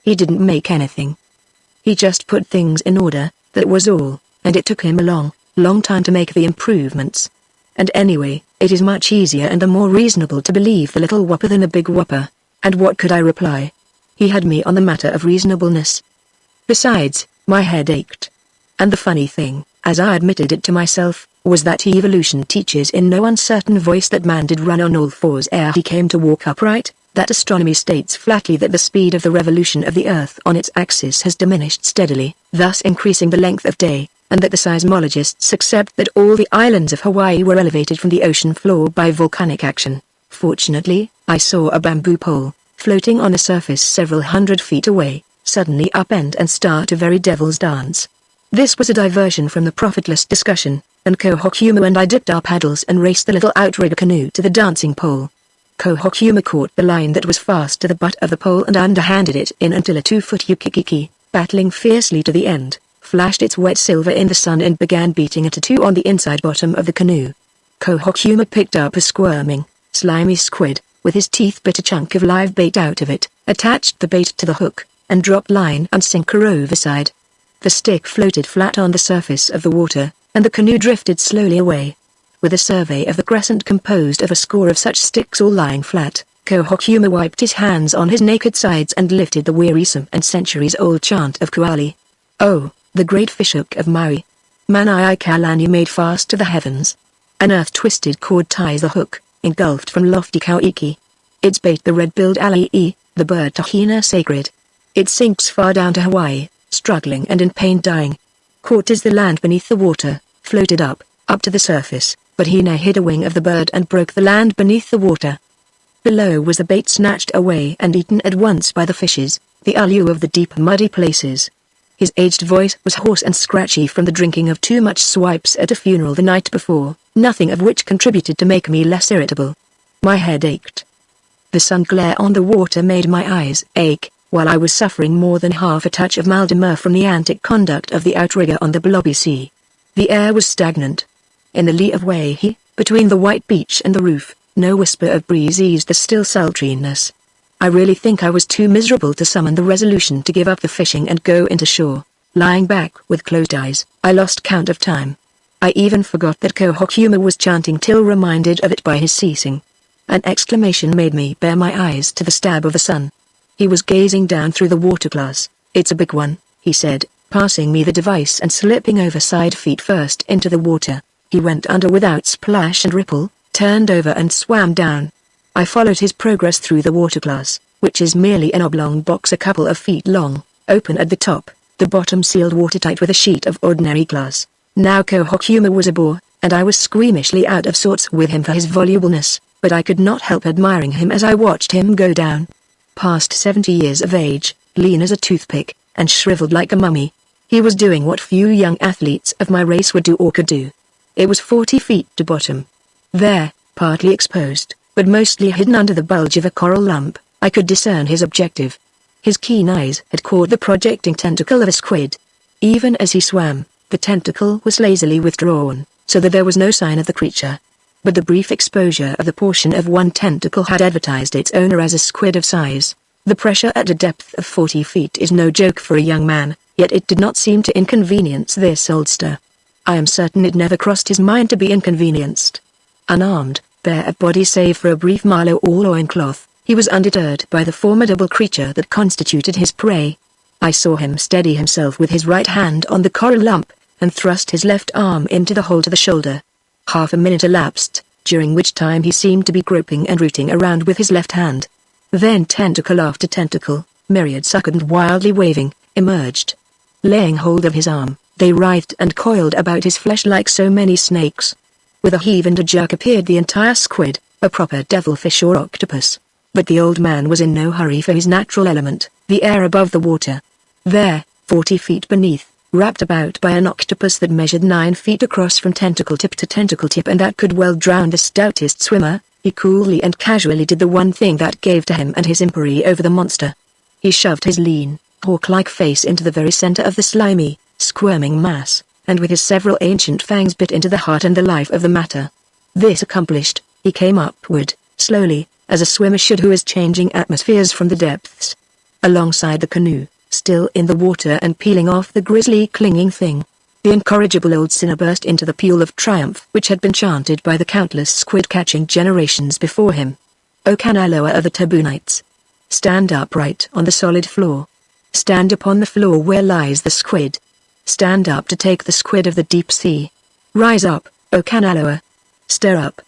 He didn't make anything. He just put things in order, that was all, and it took him a long time to make the improvements. And anyway, it is much easier and the more reasonable to believe the little whopper than the big whopper. And what could I reply? He had me on the matter of reasonableness. Besides, my head ached. And the funny thing, as I admitted it to myself, was that evolution teaches in no uncertain voice that man did run on all fours ere he came to walk upright, that astronomy states flatly that the speed of the revolution of the Earth on its axis has diminished steadily, thus increasing the length of day, and that the seismologists accept that all the islands of Hawaii were elevated from the ocean floor by volcanic action. Fortunately, I saw a bamboo pole, floating on the surface several hundred feet away, suddenly upend and start a very devil's dance. This was a diversion from the profitless discussion, and Kohokumu and I dipped our paddles and raced the little outrigger canoe to the dancing pole. Kohokumu caught the line that was fast to the butt of the pole and underhanded it in until a 2-foot yukikiki, battling fiercely to the end, flashed its wet silver in the sun and began beating a tattoo on the inside bottom of the canoe. Kohokumu picked up a squirming, slimy squid, with his teeth bit a chunk of live bait out of it, attached the bait to the hook, and dropped line and sinker overside. The stick floated flat on the surface of the water, and the canoe drifted slowly away. With a survey of the crescent composed of a score of such sticks all lying flat, Kohokumu wiped his hands on his naked sides and lifted the wearisome and centuries-old chant of Kuali. Oh, the great fishhook of Maui. Manai Kalani made fast to the heavens. An earth-twisted cord ties the hook, engulfed from lofty Kauiki. Its bait the red-billed alii, the bird tahina sacred. It sinks far down to Hawaii, struggling and in pain dying. Caught is the land beneath the water, floated up to the surface, but Hina hid a wing of the bird and broke the land beneath the water. Below was the bait snatched away and eaten at once by the fishes, the alu of the deep muddy places. His aged voice was hoarse and scratchy from the drinking of too much swipes at a funeral the night before, nothing of which contributed to make me less irritable. My head ached. The sun glare on the water made my eyes ache, while I was suffering more than half a touch of mal-de-mer from the antic conduct of the outrigger on the blobby sea. The air was stagnant. In the lee of Waihi, between the white beach and the roof, no whisper of breeze eased the still sultriness. I really think I was too miserable to summon the resolution to give up the fishing and go into shore. Lying back with closed eyes, I lost count of time. I even forgot that Kohokumu was chanting till reminded of it by his ceasing. An exclamation made me bare my eyes to the stab of the sun. He was gazing down through the water glass. It's a big one, he said, passing me the device and slipping over side feet first into the water. He went under without splash and ripple, turned over and swam down. I followed his progress through the water glass, which is merely an oblong box a couple of feet long, open at the top, the bottom sealed watertight with a sheet of ordinary glass. Now Kohokumu was a bore, and I was squeamishly out of sorts with him for his volubleness, but I could not help admiring him as I watched him go down. Past 70 years of age, lean as a toothpick, and shriveled like a mummy, he was doing what few young athletes of my race would do or could do. It was 40 feet to bottom. There, partly exposed, but mostly hidden under the bulge of a coral lump, I could discern his objective. His keen eyes had caught the projecting tentacle of a squid. Even as he swam, the tentacle was lazily withdrawn, so that there was no sign of the creature. But the brief exposure of the portion of one tentacle had advertised its owner as a squid of size. The pressure at a depth of 40 feet is no joke for a young man, yet it did not seem to inconvenience this oldster. I am certain it never crossed his mind to be inconvenienced. Unarmed, bare of body save for a brief malo or loincloth, he was undeterred by the formidable creature that constituted his prey. I saw him steady himself with his right hand on the coral lump, and thrust his left arm into the hole to the shoulder. Half a minute elapsed, during which time he seemed to be groping and rooting around with his left hand. Then tentacle after tentacle, myriad suckered and wildly waving, emerged. Laying hold of his arm, they writhed and coiled about his flesh like so many snakes. With a heave and a jerk appeared the entire squid, a proper devilfish or octopus. But the old man was in no hurry for his natural element, the air above the water. There, 40 feet beneath, wrapped about by an octopus that measured 9 feet across from tentacle tip to tentacle tip and that could well drown the stoutest swimmer, he coolly and casually did the one thing that gave to him and his empery over the monster. He shoved his lean, hawk-like face into the very center of the slimy, squirming mass, and with his several ancient fangs bit into the heart and the life of the matter. This accomplished, he came upward, slowly, as a swimmer should who is changing atmospheres from the depths. Alongside the canoe, still in the water and peeling off the grisly clinging thing, the incorrigible old sinner burst into the peal of triumph which had been chanted by the countless squid-catching generations before him. O Kanaloa of the Tabunites! Stand upright on the solid floor. Stand upon the floor where lies the squid. Stand up to take the squid of the deep sea. Rise up, O Kanaloa! Stir up!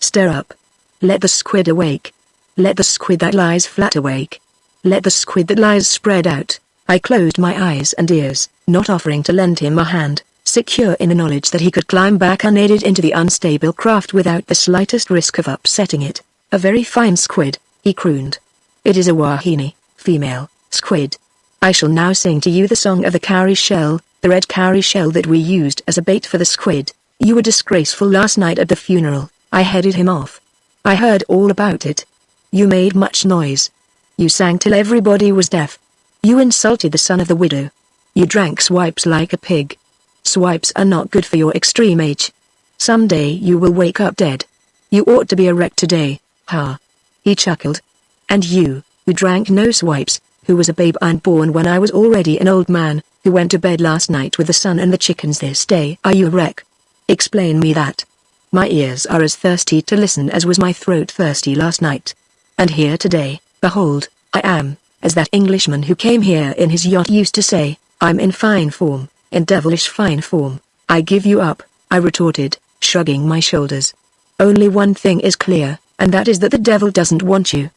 Stir up! Let the squid awake. Let the squid that lies flat awake. Let the squid that lies spread out. I closed my eyes and ears, not offering to lend him a hand, secure in the knowledge that he could climb back unaided into the unstable craft without the slightest risk of upsetting it. A very fine squid, he crooned. It is a wahine, female, squid. I shall now sing to you the song of the cowrie shell, the red cowrie shell that we used as a bait for the squid. You were disgraceful last night at the funeral. I headed him off. I heard all about it. You made much noise. You sang till everybody was deaf. You insulted the son of the widow. You drank swipes like a pig. Swipes are not good for your extreme age. Someday you will wake up dead. You ought to be a wreck today, ha. He chuckled. And you, who drank no swipes, who was a babe unborn when I was already an old man, who went to bed last night with the sun and the chickens this day, are you a wreck? Explain me that. My ears are as thirsty to listen as was my throat thirsty last night. And here today, behold, I am, as that Englishman who came here in his yacht used to say, I'm in fine form, in devilish fine form. I give you up, I retorted, shrugging my shoulders. Only one thing is clear, and that is that the devil doesn't want you.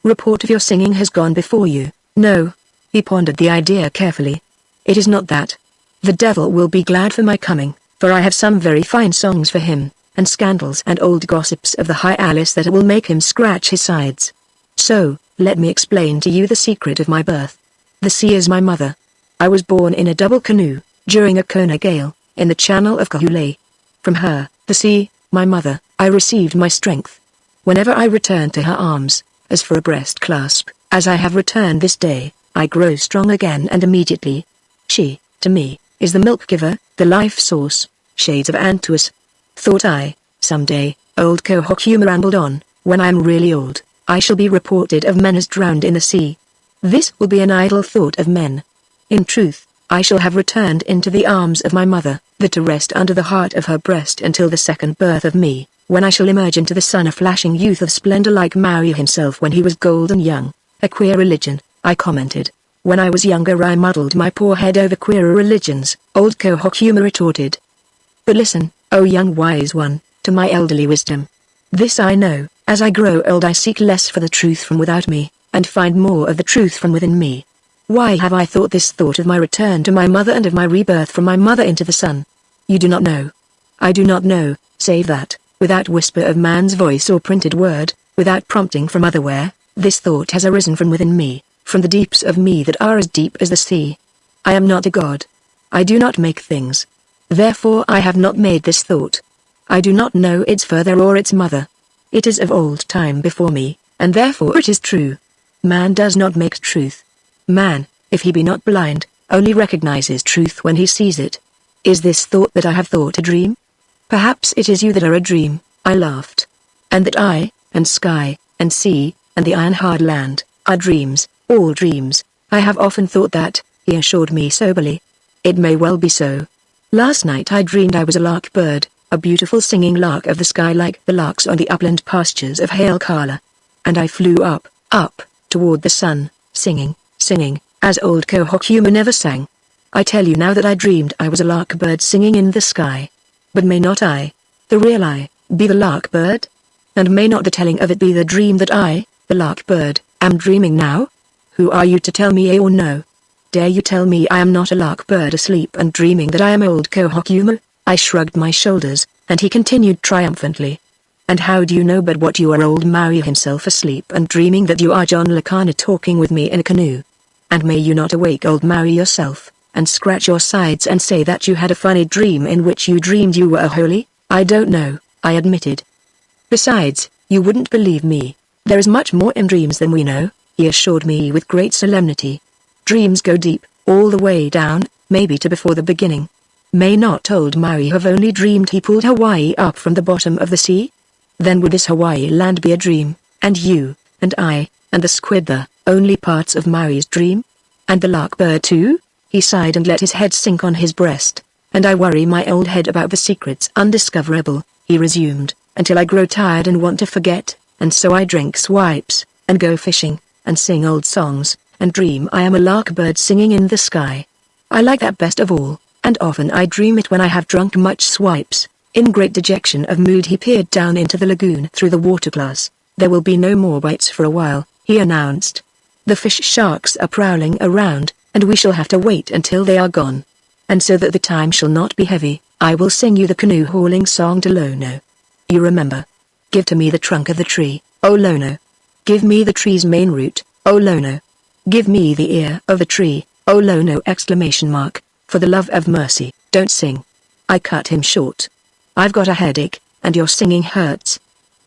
Report of your singing has gone before you. No. He pondered the idea carefully. It is not that. The devil will be glad for my coming, for I have some very fine songs for him, and scandals and old gossips of the High Alice that will make him scratch his sides. So, let me explain to you the secret of my birth. The sea is my mother. I was born in a double canoe, during a Kona gale, in the channel of Kahului. From her, the sea, my mother, I received my strength. Whenever I return to her arms, as for a breast clasp, as I have returned this day, I grow strong again and immediately. She, to me, is the milk giver, the life source. Shades of Antuas. Thought I, someday, old Kohokuma rambled on, when I am really old, I shall be reported of men as drowned in the sea. This will be an idle thought of men. In truth, I shall have returned into the arms of my mother, there to rest under the heart of her breast until the second birth of me, when I shall emerge into the sun a flashing youth of splendor like Maui himself when he was golden young. A queer religion, I commented. When I was younger I muddled my poor head over queerer religions, old Kohokuma retorted. But listen, O young wise one, to my elderly wisdom. This I know, as I grow old I seek less for the truth from without me, and find more of the truth from within me. Why have I thought this thought of my return to my mother and of my rebirth from my mother into the sun? You do not know. I do not know, save that, without whisper of man's voice or printed word, without prompting from otherwhere, this thought has arisen from within me, from the deeps of me that are as deep as the sea. I am not a god. I do not make things. Therefore I have not made this thought. I do not know its father or its mother. It is of old time before me, and therefore it is true. Man does not make truth. Man, if he be not blind, only recognizes truth when he sees it. Is this thought that I have thought a dream? Perhaps it is you that are a dream, I laughed. And that I, and sky, and sea, and the iron-hard land, are dreams, all dreams. I have often thought that, he assured me soberly. It may well be so. Last night I dreamed I was a lark bird, a beautiful singing lark of the sky like the larks on the upland pastures of Hailkala. And I flew up, toward the sun, singing, as old Kohokuma never sang. I tell you now that I dreamed I was a lark bird singing in the sky. But may not I, the real I, be the lark bird? And may not the telling of it be the dream that I, the lark bird, am dreaming now? Who are you to tell me yea or no? Dare you tell me I am not a lark bird asleep and dreaming that I am old Kohokuma? I shrugged my shoulders, and he continued triumphantly. And how do you know but what you are old Maui himself asleep and dreaming that you are John Lakana talking with me in a canoe? And may you not awake old Maui yourself, and scratch your sides and say that you had a funny dream in which you dreamed you were a holy? I don't know, I admitted. Besides, you wouldn't believe me. There is much more in dreams than we know, he assured me with great solemnity. Dreams go deep, all the way down, maybe to before the beginning. May not old Maui have only dreamed he pulled Hawaii up from the bottom of the sea? Then would this Hawaii land be a dream, and you, and I, and the squid the only parts of Maui's dream? And the lark bird too? He sighed and let his head sink on his breast. And I worry my old head about the secrets undiscoverable, he resumed, until I grow tired and want to forget, and so I drink swipes, and go fishing, and sing old songs, and dream I am a lark bird singing in the sky. I like that best of all, and often I dream it when I have drunk much swipes. In great dejection of mood he peered down into the lagoon through the water glass. There will be no more bites for a while, he announced. The fish sharks are prowling around, and we shall have to wait until they are gone. And so that the time shall not be heavy, I will sing you the canoe hauling song to Lono. You remember. Give to me the trunk of the tree, O Lono. Give me the tree's main root, O Lono. Give me the ear of the tree, O Lono! For the love of mercy, don't sing." I cut him short. "I've got a headache, and your singing hurts.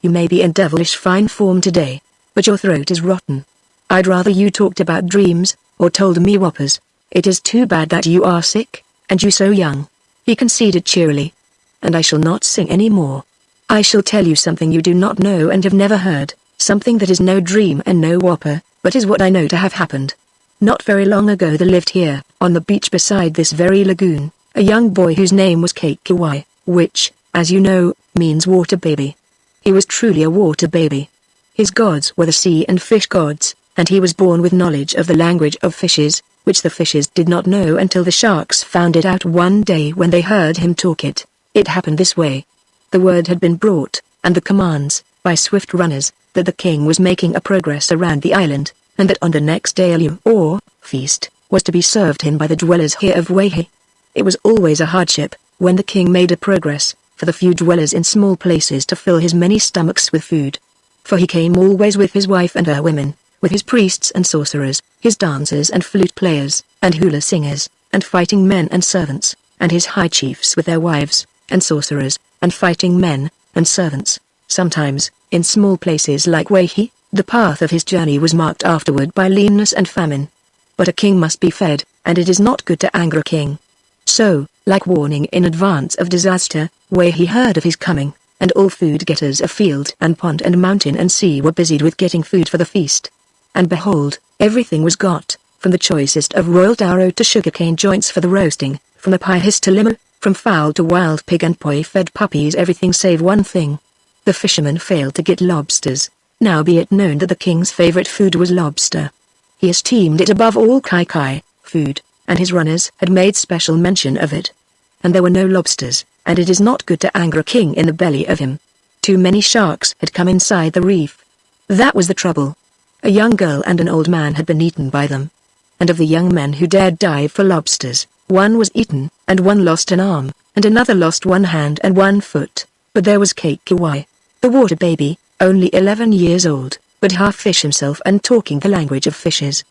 You may be in devilish fine form today, but your throat is rotten. I'd rather you talked about dreams, or told me whoppers. It is too bad that you are sick, and you so young," he conceded cheerily. "And I shall not sing any more. I shall tell you something you do not know and have never heard, something that is no dream and no whopper, but is what I know to have happened. Not very long ago there lived here, on the beach beside this very lagoon, a young boy whose name was Kakiwai, which, as you know, means water baby. He was truly a water baby. His gods were the sea and fish gods, and he was born with knowledge of the language of fishes, which the fishes did not know until the sharks found it out one day when they heard him talk it. It happened this way. The word had been brought, and the commands, by swift runners, that the king was making a progress around the island, and that on the next day a liu or feast was to be served him by the dwellers here of Waihi. It was always a hardship, when the king made a progress, for the few dwellers in small places to fill his many stomachs with food. For he came always with his wife and her women, with his priests and sorcerers, his dancers and flute players, and hula singers, and fighting men and servants, and his high chiefs with their wives, and sorcerers, and fighting men, and servants. Sometimes, in small places like Waihi, the path of his journey was marked afterward by leanness and famine. But a king must be fed, and it is not good to anger a king. So, like warning in advance of disaster, Waihi heard of his coming, and all food-getters of field and pond and mountain and sea were busied with getting food for the feast. And behold, everything was got, from the choicest of royal taro to sugarcane joints for the roasting, from the pies to limo, from fowl to wild pig and poi-fed puppies, everything save one thing. The fisherman failed to get lobsters. Now be it known that the king's favorite food was lobster. He esteemed it above all kai food, and his runners had made special mention of it. And there were no lobsters, and it is not good to anger a king in the belly of him. Too many sharks had come inside the reef. That was the trouble. A young girl and an old man had been eaten by them. And of the young men who dared dive for lobsters, one was eaten, and one lost an arm, and another lost one hand and one foot. But there was Kakiwai, the water baby, only 11 years old, but half fish himself and talking the language of fishes.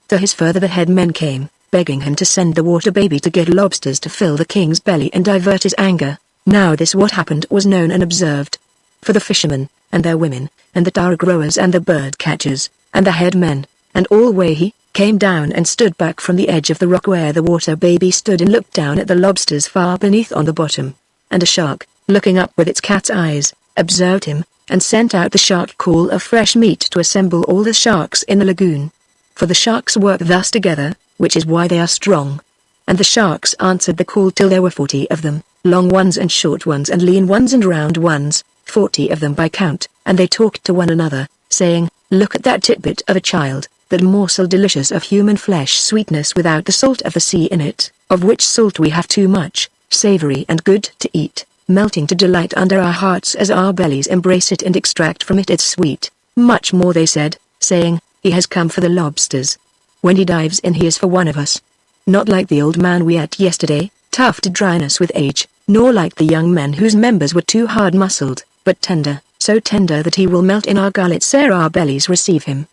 To his further the head men came, begging him to send the water baby to get lobsters to fill the king's belly and divert his anger. Now this what happened was known and observed. For the fishermen, and their women, and the taro growers and the bird catchers, and the head men, and all Waihi, came down and stood back from the edge of the rock where the water baby stood and looked down at the lobsters far beneath on the bottom. And a shark, looking up with its cat's eyes, observed him, and sent out the shark call of fresh meat to assemble all the sharks in the lagoon. For the sharks work thus together, which is why they are strong. And the sharks answered the call till there were 40 of them, long ones and short ones and lean ones and round ones, 40 of them by count, and they talked to one another, saying, "Look at that titbit of a child, that morsel delicious of human flesh, sweetness without the salt of the sea in it, of which salt we have too much, savory and good to eat, melting to delight under our hearts as our bellies embrace it and extract from it its sweet." Much more they said, saying, "He has come for the lobsters. When he dives in he is for one of us. Not like the old man we ate yesterday, tough to dryness with age, nor like the young men whose members were too hard-muscled, but tender, so tender that he will melt in our gullets ere our bellies receive him.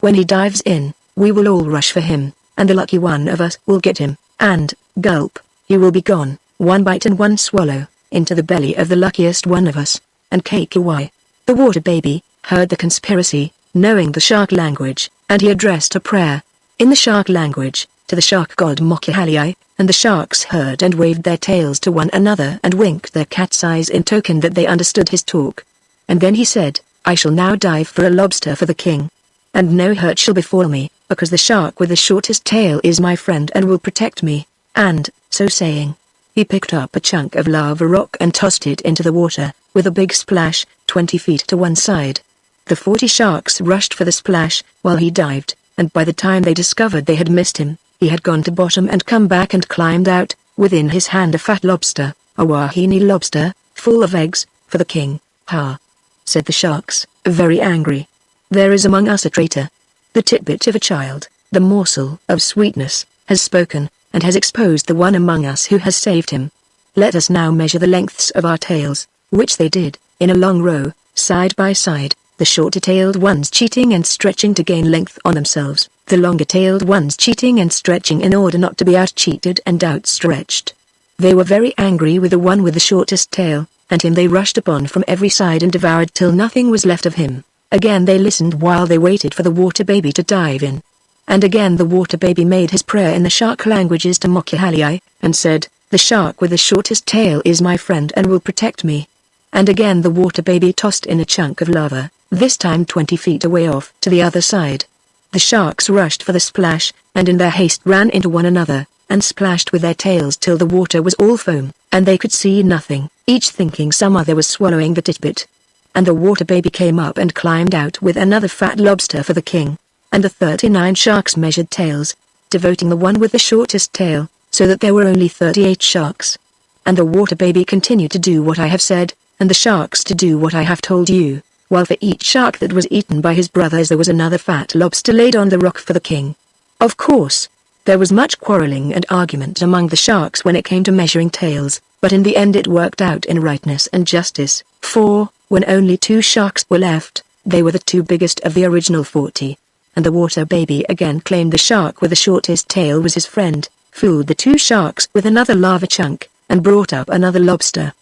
When he dives in, we will all rush for him, and the lucky one of us will get him, and, gulp, he will be gone, one bite and one swallow, into the belly of the luckiest one of us." And Kakiwai, the water baby, heard the conspiracy, knowing the shark language, and he addressed a prayer, in the shark language, to the shark god Mokihalii, and the sharks heard and waved their tails to one another and winked their cat's eyes in token that they understood his talk. And then he said, "I shall now dive for a lobster for the king. And no hurt shall befall me, because the shark with the shortest tail is my friend and will protect me." And, so saying, he picked up a chunk of lava rock and tossed it into the water, with a big splash, 20 feet to one side. The 40 sharks rushed for the splash, while he dived, and by the time they discovered they had missed him, he had gone to bottom and come back and climbed out, within his hand a fat lobster, a wahine lobster, full of eggs, for the king. "Ha!" said the sharks, very angry. "There is among us a traitor. The titbit of a child, the morsel of sweetness, has spoken, and has exposed the one among us who has saved him. Let us now measure the lengths of our tails," which they did, in a long row, side by side, the shorter-tailed ones cheating and stretching to gain length on themselves, the longer-tailed ones cheating and stretching in order not to be out-cheated and outstretched. They were very angry with the one with the shortest tail, and him they rushed upon from every side and devoured till nothing was left of him. Again they listened while they waited for the water baby to dive in. And again the water baby made his prayer in the shark languages to Makaloa, and said, "The shark with the shortest tail is my friend and will protect me." And again the water baby tossed in a chunk of lava, this time 20 feet away off to the other side. The sharks rushed for the splash, and in their haste ran into one another, and splashed with their tails till the water was all foam, and they could see nothing, each thinking some other was swallowing the titbit. And the water baby came up and climbed out with another fat lobster for the king. And the 39 sharks measured tails, devoting the one with the shortest tail, so that there were only 38 sharks. And the water baby continued to do what I have said, and the sharks to do what I have told you, while for each shark that was eaten by his brothers there was another fat lobster laid on the rock for the king. Of course, there was much quarreling and argument among the sharks when it came to measuring tails, but in the end it worked out in rightness and justice, for, when only 2 sharks were left, they were the 2 biggest of the original 40. And the water baby again claimed the shark with the shortest tail was his friend, fooled the 2 sharks with another lava chunk, and brought up another lobster.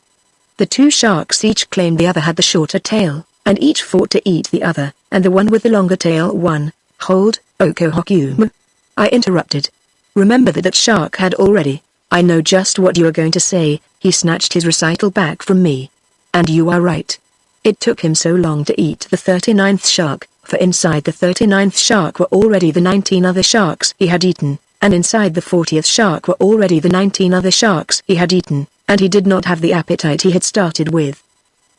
The 2 sharks each claimed the other had the shorter tail, and each fought to eat the other, and the one with the longer tail won. Hold, Okohokyum. I interrupted. Remember that shark had already. I know just what you are going to say. He snatched his recital back from me. And you are right. It took him so long to eat the 39th shark, for inside the 39th shark were already the 19 other sharks he had eaten, and inside the 40th shark were already the 19 other sharks he had eaten, and he did not have the appetite he had started with.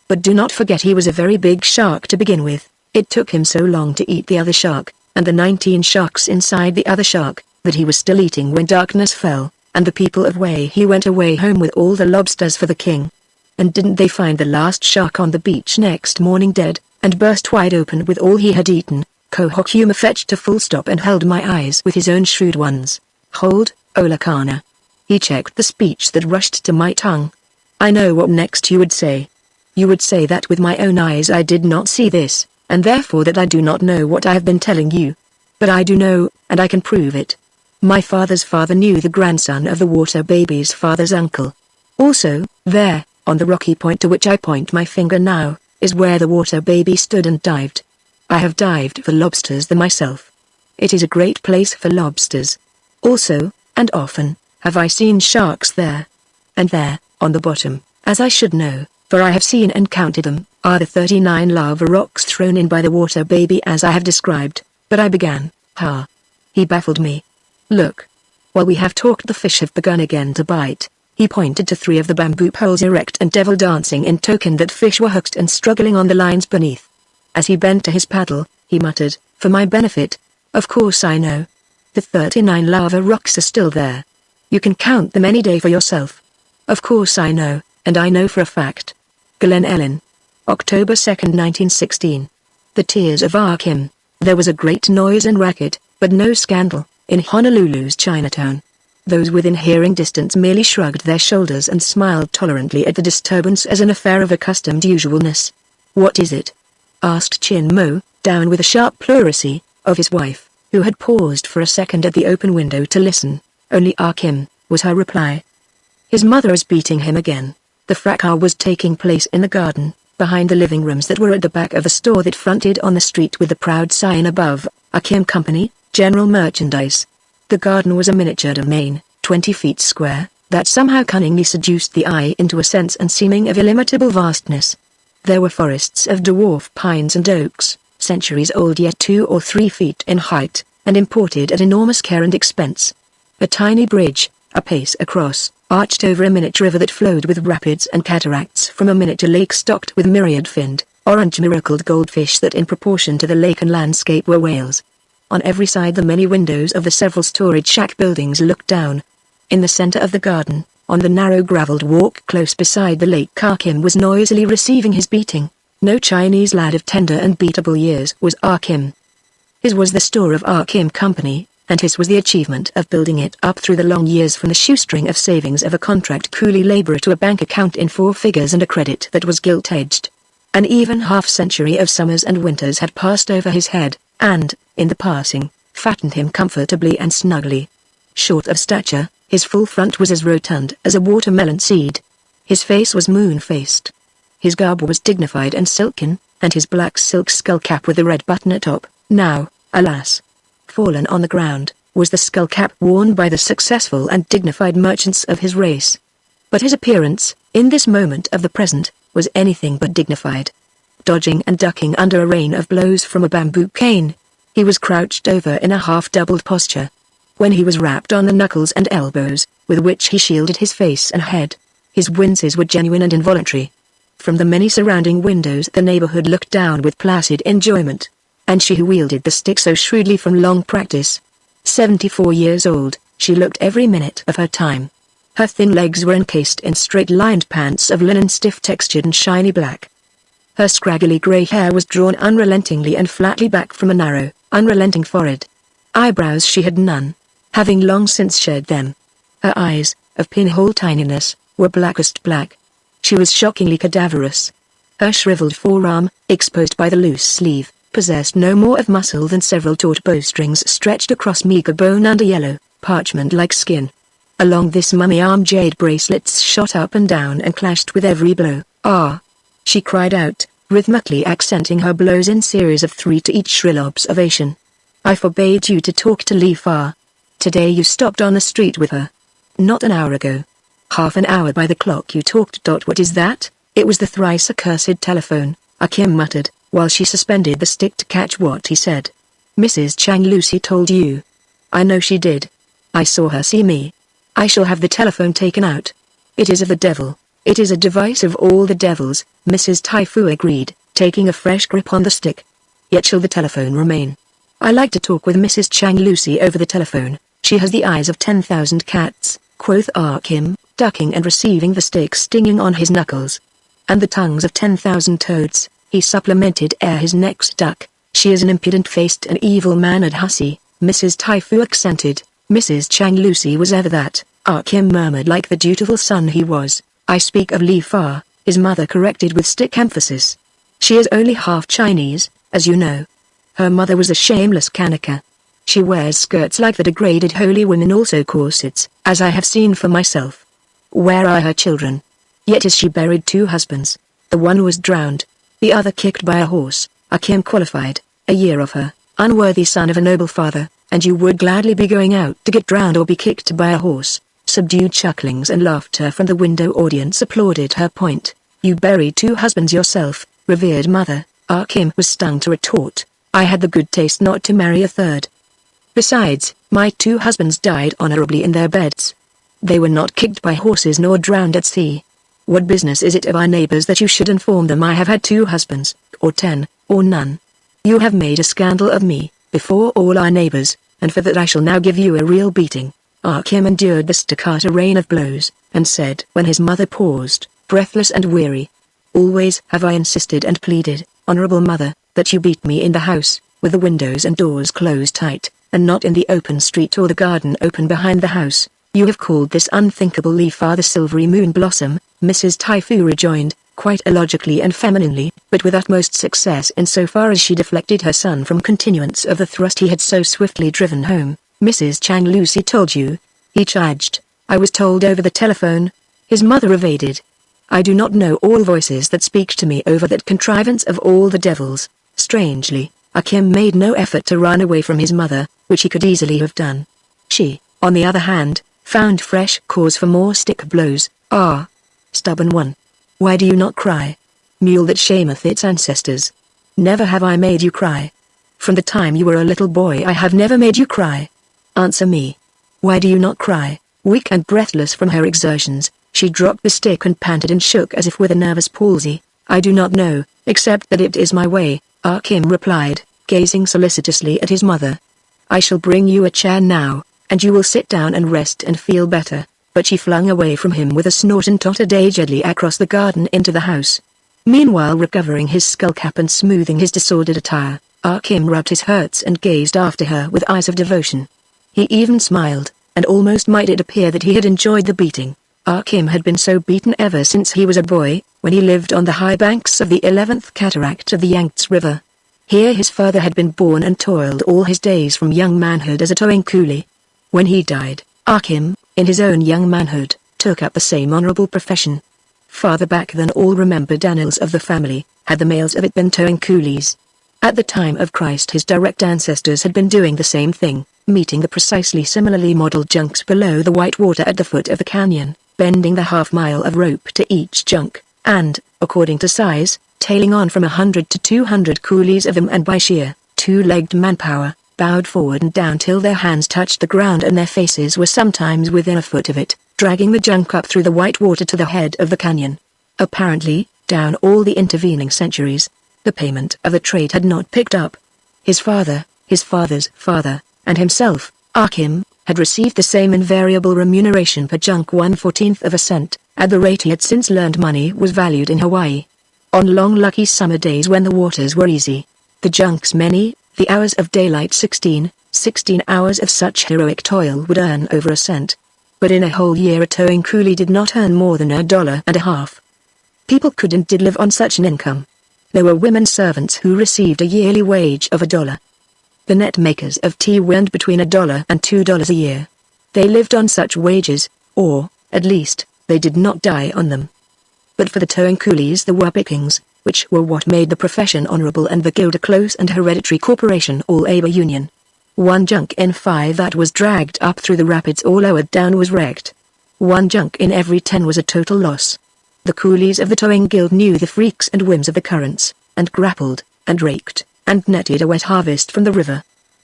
But do not forget he was a very big shark to begin with. It took him so long to eat the other shark, and the 19 sharks inside the other shark, that he was still eating when darkness fell, and the people of he went away home with all the lobsters for the king. And didn't they find the last shark on the beach next morning dead, and burst wide open with all he had eaten? Kohokyuma fetched a full stop and held my eyes with his own shrewd ones. Hold, Olakana. He checked the speech that rushed to my tongue. I know what next you would say. You would say that with my own eyes I did not see this, and therefore that I do not know what I have been telling you. But I do know, and I can prove it. My father's father knew the grandson of the water baby's father's uncle. Also, there, on the rocky point to which I point my finger now, is where the water baby stood and dived. I have dived for lobsters there myself. It is a great place for lobsters. Also, and often, have I seen sharks there. And there, on the bottom, as I should know, for I have seen and counted them, are the 39 lava rocks thrown in by the water baby as I have described. But I began, He baffled me. Look. While we have talked the fish have begun again to bite. He pointed to 3 of the bamboo poles erect and devil dancing in token that fish were hooked and struggling on the lines beneath. As he bent to his paddle, he muttered, for my benefit, of course I know. The 39 lava rocks are still there. You can count them any day for yourself. Of course I know, and I know for a fact. Glen Ellen. October 2, 1916. The Tears of Our Kim. There was a great noise and racket, but no scandal, in Honolulu's Chinatown. Those within hearing distance merely shrugged their shoulders and smiled tolerantly at the disturbance as an affair of accustomed usualness. What is it? Asked Chin Mo, down with a sharp pleurisy, of his wife, who had paused for a second at the open window to listen. Only Ah Kim, was her reply. His mother is beating him again. The fracas was taking place in the garden, behind the living rooms that were at the back of a store that fronted on the street with the proud sign above, Ah Kim Company, General Merchandise. The garden was a miniature domain, 20 feet square, that somehow cunningly seduced the eye into a sense and seeming of illimitable vastness. There were forests of dwarf pines and oaks, centuries old yet 2 or 3 feet in height, and imported at enormous care and expense. A tiny bridge, a pace across, arched over a miniature river that flowed with rapids and cataracts from a miniature lake stocked with myriad-finned, orange-miracled goldfish that in proportion to the lake and landscape were whales. On every side the many windows of the several storage shack buildings looked down. In the center of the garden, on the narrow gravelled walk close beside the lake, Ah Kim was noisily receiving his beating. No Chinese lad of tender and beatable years was Ah Kim. His was the store of Ah Kim Company, and his was the achievement of building it up through the long years from the shoestring of savings of a contract coolie laborer to a bank account in 4 figures and a credit that was gilt-edged. An even half-century of summers and winters had passed over his head, and, in the passing, fattened him comfortably and snugly. Short of stature, his full front was as rotund as a watermelon seed. His face was moon-faced. His garb was dignified and silken, and his black silk skull cap with a red button atop, now, alas, fallen on the ground, was the skull cap worn by the successful and dignified merchants of his race. But his appearance, in this moment of the present, was anything but dignified. Dodging and ducking under a rain of blows from a bamboo cane, he was crouched over in a half-doubled posture. When he was rapped on the knuckles and elbows, with which he shielded his face and head, his winces were genuine and involuntary. From the many surrounding windows the neighborhood looked down with placid enjoyment, and she who wielded the stick so shrewdly from long practice. 74 years old, she looked every minute of her time. Her thin legs were encased in straight-lined pants of linen stiff-textured and shiny black. Her scraggly grey hair was drawn unrelentingly and flatly back from a narrow, unrelenting forehead. Eyebrows she had none, having long since shed them. Her eyes, of pinhole tininess, were blackest black. She was shockingly cadaverous. Her shriveled forearm, exposed by the loose sleeve, possessed no more of muscle than several taut bowstrings stretched across meager bone under yellow, parchment-like skin. Along this mummy arm jade bracelets shot up and down and clashed with every blow. "Ah!" she cried out, rhythmically accenting her blows in series of 3 to each shrill observation. "I forbade you to talk to Li Fa. Today you stopped on the street with her. Not an hour ago. Half an hour by the clock you talked. What is that?" "It was the thrice accursed telephone," Kim muttered, while she suspended the stick to catch what he said. "Mrs. Chang Lucy told you." "I know she did. I saw her see me. I shall have the telephone taken out. It is of the devil. It is a device of all the devils," Mrs. Taifu agreed, taking a fresh grip on the stick. "Yet shall the telephone remain. I like to talk with Mrs. Chang Lucy over the telephone. She has the eyes of 10,000 cats," quoth Kim, ducking and receiving the stick stinging on his knuckles. "And the tongues of 10,000 toads," he supplemented ere his next duck. "She is an impudent-faced and evil-mannered hussy," Mrs. Taifu accented. "Mrs. Chang Lucy was ever that," Kim murmured like the dutiful son he was. "I speak of Li Fa," his mother corrected with stick emphasis. "She is only half Chinese, as you know. Her mother was a shameless Kanaka. She wears skirts like the degraded holy women, also corsets, as I have seen for myself. Where are her children? Yet is she buried 2 husbands. The one was drowned, the other kicked by a horse," Kim qualified. "A year of her, unworthy son of a noble father, and you would gladly be going out to get drowned or be kicked by a horse." Subdued chucklings and laughter from the window audience applauded her point. "You buried 2 husbands yourself, revered mother," Kim was stung to retort. "I had the good taste not to marry a third. Besides, my 2 husbands died honorably in their beds. They were not kicked by horses nor drowned at sea. What business is it of our neighbors that you should inform them I have had 2 husbands, or 10, or none? You have made a scandal of me, before all our neighbors, and for that I shall now give you a real beating." Kim endured the staccato rain of blows, and said when his mother paused, breathless and weary, "Always have I insisted and pleaded, honorable mother, that you beat me in the house, with the windows and doors closed tight, and not in the open street or the garden open behind the house. You have called this unthinkable Li Fa the silvery moon blossom," Mrs. Taifu rejoined, quite illogically and femininely, but with utmost success in so far as she deflected her son from continuance of the thrust he had so swiftly driven home. "Mrs. Chang Lucy told you," he charged. "I was told over the telephone," his mother evaded. "I do not know all voices that speak to me over that contrivance of all the devils." Strangely, Kim made no effort to run away from his mother, which he could easily have done. She, on the other hand, found fresh cause for more stick blows. "Ah, stubborn one. Why do you not cry? Mule that shameth its ancestors. Never have I made you cry. From the time you were a little boy I have never made you cry. Answer me. Why do you not cry?" Weak and breathless from her exertions, she dropped the stick and panted and shook as if with a nervous palsy. "I do not know, except that it is my way," Kim replied, gazing solicitously at his mother. "I shall bring you a chair now, and you will sit down and rest and feel better." But she flung away from him with a snort and tottered agedly across the garden into the house. Meanwhile, recovering his skullcap and smoothing his disordered attire, Kim rubbed his hurts and gazed after her with eyes of devotion. He even smiled, and almost might it appear that he had enjoyed the beating. Kim had been so beaten ever since he was a boy, when he lived on the high banks of the 11th cataract of the Yangtze River. Here his father had been born and toiled all his days from young manhood as a towing coolie. When he died, Kim, in his own young manhood, took up the same honorable profession. Farther back than all remembered annals of the family, had the males of it been towing coolies. At the time of Christ his direct ancestors had been doing the same thing, meeting the precisely similarly modeled junks below the white water at the foot of the canyon, bending the half-mile of rope to each junk, and, according to size, tailing on from 100 to 200 coolies of them, and by sheer, two-legged manpower, bowed forward and down till their hands touched the ground and their faces were sometimes within a foot of it, dragging the junk up through the white water to the head of the canyon. Apparently, down all the intervening centuries, the payment of the trade had not picked up. His father, his father's father, and himself, Kim, had received the same invariable remuneration per junk, 1/14 of a cent, at the rate he had since learned money was valued in Hawaii. On long lucky summer days when the waters were easy, the junks many, the hours of daylight 16 hours of such heroic toil would earn over a cent. But in a whole year a towing coolie did not earn more than $1.50. People could and did live on such an income. There were women servants who received a yearly wage of $1. The net makers of tea earned between $1 and $2 a year. They lived on such wages, or, at least, they did not die on them. But for the towing coolies there were pickings, which were what made the profession honorable and the guild a close and hereditary corporation or labor union. One junk in 5 that was dragged up through the rapids or lowered down was wrecked. One junk in every 10 was a total loss. The coolies of the towing guild knew the freaks and whims of the currents, and grappled, and raked, and netted a wet harvest from the river.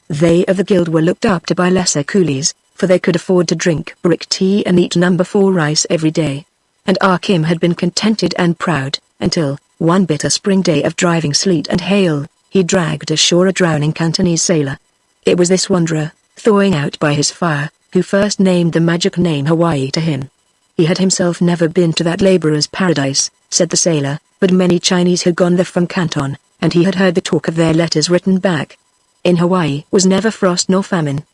They of the guild were looked up to by lesser coolies, for they could afford to drink brick tea and eat No. 4 rice every day. And Kim had been contented and proud, until, one bitter spring day of driving sleet and hail, he dragged ashore a drowning Cantonese sailor. It was this wanderer, thawing out by his fire, who first named the magic name Hawaii to him. He had himself never been to that laborer's paradise, said the sailor, but many Chinese had gone there from Canton, and he had heard the talk of their letters written back. In Hawaii was never frost nor famine.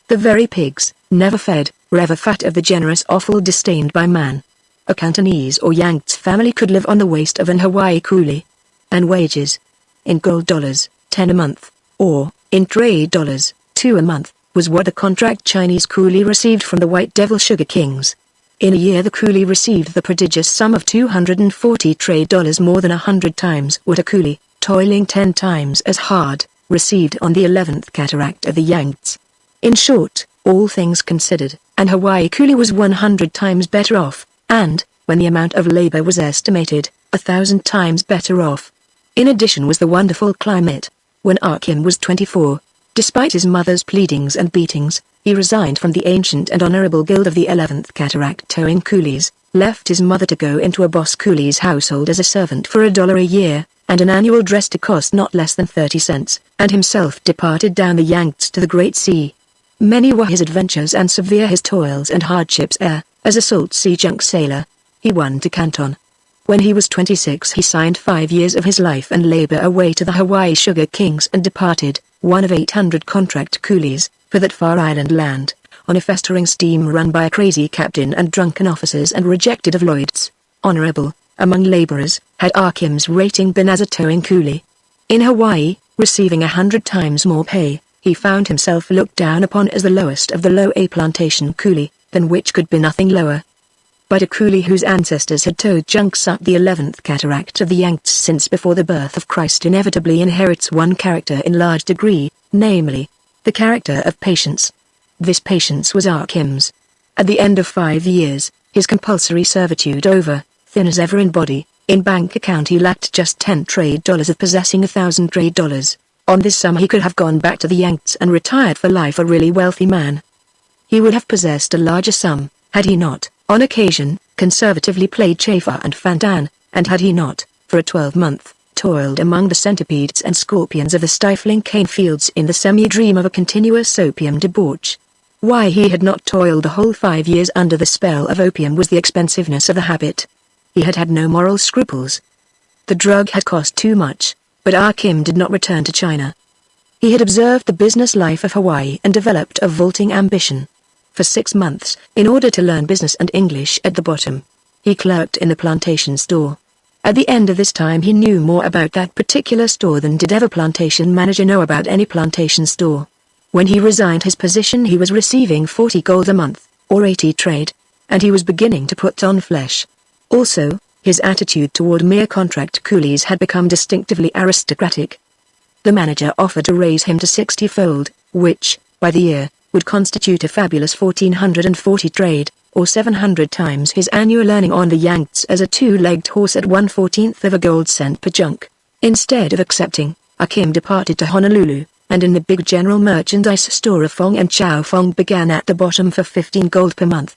The very pigs, never fed, were ever fat of the generous offal disdained by man. A Cantonese or Yangtze family could live on the waste of an Hawaii coolie. And wages, in gold dollars, 10 a month, or, in trade dollars, 2 a month, was what the contract Chinese coolie received from the White Devil Sugar Kings. In a year the coolie received the prodigious sum of 240 trade dollars, more than 100 times what a coolie, toiling 10 times as hard, received on the 11th cataract of the Yangtze. In short, all things considered, an Hawaii coolie was 100 times better off, and, when the amount of labor was estimated, 1,000 times better off. In addition was the wonderful climate. When Kim was 24, despite his mother's pleadings and beatings, he resigned from the ancient and honorable guild of the 11th cataract towing coolies, left his mother to go into a boss coolie's household as a servant for $1 a year, and an annual dress to cost not less than 30 cents, and himself departed down the Yangtze to the Great Sea. Many were his adventures and severe his toils and hardships ere, as a salt sea junk sailor, he won to Canton. When he was 26 he signed 5 years of his life and labor away to the Hawaii Sugar Kings and departed, one of 800 contract coolies, for that far island land, on a festering steam run by a crazy captain and drunken officers and rejected of Lloyd's. Honorable, among laborers, had Kim's rating been as a towing coolie. In Hawaii, receiving 100 times more pay, he found himself looked down upon as the lowest of the low A plantation coolie, than which could be nothing lower. But a coolie whose ancestors had towed junks up the 11th cataract of the Yangtze since before the birth of Christ inevitably inherits one character in large degree, namely, the character of patience. This patience was Kim's. At the end of 5 years, his compulsory servitude over, thin as ever in body, in bank account he lacked just 10 trade dollars of possessing 1,000 trade dollars. On this sum he could have gone back to the Yangtze and retired for life a really wealthy man. He would have possessed a larger sum, had he not, on occasion, conservatively played chaffer and fantan, and had he not, for a 12-month, toiled among the centipedes and scorpions of the stifling cane fields in the semi-dream of a continuous opium debauch. Why he had not toiled the whole 5 years under the spell of opium was the expensiveness of the habit. He had had no moral scruples. The drug had cost too much, but Kim did not return to China. He had observed the business life of Hawaii and developed a vaulting ambition. For 6 months, in order to learn business and English at the bottom, he clerked in the plantation store. At the end of this time he knew more about that particular store than did ever plantation manager know about any plantation store. When he resigned his position he was receiving 40 gold a month, or 80 trade, and he was beginning to put on flesh. Also, his attitude toward mere contract coolies had become distinctively aristocratic. The manager offered to raise him to 60-fold, which, by the year, would constitute a fabulous 1,440 trade, or 700 times his annual earning on the Yanks as a two-legged horse at 1/14 of a gold cent per junk. Instead of accepting, Kim departed to Honolulu, and in the big general merchandise store of Fong and Chow Fong began at the bottom for 15 gold per month.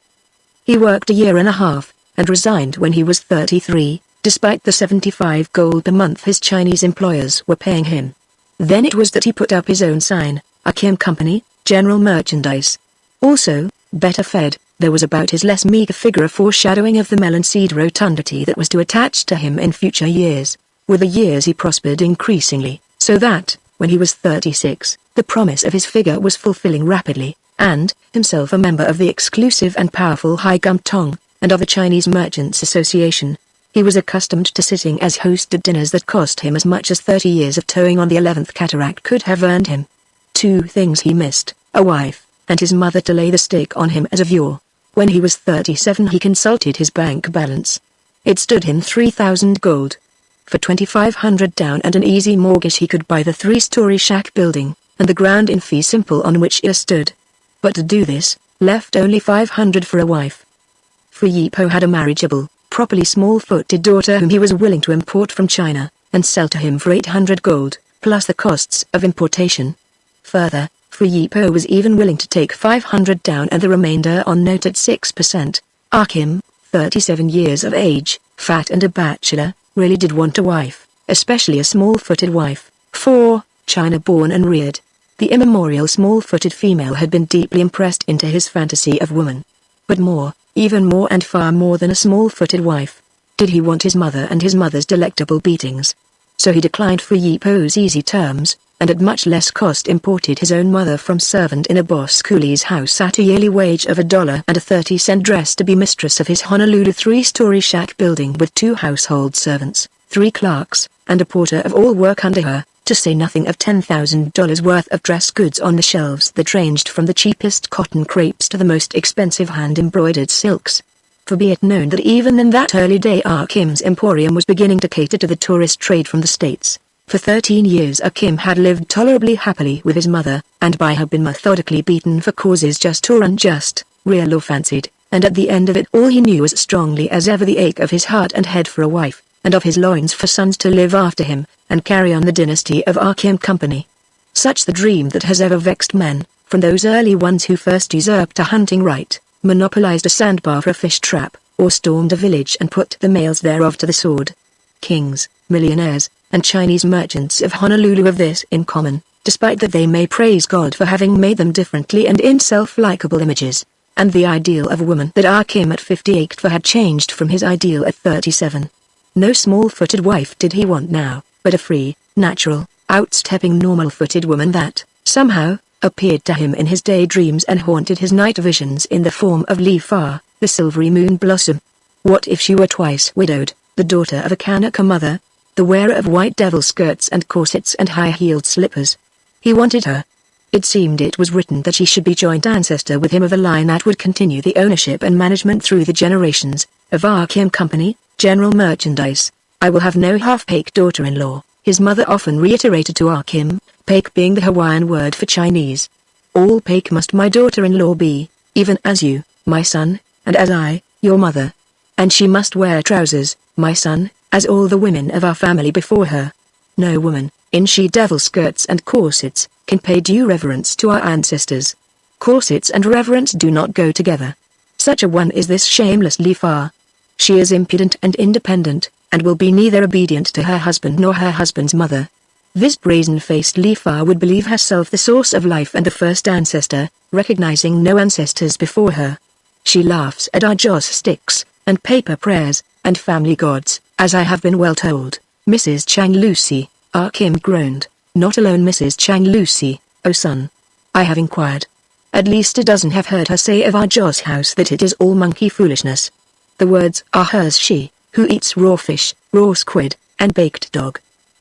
He worked a year and a half, and resigned when he was 33, despite the 75 gold per month his Chinese employers were paying him. Then it was that he put up his own sign, Kim Company, General Merchandise. Also, better fed, there was about his less meager figure a foreshadowing of the melon seed rotundity that was to attach to him in future years. With the years he prospered increasingly, so that, when he was 36, the promise of his figure was fulfilling rapidly, and, himself a member of the exclusive and powerful Hai Gum Tong, and of the Chinese Merchants Association, he was accustomed to sitting as host at dinners that cost him as much as 30 years of towing on the 11th cataract could have earned him. Two things he missed, a wife, and his mother to lay the stake on him as of yore. When he was 37 he consulted his bank balance. It stood him 3,000 gold. For 2,500 down and an easy mortgage he could buy the 3-story shack building, and the ground in fee simple on which it stood. But to do this, left only 500 for a wife. Fu Yipo had a marriageable, properly small-footed daughter whom he was willing to import from China, and sell to him for 800 gold, plus the costs of importation. Further, Fu Yipo was even willing to take 500 down and the remainder on note at 6%. Kim, 37 years of age, fat and a bachelor, really did want a wife, especially a small-footed wife, for, China-born and reared. The immemorial small-footed female had been deeply impressed into his fantasy of woman. But more, even more and far more than a small-footed wife, did he want his mother and his mother's delectable beatings. So he declined Fu Yipo's easy terms, and at much less cost imported his own mother from servant in a boss coolie's house at a yearly wage of $1.30 dress to be mistress of his Honolulu 3-story shack building with 2 household servants, 3 clerks, and a porter of all work under her, to say nothing of $10,000 worth of dress goods on the shelves that ranged from the cheapest cotton crepes to the most expensive hand-embroidered silks. For be it known that even in that early day Kim's emporium was beginning to cater to the tourist trade from the States. For 13 years Kim had lived tolerably happily with his mother, and by her been methodically beaten for causes just or unjust, real or fancied, and at the end of it all he knew as strongly as ever the ache of his heart and head for a wife, and of his loins for sons to live after him, and carry on the dynasty of Kim Company. Such the dream that has ever vexed men, from those early ones who first usurped a hunting right, monopolized a sandbar for a fish trap, or stormed a village and put the males thereof to the sword. Kings, millionaires, and Chinese merchants of Honolulu have this in common, despite that they may praise God for having made them differently and in self-likable images, and the ideal of woman that Kim at 58 for had changed from his ideal at 37. No small-footed wife did he want now, but a free, natural, outstepping normal-footed woman that, somehow, appeared to him in his daydreams and haunted his night visions in the form of Li Fa, the silvery moon blossom. What if she were twice widowed, the daughter of a Kanaka mother, the wearer of white devil skirts and corsets and high-heeled slippers? He wanted her. It seemed it was written that she should be joint ancestor with him of a line that would continue the ownership and management through the generations, of Kim Company, General Merchandise. I will have no half-pake daughter-in-law, his mother often reiterated to Kim, pake being the Hawaiian word for Chinese. All pake must my daughter-in-law be, even as you, my son, and as I, your mother. And she must wear trousers, my son, as all the women of our family before her. No woman, in she-devil skirts and corsets, can pay due reverence to our ancestors. Corsets and reverence do not go together. Such a one is this shameless Li Fa. She is impudent and independent, and will be neither obedient to her husband nor her husband's mother. This brazen-faced Li Fa would believe herself the source of life and the first ancestor, recognizing no ancestors before her. She laughs at our joss sticks, and paper prayers, and family gods, as I have been well told, Mrs. Chang Lucy. Kim groaned. Not alone Mrs. Chang Lucy, oh son. I have inquired. At least a dozen have heard her say of our Joss house that it is all monkey foolishness. The words are hers. She, who eats raw fish, raw squid, and baked dog.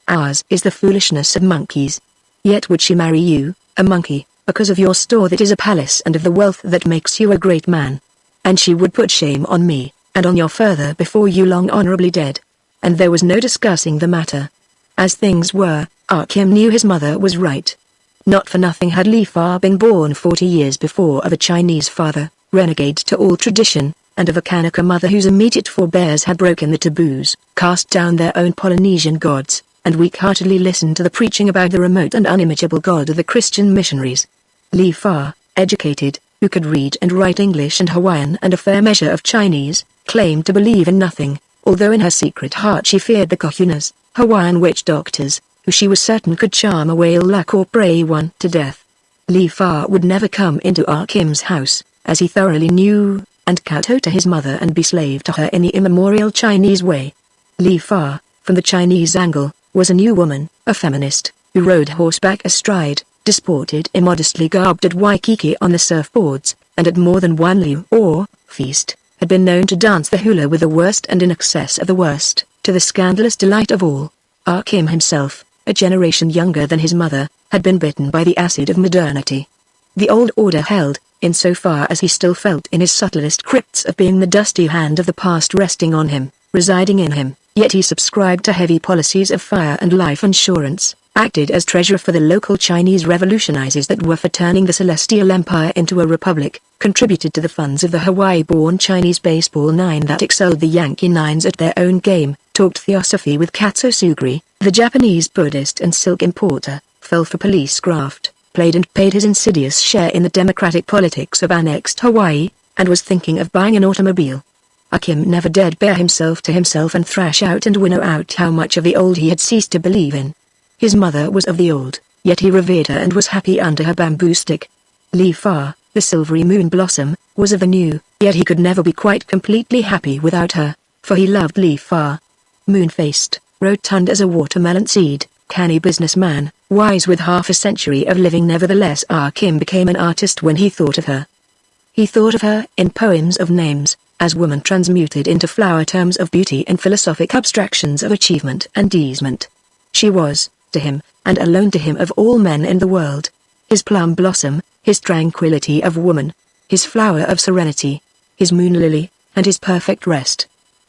Ours is the foolishness of monkeys. Yet would she marry you, a monkey, because of your store that is a palace and of the wealth that makes you a great man. And she would put shame on me, and on your father before you long honorably dead. And there was no discussing the matter. As things were, Kim knew his mother was right. Not for nothing had Li Fa been born 40 years before of a Chinese father, renegade to all tradition, and of a Kanaka mother whose immediate forebears had broken the taboos, cast down their own Polynesian gods, and weak-heartedly listened to the preaching about the remote and unimaginable God of the Christian missionaries. Li Fa, educated, who could read and write English and Hawaiian and a fair measure of Chinese, claimed to believe in nothing, although in her secret heart she feared the kahunas, Hawaiian witch doctors, who she was certain could charm away ill luck or pray one to death. Li Fa would never come into Kim's house, as he thoroughly knew, and kowtow to his mother and be slave to her in the immemorial Chinese way. Li Fa, from the Chinese angle, was a new woman, a feminist, who rode horseback astride, disported immodestly garbed at Waikiki on the surfboards, and at more than one liu or feast, had been known to dance the hula with the worst and in excess of the worst, to the scandalous delight of all. Kim himself, a generation younger than his mother, had been bitten by the acid of modernity. The old order held, in so far as he still felt in his subtlest crypts of being the dusty hand of the past resting on him, residing in him, yet he subscribed to heavy policies of fire and life insurance, acted as treasurer for the local Chinese revolutionizers that were for turning the Celestial Empire into a republic, contributed to the funds of the Hawaii-born Chinese baseball nine that excelled the Yankee nines at their own game, talked theosophy with Katsu Sugri, the Japanese Buddhist and silk importer, fell for police graft, played and paid his insidious share in the democratic politics of annexed Hawaii, and was thinking of buying an automobile. Kim never dared bear himself to himself and thrash out and winnow out how much of the old he had ceased to believe in. His mother was of the old, yet he revered her and was happy under her bamboo stick. Li Fa, the silvery moon blossom, was of the new, yet he could never be quite completely happy without her, for he loved Li Fa. Moon-faced, rotund as a watermelon seed, canny businessman, wise with half a century of living, nevertheless Kim became an artist when he thought of her. He thought of her in poems of names, as woman transmuted into flower terms of beauty and philosophic abstractions of achievement and easement. She was, to him, and alone to him of all men in the world, his plum blossom, his tranquility of woman, his flower of serenity, his moon lily, and his perfect rest.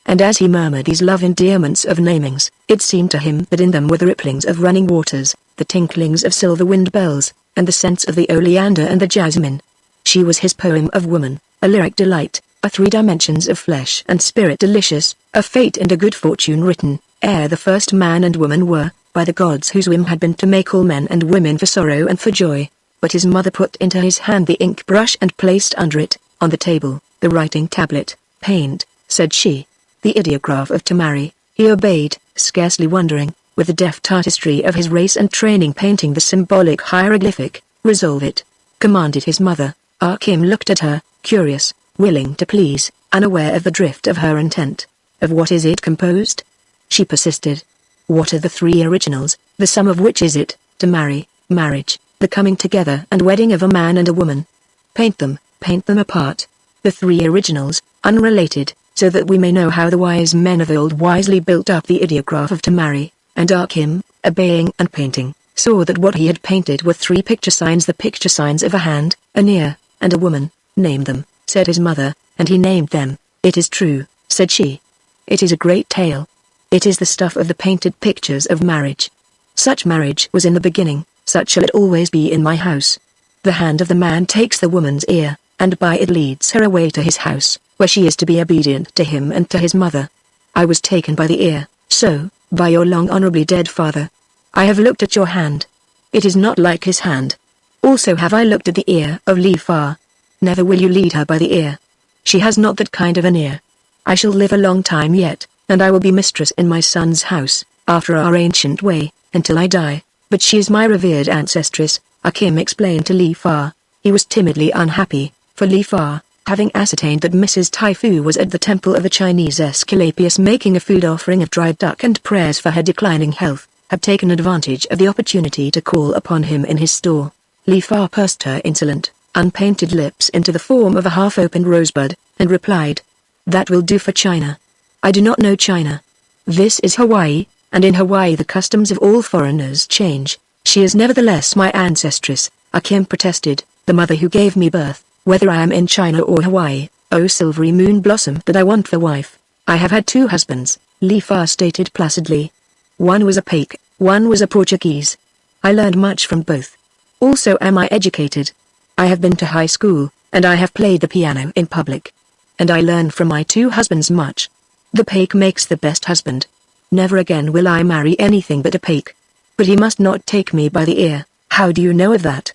And as he murmured these love endearments of namings, it seemed to him that in them were the ripplings of running waters, the tinklings of silver wind bells, and the scents of the oleander and the jasmine. She was his poem of woman, a lyric delight, a 3 dimensions of flesh and spirit delicious, a fate and a good fortune written, ere the first man and woman were, by the gods whose whim had been to make all men and women for sorrow and for joy. But his mother put into his hand the ink brush and placed under it, on the table, the writing tablet. Paint, said she. The ideograph of Tamari. He obeyed, scarcely wondering, with the deft artistry of his race and training, painting the symbolic hieroglyphic. Resolve it, commanded his mother. Kim looked at her, curious, willing to please, unaware of the drift of her intent. Of what is it composed? She persisted. What are the 3 originals, the sum of which is it, to marry, marriage, the coming together and wedding of a man and a woman? Paint them apart. The 3 originals, unrelated, so that we may know how the wise men of old wisely built up the ideograph of Tamari. And Kim, obeying and painting, saw that what he had painted were 3 picture signs, the picture signs of a hand, an ear, and a woman. Name them, said his mother, and he named them. It is true, said she. It is a great tale. It is the stuff of the painted pictures of marriage. Such marriage was in the beginning, such shall it always be in my house. The hand of the man takes the woman's ear, and by it leads her away to his house, where she is to be obedient to him and to his mother. I was taken by the ear, so, by your long honorably dead father. I have looked at your hand. It is not like his hand. Also have I looked at the ear of Li Fa. Never will you lead her by the ear. She has not that kind of an ear. I shall live a long time yet, and I will be mistress in my son's house, after our ancient way, until I die, but she is my revered ancestress, Kim explained to Li Fa. He was timidly unhappy, for Li Fa, having ascertained that Mrs. Taifu was at the temple of the Chinese Esculapius making a food offering of dried duck and prayers for her declining health, had taken advantage of the opportunity to call upon him in his store. Li Fa pursed her insolent, unpainted lips into the form of a half-opened rosebud, and replied, "That will do for China. I do not know China. This is Hawaii, and in Hawaii the customs of all foreigners change. She is nevertheless my ancestress, Kim protested, the mother who gave me birth, whether I am in China or Hawaii. Oh silvery moon blossom that I want for wife. I have had 2 husbands, Li Fa stated placidly. One was a Paik, one was a Portuguese. I learned much from both. Also am I educated. I have been to high school, and I have played the piano in public. And I learned from my 2 husbands much. The Paik makes the best husband. Never again will I marry anything but a Paik. But he must not take me by the ear. How do you know of that?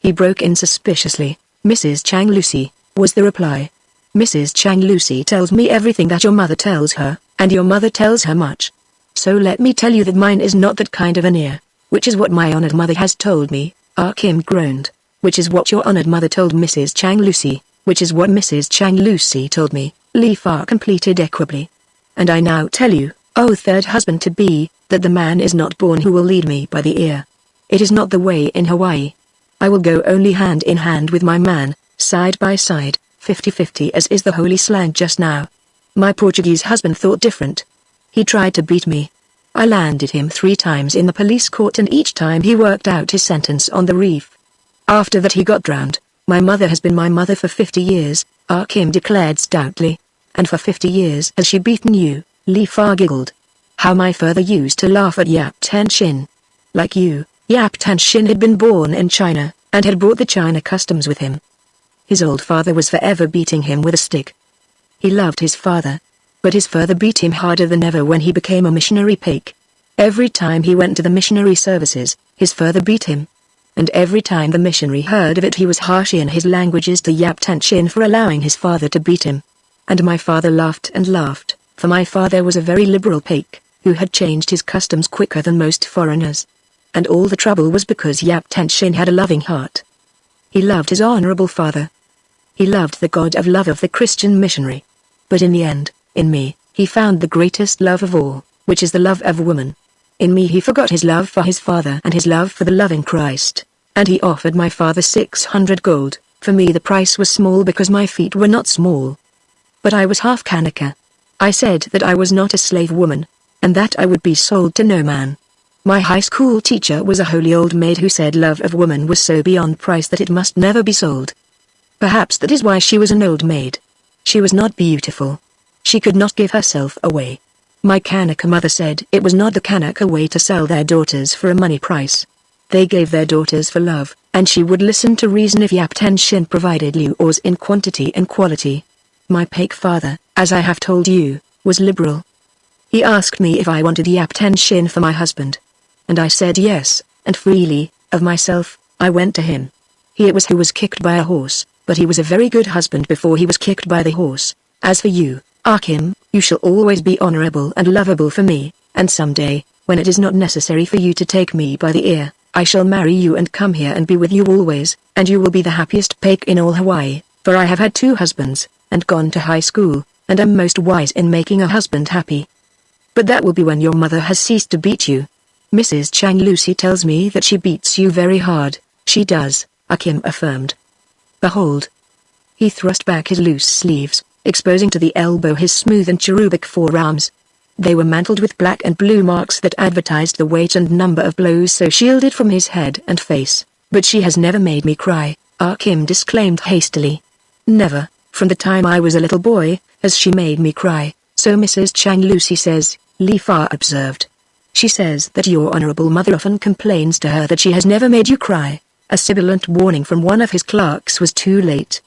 He broke in suspiciously. Mrs. Chang Lucy, was the reply. Mrs. Chang Lucy tells me everything that your mother tells her, and your mother tells her much. So let me tell you that mine is not that kind of an ear, which is what my honored mother has told me. Kim groaned. Which is what your honored mother told Mrs. Chang Lucy, which is what Mrs. Chang Lucy told me, Li Fa completed equably. And I now tell you, oh third husband-to-be, that the man is not born who will lead me by the ear. It is not the way in Hawaii. I will go only hand in hand with my man, side by side, 50-50 as is the holy slang just now. My Portuguese husband thought different. He tried to beat me. I landed him 3 times in the police court and each time he worked out his sentence on the reef. After that he got drowned. My mother has been my mother for 50 years, Kim declared stoutly. And for 50 years has she beaten you, Li Fa giggled. How my father used to laugh at Yap Tan Shin. Like you, Yap Tan Shin had been born in China, and had brought the China customs with him. His old father was forever beating him with a stick. He loved his father, but his father beat him harder than ever when he became a missionary Paik. Every time he went to the missionary services, his father beat him. And every time the missionary heard of it he was harsh in his languages to Yap Tan Shin for allowing his father to beat him. And my father laughed and laughed, for my father was a very liberal Paik, who had changed his customs quicker than most foreigners. And all the trouble was because Yap Tan Shin had a loving heart. He loved his honorable father. He loved the God of love of the Christian missionary. But in the end, in me, he found the greatest love of all, which is the love of woman. In me he forgot his love for his father and his love for the loving Christ, and he offered my father 600 gold. For me the price was small because my feet were not small. But I was half Kanaka. I said that I was not a slave woman, and that I would be sold to no man. My high school teacher was a holy old maid who said love of woman was so beyond price that it must never be sold. Perhaps that is why she was an old maid. She was not beautiful. She could not give herself away. My Kanaka mother said it was not the Kanaka way to sell their daughters for a money price. They gave their daughters for love, and she would listen to reason if Yap Tan Shin provided lures in quantity and quality. My Paik father, as I have told you, was liberal. He asked me if I wanted Yap Tan Shin for my husband. And I said yes, and freely, of myself, I went to him. He it was who was kicked by a horse, but he was a very good husband before he was kicked by the horse. As for you, Kim, you shall always be honorable and lovable for me, and someday, when it is not necessary for you to take me by the ear, I shall marry you and come here and be with you always, and you will be the happiest Paik in all Hawaii, for I have had 2 husbands, and gone to high school, and am most wise in making a husband happy. But that will be when your mother has ceased to beat you. Mrs. Chang Lucy tells me that she beats you very hard. She does, Kim affirmed. Behold. He thrust back his loose sleeves, exposing to the elbow his smooth and cherubic forearms. They were mantled with black and blue marks that advertised the weight and number of blows so shielded from his head and face. But she has never made me cry, Kim disclaimed hastily. Never, from the time I was a little boy, has she made me cry, so Mrs. Chang Lucy says, Li Fa observed. She says that your honorable mother often complains to her that she has never made you cry. A sibilant warning from one of his clerks was too late.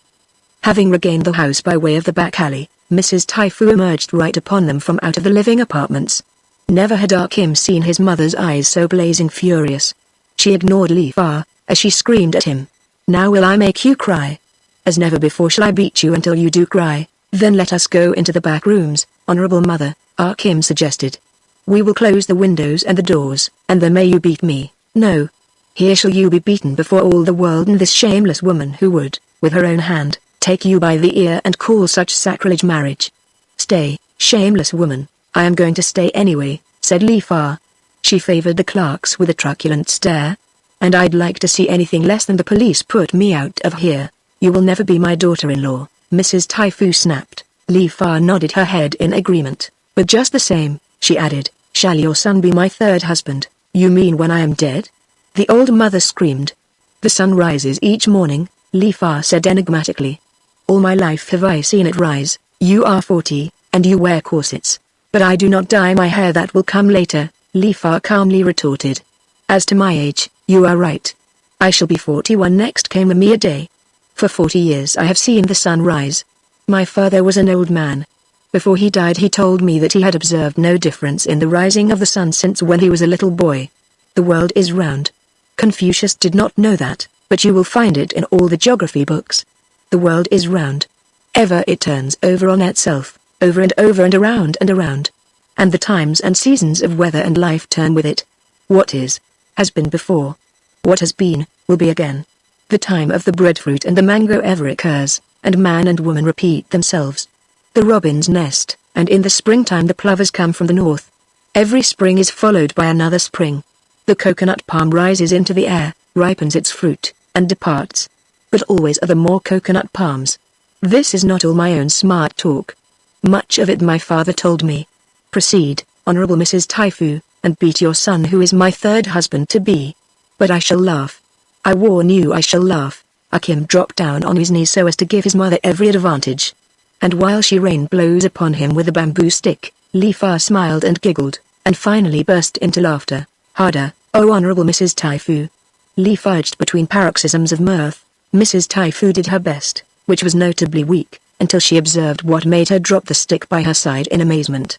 Having regained the house by way of the back alley, Mrs. Taifu emerged right upon them from out of the living apartments. Never had Kim seen his mother's eyes so blazing furious. She ignored Li Fa, as she screamed at him. Now will I make you cry? As never before shall I beat you until you do cry. Then let us go into the back rooms, honorable mother, Kim suggested. We will close the windows and the doors, and then may you beat me. No. Here shall you be beaten before all the world and this shameless woman who would, with her own hand, take you by the ear and call such sacrilege marriage. Stay, shameless woman, I am going to stay anyway, said Li Fa. She favored the clerks with a truculent stare. And I'd like to see anything less than the police put me out of here. You will never be my daughter-in-law, Mrs. Taifu snapped, Li Fa nodded her head in agreement, but just the same, she added, shall your son be my third husband? You mean when I am dead? The old mother screamed. The sun rises each morning, Li Fa said enigmatically. All my life have I seen it rise. You are 40, and you wear corsets. But I do not dye my hair, that will come later, Li Fa calmly retorted. As to my age, you are right. I shall be 41 next came a mere day. For 40 years I have seen the sun rise. My father was an old man. Before he died he told me that he had observed no difference in the rising of the sun since when he was a little boy. The world is round. Confucius did not know that, but you will find it in all the geography books. The world is round. Ever it turns over on itself, over and over and around and around. And the times and seasons of weather and life turn with it. What is, has been before. What has been, will be again. The time of the breadfruit and the mango ever occurs, and man and woman repeat themselves. The robins nest, and in the springtime the plovers come from the north. Every spring is followed by another spring. The coconut palm rises into the air, ripens its fruit, and departs. But always are there more coconut palms. This is not all my own smart talk. Much of it my father told me. Proceed, Honorable Mrs. Taifu, and beat your son who is my third husband-to-be. But I shall laugh. I warn you I shall laugh. Akim dropped down on his knees so as to give his mother every advantage. And while she rained blows upon him with a bamboo stick, Li Fa smiled and giggled, and finally burst into laughter. Harder, oh Honorable Mrs. Taifu. Li Fa edged between paroxysms of mirth. Mrs. Taifu did her best, which was notably weak, until she observed what made her drop the stick by her side in amazement.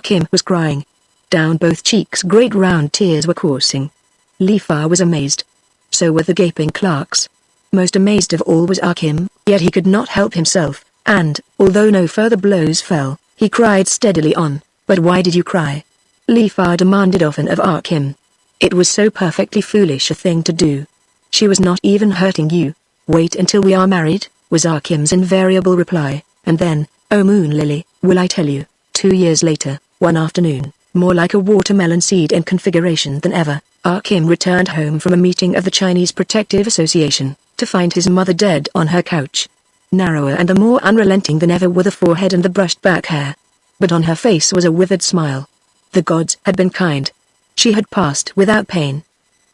Kim was crying. Down both cheeks great round tears were coursing. Li Fa was amazed. So were the gaping clerks. Most amazed of all was Kim, yet he could not help himself, and, although no further blows fell, he cried steadily on. But why did you cry? Li Fa demanded often of Kim. It was so perfectly foolish a thing to do. She was not even hurting you. Wait until we are married, was Kim's invariable reply, and then, oh Moon Lily, will I tell you, 2 years later, one afternoon, more like a watermelon seed in configuration than ever, Kim returned home from a meeting of the Chinese Protective Association, to find his mother dead on her couch. Narrower and the more unrelenting than ever were the forehead and the brushed back hair. But on her face was a withered smile. The gods had been kind. She had passed without pain.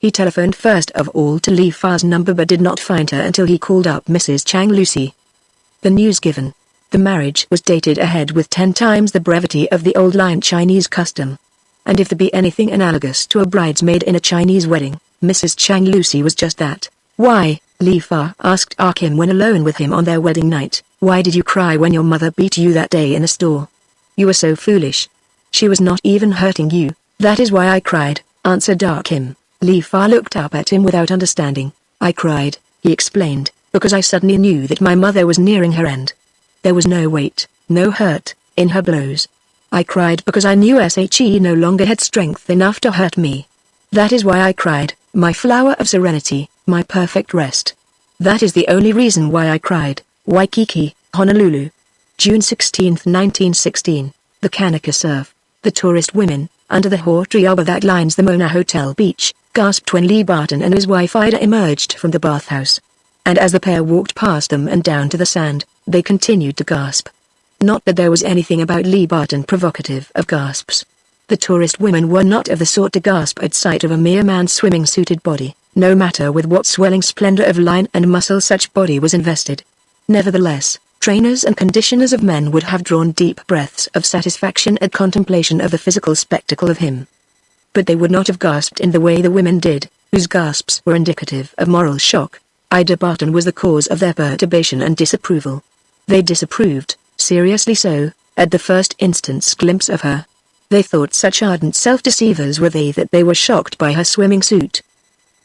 He telephoned first of all to Li Fa's number but did not find her until he called up Mrs. Chang Lucy. The news given. The marriage was dated ahead with 10 times the brevity of the old-line Chinese custom. And if there be anything analogous to a bridesmaid in a Chinese wedding, Mrs. Chang Lucy was just that. Why, Li Fa asked Kim when alone with him on their wedding night, why did you cry when your mother beat you that day in the store? You were so foolish. She was not even hurting you, that is why I cried, answered Kim. Li Fa looked up at him without understanding. I cried, he explained, because I suddenly knew that my mother was nearing her end. There was no weight, no hurt, in her blows. I cried because I knew she no longer had strength enough to hurt me. That is why I cried, my flower of serenity, my perfect rest. That is the only reason why I cried. Waikiki, Honolulu. June 16, 1916. The Kanaka surf. The tourist women, under the haw tree arbor that lines the Mona Hotel beach, gasped when Lee Barton and his wife Ida emerged from the bathhouse. And as the pair walked past them and down to the sand, they continued to gasp. Not that there was anything about Lee Barton provocative of gasps. The tourist women were not of the sort to gasp at sight of a mere man's swimming-suited body, no matter with what swelling splendor of line and muscle such body was invested. Nevertheless, trainers and conditioners of men would have drawn deep breaths of satisfaction at contemplation of the physical spectacle of him. But they would not have gasped in the way the women did, whose gasps were indicative of moral shock. Ida Barton was the cause of their perturbation and disapproval. They disapproved, seriously so, at the first instant's glimpse of her. They thought such ardent self-deceivers were they that they were shocked by her swimming suit.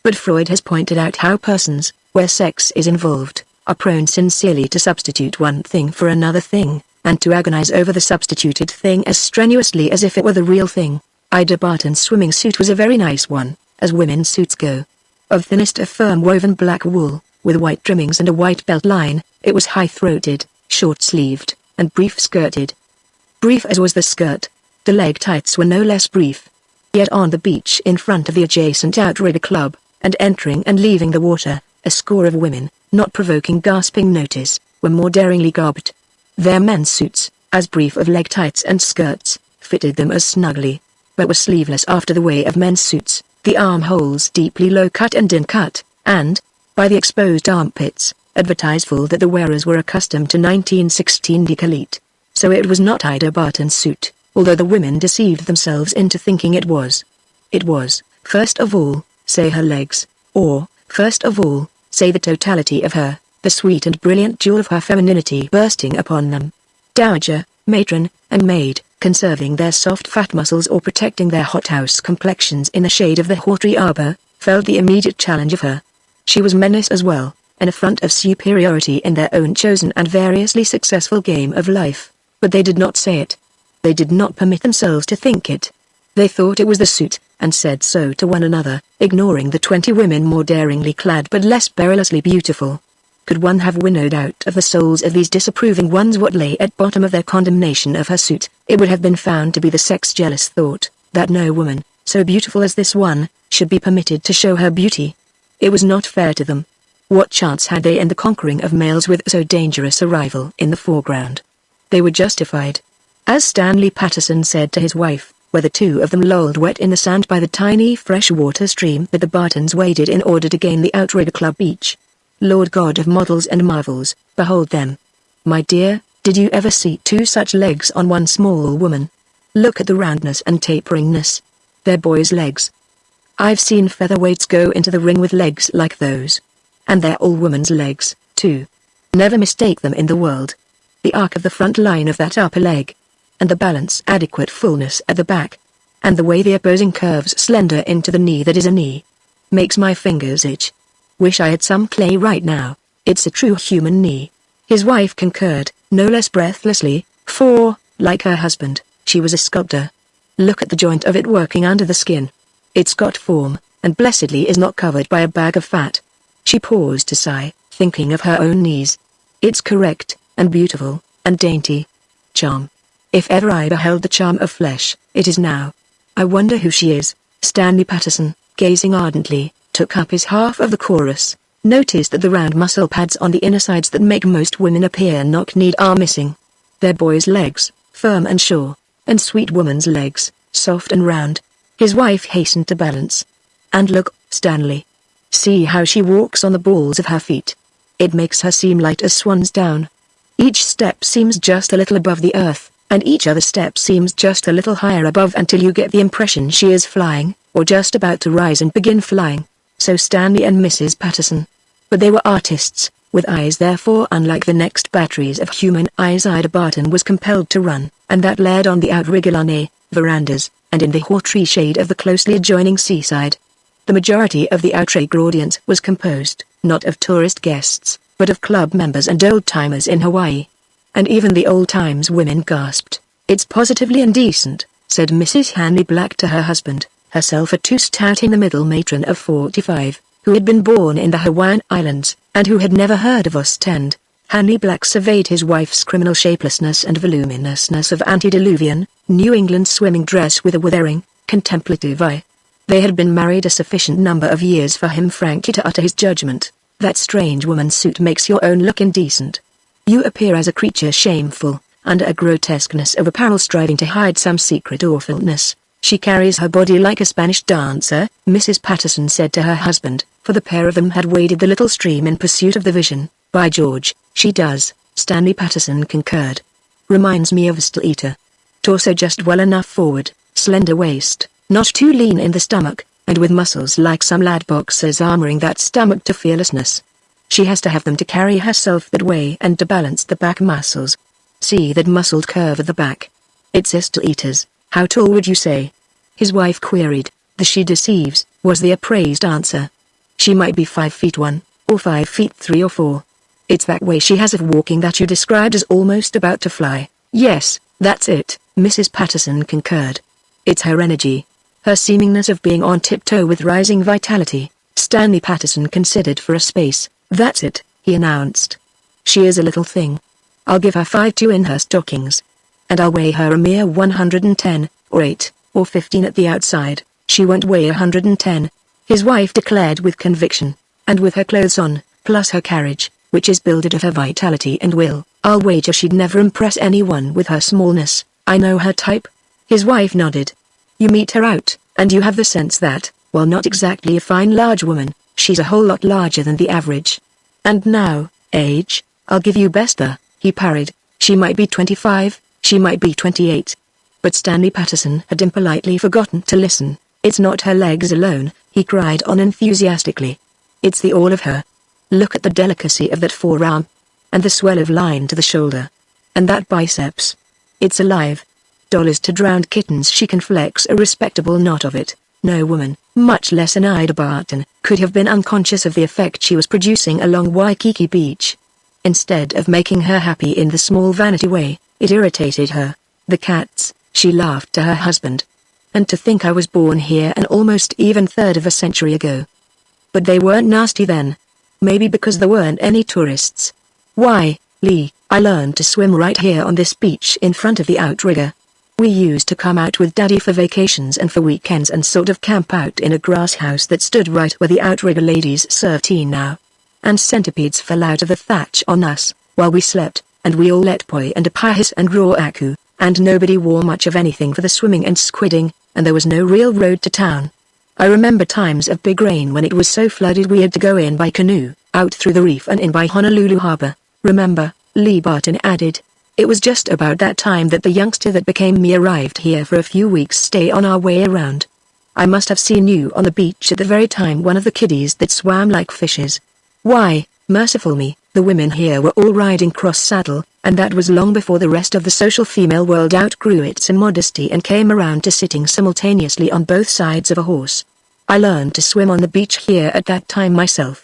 But Freud has pointed out how persons, where sex is involved, are prone sincerely to substitute one thing for another thing, and to agonize over the substituted thing as strenuously as if it were the real thing. Ida Barton's swimming suit was a very nice one, as women's suits go. Of thinnest of firm woven black wool, with white trimmings and a white belt line, it was high-throated, short-sleeved, and brief-skirted. Brief as was the skirt, the leg tights were no less brief. Yet on the beach in front of the adjacent outrigger club, and entering and leaving the water, a score of women, not provoking gasping notice, were more daringly garbed. Their men's suits, as brief of leg tights and skirts, fitted them as snugly, but were sleeveless after the way of men's suits, the armholes deeply low-cut and in-cut, and, by the exposed armpits, advertised full that the wearers were accustomed to 1916 décolleté. So it was not Ida Barton's suit, although the women deceived themselves into thinking it was. It was, first of all, say her legs, or, first of all, say the totality of her, the sweet and brilliant jewel of her femininity bursting upon them. Dowager, matron, and maid, conserving their soft fat muscles or protecting their hothouse complexions in the shade of the Hawtree arbor, felt the immediate challenge of her. She was menace as well, an affront of superiority in their own chosen and variously successful game of life, but they did not say it. They did not permit themselves to think it. They thought it was the suit, and said so to one another, ignoring the 20 women more daringly clad but less perilously beautiful. Could one have winnowed out of the souls of these disapproving ones what lay at bottom of their condemnation of her suit, it would have been found to be the sex-jealous thought, that no woman, so beautiful as this one, should be permitted to show her beauty. It was not fair to them. What chance had they in the conquering of males with so dangerous a rival in the foreground? They were justified. As Stanley Patterson said to his wife, where the two of them lolled wet in the sand by the tiny freshwater stream that the Bartons waded in order to gain the Outrigger Club beach. Lord God of models and marvels, behold them. My dear, did you ever see two such legs on one small woman? Look at the roundness and taperingness. They're boys' legs. I've seen featherweights go into the ring with legs like those. And they're all women's legs, too. Never mistake them in the world. The arc of the front line of that upper leg. And the balance adequate fullness at the back. And the way the opposing curves slender into the knee that is a knee. Makes my fingers itch. Wish I had some clay right now. It's a true human knee. His wife concurred, no less breathlessly, for, like her husband, she was a sculptor. Look at the joint of it working under the skin. It's got form, and blessedly is not covered by a bag of fat. She paused to sigh, thinking of her own knees. It's correct, and beautiful, and dainty. Charm. If ever I beheld the charm of flesh, it is now. I wonder who she is. Stanley Patterson, gazing ardently, took up his half of the chorus, noticed that the round muscle pads on the inner sides that make most women appear knock-kneed are missing. They're boys' legs, firm and sure, and sweet woman's legs, soft and round. His wife hastened to balance. And look, Stanley. See how she walks on the balls of her feet. It makes her seem light as swan's down. Each step seems just a little above the earth, and each other step seems just a little higher above until you get the impression she is flying, or just about to rise and begin flying. So Stanley and Mrs. Patterson. But they were artists, with eyes therefore unlike the next batteries of human eyes Ida Barton was compelled to run, and that led on the outrigger lanai, verandas, and in the Hawtree shade of the closely adjoining seaside. The majority of the outrigger audience was composed, not of tourist guests, but of club members and old-timers in Hawaii. And even the old-times women gasped. It's positively indecent, said Mrs. Hanley Black to her husband, herself a too-stout in the middle matron of 45, who had been born in the Hawaiian Islands, and who had never heard of Ostend. Hanley Black surveyed his wife's criminal shapelessness and voluminousness of antediluvian, New England swimming dress with a withering, contemplative eye. They had been married a sufficient number of years for him frankly to utter his judgment. That strange woman's suit makes your own look indecent. You appear as a creature shameful, under a grotesqueness of apparel striving to hide some secret awfulness. She carries her body like a Spanish dancer, Mrs. Patterson said to her husband, for the pair of them had waded the little stream in pursuit of the vision. By George, she does, Stanley Patterson concurred. Reminds me of a still-eater. Torso just well enough forward, slender waist, not too lean in the stomach, and with muscles like some lad boxers armoring that stomach to fearlessness. She has to have them to carry herself that way and to balance the back muscles. See that muscled curve at the back. It's a still-eater's. How tall would you say? His wife queried. The she deceives, was the appraised answer. She might be 5'1", or 5'3" or 4. It's that way she has of walking that you described as almost about to fly. Yes, that's it, Mrs. Patterson concurred. It's her energy. Her seemingness of being on tiptoe with rising vitality. Stanley Patterson considered for a space. That's it, he announced. She is a little thing. I'll give her 5'2" in her stockings. And I'll weigh her a mere 110, or 8, or 15 at the outside. She won't weigh 110. His wife declared with conviction. And with her clothes on, plus her carriage, which is builded of her vitality and will, I'll wager she'd never impress anyone with her smallness. I know her type." His wife nodded. "You meet her out, and you have the sense that, while not exactly a fine large woman, she's a whole lot larger than the average." "And now, age, I'll give you Bester," he parried. "She might be 25, she might be 28. But Stanley Patterson had impolitely forgotten to listen. "It's not her legs alone," he cried on enthusiastically. "It's the all of her. Look at the delicacy of that forearm. And the swell of line to the shoulder. And that biceps. It's alive. Dollars to drowned kittens, she can flex a respectable knot of it." No woman, much less an Ida Barton, could have been unconscious of the effect she was producing along Waikiki Beach. Instead of making her happy in the small vanity way, it irritated her. "The cats," she laughed to her husband. "And to think I was born here an almost even third of a century ago. But they weren't nasty then. Maybe because there weren't any tourists. Why, Lee, I learned to swim right here on this beach in front of the outrigger. We used to come out with Daddy for vacations and for weekends and sort of camp out in a grass house that stood right where the outrigger ladies serve tea now. And centipedes fell out of the thatch on us, while we slept, and we all ate poi and apahis and raw aku, and nobody wore much of anything for the swimming and squidding, and there was no real road to town. I remember times of big rain when it was so flooded we had to go in by canoe, out through the reef and in by Honolulu Harbor. Remember," Lee Barton added. "It was just about that time that the youngster that became me arrived here for a few weeks' stay on our way around. I must have seen you on the beach at the very time one of the kiddies that swam like fishes. Why, merciful me, the women here were all riding cross-saddle, and that was long before the rest of the social female world outgrew its immodesty and came around to sitting simultaneously on both sides of a horse. I learned to swim on the beach here at that time myself.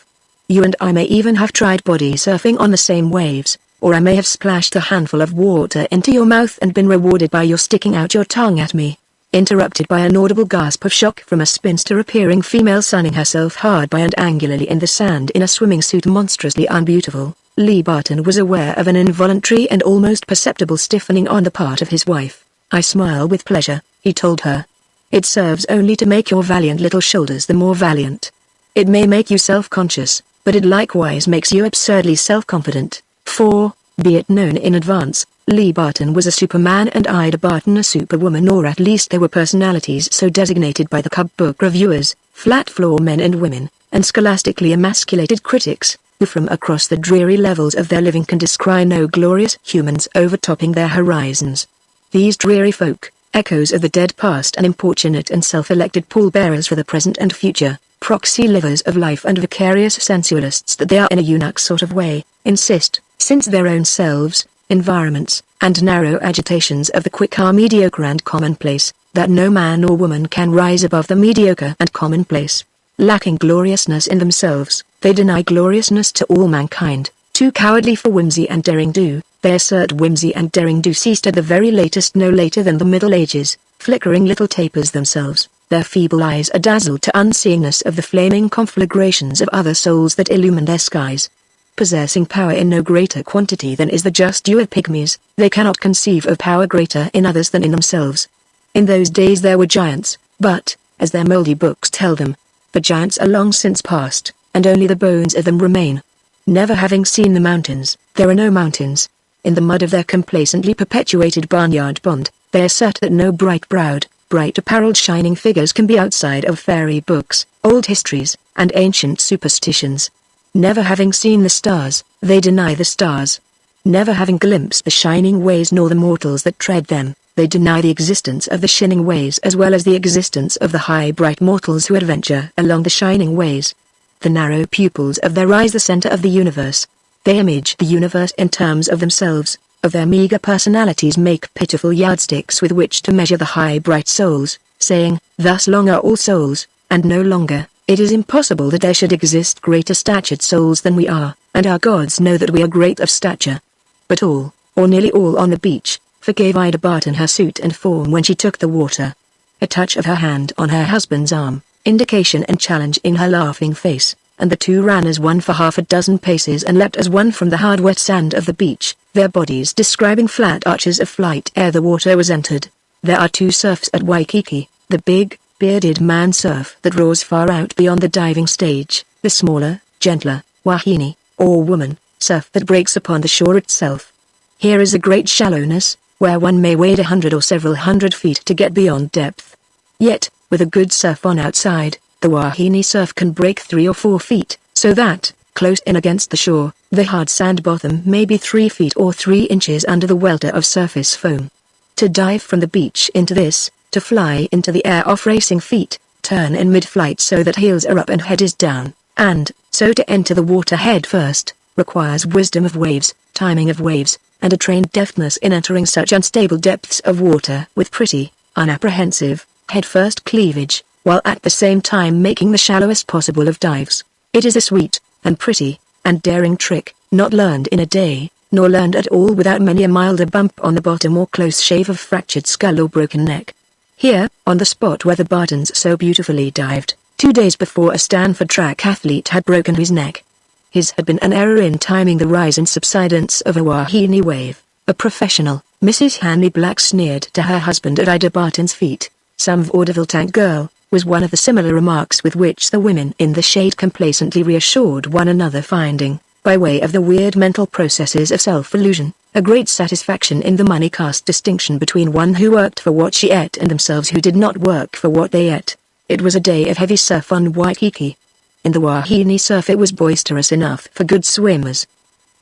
You and I may even have tried body surfing on the same waves, or I may have splashed a handful of water into your mouth and been rewarded by your sticking out your tongue at me." Interrupted by an audible gasp of shock from a spinster-appearing female sunning herself hard by and angularly in the sand in a swimming suit monstrously unbeautiful, Lee Barton was aware of an involuntary and almost perceptible stiffening on the part of his wife. "I smile with pleasure," he told her. "It serves only to make your valiant little shoulders the more valiant. It may make you self-conscious, but it likewise makes you absurdly self-confident, for, be it known in advance, Lee Barton was a superman and Ida Barton a superwoman, or at least they were personalities so designated by the Cub book reviewers, flat-floor men and women, and scholastically emasculated critics, who from across the dreary levels of their living can descry no glorious humans overtopping their horizons. These dreary folk, echoes of the dead past and importunate and self-elected pallbearers for the present and future, proxy livers of life and vicarious sensualists that they are in a eunuch sort of way, insist, since their own selves, environments, and narrow agitations of the quick are mediocre and commonplace, that no man or woman can rise above the mediocre and commonplace. Lacking gloriousness in themselves, they deny gloriousness to all mankind. Too cowardly for whimsy and daring-do, they assert whimsy and daring-do ceased at the very latest no later than the Middle Ages, flickering little tapers themselves. Their feeble eyes are dazzled to unseeingness of the flaming conflagrations of other souls that illumine their skies. Possessing power in no greater quantity than is the just due of pygmies, they cannot conceive of power greater in others than in themselves. In those days there were giants, but, as their mouldy books tell them, the giants are long since past, and only the bones of them remain. Never having seen the mountains, there are no mountains. In the mud of their complacently perpetuated barnyard bond, they assert that no bright-browed, bright-apparelled shining figures can be outside of fairy books, old histories, and ancient superstitions. Never having seen the stars, they deny the stars. Never having glimpsed the shining ways nor the mortals that tread them, they deny the existence of the shining ways as well as the existence of the high bright mortals who adventure along the shining ways. The narrow pupils of their eyes the center of the universe. They image the universe in terms of themselves, of their meager personalities make pitiful yardsticks with which to measure the high bright souls, saying, "Thus long are all souls, and no longer. It is impossible that there should exist greater statured souls than we are, and our gods know that we are great of stature." But all, or nearly all on the beach, forgave Ida Barton her suit and form when she took the water. A touch of her hand on her husband's arm, indication and challenge in her laughing face, and the two ran as one for half a dozen paces and leapt as one from the hard wet sand of the beach, their bodies describing flat arches of flight ere the water was entered. There are two surfs at Waikiki, the big, bearded man surf that roars far out beyond the diving stage, the smaller, gentler, wahine, or woman, surf that breaks upon the shore itself. Here is a great shallowness, where one may wade 100 or several hundred feet to get beyond depth. Yet, with a good surf on outside, the Wahine surf can break 3 or 4 feet, so that, close in against the shore, the hard sand bottom may be 3 feet or 3 inches under the welter of surface foam. To dive from the beach into this, to fly into the air off racing feet, turn in mid-flight so that heels are up and head is down, and, so to enter the water head first, requires wisdom of waves, timing of waves, and a trained deftness in entering such unstable depths of water with pretty, unapprehensive, head-first cleavage, while at the same time making the shallowest possible of dives. It is a sweet, and pretty, and daring trick, not learned in a day, nor learned at all without many a milder bump on the bottom or close shave of fractured skull or broken neck. Here, on the spot where the Bartons so beautifully dived, 2 days before a Stanford track athlete had broken his neck. His had been an error in timing the rise and subsidence of a Wahine wave. A professional, Mrs. Hanley Black sneered to her husband at Ida Barton's feet. Some vaudeville tank girl, was one of the similar remarks with which the women in the shade complacently reassured one another, finding, by way of the weird mental processes of self-illusion, a great satisfaction in the money-cast distinction between one who worked for what she ate and themselves who did not work for what they ate. It was a day of heavy surf on Waikiki. In the Wahine surf it was boisterous enough for good swimmers.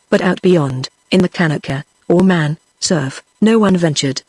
But out beyond, in the Kanaka, or man, surf, no one ventured.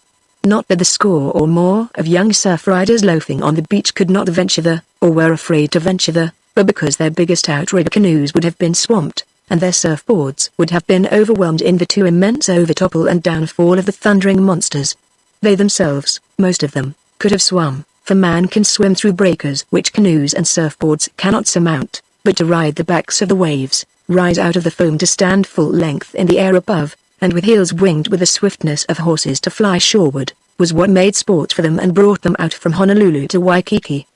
Not that the score or more of young surf riders loafing on the beach could not venture there, or were afraid to venture there, but because their biggest outrigger canoes would have been swamped, and their surfboards would have been overwhelmed in the too immense overtopple and downfall of the thundering monsters. They themselves, most of them, could have swum, for man can swim through breakers which canoes and surfboards cannot surmount, but to ride the backs of the waves, rise out of the foam to stand full length in the air above, and with heels winged with the swiftness of horses to fly shoreward, was what made sport for them and brought them out from Honolulu to Waikiki.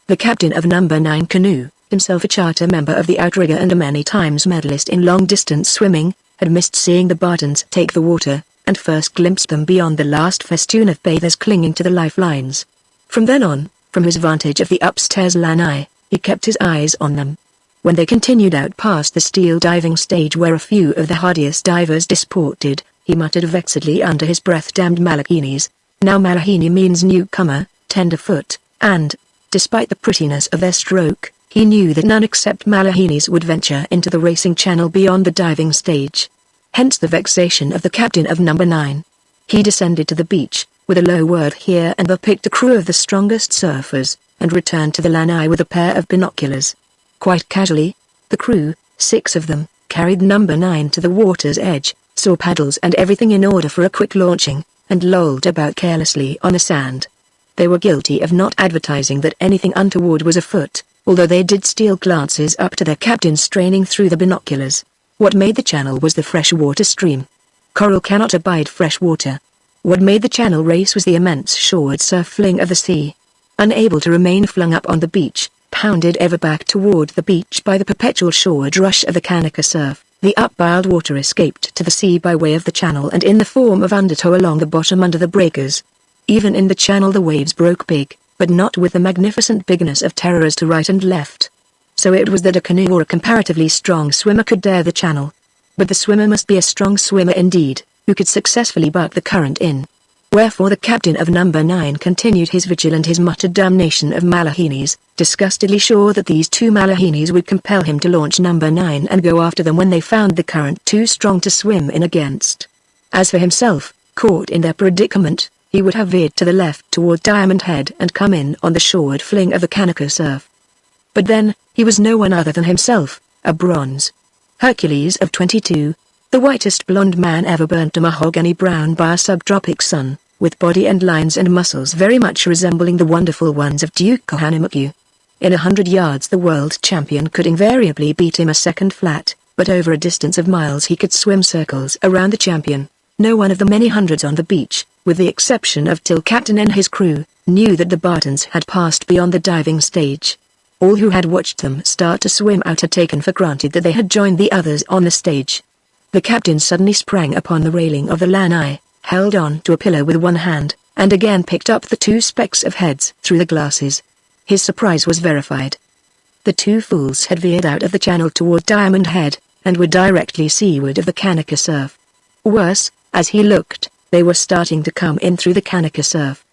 The captain of No. 9 canoe, himself a charter member of the outrigger and a many times medalist in long-distance swimming, had missed seeing the Bartons take the water, and first glimpsed them beyond the last festoon of bathers clinging to the lifelines. From then on, from his vantage of the upstairs lanai, he kept his eyes on them. When they continued out past the steel diving stage where a few of the hardiest divers disported, he muttered vexedly under his breath, "Damned Malahines." Now Malahine means newcomer, tenderfoot, and, despite the prettiness of their stroke, he knew that none except Malahines would venture into the racing channel beyond the diving stage. Hence the vexation of the captain of No. 9. He descended to the beach, with a low word here and there picked a crew of the strongest surfers, and returned to the lanai with a pair of binoculars. Quite casually, the crew, 6 of them, carried No. 9 to the water's edge, saw paddles and everything in order for a quick launching, and lolled about carelessly on the sand. They were guilty of not advertising that anything untoward was afoot, although they did steal glances up to their captain straining through the binoculars. What made the channel was the fresh-water stream. Coral cannot abide fresh water. What made the channel race was the immense shoreward surf fling of the sea. Unable to remain flung up on the beach, pounded ever back toward the beach by the perpetual shoreward rush of the Kanaka surf, the upbiled water escaped to the sea by way of the channel and in the form of undertow along the bottom under the breakers. Even in the channel the waves broke big, but not with the magnificent bigness of terrors to right and left. So it was that a canoe or a comparatively strong swimmer could dare the channel. But the swimmer must be a strong swimmer indeed, who could successfully buck the current in. Wherefore the captain of No. 9 continued his vigil and his muttered damnation of Malahines, disgustedly sure that these 2 Malahines would compel him to launch No. 9 and go after them when they found the current too strong to swim in against. As for himself, caught in their predicament, he would have veered to the left toward Diamond Head and come in on the shoreward fling of the Kanaka surf. But then, he was no one other than himself, a bronze Hercules of 22, the whitest blonde man ever burnt to mahogany brown by a subtropic sun, with body and lines and muscles very much resembling the wonderful ones of Duke Kahanamoku. In 100 yards the world champion could invariably beat him a second flat, but over a distance of miles he could swim circles around the champion. No one of the many hundreds on the beach, with the exception of Till Captain and his crew, knew that the Bartons had passed beyond the diving stage. All who had watched them start to swim out had taken for granted that they had joined the others on the stage. The captain suddenly sprang upon the railing of the lanai, held on to a pillar with one hand, and again picked up the 2 specks of heads through the glasses. His surprise was verified. The 2 fools had veered out of the channel toward Diamond Head, and were directly seaward of the Kanaka surf. Worse, As he looked, they were starting to come in through the Kanaka surf.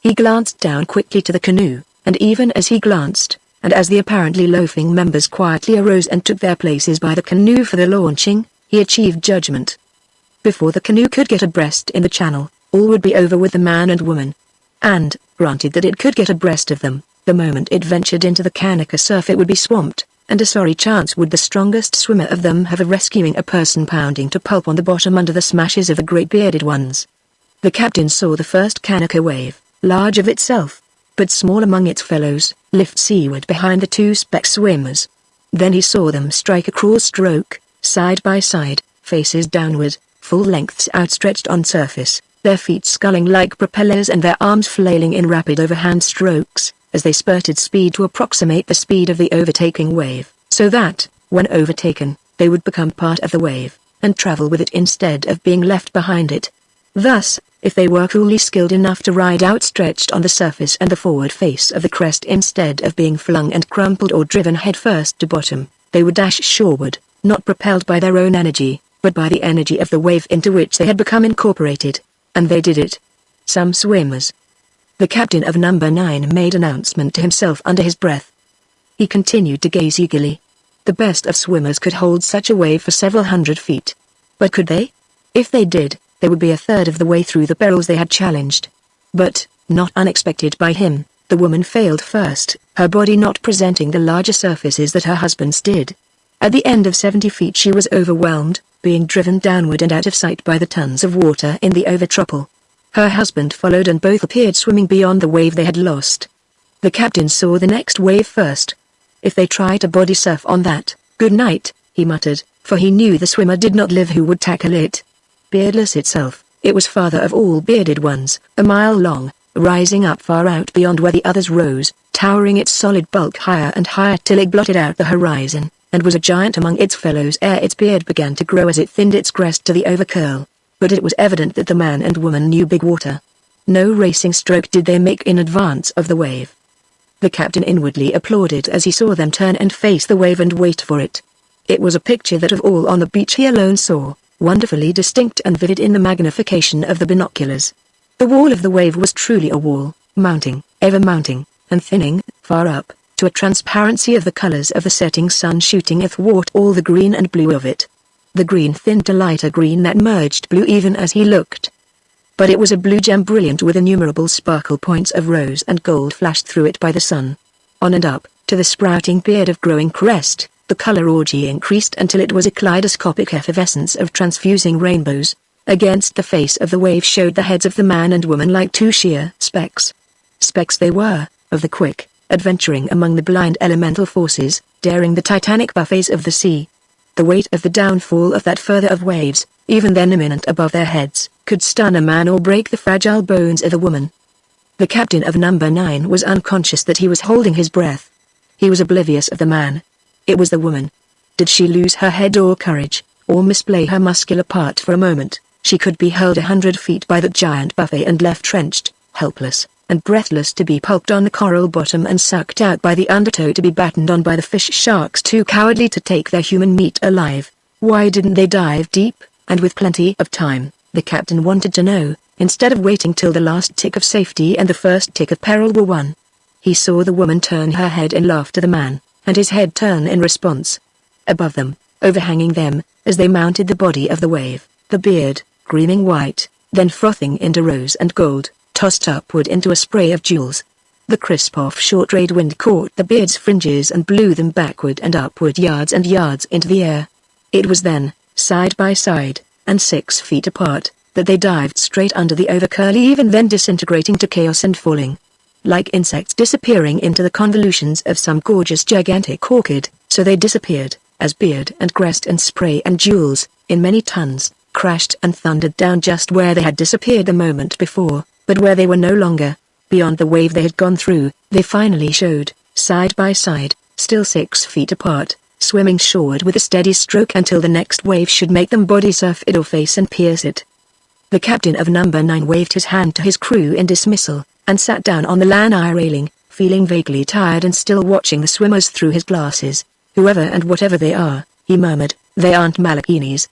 He glanced down quickly to the canoe, and even as he glanced, and as the apparently loafing members quietly arose and took their places by the canoe for the launching, he achieved judgment. Before the canoe could get abreast in the channel, all would be over with the man and woman. And, granted that it could get abreast of them, the moment it ventured into the Kanaka surf it would be swamped, and a sorry chance would the strongest swimmer of them have of rescuing a person pounding to pulp on the bottom under the smashes of the great bearded ones. The captain saw the first Kanaka wave, large of itself, but small among its fellows, lift seaward behind the two speck swimmers. Then he saw them strike a cruel stroke, side by side, faces downward, full lengths outstretched on surface, their feet sculling like propellers and their arms flailing in rapid overhand strokes, as they spurted speed to approximate the speed of the overtaking wave, so that, when overtaken, they would become part of the wave, and travel with it instead of being left behind it. Thus, if they were coolly skilled enough to ride outstretched on the surface and the forward face of the crest instead of being flung and crumpled or driven headfirst to bottom, they would dash shoreward, not propelled by their own energy, but by the energy of the wave into which they had become incorporated. And they did it. Some swimmers. The captain of number 9 made announcement to himself under his breath. He continued to gaze eagerly. The best of swimmers could hold such a wave for several hundred feet. But could they? If they did, they would be a third of the way through the perils they had challenged. But, not unexpected by him, the woman failed first, her body not presenting the larger surfaces that her husband's did. At the end of 70 feet she was overwhelmed, being driven downward and out of sight by the tons of water in the overtropple. Her husband followed and both appeared swimming beyond the wave they had lost. The captain saw the next wave first. If they try to body surf on that, good night, he muttered, for he knew the swimmer did not live who would tackle it. Beardless itself, it was father of all bearded ones, a mile long, rising up far out beyond where the others rose, towering its solid bulk higher and higher till it blotted out the horizon, and was a giant among its fellows ere its beard began to grow as it thinned its crest to the overcurl. But it was evident that the man and woman knew big water. No racing stroke did they make in advance of the wave. The captain inwardly applauded as he saw them turn and face the wave and wait for it. It was a picture that of all on the beach he alone saw, wonderfully distinct and vivid in the magnification of the binoculars. The wall of the wave was truly a wall, mounting, ever mounting, and thinning, far up, to a transparency of the colors of the setting sun shooting athwart all the green and blue of it. The green thinned to lighter green that merged blue even as he looked. But it was a blue gem brilliant with innumerable sparkle points of rose and gold flashed through it by the sun. On and up, to the sprouting beard of growing crest, the color orgy increased until it was a kaleidoscopic effervescence of transfusing rainbows. Against the face of the wave showed the heads of the man and woman like two sheer specks. Specks they were, of the quick, adventuring among the blind elemental forces, daring the titanic buffets of the sea. The weight of the downfall of that further of waves, even then imminent above their heads, could stun a man or break the fragile bones of a woman. The captain of number 9 was unconscious that he was holding his breath. He was oblivious of the man. It was the woman. Did she lose her head or courage, or misplay her muscular part for a moment, she could be hurled 100 feet by that giant buffet and left trenched, helpless, and breathless to be pulped on the coral bottom and sucked out by the undertow to be battened on by the fish sharks too cowardly to take their human meat alive. Why didn't they dive deep, and with plenty of time, the captain wanted to know, instead of waiting till the last tick of safety and the first tick of peril were won? He saw the woman turn her head and laugh to the man, and his head turn in response. Above them, overhanging them, as they mounted the body of the wave, the beard, gleaming white, then frothing into rose and gold, tossed upward into a spray of jewels. The crisp offshore trade wind caught the beard's fringes and blew them backward and upward yards and yards into the air. It was then, side by side, and 6 feet apart, that they dived straight under the overcurl, even then disintegrating to chaos and falling. Like insects disappearing into the convolutions of some gorgeous gigantic orchid, so they disappeared, as beard and crest and spray and jewels, in many tons, crashed and thundered down just where they had disappeared the moment before, but where they were no longer. Beyond the wave they had gone through, they finally showed, side by side, still 6 feet apart, swimming shoreward with a steady stroke until the next wave should make them body surf it or face and pierce it. The captain of number 9 waved his hand to his crew in dismissal, and sat down on the lanai railing, feeling vaguely tired and still watching the swimmers through his glasses. Whoever and whatever they are, he murmured, they aren't Malakinis.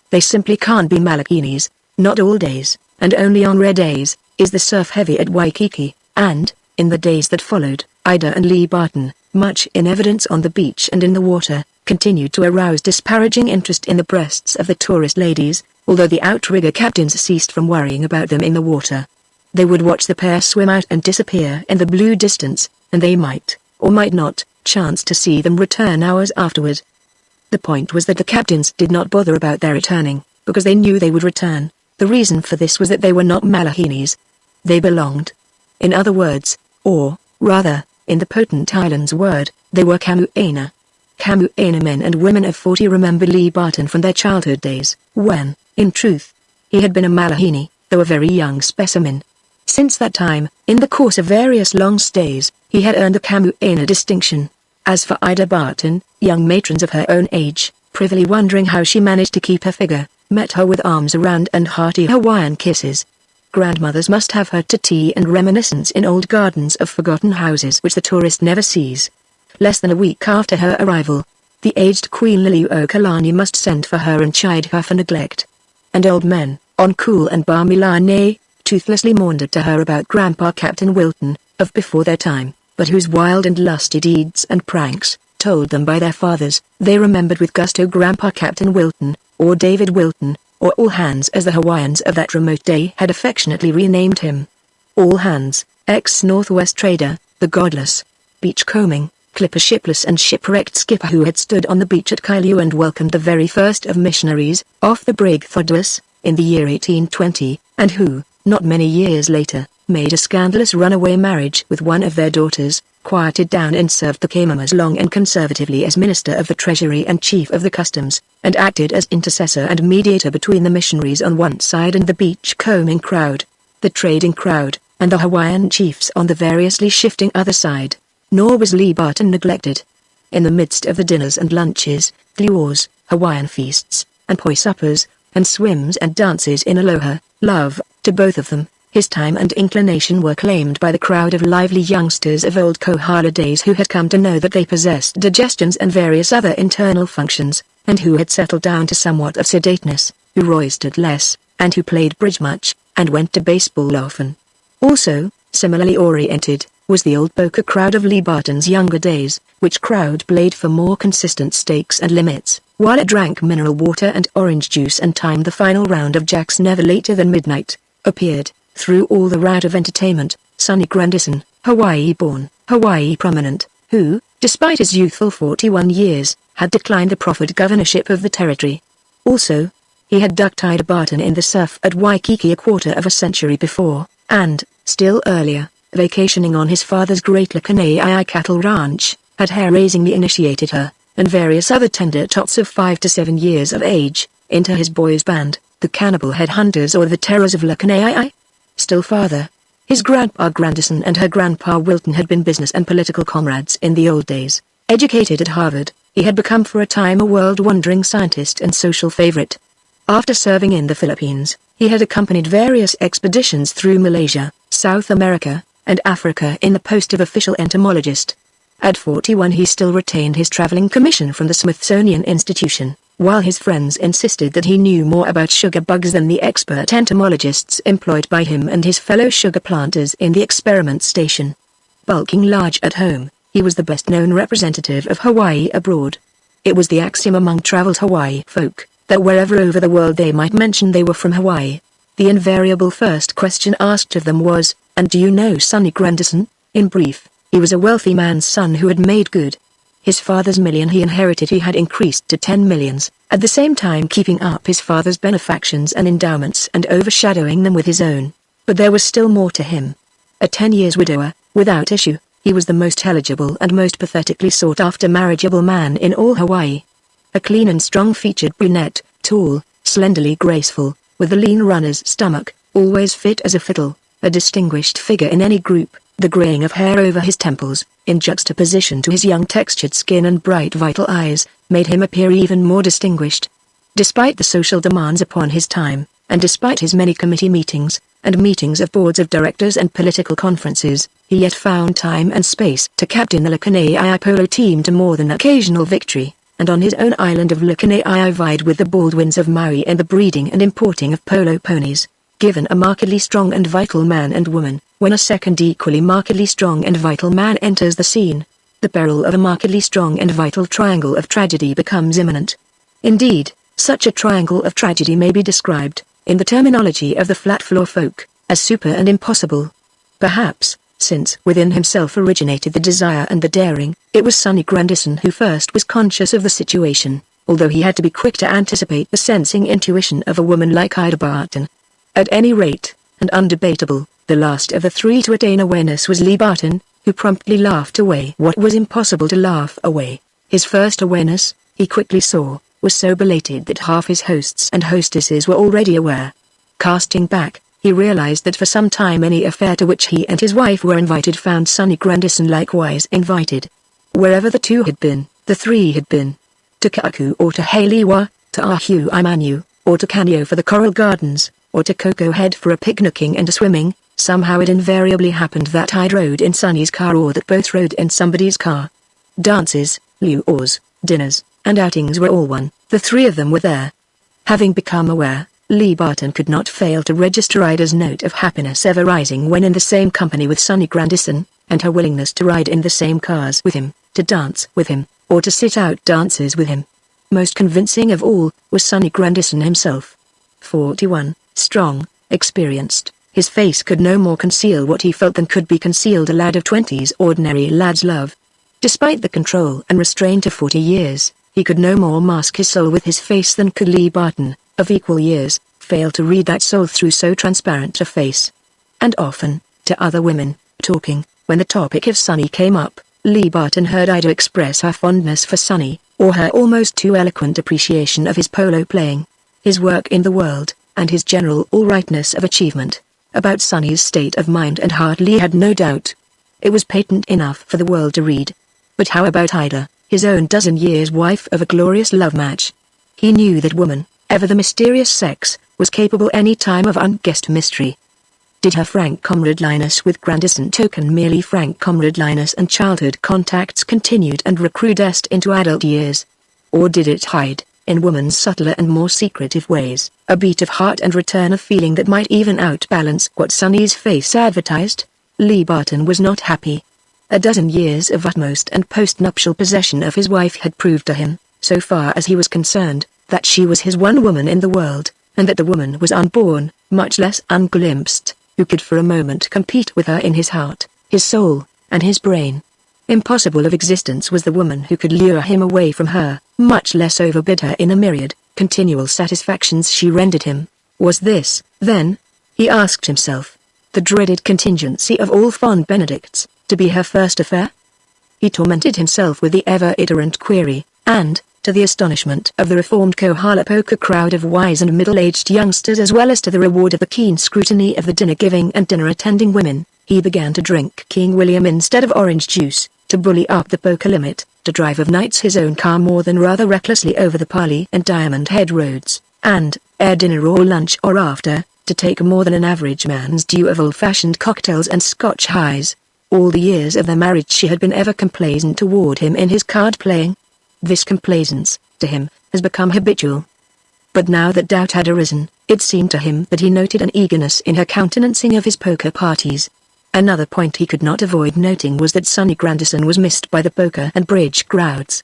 They simply can't be Malakinis. Not all days, and only on rare days, is the surf heavy at Waikiki, and, in the days that followed, Ida and Lee Barton, much in evidence on the beach and in the water, continued to arouse disparaging interest in the breasts of the tourist ladies, although the outrigger captains ceased from worrying about them in the water. They would watch the pair swim out and disappear in the blue distance, and they might, or might not, chance to see them return hours afterward. The point was that the captains did not bother about their returning, because they knew they would return. The reason for this was that they were not Malahinis. They belonged. In other words, or, rather, in the potent island's word, they were Kamuena. Kamuena men and women of 40 remember Lee Barton from their childhood days, when, in truth, he had been a Malahini, though a very young specimen. Since that time, in the course of various long stays, he had earned the Kamuena distinction. As for Ida Barton, young matrons of her own age, privily wondering how she managed to keep her figure, met her with arms around and hearty Hawaiian kisses. Grandmothers must have her to tea and reminiscence in old gardens of forgotten houses which the tourist never sees. Less than a week after her arrival, the aged Queen Liliuokalani must send for her and chide her for neglect. And old men, on cool and balmy Lanai, toothlessly maundered to her about Grandpa Captain Wilton, of before their time, but whose wild and lusty deeds and pranks, told them by their fathers, they remembered with gusto Grandpa Captain Wilton, or David Wilton, or All Hands as the Hawaiians of that remote day had affectionately renamed him. All Hands, ex-Northwest trader, the godless, beachcombing, clipper shipless and shipwrecked skipper who had stood on the beach at Kailua and welcomed the very first of missionaries, off the brig Thodos, in the year 1820, and who, not many years later, made a scandalous runaway marriage with one of their daughters, quieted down and served the Kaimamas long and conservatively as Minister of the Treasury and Chief of the Customs, and acted as intercessor and mediator between the missionaries on one side and the beach-combing crowd, the trading crowd, and the Hawaiian chiefs on the variously shifting other side. Nor was Lee Barton neglected. In the midst of the dinners and lunches, luaus, Hawaiian feasts, and poi suppers, and swims and dances in aloha, love, to both of them, his time and inclination were claimed by the crowd of lively youngsters of old Kohala days who had come to know that they possessed digestions and various other internal functions, and who had settled down to somewhat of sedateness, who roistered less, and who played bridge much, and went to baseball often. Also, similarly oriented, was the old poker crowd of Lee Barton's younger days, which crowd played for more consistent stakes and limits, while it drank mineral water and orange juice and timed the final round of jacks never later than midnight. Appeared, through all the rout of entertainment, Sonny Grandison, Hawaii-born, Hawaii prominent, who, despite his youthful 41 years, had declined the proffered governorship of the territory. Also, he had ducked Ida Barton in the surf at Waikiki a quarter of a century before, and, still earlier, vacationing on his father's great Lakanai cattle ranch, had hair-raisingly initiated her, and various other tender tots of 5 to 7 years of age, into his boys' band, the Cannibal Headhunters or the Terrors of Lakanai. Still farther, his grandpa Grandison and her grandpa Wilton had been business and political comrades in the old days. Educated at Harvard, he had become for a time a world-wandering scientist and social favorite. After serving in the Philippines, he had accompanied various expeditions through Malaysia, South America, and Africa in the post of official entomologist. At 41 he still retained his traveling commission from the Smithsonian Institution, while his friends insisted that he knew more about sugar bugs than the expert entomologists employed by him and his fellow sugar planters in the experiment station. Bulking large at home, he was the best-known representative of Hawaii abroad. It was the axiom among traveled Hawaii folk, that wherever over the world they might mention they were from Hawaii, the invariable first question asked of them was, "And do you know Sonny Grandison?" In brief, he was a wealthy man's son who had made good. His father's million he inherited he had increased to 10 millions, at the same time keeping up his father's benefactions and endowments and overshadowing them with his own. But there was still more to him. A 10 years widower, without issue, he was the most eligible and most pathetically sought-after marriageable man in all Hawaii. A clean and strong-featured brunette, tall, slenderly graceful, with a lean runner's stomach, always fit as a fiddle, a distinguished figure in any group, the graying of hair over his temples, in juxtaposition to his young textured skin and bright vital eyes, made him appear even more distinguished. Despite the social demands upon his time, and despite his many committee meetings, and meetings of boards of directors and political conferences, he yet found time and space to captain the Lakanai polo team to more than occasional victory. and on his own island of Lacanai vied with the Baldwins of Maui in the breeding and importing of polo ponies. Given a markedly strong and vital man and woman, when a second equally markedly strong and vital man enters the scene, the peril of a markedly strong and vital triangle of tragedy becomes imminent. Indeed, such a triangle of tragedy may be described, in the terminology of the flat floor folk, as super and impossible. Perhaps, since within himself originated the desire and the daring, it was Sonny Grandison who first was conscious of the situation, although he had to be quick to anticipate the sensing intuition of a woman like Ida Barton. At any rate, and undebatable, the last of the three to attain awareness was Lee Barton, who promptly laughed away what was impossible to laugh away. His first awareness, he quickly saw, was so belated that half his hosts and hostesses were already aware. Casting back, he realized that for some time any affair to which he and his wife were invited found Sonny Grandison likewise invited. Wherever the two had been, the three had been. To Ka'aku or to Halewa, to Ahu Imanu, or to Canio for the Coral Gardens, or to Cocoa Head for a picnicking and a swimming, somehow it invariably happened that I'd rode in Sonny's car or that both rode in somebody's car. Dances, luaus, dinners, and outings were all one, the three of them were there. Having become aware, Lee Barton could not fail to register Ida's note of happiness ever rising when in the same company with Sonny Grandison, and her willingness to ride in the same cars with him, to dance with him, or to sit out dances with him. Most convincing of all, was Sonny Grandison himself. 41, strong, experienced, his face could no more conceal what he felt than could be concealed a lad of 20's ordinary lad's love. Despite the control and restraint of 40 years, he could no more mask his soul with his face than could Lee Barton, of equal years, fail to read that soul through so transparent a face. And often, to other women, talking, when the topic of Sonny came up, Lee Barton heard Ida express her fondness for Sonny, or her almost too eloquent appreciation of his polo playing, his work in the world, and his general all-rightness of achievement. About Sonny's state of mind and heart Lee had no doubt. It was patent enough for the world to read. But how about Ida, his own dozen years wife of a glorious love match? He knew that woman, ever the mysterious sex, was capable any time of unguessed mystery. Did her frank comradeliness with Grandison token merely frank comradeliness and childhood contacts continued and recrudesced into adult years? Or did it hide, in woman's subtler and more secretive ways, a beat of heart and return of feeling that might even outbalance what Sonny's face advertised? Lee Barton was not happy. A dozen years of utmost and post-nuptial possession of his wife had proved to him, so far as he was concerned, that she was his one woman in the world, and that the woman was unborn, much less unglimpsed, who could for a moment compete with her in his heart, his soul, and his brain. Impossible of existence was the woman who could lure him away from her, much less overbid her in a myriad, continual satisfactions she rendered him. Was this, then, he asked himself, the dreaded contingency of all fond Benedicts, to be her first affair? He tormented himself with the ever-iterant query, and, to the astonishment of the reformed Kohala poker crowd of wise and middle-aged youngsters as well as to the reward of the keen scrutiny of the dinner-giving and dinner-attending women, he began to drink King William instead of orange juice, to bully up the poker limit, to drive of nights his own car more than rather recklessly over the Parley and Diamond Head roads, and, ere dinner or lunch or after, to take more than an average man's due of old-fashioned cocktails and Scotch highs. All the years of their marriage she had been ever complaisant toward him in his card-playing. This complaisance, to him, has become habitual. But now that doubt had arisen, it seemed to him that he noted an eagerness in her countenancing of his poker parties. Another point he could not avoid noting was that Sonny Grandison was missed by the poker and bridge crowds.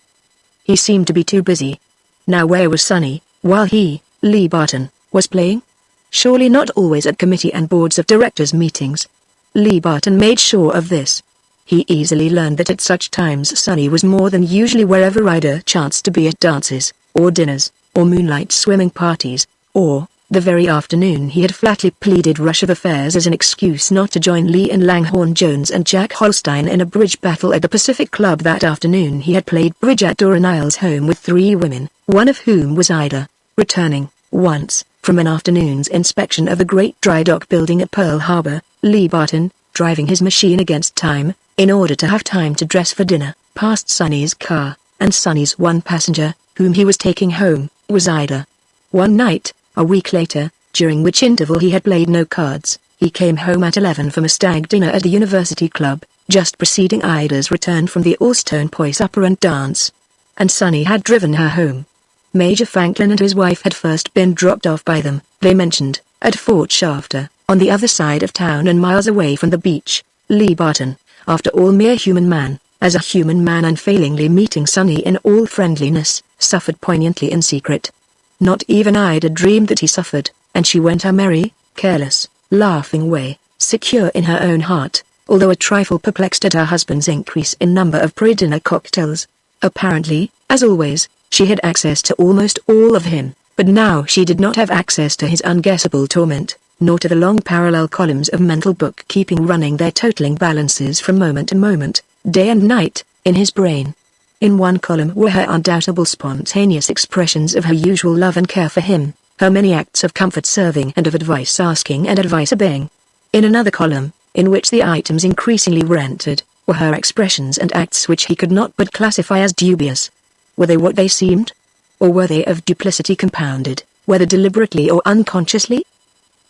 He seemed to be too busy. Now where was Sonny, while he, Lee Barton, was playing? Surely not always at committee and boards of directors meetings. Lee Barton made sure of this. He easily learned that at such times Sonny was more than usually wherever Ida chanced to be at dances, or dinners, or moonlight swimming parties, or, the very afternoon he had flatly pleaded rush of affairs as an excuse not to join Lee and Langhorne Jones and Jack Holstein in a bridge battle at the Pacific Club that afternoon he had played bridge at Dora Niles' home with 3 women, one of whom was Ida, returning, once, from an afternoon's inspection of the great dry dock building at Pearl Harbor, Lee Barton, driving his machine against time, in order to have time to dress for dinner, passed Sonny's car, and Sonny's one passenger, whom he was taking home, was Ida. One night, a week later, during which interval he had played no cards, he came home at 11 from a stag dinner at the University Club, just preceding Ida's return from the Allstone Poise Supper and Dance. and Sunny had driven her home. Major Franklin and his wife had first been dropped off by them, they mentioned, at Fort Shafter, on the other side of town and miles away from the beach. Lee Barton, after all mere human man, as a human man unfailingly meeting Sunny in all friendliness, suffered poignantly in secret. Not even Ida dreamed that he suffered, and she went her merry, careless, laughing way, secure in her own heart, although a trifle perplexed at her husband's increase in number of pre-dinner cocktails. Apparently, as always, she had access to almost all of him, but now she did not have access to his unguessable torment, nor to the long parallel columns of mental bookkeeping running their totaling balances from moment to moment, day and night, in his brain. In one column were her undoubtable spontaneous expressions of her usual love and care for him, her many acts of comfort serving and of advice asking and advice obeying. In another column, in which the items increasingly were entered, were her expressions and acts which he could not but classify as dubious. Were they what they seemed? Or were they of duplicity compounded, whether deliberately or unconsciously?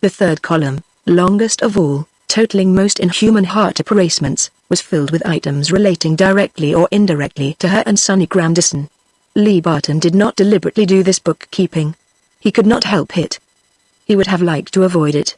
The third column, longest of all, totaling most inhuman heart appraisement, was filled with items relating directly or indirectly to her and Sonny Grandison. Lee Barton did not deliberately do this bookkeeping. He could not help it. He would have liked to avoid it.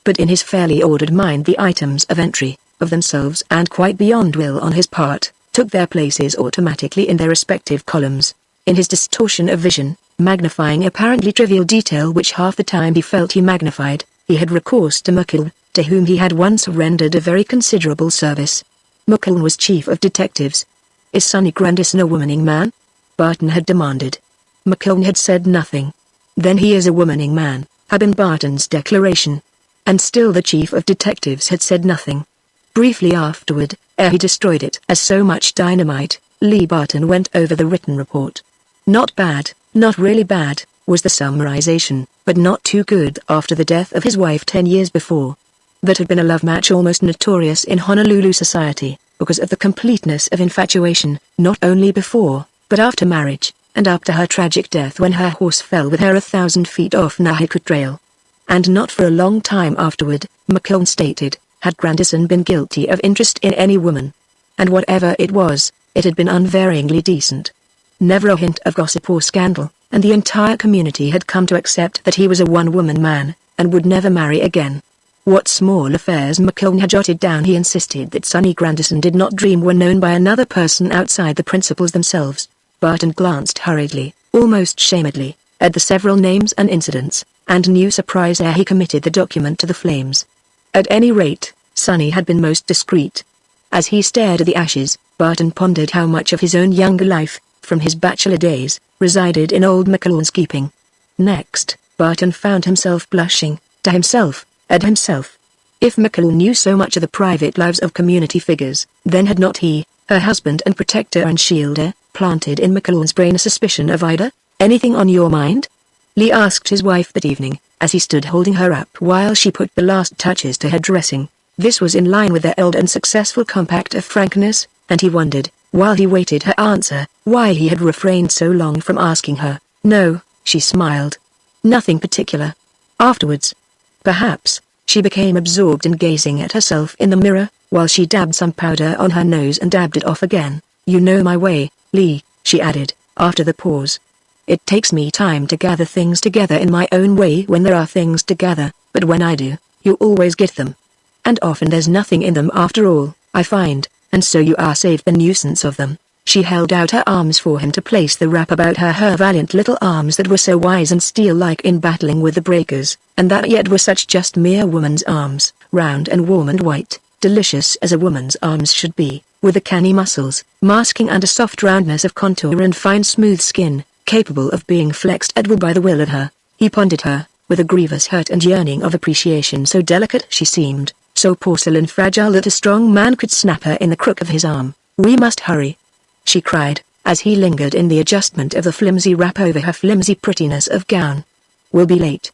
But in his fairly ordered mind the items of entry, of themselves and quite beyond will on his part, took their places automatically in their respective columns. In his distortion of vision, magnifying apparently trivial detail which half the time he felt he magnified, he had recourse to Makaloa, to whom he had once rendered a very considerable service. Makaloa was chief of detectives. "Is Sonny Grandison a womaning man?" Barton had demanded. Makaloa had said nothing. "Then he is a womaning man," had been Barton's declaration. And still the chief of detectives had said nothing. Briefly afterward, ere he destroyed it as so much dynamite, Lee Barton went over the written report. "Not bad, not really bad," was the summarization, but not too good after the death of his wife 10 years before. That had been a love match almost notorious in Honolulu society, because of the completeness of infatuation, not only before, but after marriage, and after her tragic death when her horse fell with her 1,000 feet off Nahiku Trail. And not for a long time afterward, Makaloa stated, had Grandison been guilty of interest in any woman. And whatever it was, it had been unvaryingly decent. Never a hint of gossip or scandal, and the entire community had come to accept that he was a one-woman man, and would never marry again. What small affairs Makaloa had jotted down he insisted that Sonny Grandison did not dream were known by another person outside the principals themselves. Barton glanced hurriedly, almost shamedly, at the several names and incidents, and knew surprise ere he committed the document to the flames. At any rate, Sonny had been most discreet. As he stared at the ashes, Barton pondered how much of his own younger life, from his bachelor days, resided in old Makaloa's keeping. Next, Barton found himself blushing, to himself, at himself. If Makaloa knew so much of the private lives of community figures, then had not he, her husband and protector and shielder, planted in Makaloa's brain a suspicion of Ida? "Anything on your mind?" Lee asked his wife that evening, as he stood holding her up while she put the last touches to her dressing. This was in line with their old and successful compact of frankness, and he wondered, while he waited her answer, why he had refrained so long from asking her. "No," she smiled. "Nothing particular." Afterwards, perhaps, she became absorbed in gazing at herself in the mirror, while she dabbed some powder on her nose and dabbed it off again. "You know my way, Lee," she added, after the pause. "It takes me time to gather things together in my own way when there are things to gather, but when I do, you always get them. And often there's nothing in them after all, I find, and so you are saved the nuisance of them." She held out her arms for him to place the wrap about her valiant little arms that were so wise and steel-like in battling with the breakers, and that yet were such just mere woman's arms, round and warm and white, delicious as a woman's arms should be, with the canny muscles, masking under soft roundness of contour and fine smooth skin, capable of being flexed at will by the will of her. He pondered her, with a grievous hurt and yearning of appreciation. So delicate she seemed, so porcelain fragile that a strong man could snap her in the crook of his arm. "We must hurry," she cried, as he lingered in the adjustment of the flimsy wrap over her flimsy prettiness of gown. "We'll be late.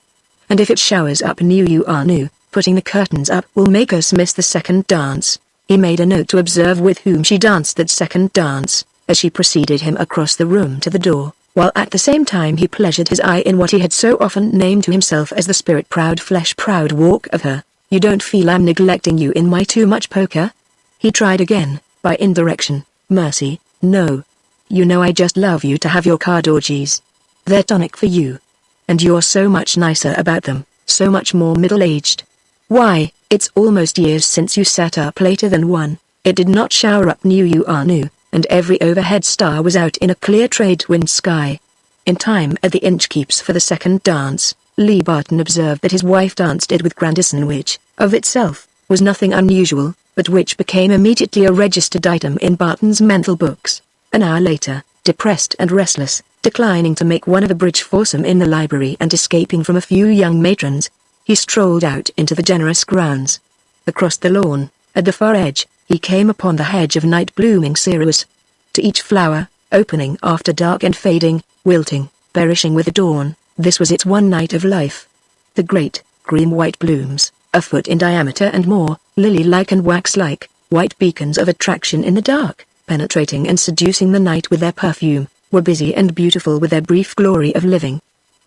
And if it showers up new, putting the curtains up will make us miss the second dance." He made a note to observe with whom she danced that second dance, as she preceded him across the room to the door, while at the same time he pleasured his eye in what he had so often named to himself as the spirit-proud flesh-proud walk of her. "You don't feel I'm neglecting you in my too much poker?" He tried again, by indirection. "Mercy, no. You know I just love you to have your card orgies. They're tonic for you. And you're so much nicer about them, so much more middle-aged. Why, it's almost years since you sat up later than 1. It did not shower up new, you are new, and every overhead star was out in a clear trade-wind sky. In time at the Inchkeeps for the second dance, Lee Barton observed that his wife danced it with Grandison, which, of itself, was nothing unusual, but which became immediately a registered item in Barton's mental books. An hour later, depressed and restless, declining to make one of a bridge foursome in the library and escaping from a few young matrons, he strolled out into the generous grounds. Across the lawn, at the far edge, he came upon the hedge of night-blooming cereus. To each flower, opening after dark and fading, wilting, perishing with the dawn, this was its one night of life. The great, cream-white blooms, a foot in diameter and more, lily-like and wax-like, white beacons of attraction in the dark, penetrating and seducing the night with their perfume, were busy and beautiful with their brief glory of living.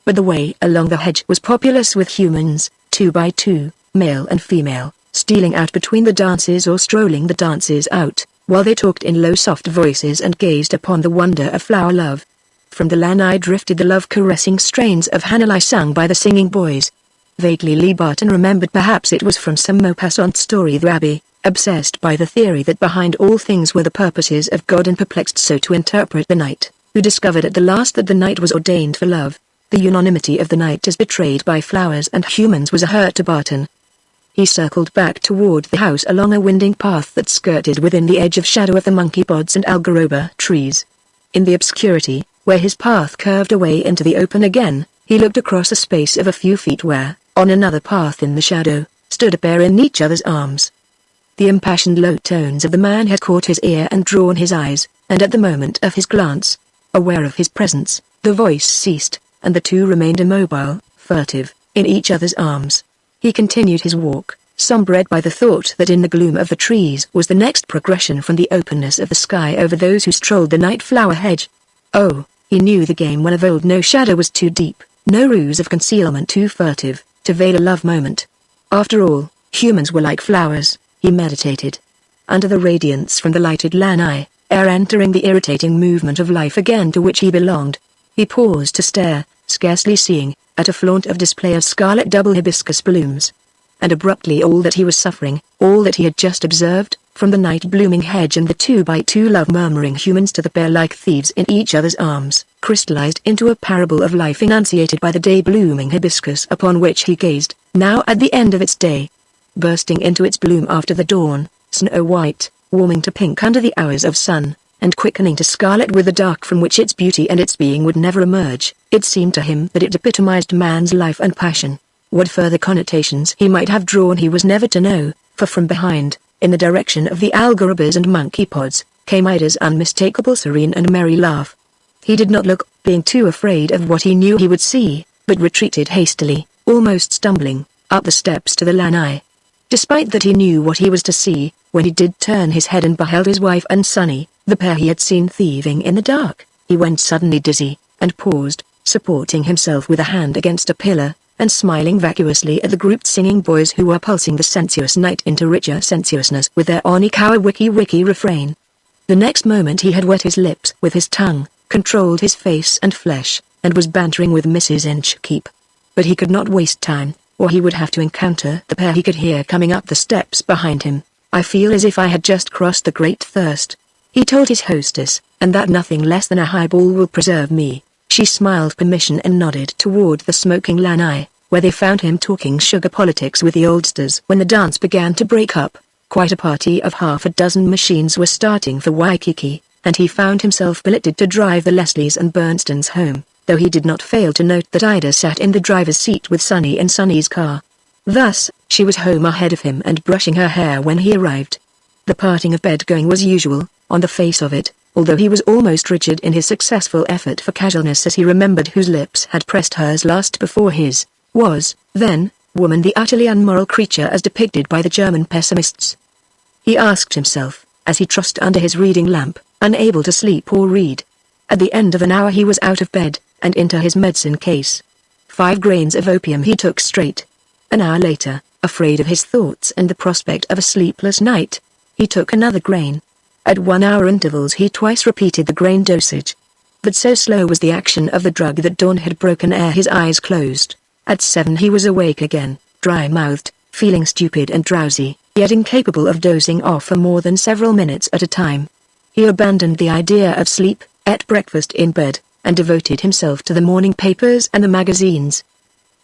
But the way along the hedge was populous with humans, 2 by 2, male and female, stealing out between the dances or strolling the dances out, while they talked in low soft voices and gazed upon the wonder of flower love. From the lanai drifted the love-caressing strains of Hanalei sung by the singing boys. Vaguely Lee Barton remembered perhaps it was from some Maupassant story the abbé, obsessed by the theory that behind all things were the purposes of God and perplexed so to interpret the night, who discovered at the last that the night was ordained for love. The unanimity of the night as betrayed by flowers and humans was a hurt to Barton. He circled back toward the house along a winding path that skirted within the edge of shadow of the monkey pods and algaroba trees. In the obscurity, where his path curved away into the open again, he looked across a space of a few feet where, on another path in the shadow, stood a pair in each other's arms. The impassioned low tones of the man had caught his ear and drawn his eyes, and at the moment of his glance, aware of his presence, the voice ceased, and the two remained immobile, furtive, in each other's arms. He continued his walk, sombred by the thought that in the gloom of the trees was the next progression from the openness of the sky over those who strolled the night flower hedge. Oh, he knew the game well of old. No shadow was too deep, no ruse of concealment too furtive, to veil a love moment. After all, humans were like flowers, he meditated. Under the radiance from the lighted lanai, ere entering the irritating movement of life again to which he belonged, he paused to stare, scarcely seeing, at a flaunt of display of scarlet double hibiscus blooms. And abruptly all that he was suffering, all that he had just observed, from the night-blooming hedge and the 2 by 2 love-murmuring humans to the pair like thieves in each other's arms, crystallized into a parable of life enunciated by the day-blooming hibiscus upon which he gazed, now at the end of its day. Bursting into its bloom after the dawn, snow-white, warming to pink under the hours of sun, and quickening to scarlet with the dark from which its beauty and its being would never emerge, it seemed to him that it epitomized man's life and passion. What further connotations he might have drawn he was never to know, for from behind, in the direction of the algarobas and monkey pods, came Ida's unmistakable serene and merry laugh. He did not look, being too afraid of what he knew he would see, but retreated hastily, almost stumbling, up the steps to the lanai. Despite that he knew what he was to see, when he did turn his head and beheld his wife and Sonny, the pair he had seen thieving in the dark, he went suddenly dizzy, and paused, supporting himself with a hand against a pillar, and smiling vacuously at the grouped singing boys who were pulsing the sensuous night into richer sensuousness with their Onikawa wiki wiki refrain. The next moment he had wet his lips with his tongue, controlled his face and flesh, and was bantering with Mrs. Inchkeep. But he could not waste time, or he would have to encounter the pair he could hear coming up the steps behind him. I feel as if I had just crossed the great thirst, he told his hostess, and that nothing less than a highball will preserve me. She smiled permission and nodded toward the smoking lanai, where they found him talking sugar politics with the oldsters. When the dance began to break up, quite a party of half a dozen machines were starting for Waikiki, and he found himself billeted to drive the Leslies and Bernstons home, though he did not fail to note that Ida sat in the driver's seat with Sonny in Sonny's car. Thus, she was home ahead of him and brushing her hair when he arrived. The parting of bed-going was usual, on the face of it, although he was almost rigid in his successful effort for casualness as he remembered whose lips had pressed hers last before his, was, then, woman the utterly unmoral creature as depicted by the German pessimists. He asked himself, as he trussed under his reading lamp, unable to sleep or read. At the end of an hour he was out of bed, and into his medicine case. 5 grains of opium he took straight. An hour later, afraid of his thoughts and the prospect of a sleepless night, he took another grain. At 1-hour intervals he twice repeated the grain dosage. But so slow was the action of the drug that dawn had broken ere his eyes closed. At 7 he was awake again, dry-mouthed, feeling stupid and drowsy, yet incapable of dozing off for more than several minutes at a time. He abandoned the idea of sleep, ate breakfast in bed, and devoted himself to the morning papers and the magazines.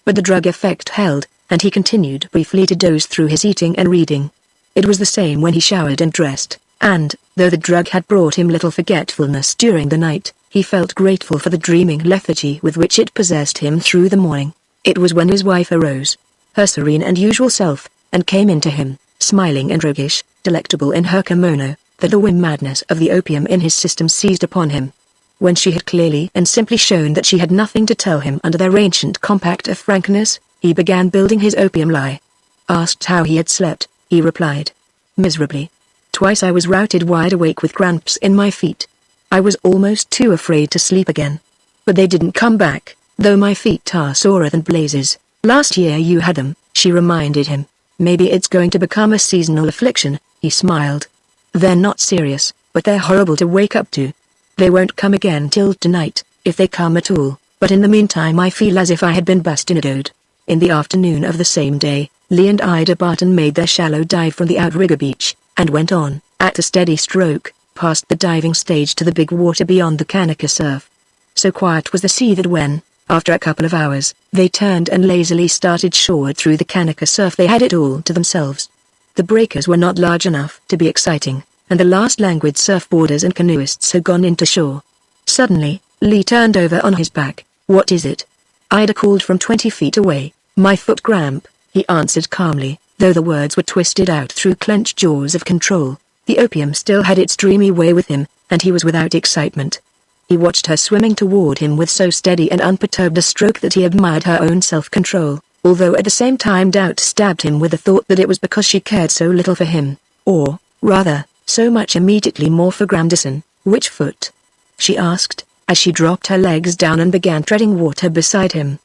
But the drug effect held, and he continued briefly to doze through his eating and reading. It was the same when he showered and dressed, and, though the drug had brought him little forgetfulness during the night, he felt grateful for the dreaming lethargy with which it possessed him through the morning. It was when his wife arose, her serene and usual self, and came into him, smiling and roguish, delectable in her kimono, that the whim madness of the opium in his system seized upon him. When she had clearly and simply shown that she had nothing to tell him under their ancient compact of frankness, he began building his opium lie. Asked how he had slept, he replied, "Miserably. Twice I was routed wide awake with cramps in my feet. I was almost too afraid to sleep again. But they didn't come back, though my feet are sorer than blazes." "Last year you had them," she reminded him. "Maybe it's going to become a seasonal affliction," he smiled. "They're not serious, but they're horrible to wake up to. They won't come again till tonight, if they come at all, but in the meantime I feel as if I had been bastinadoed." In the afternoon of the same day, Lee and Ida Barton made their shallow dive from the outrigger beach, and went on, at a steady stroke, past the diving stage to the big water beyond the Kanaka surf. So quiet was the sea that when, after a couple of hours, they turned and lazily started shoreward through the Kanaka surf they had it all to themselves. The breakers were not large enough to be exciting, and the last languid surfboarders and canoeists had gone into shore. Suddenly, Lee turned over on his back. "What is it?" Ida called from 20 feet away. "My foot cramp," he answered calmly, though the words were twisted out through clenched jaws of control. The opium still had its dreamy way with him, and he was without excitement. He watched her swimming toward him with so steady and unperturbed a stroke that he admired her own self-control, although at the same time doubt stabbed him with the thought that it was because she cared so little for him, or, rather, so much immediately more for Grandison. "Which foot?" she asked, as she dropped her legs down and began treading water beside him.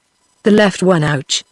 "The left one, ouch."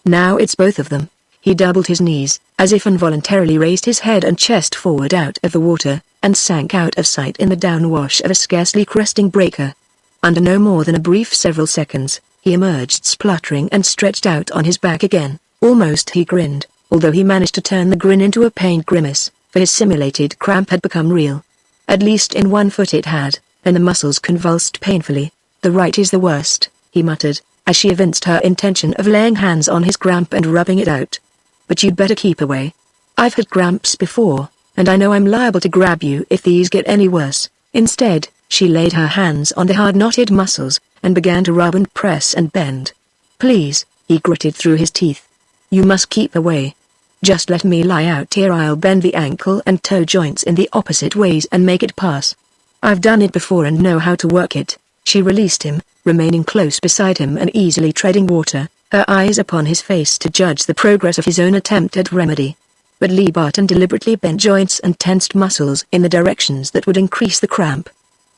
"Now it's both of them." He doubled his knees, as if involuntarily raised his head and chest forward out of the water, and sank out of sight in the downwash of a scarcely cresting breaker. Under no more than a brief several seconds, he emerged spluttering and stretched out on his back again. Almost he grinned, although he managed to turn the grin into a pained grimace, for his simulated cramp had become real. At least in one foot it had, and the muscles convulsed painfully. "The right is the worst," he muttered, as she evinced her intention of laying hands on his cramp and rubbing it out. "But you'd better keep away. I've had cramps before, and I know I'm liable to grab you if these get any worse." Instead, she laid her hands on the hard-knotted muscles, and began to rub and press and bend. "Please," he gritted through his teeth. "You must keep away. Just let me lie out here. I'll bend the ankle and toe joints in the opposite ways and make it pass. I've done it before and know how to work it." She released him, remaining close beside him and easily treading water, her eyes upon his face to judge the progress of his own attempt at remedy. But Lee Barton deliberately bent joints and tensed muscles in the directions that would increase the cramp.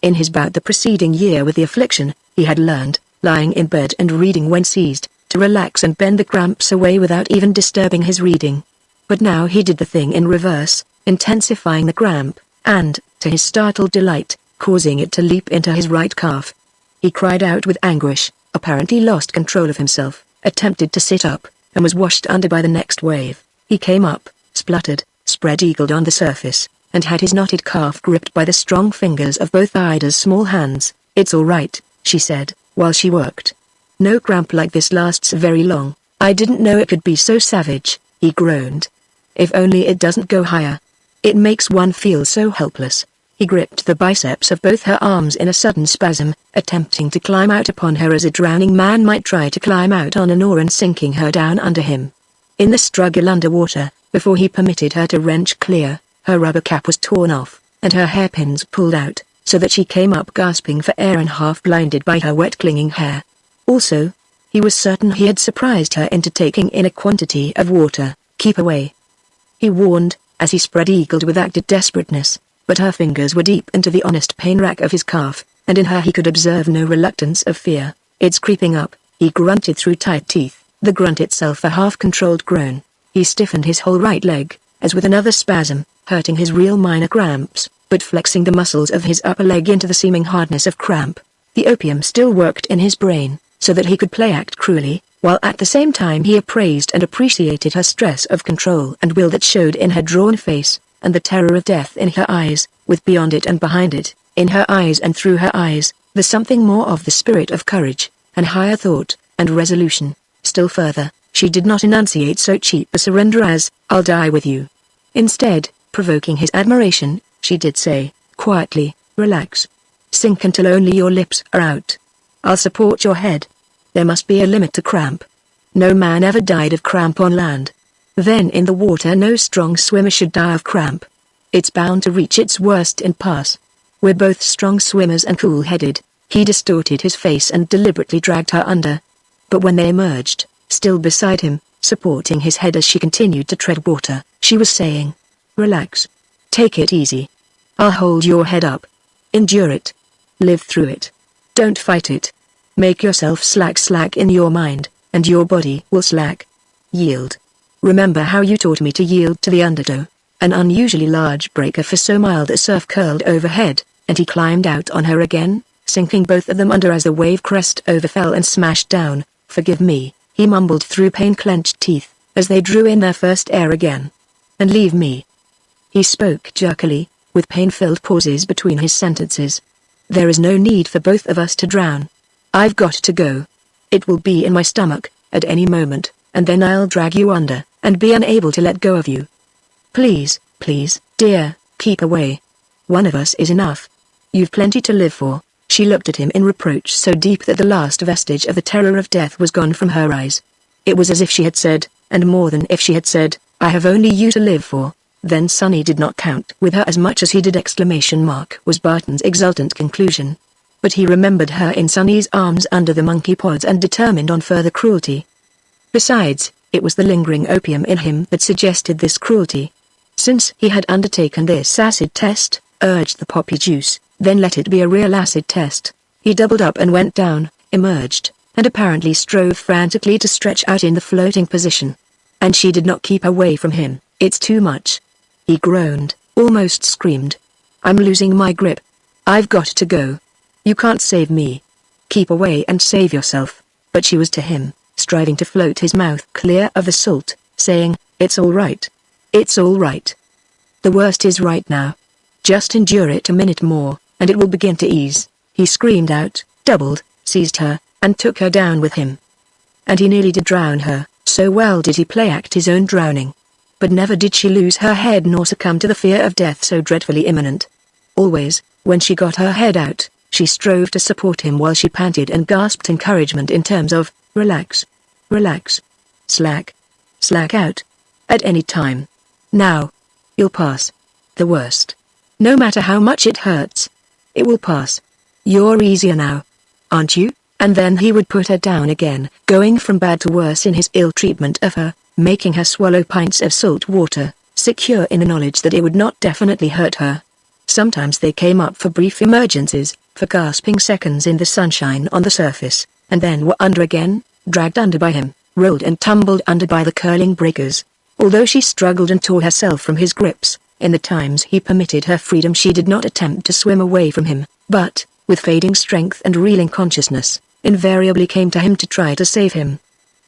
In his bout the preceding year with the affliction, he had learned, lying in bed and reading when seized, to relax and bend the cramps away without even disturbing his reading. But now he did the thing in reverse, intensifying the cramp, and, to his startled delight, causing it to leap into his right calf. He cried out with anguish, apparently lost control of himself, attempted to sit up, and was washed under by the next wave. He came up, spluttered, spread-eagled on the surface, and had his knotted calf gripped by the strong fingers of both Ida's small hands. "It's all right," she said, while she worked. "No cramp like this lasts very long. I didn't know it could be so savage," he groaned. "If only it doesn't go higher. It makes one feel so helpless." He gripped the biceps of both her arms in a sudden spasm, attempting to climb out upon her as a drowning man might try to climb out on an oar and sinking her down under him. In the struggle underwater, before he permitted her to wrench clear, her rubber cap was torn off, and her hairpins pulled out, so that she came up gasping for air and half blinded by her wet clinging hair. Also, he was certain he had surprised her into taking in a quantity of water. "Keep away," he warned, as he spread-eagled with acted desperateness. But her fingers were deep into the honest pain rack of his calf, and in her he could observe no reluctance of fear. "It's creeping up," he grunted through tight teeth, the grunt itself a half-controlled groan. He stiffened his whole right leg, as with another spasm, hurting his real minor cramps, but flexing the muscles of his upper leg into the seeming hardness of cramp. The opium still worked in his brain, so that he could play act cruelly, while at the same time he appraised and appreciated her stress of control and will that showed in her drawn face, and the terror of death in her eyes, with beyond it and behind it, in her eyes and through her eyes, the something more of the spirit of courage, and higher thought, and resolution. Still further, she did not enunciate so cheap a surrender as, "I'll die with you." Instead, provoking his admiration, she did say, quietly, "Relax. Sink until only your lips are out. I'll support your head. There must be a limit to cramp. No man ever died of cramp on land. Then in the water no strong swimmer should die of cramp. It's bound to reach its worst in pass. We're both strong swimmers and cool-headed." He distorted his face and deliberately dragged her under. But when they emerged, still beside him, supporting his head as she continued to tread water, she was saying, "Relax. Take it easy. I'll hold your head up. Endure it. Live through it. Don't fight it. Make yourself slack in your mind, and your body will slack. Yield. Remember how you taught me to yield to the undertow." An unusually large breaker for so mild a surf curled overhead, and he climbed out on her again, sinking both of them under as the wave crest overfell and smashed down. "Forgive me," he mumbled through pain-clenched teeth, as they drew in their first air again. "And leave me." He spoke jerkily, with pain-filled pauses between his sentences. "There is no need for both of us to drown. I've got to go. It will be in my stomach, at any moment, and then I'll drag you under, and be unable to let go of you. Please, dear, keep away. One of us is enough. You've plenty to live for." She looked at him in reproach so deep that the last vestige of the terror of death was gone from her eyes. It was as if she had said, and more than if she had said, "I have only you to live for." Then Sonny did not count with her as much as he did ! Was Barton's exultant conclusion. But he remembered her in Sonny's arms under the monkey pods and determined on further cruelty. Besides, it was the lingering opium in him that suggested this cruelty. Since he had undertaken this acid test, urged the poppy juice, then let it be a real acid test. He doubled up and went down, emerged, and apparently strove frantically to stretch out in the floating position. And she did not keep away from him. "It's too much." He groaned, almost screamed. "I'm losing my grip. I've got to go. You can't save me. Keep away and save yourself." But she was to him, striving to float his mouth clear of the salt, saying, "It's all right. It's all right. The worst is right now. Just endure it a minute more, and it will begin to ease." He screamed out, doubled, seized her, and took her down with him. And he nearly did drown her, so well did he play act his own drowning. But never did she lose her head nor succumb to the fear of death so dreadfully imminent. Always, when she got her head out, she strove to support him while she panted and gasped encouragement in terms of, "Relax. Relax. Slack. Slack out. At any time. Now. You'll pass. The worst. No matter how much it hurts. It will pass. You're easier now. Aren't you?" And then he would put her down again, going from bad to worse in his ill treatment of her, making her swallow pints of salt water, secure in the knowledge that it would not definitely hurt her. Sometimes they came up for brief emergencies, for gasping seconds in the sunshine on the surface, and then were under again, dragged under by him, rolled and tumbled under by the curling breakers. Although she struggled and tore herself from his grips, in the times he permitted her freedom she did not attempt to swim away from him, but, with fading strength and reeling consciousness, invariably came to him to try to save him.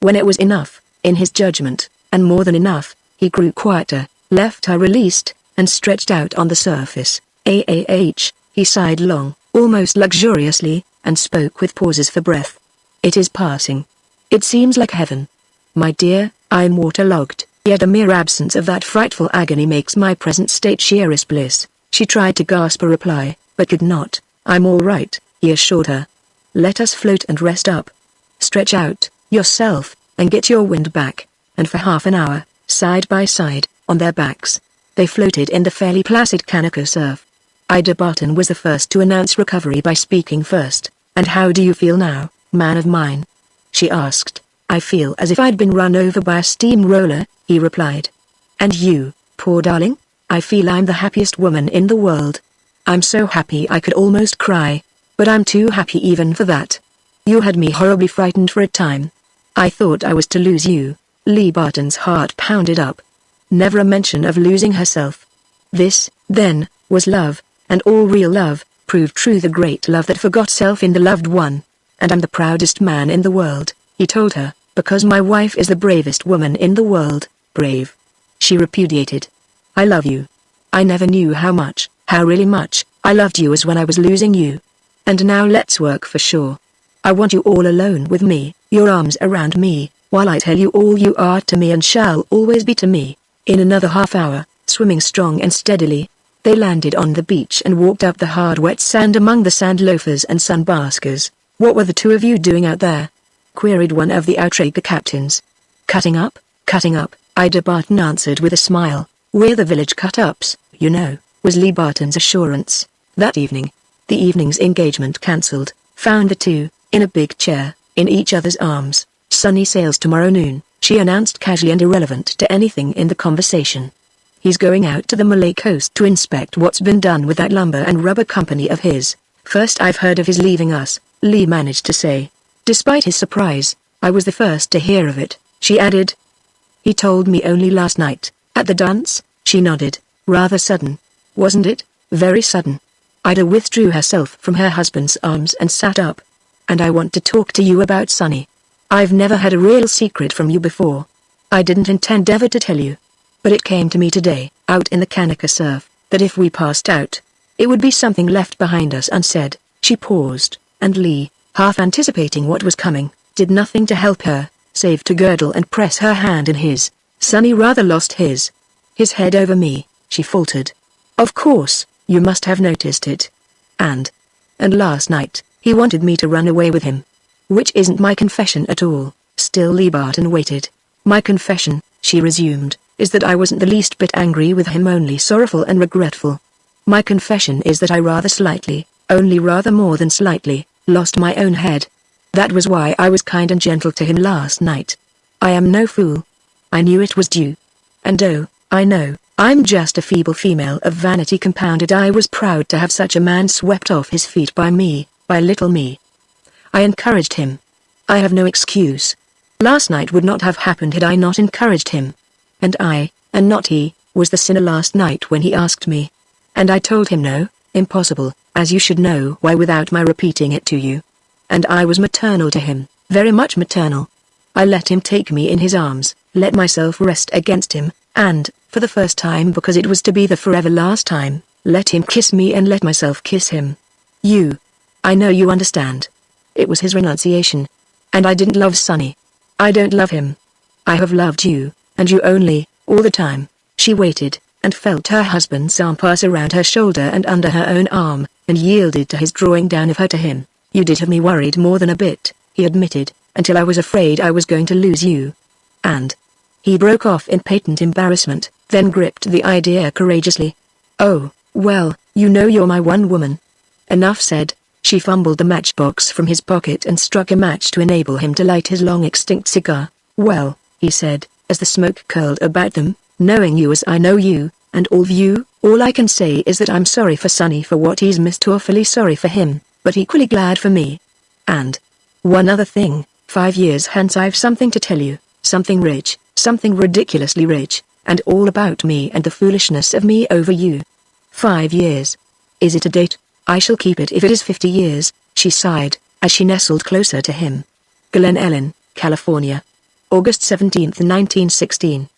When it was enough, in his judgment, and more than enough, he grew quieter, left her released, and stretched out on the surface. He sighed long, almost luxuriously, and spoke with pauses for breath. "It is passing. It seems like heaven. My dear, I'm waterlogged, yet a mere absence of that frightful agony makes my present state sheerest bliss." She tried to gasp a reply, but could not. "I'm all right," he assured her. "Let us float and rest up. Stretch out, yourself, and get your wind back." And for half an hour, side by side, on their backs, they floated in the fairly placid Kanaka surf. Ida Barton was the first to announce recovery by speaking first. "And how do you feel now, man of mine?" she asked. "I feel as if I'd been run over by a steamroller," he replied. "And you, poor darling?" "I feel I'm the happiest woman in the world. I'm so happy I could almost cry. But I'm too happy even for that. You had me horribly frightened for a time. I thought I was to lose you." Lee Barton's heart pounded up. Never a mention of losing herself. This, then, was love, and all real love, proved true the great love that forgot self in the loved one. And I'm the proudest man in the world, he told her, because my wife is the bravest woman in the world. Brave? She repudiated. I love you. I never knew how really much, I loved you as when I was losing you. And now let's work for sure. I want you all alone with me, your arms around me, while I tell you all you are to me and shall always be to me. In another half hour, swimming strong and steadily, they landed on the beach and walked up the hard wet sand among the sand loafers and sunbaskers. What were the two of you doing out there? Queried one of the outrigger captains. Cutting up, Ida Barton answered with a smile. We're the village cut-ups, you know, was Lee Barton's assurance. That evening, the evening's engagement cancelled, found the two, in a big chair, in each other's arms. Sonny sails tomorrow noon, she announced casually and irrelevant to anything in the conversation. He's going out to the Malay coast to inspect what's been done with that lumber and rubber company of his. First I've heard of his leaving us, Lee managed to say. Despite his surprise, I was the first to hear of it, she added. He told me only last night, at the dance, she nodded. Rather sudden, wasn't it? Very sudden. Ida withdrew herself from her husband's arms and sat up. And I want to talk to you about Sonny. I've never had a real secret from you before. I didn't intend ever to tell you. But it came to me today, out in the Kanaka surf, that if we passed out, it would be something left behind us unsaid. She paused, and Lee, half anticipating what was coming, did nothing to help her, save to girdle and press her hand in his. Sonny rather lost his head over me, she faltered. Of course, you must have noticed it. And last night, he wanted me to run away with him. Which isn't my confession at all. Still Lee Barton waited. My confession, she resumed, is that I wasn't the least bit angry with him, only sorrowful and regretful. My confession is that I rather slightly, only rather more than slightly, lost my own head. That was why I was kind and gentle to him last night. I am no fool. I knew it was due. And oh, I know, I'm just a feeble female of vanity compounded. I was proud to have such a man swept off his feet by me, by little me. I encouraged him. I have no excuse. Last night would not have happened had I not encouraged him. And I, and not he, was the sinner last night when he asked me. And I told him no, impossible, as you should know why without my repeating it to you. And I was maternal to him, very much maternal. I let him take me in his arms, let myself rest against him, and, for the first time because it was to be the forever last time, let him kiss me and let myself kiss him. I know you understand. It was his renunciation. And I didn't love Sonny. I don't love him. I have loved you, and you only, all the time. She waited, and felt her husband's arm pass around her shoulder and under her own arm, and yielded to his drawing down of her to him. You did have me worried more than a bit, he admitted, until I was afraid I was going to lose you. And he broke off in patent embarrassment, then gripped the idea courageously. Oh, well, you know you're my one woman. Enough said. She fumbled the matchbox from his pocket and struck a match to enable him to light his long extinct cigar. Well, he said, as the smoke curled about them, knowing you as I know you, and all of you, all I can say is that I'm sorry for Sonny for what he's missed, awfully sorry for him, but equally glad for me. And one other thing, 5 years hence I've something to tell you, something rich, something ridiculously rich, and all about me and the foolishness of me over you. 5 years. Is it a date? I shall keep it if it is 50 years, she sighed, as she nestled closer to him. Glen Ellen, California. August 17, 1916.